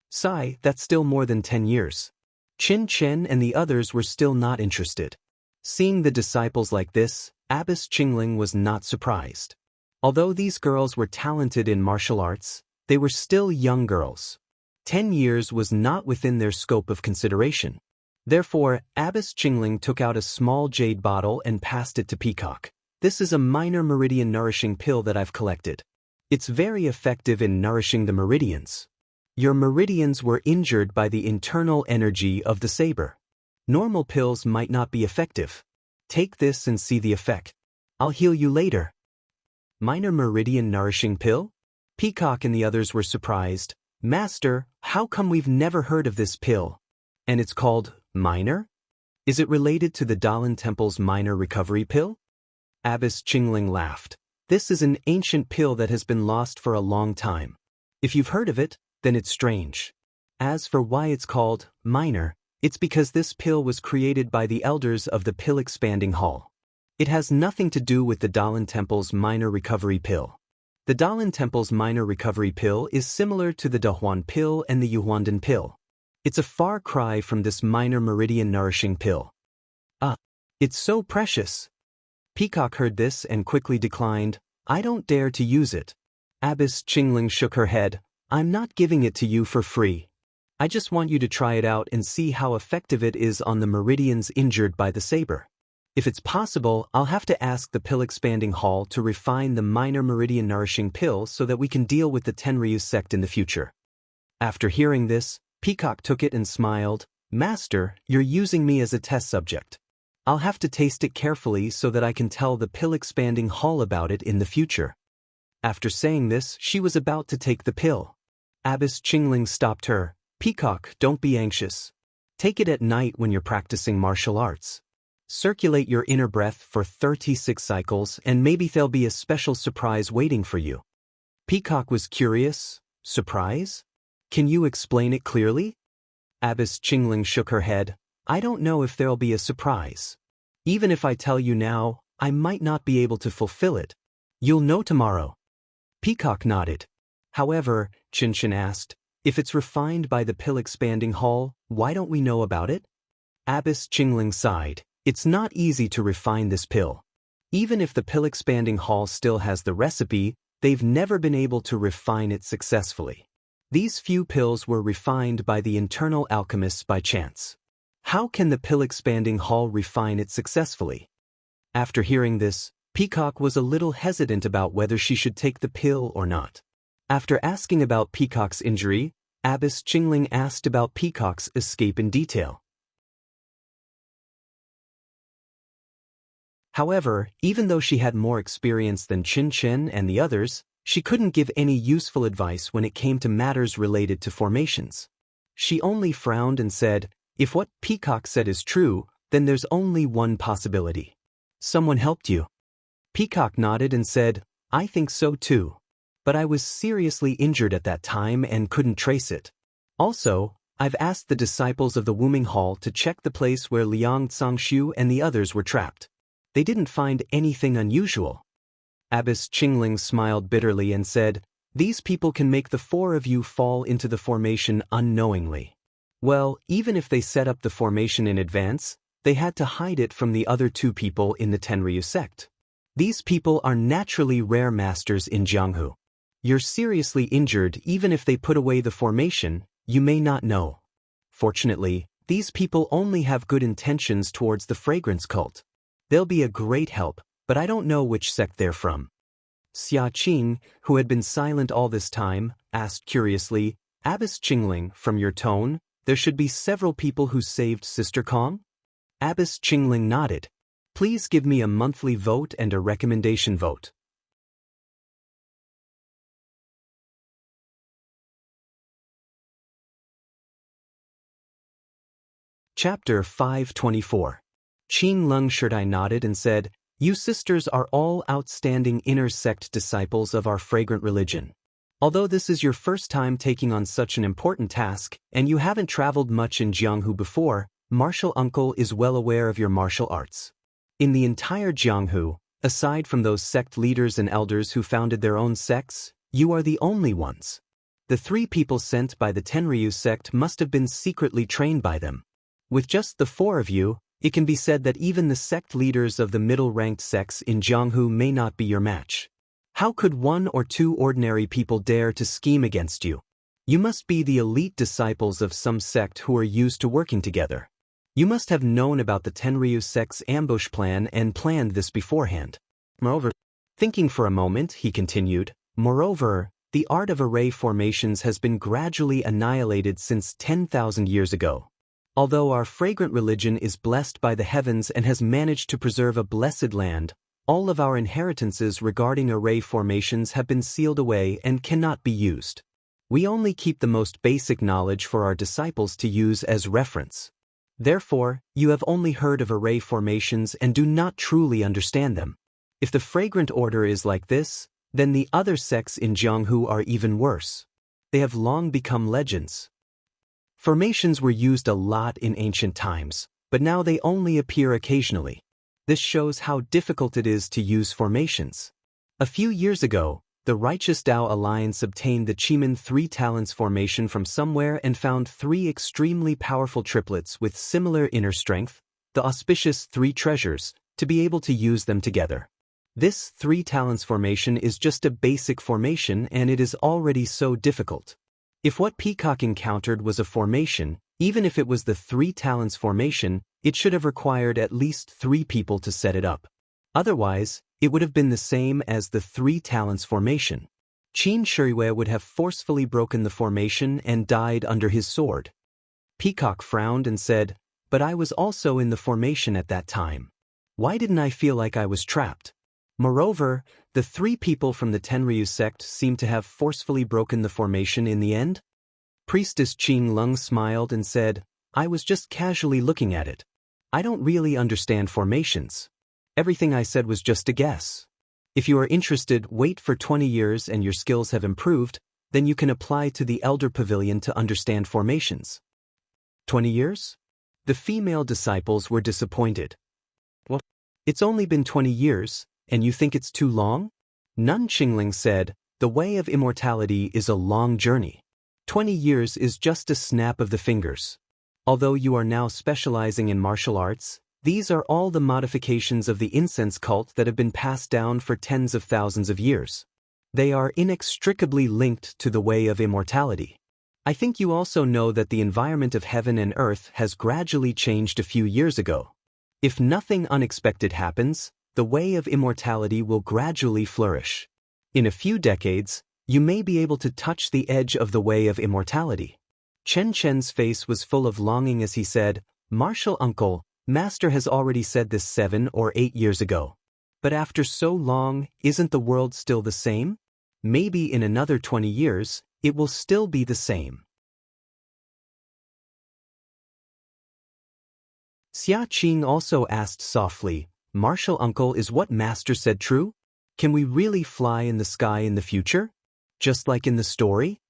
Sigh, that's still more than 10 years. Chin Chen and the others were still not interested. Seeing the disciples like this, Abbess Qingling was not surprised. Although these girls were talented in martial arts, they were still young girls. 10 years was not within their scope of consideration. Therefore, Abbess Qingling took out a small jade bottle and passed it to Peacock. This is a minor meridian nourishing pill that I've collected. It's very effective in nourishing the meridians. Your meridians were injured by the internal energy of the saber. Normal pills might not be effective. Take this and see the effect. I'll heal you later. Minor meridian nourishing pill? Peacock and the others were surprised. Master, how come we've never heard of this pill? And it's called minor? Is it related to the Dalan Temple's minor recovery pill? Abbess Qingling laughed. This is an ancient pill that has been lost for a long time. If you've heard of it, then it's strange. As for why it's called minor, it's because this pill was created by the elders of the Pill Expanding Hall. It has nothing to do with the Dalan Temple's minor recovery pill. The Dalan Temple's minor recovery pill is similar to the Dahuan pill and the Yuhuandan pill. It's a far cry from this minor meridian nourishing pill. It's so precious. Peacock heard this and quickly declined, I don't dare to use it. Abbess Qingling shook her head, I'm not giving it to you for free. I just want you to try it out and see how effective it is on the meridians injured by the saber. If it's possible, I'll have to ask the pill-expanding hall to refine the minor meridian-nourishing pill so that we can deal with the Tenryu sect in the future. After hearing this, Peacock took it and smiled, Master, you're using me as a test subject. I'll have to taste it carefully so that I can tell the pill-expanding hall about it in the future. After saying this, she was about to take the pill. Abbess Qingling stopped her. Peacock, don't be anxious. Take it at night when you're practicing martial arts. Circulate your inner breath for 36 cycles and maybe there'll be a special surprise waiting for you. Peacock was curious. Surprise? Can you explain it clearly? Abbess Qingling shook her head. I don't know if there'll be a surprise. Even if I tell you now, I might not be able to fulfill it. You'll know tomorrow. Peacock nodded. However, Qinshan asked, if it's refined by the pill-expanding hall, why don't we know about it? Abbess Qingling sighed. It's not easy to refine this pill. Even if the pill-expanding hall still has the recipe, they've never been able to refine it successfully. These few pills were refined by the internal alchemists by chance. How can the pill-expanding hall refine it successfully? After hearing this, Peacock was a little hesitant about whether she should take the pill or not. After asking about Peacock's injury, Abbess Qingling asked about Peacock's escape in detail. However, even though she had more experience than Qin Chen and the others, she couldn't give any useful advice when it came to matters related to formations. She only frowned and said, if what Peacock said is true, then there's only one possibility. Someone helped you. Peacock nodded and said, I think so too. But I was seriously injured at that time and couldn't trace it. Also, I've asked the disciples of the Wuming Hall to check the place where Liang Zhangshu and the others were trapped. They didn't find anything unusual. Abbess Qingling smiled bitterly and said, these people can make the four of you fall into the formation unknowingly. Well, even if they set up the formation in advance, they had to hide it from the other two people in the Tenryu sect. These people are naturally rare masters in Jianghu. You're seriously injured even if they put away the formation, you may not know. Fortunately, these people only have good intentions towards the fragrance cult. They'll be a great help, but I don't know which sect they're from. Xia Qing, who had been silent all this time, asked curiously, Abbess Qingling, from your tone, there should be several people who saved Sister Kong? Abbess Qingling nodded. Please give me a monthly vote and a recommendation vote. Chapter 524. Qin Lung Sherdai nodded and said, you sisters are all outstanding inner sect disciples of our fragrant religion. Although this is your first time taking on such an important task, and you haven't traveled much in Jianghu before, Martial Uncle is well aware of your martial arts. In the entire Jianghu, aside from those sect leaders and elders who founded their own sects, you are the only ones. The 3 people sent by the Tenryu sect must have been secretly trained by them. With just the 4 of you, it can be said that even the sect leaders of the middle-ranked sects in Jianghu may not be your match. How could 1 or 2 ordinary people dare to scheme against you? You must be the elite disciples of some sect who are used to working together. You must have known about the Tenryu sect's ambush plan and planned this beforehand. Moreover, thinking for a moment, he continued, moreover, the art of array formations has been gradually annihilated since 10,000 years ago. Although our fragrant religion is blessed by the heavens and has managed to preserve a blessed land, all of our inheritances regarding array formations have been sealed away and cannot be used. We only keep the most basic knowledge for our disciples to use as reference. Therefore, you have only heard of array formations and do not truly understand them. If the fragrant order is like this, then the other sects in Jianghu are even worse. They have long become legends. Formations were used a lot in ancient times, but now they only appear occasionally. This shows how difficult it is to use formations. A few years ago, the Righteous Tao Alliance obtained the Chiman 3 Talents formation from somewhere and found 3 extremely powerful triplets with similar inner strength, the auspicious 3 treasures, to be able to use them together. This 3 talents formation is just a basic formation and it is already so difficult. If what Peacock encountered was a formation, even if it was the 3 talents formation, it should have required at least 3 people to set it up. Otherwise, it would have been the same as the 3 talents formation. Qin Shiriwei would have forcefully broken the formation and died under his sword. Peacock frowned and said, "But I was also in the formation at that time. Why didn't I feel like I was trapped?" Moreover, the 3 people from the Tenryu sect seemed to have forcefully broken the formation in the end. Priestess Qing Lung smiled and said, "I was just casually looking at it. I don't really understand formations. Everything I said was just a guess. If you are interested, wait for 20 years and your skills have improved, then you can apply to the Elder Pavilion to understand formations." 20 years? The female disciples were disappointed. "Well, it's only been 20 years, and you think it's too long?" Nun Qingling said, "The way of immortality is a long journey. 20 years is just a snap of the fingers. Although you are now specializing in martial arts, these are all the modifications of the incense cult that have been passed down for tens of thousands of years. They are inextricably linked to the way of immortality. I think you also know that the environment of heaven and earth has gradually changed a few years ago. If nothing unexpected happens, the way of immortality will gradually flourish. In a few decades, you may be able to touch the edge of the way of immortality." Chen Chen's face was full of longing as he said, "Martial uncle, Master has already said this 7 or 8 years ago. But after so long, isn't the world still the same? Maybe in another 20 years, it will still be the same." Xia Qing also asked softly, "Martial uncle, is what Master said true? Can we really fly in the sky in the future? Just like in the story?"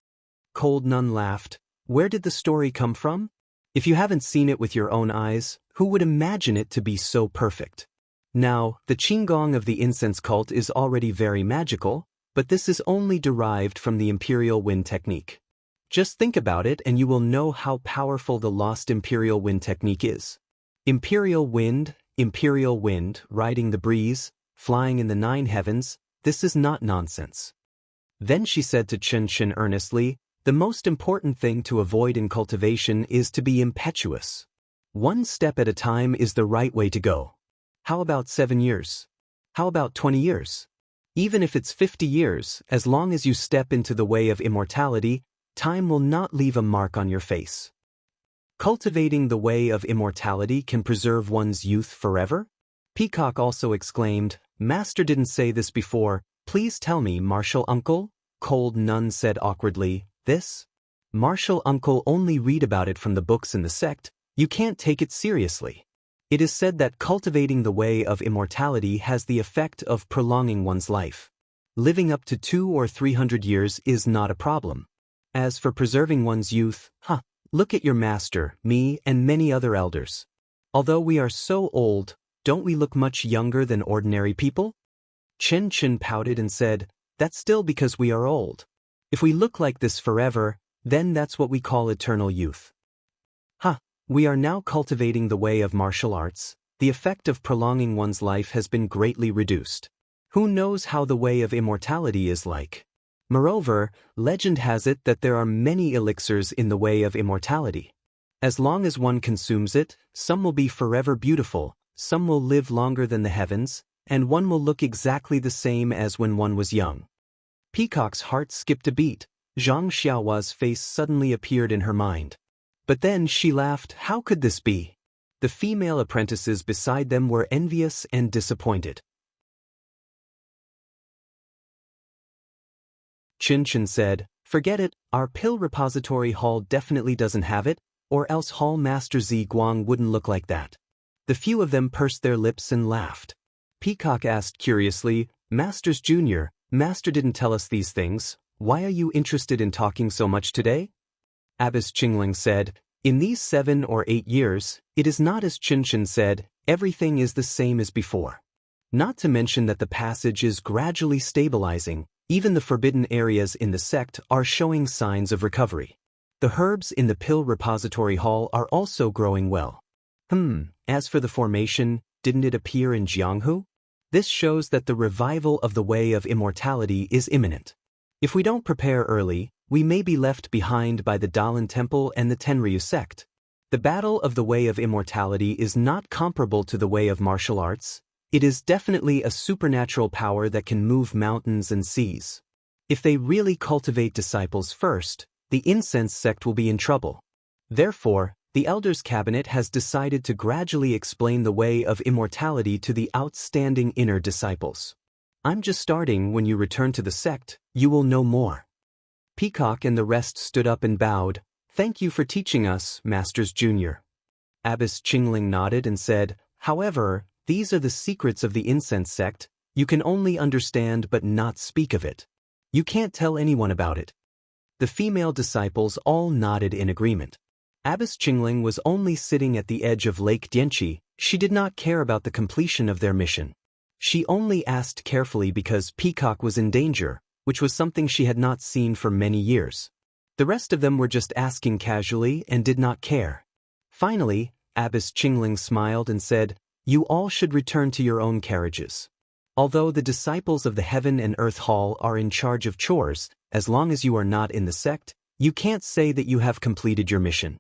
Cold Nun laughed. "Where did the story come from? If you haven't seen it with your own eyes, who would imagine it to be so perfect? Now, the Qinggong of the incense cult is already very magical, but this is only derived from the Imperial Wind technique. Just think about it and you will know how powerful the lost Imperial Wind technique is. Imperial Wind, riding the breeze, flying in the 9 heavens, this is not nonsense." Then she said to Chen Chen earnestly, "The most important thing to avoid in cultivation is to be impetuous. 1 step at a time is the right way to go. How about 7 years? How about 20 years? Even if it's 50 years, as long as you step into the way of immortality, time will not leave a mark on your face. Cultivating the way of immortality can preserve one's youth forever?" Peacock also exclaimed, "Master didn't say this before. Please tell me, Martial uncle." Cold Nun said awkwardly, "This? Martial uncle, only read about it from the books in the sect. You can't take it seriously. It is said that cultivating the way of immortality has the effect of prolonging one's life. Living up to 200 or 300 years is not a problem. As for preserving one's youth, look at your master, me, and many other elders. Although we are so old, don't we look much younger than ordinary people?" Chen Chen pouted and said, "That's still because we are old. If we look like this forever, then that's what we call eternal youth. We are now cultivating the way of martial arts. The effect of prolonging one's life has been greatly reduced. Who knows how the way of immortality is like? Moreover, legend has it that there are many elixirs in the way of immortality. As long as one consumes it, some will be forever beautiful, some will live longer than the heavens, and one will look exactly the same as when one was young." Peacock's heart skipped a beat. Zhang Xiaohua's face suddenly appeared in her mind. But then she laughed. How could this be? The female apprentices beside them were envious and disappointed. Chin Chin said, "Forget it, our pill repository hall definitely doesn't have it, or else Hall Master Zi Guang wouldn't look like that." The few of them pursed their lips and laughed. Peacock asked curiously, "Masters Junior, Master didn't tell us these things. Why are you interested in talking so much today?" Abbess Qingling said, "In these 7 or 8 years, it is not as Chin Chin said, everything is the same as before. Not to mention that the passage is gradually stabilizing, even the forbidden areas in the sect are showing signs of recovery. The herbs in the pill repository hall are also growing well. As for the formation, didn't it appear in Jianghu? This shows that the revival of the way of immortality is imminent. If we don't prepare early, we may be left behind by the Dalan Temple and the Tenryu sect. The battle of the way of immortality is not comparable to the way of martial arts. It is definitely a supernatural power that can move mountains and seas. If they really cultivate disciples first, the incense sect will be in trouble. Therefore, the Elders' Cabinet has decided to gradually explain the way of immortality to the outstanding inner disciples. I'm just starting. When you return to the sect, you will know more. Peacock and the rest stood up and bowed. Thank you for teaching us, Masters Junior. Abbess Qingling nodded and said, however, these are the secrets of the incense sect. You can only understand but not speak of it. You can't tell anyone about it. The female disciples all nodded in agreement. Abbess Qingling was only sitting at the edge of Lake Dianqi. She did not care about the completion of their mission. She only asked carefully because Peacock was in danger, which was something she had not seen for many years. The rest of them were just asking casually and did not care. Finally, Abbess Qingling smiled and said, you all should return to your own carriages. Although the disciples of the Heaven and Earth Hall are in charge of chores, as long as you are not in the sect, you can't say that you have completed your mission.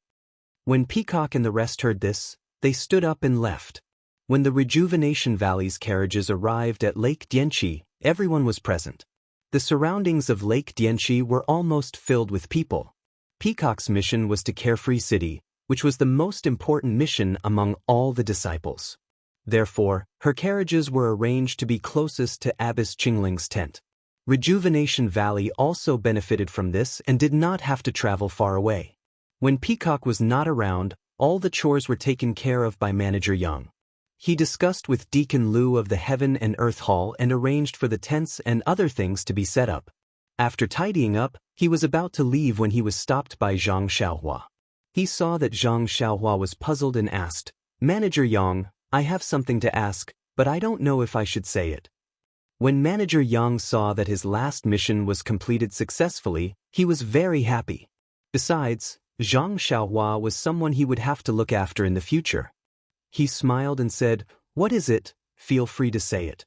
When Peacock and the rest heard this, they stood up and left. When the Rejuvenation Valley's carriages arrived at Lake Dianqi, everyone was present. The surroundings of Lake Dianqi were almost filled with people. Peacock's mission was to Carefree City, which was the most important mission among all the disciples. Therefore, her carriages were arranged to be closest to Abbess Qingling's tent. Rejuvenation Valley also benefited from this and did not have to travel far away. When Peacock was not around, all the chores were taken care of by Manager Yang. He discussed with Deacon Liu of the Heaven and Earth Hall and arranged for the tents and other things to be set up. After tidying up, he was about to leave when he was stopped by Zhang Xiaohua. He saw that Zhang Xiaohua was puzzled and asked, Manager Yang, I have something to ask, but I don't know if I should say it. When Manager Yang saw that his last mission was completed successfully, he was very happy. Besides, Zhang Xiaohua was someone he would have to look after in the future. He smiled and said, what is it? Feel free to say it.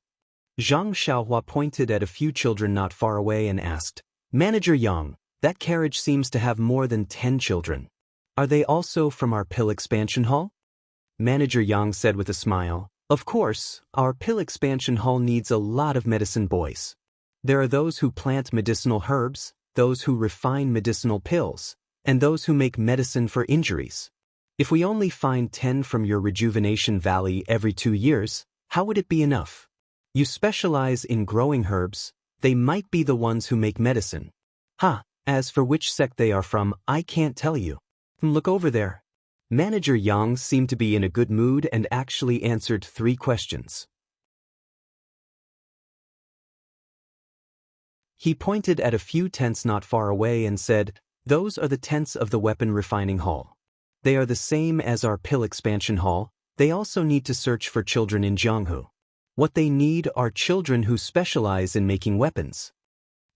Zhang Xiaohua pointed at a few children not far away and asked, Manager Yang, that carriage seems to have more than 10 children. Are they also from our pill expansion hall? Manager Yang said with a smile, of course, our pill expansion hall needs a lot of medicine boys. There are those who plant medicinal herbs, those who refine medicinal pills, and those who make medicine for injuries. If we only find 10 from your Rejuvenation Valley every 2 years, how would it be enough? You specialize in growing herbs, they might be the ones who make medicine. As for which sect they are from, I can't tell you. Look over there. Manager Yang seemed to be in a good mood and actually answered 3 questions. He pointed at a few tents not far away and said, those are the tents of the Weapon Refining Hall. They are the same as our pill expansion hall. They also need to search for children in Jianghu. What they need are children who specialize in making weapons.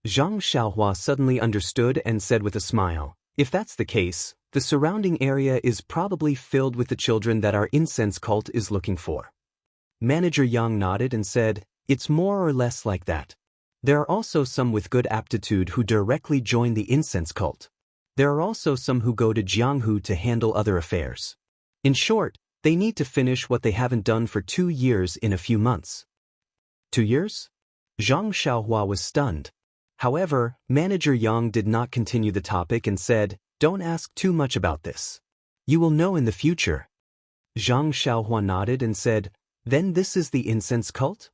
Zhang Xiaohua suddenly understood and said with a smile, if that's the case, the surrounding area is probably filled with the children that our incense cult is looking for. Manager Yang nodded and said, it's more or less like that. There are also some with good aptitude who directly join the incense cult. There are also some who go to Jianghu to handle other affairs. In short, they need to finish what they haven't done for 2 years in a few months. 2 years? Zhang Xiaohua was stunned. However, Manager Yang did not continue the topic and said, don't ask too much about this. You will know in the future. Zhang Xiaohua nodded and said, then this is the incense cult?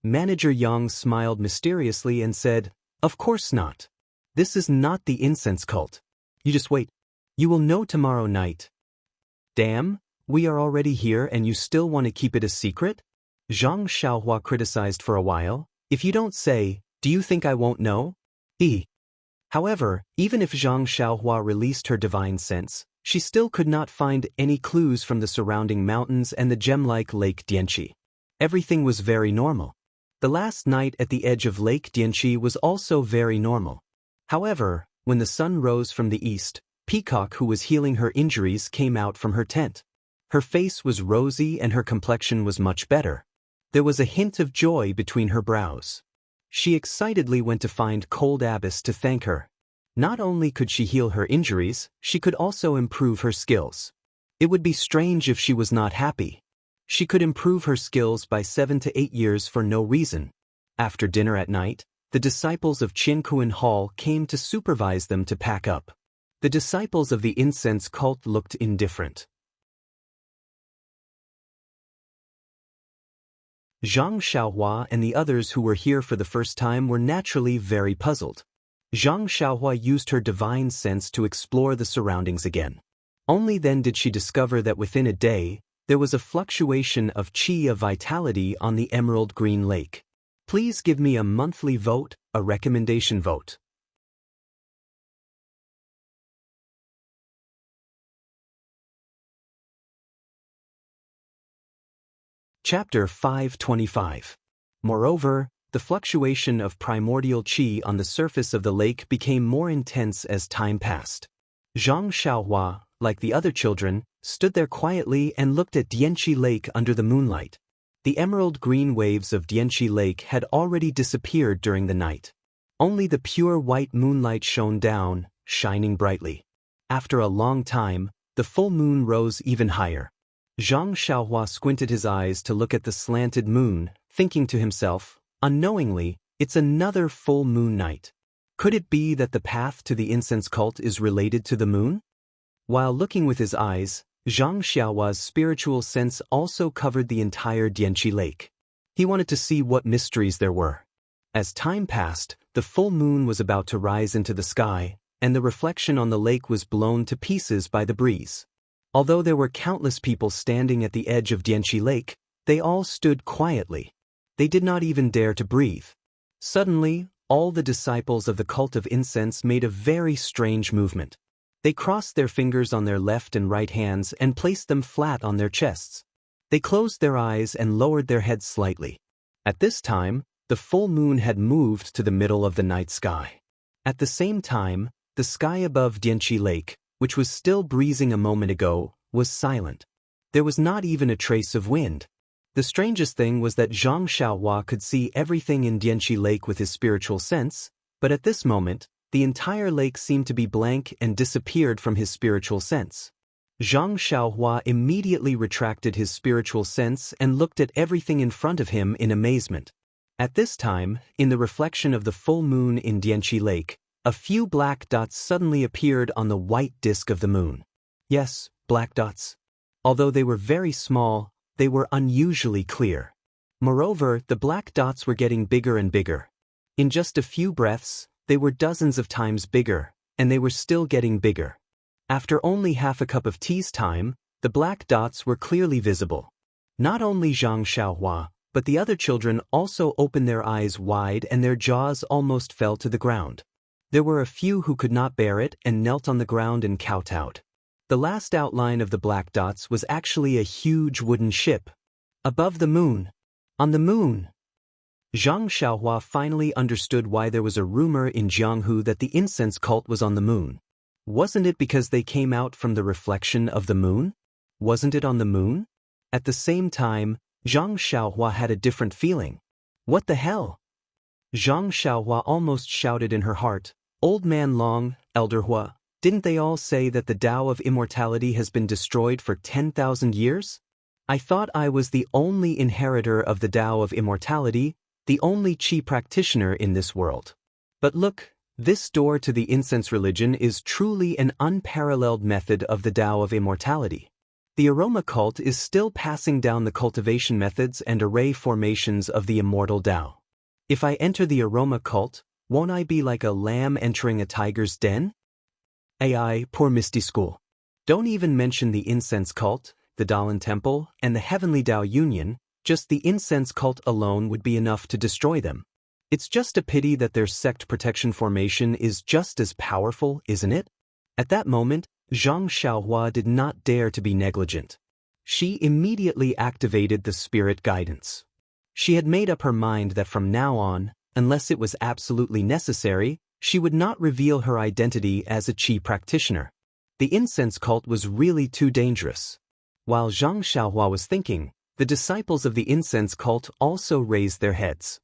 Manager Yang smiled mysteriously and said, of course not. This is not the incense cult. You just wait. You will know tomorrow night. Damn, we are already here and you still want to keep it a secret? Zhang Xiaohua criticized for a while. If you don't say, do you think I won't know? However, even if Zhang Xiaohua released her divine sense, she still could not find any clues from the surrounding mountains and the gem-like Lake Dianqi. Everything was very normal. The last night at the edge of Lake Dianqi was also very normal. However, when the sun rose from the east, Peacock, who was healing her injuries, came out from her tent. Her face was rosy and her complexion was much better. There was a hint of joy between her brows. She excitedly went to find Cold Abbess to thank her. Not only could she heal her injuries, she could also improve her skills. It would be strange if she was not happy. She could improve her skills by 7 to 8 years for no reason. After dinner at night, the disciples of Jianghu Hall came to supervise them to pack up. The disciples of the incense cult looked indifferent. Zhang Xiaohua and the others who were here for the first time were naturally very puzzled. Zhang Xiaohua used her divine sense to explore the surroundings again. Only then did she discover that within a day, there was a fluctuation of qi of vitality on the emerald green lake. Please give me a monthly vote, a recommendation vote. Chapter 525. Moreover, the fluctuation of primordial qi on the surface of the lake became more intense as time passed. Zhang Xiaohua, like the other children, stood there quietly and looked at Dianqi Lake under the moonlight. The emerald green waves of Dianqi Lake had already disappeared during the night. Only the pure white moonlight shone down, shining brightly. After a long time, the full moon rose even higher. Zhang Xiaohua squinted his eyes to look at the slanted moon, thinking to himself, unknowingly, it's another full moon night. Could it be that the path to the incense cult is related to the moon? While looking with his eyes, Zhang Xiaohua's spiritual sense also covered the entire Dianqi Lake. He wanted to see what mysteries there were. As time passed, the full moon was about to rise into the sky, and the reflection on the lake was blown to pieces by the breeze. Although there were countless people standing at the edge of Dianqi Lake, they all stood quietly. They did not even dare to breathe. Suddenly, all the disciples of the cult of incense made a very strange movement. They crossed their fingers on their left and right hands and placed them flat on their chests. They closed their eyes and lowered their heads slightly. At this time, the full moon had moved to the middle of the night sky. At the same time, the sky above Dianqi Lake, which was still breezing a moment ago, was silent. There was not even a trace of wind. The strangest thing was that Zhang Xiaohua could see everything in Dianqi Lake with his spiritual sense, but at this moment, the entire lake seemed to be blank and disappeared from his spiritual sense. Zhang Xiaohua immediately retracted his spiritual sense and looked at everything in front of him in amazement. At this time, in the reflection of the full moon in Dianqi Lake, a few black dots suddenly appeared on the white disk of the moon. Yes, black dots. Although they were very small, they were unusually clear. Moreover, the black dots were getting bigger and bigger. In just a few breaths, they were dozens of times bigger, and they were still getting bigger. After only half a cup of tea's time, the black dots were clearly visible. Not only Zhang Xiaohua, but the other children also opened their eyes wide and their jaws almost fell to the ground. There were a few who could not bear it and knelt on the ground and kowtowed. The last outline of the black dots was actually a huge wooden ship. Above the moon. On the moon. Zhang Xiaohua finally understood why there was a rumor in Jianghu that the incense cult was on the moon. Wasn't it because they came out from the reflection of the moon? Wasn't it on the moon? At the same time, Zhang Xiaohua had a different feeling. What the hell? Zhang Xiaohua almost shouted in her heart, Old Man Long, Elder Hua, didn't they all say that the Tao of immortality has been destroyed for 10,000 years? I thought I was the only inheritor of the Tao of immortality, the only Qi practitioner in this world. But look, this door to the incense religion is truly an unparalleled method of the Tao of immortality. The aroma cult is still passing down the cultivation methods and array formations of the immortal Tao. If I enter the aroma cult, won't I be like a lamb entering a tiger's den? AI, poor Misty School. Don't even mention the incense cult, the Dalan Temple, and the Heavenly Tao Union. Just the incense cult alone would be enough to destroy them. It's just a pity that their sect protection formation is just as powerful, isn't it? At that moment, Zhang Xiaohua did not dare to be negligent. She immediately activated the spirit guidance. She had made up her mind that from now on, unless it was absolutely necessary, she would not reveal her identity as a Qi practitioner. The incense cult was really too dangerous. While Zhang Xiaohua was thinking, the disciples of the incense cult also raised their heads.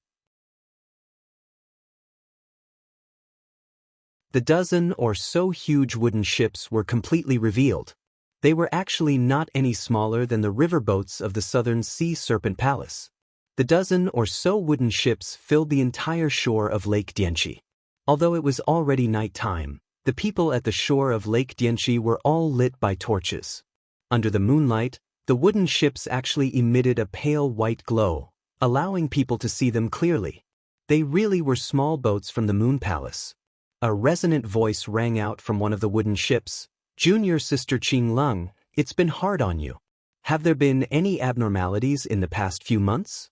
The dozen or so huge wooden ships were completely revealed. They were actually not any smaller than the riverboats of the southern Sea Serpent Palace. The dozen or so wooden ships filled the entire shore of Lake Dianqi. Although it was already night time, the people at the shore of Lake Dianqi were all lit by torches. Under the moonlight, the wooden ships actually emitted a pale white glow, allowing people to see them clearly. They really were small boats from the Moon Palace. A resonant voice rang out from one of the wooden ships. "Junior Sister Qing Lung, it's been hard on you. Have there been any abnormalities in the past few months?"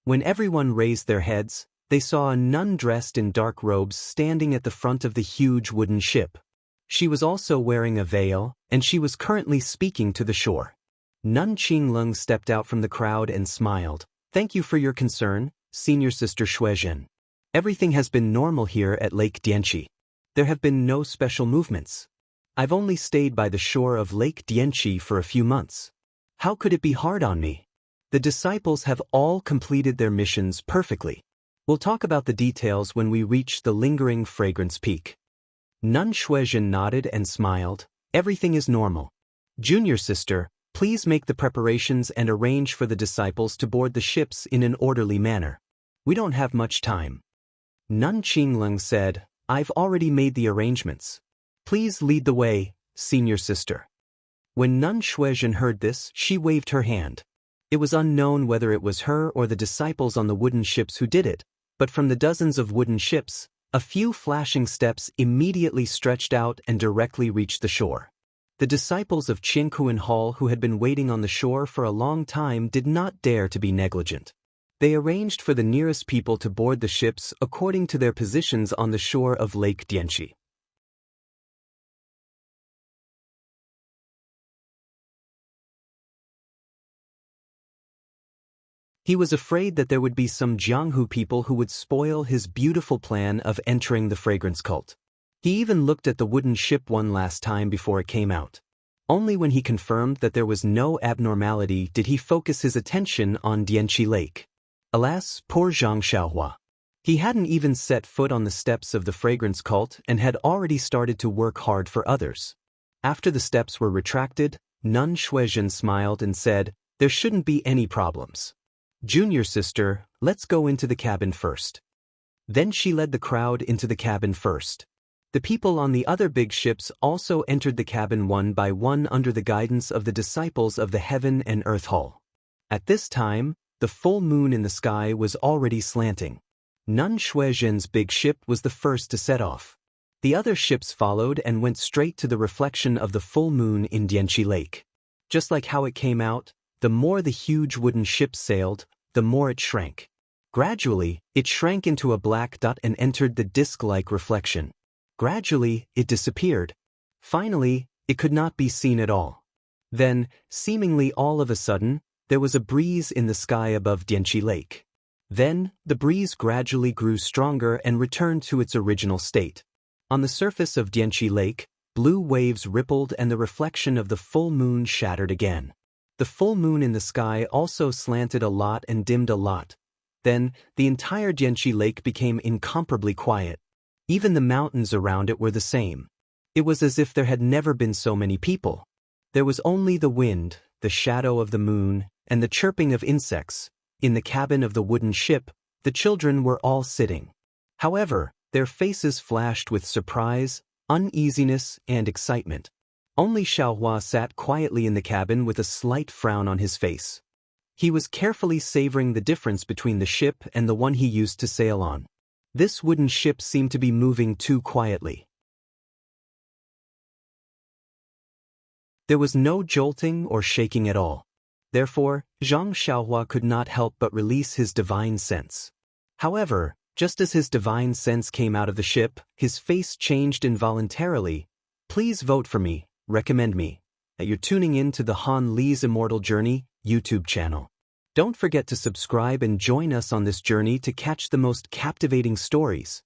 When everyone raised their heads, they saw a nun dressed in dark robes standing at the front of the huge wooden ship. She was also wearing a veil, and she was currently speaking to the shore. Nun Qinglung stepped out from the crowd and smiled. "Thank you for your concern, Senior Sister Shuizhen. Everything has been normal here at Lake Dianqi. There have been no special movements. I've only stayed by the shore of Lake Dianqi for a few months. How could it be hard on me? The disciples have all completed their missions perfectly. We'll talk about the details when we reach the lingering fragrance peak." Nun Shuizhen nodded and smiled. "Everything is normal. Junior Sister, please make the preparations and arrange for the disciples to board the ships in an orderly manner. We don't have much time." Nun Qinglung said, "I've already made the arrangements. Please lead the way, Senior Sister." When Nun Shuizhen heard this, she waved her hand. It was unknown whether it was her or the disciples on the wooden ships who did it, but from the dozens of wooden ships, a few flashing steps immediately stretched out and directly reached the shore. The disciples of Jianghu and Hall who had been waiting on the shore for a long time did not dare to be negligent. They arranged for the nearest people to board the ships according to their positions on the shore of Lake Dianqi. He was afraid that there would be some Jianghu people who would spoil his beautiful plan of entering the fragrance cult. He even looked at the wooden ship one last time before it came out. Only when he confirmed that there was no abnormality did he focus his attention on Dianqi Lake. Alas, poor Zhang Xiaohua. He hadn't even set foot on the steps of the fragrance cult and had already started to work hard for others. After the steps were retracted, Nun Shuizhen smiled and said, "There shouldn't be any problems. Junior Sister, let's go into the cabin first." Then she led the crowd into the cabin first. The people on the other big ships also entered the cabin one by one under the guidance of the disciples of the Heaven and Earth Hall. At this time, the full moon in the sky was already slanting. Nun Shuizhen's big ship was the first to set off. The other ships followed and went straight to the reflection of the full moon in Dianqi Lake. Just like how it came out, the more the huge wooden ship sailed, the more it shrank. Gradually, it shrank into a black dot and entered the disc-like reflection. Gradually, it disappeared. Finally, it could not be seen at all. Then, seemingly all of a sudden, there was a breeze in the sky above Dianqi Lake. Then, the breeze gradually grew stronger and returned to its original state. On the surface of Dianqi Lake, blue waves rippled and the reflection of the full moon shattered again. The full moon in the sky also slanted a lot and dimmed a lot. Then, the entire Dianqi Lake became incomparably quiet. Even the mountains around it were the same. It was as if there had never been so many people. There was only the wind, the shadow of the moon, and the chirping of insects. In the cabin of the wooden ship, the children were all sitting. However, their faces flashed with surprise, uneasiness, and excitement. Only Xiaohua sat quietly in the cabin with a slight frown on his face. He was carefully savoring the difference between the ship and the one he used to sail on. This wooden ship seemed to be moving too quietly. There was no jolting or shaking at all. Therefore, Zhang Xiaohua could not help but release his divine sense. However, just as his divine sense came out of the ship, his face changed involuntarily. "Please vote for me, recommend me." You're tuning in to the Han Li's Immortal Journey YouTube channel. Don't forget to subscribe and join us on this journey to catch the most captivating stories.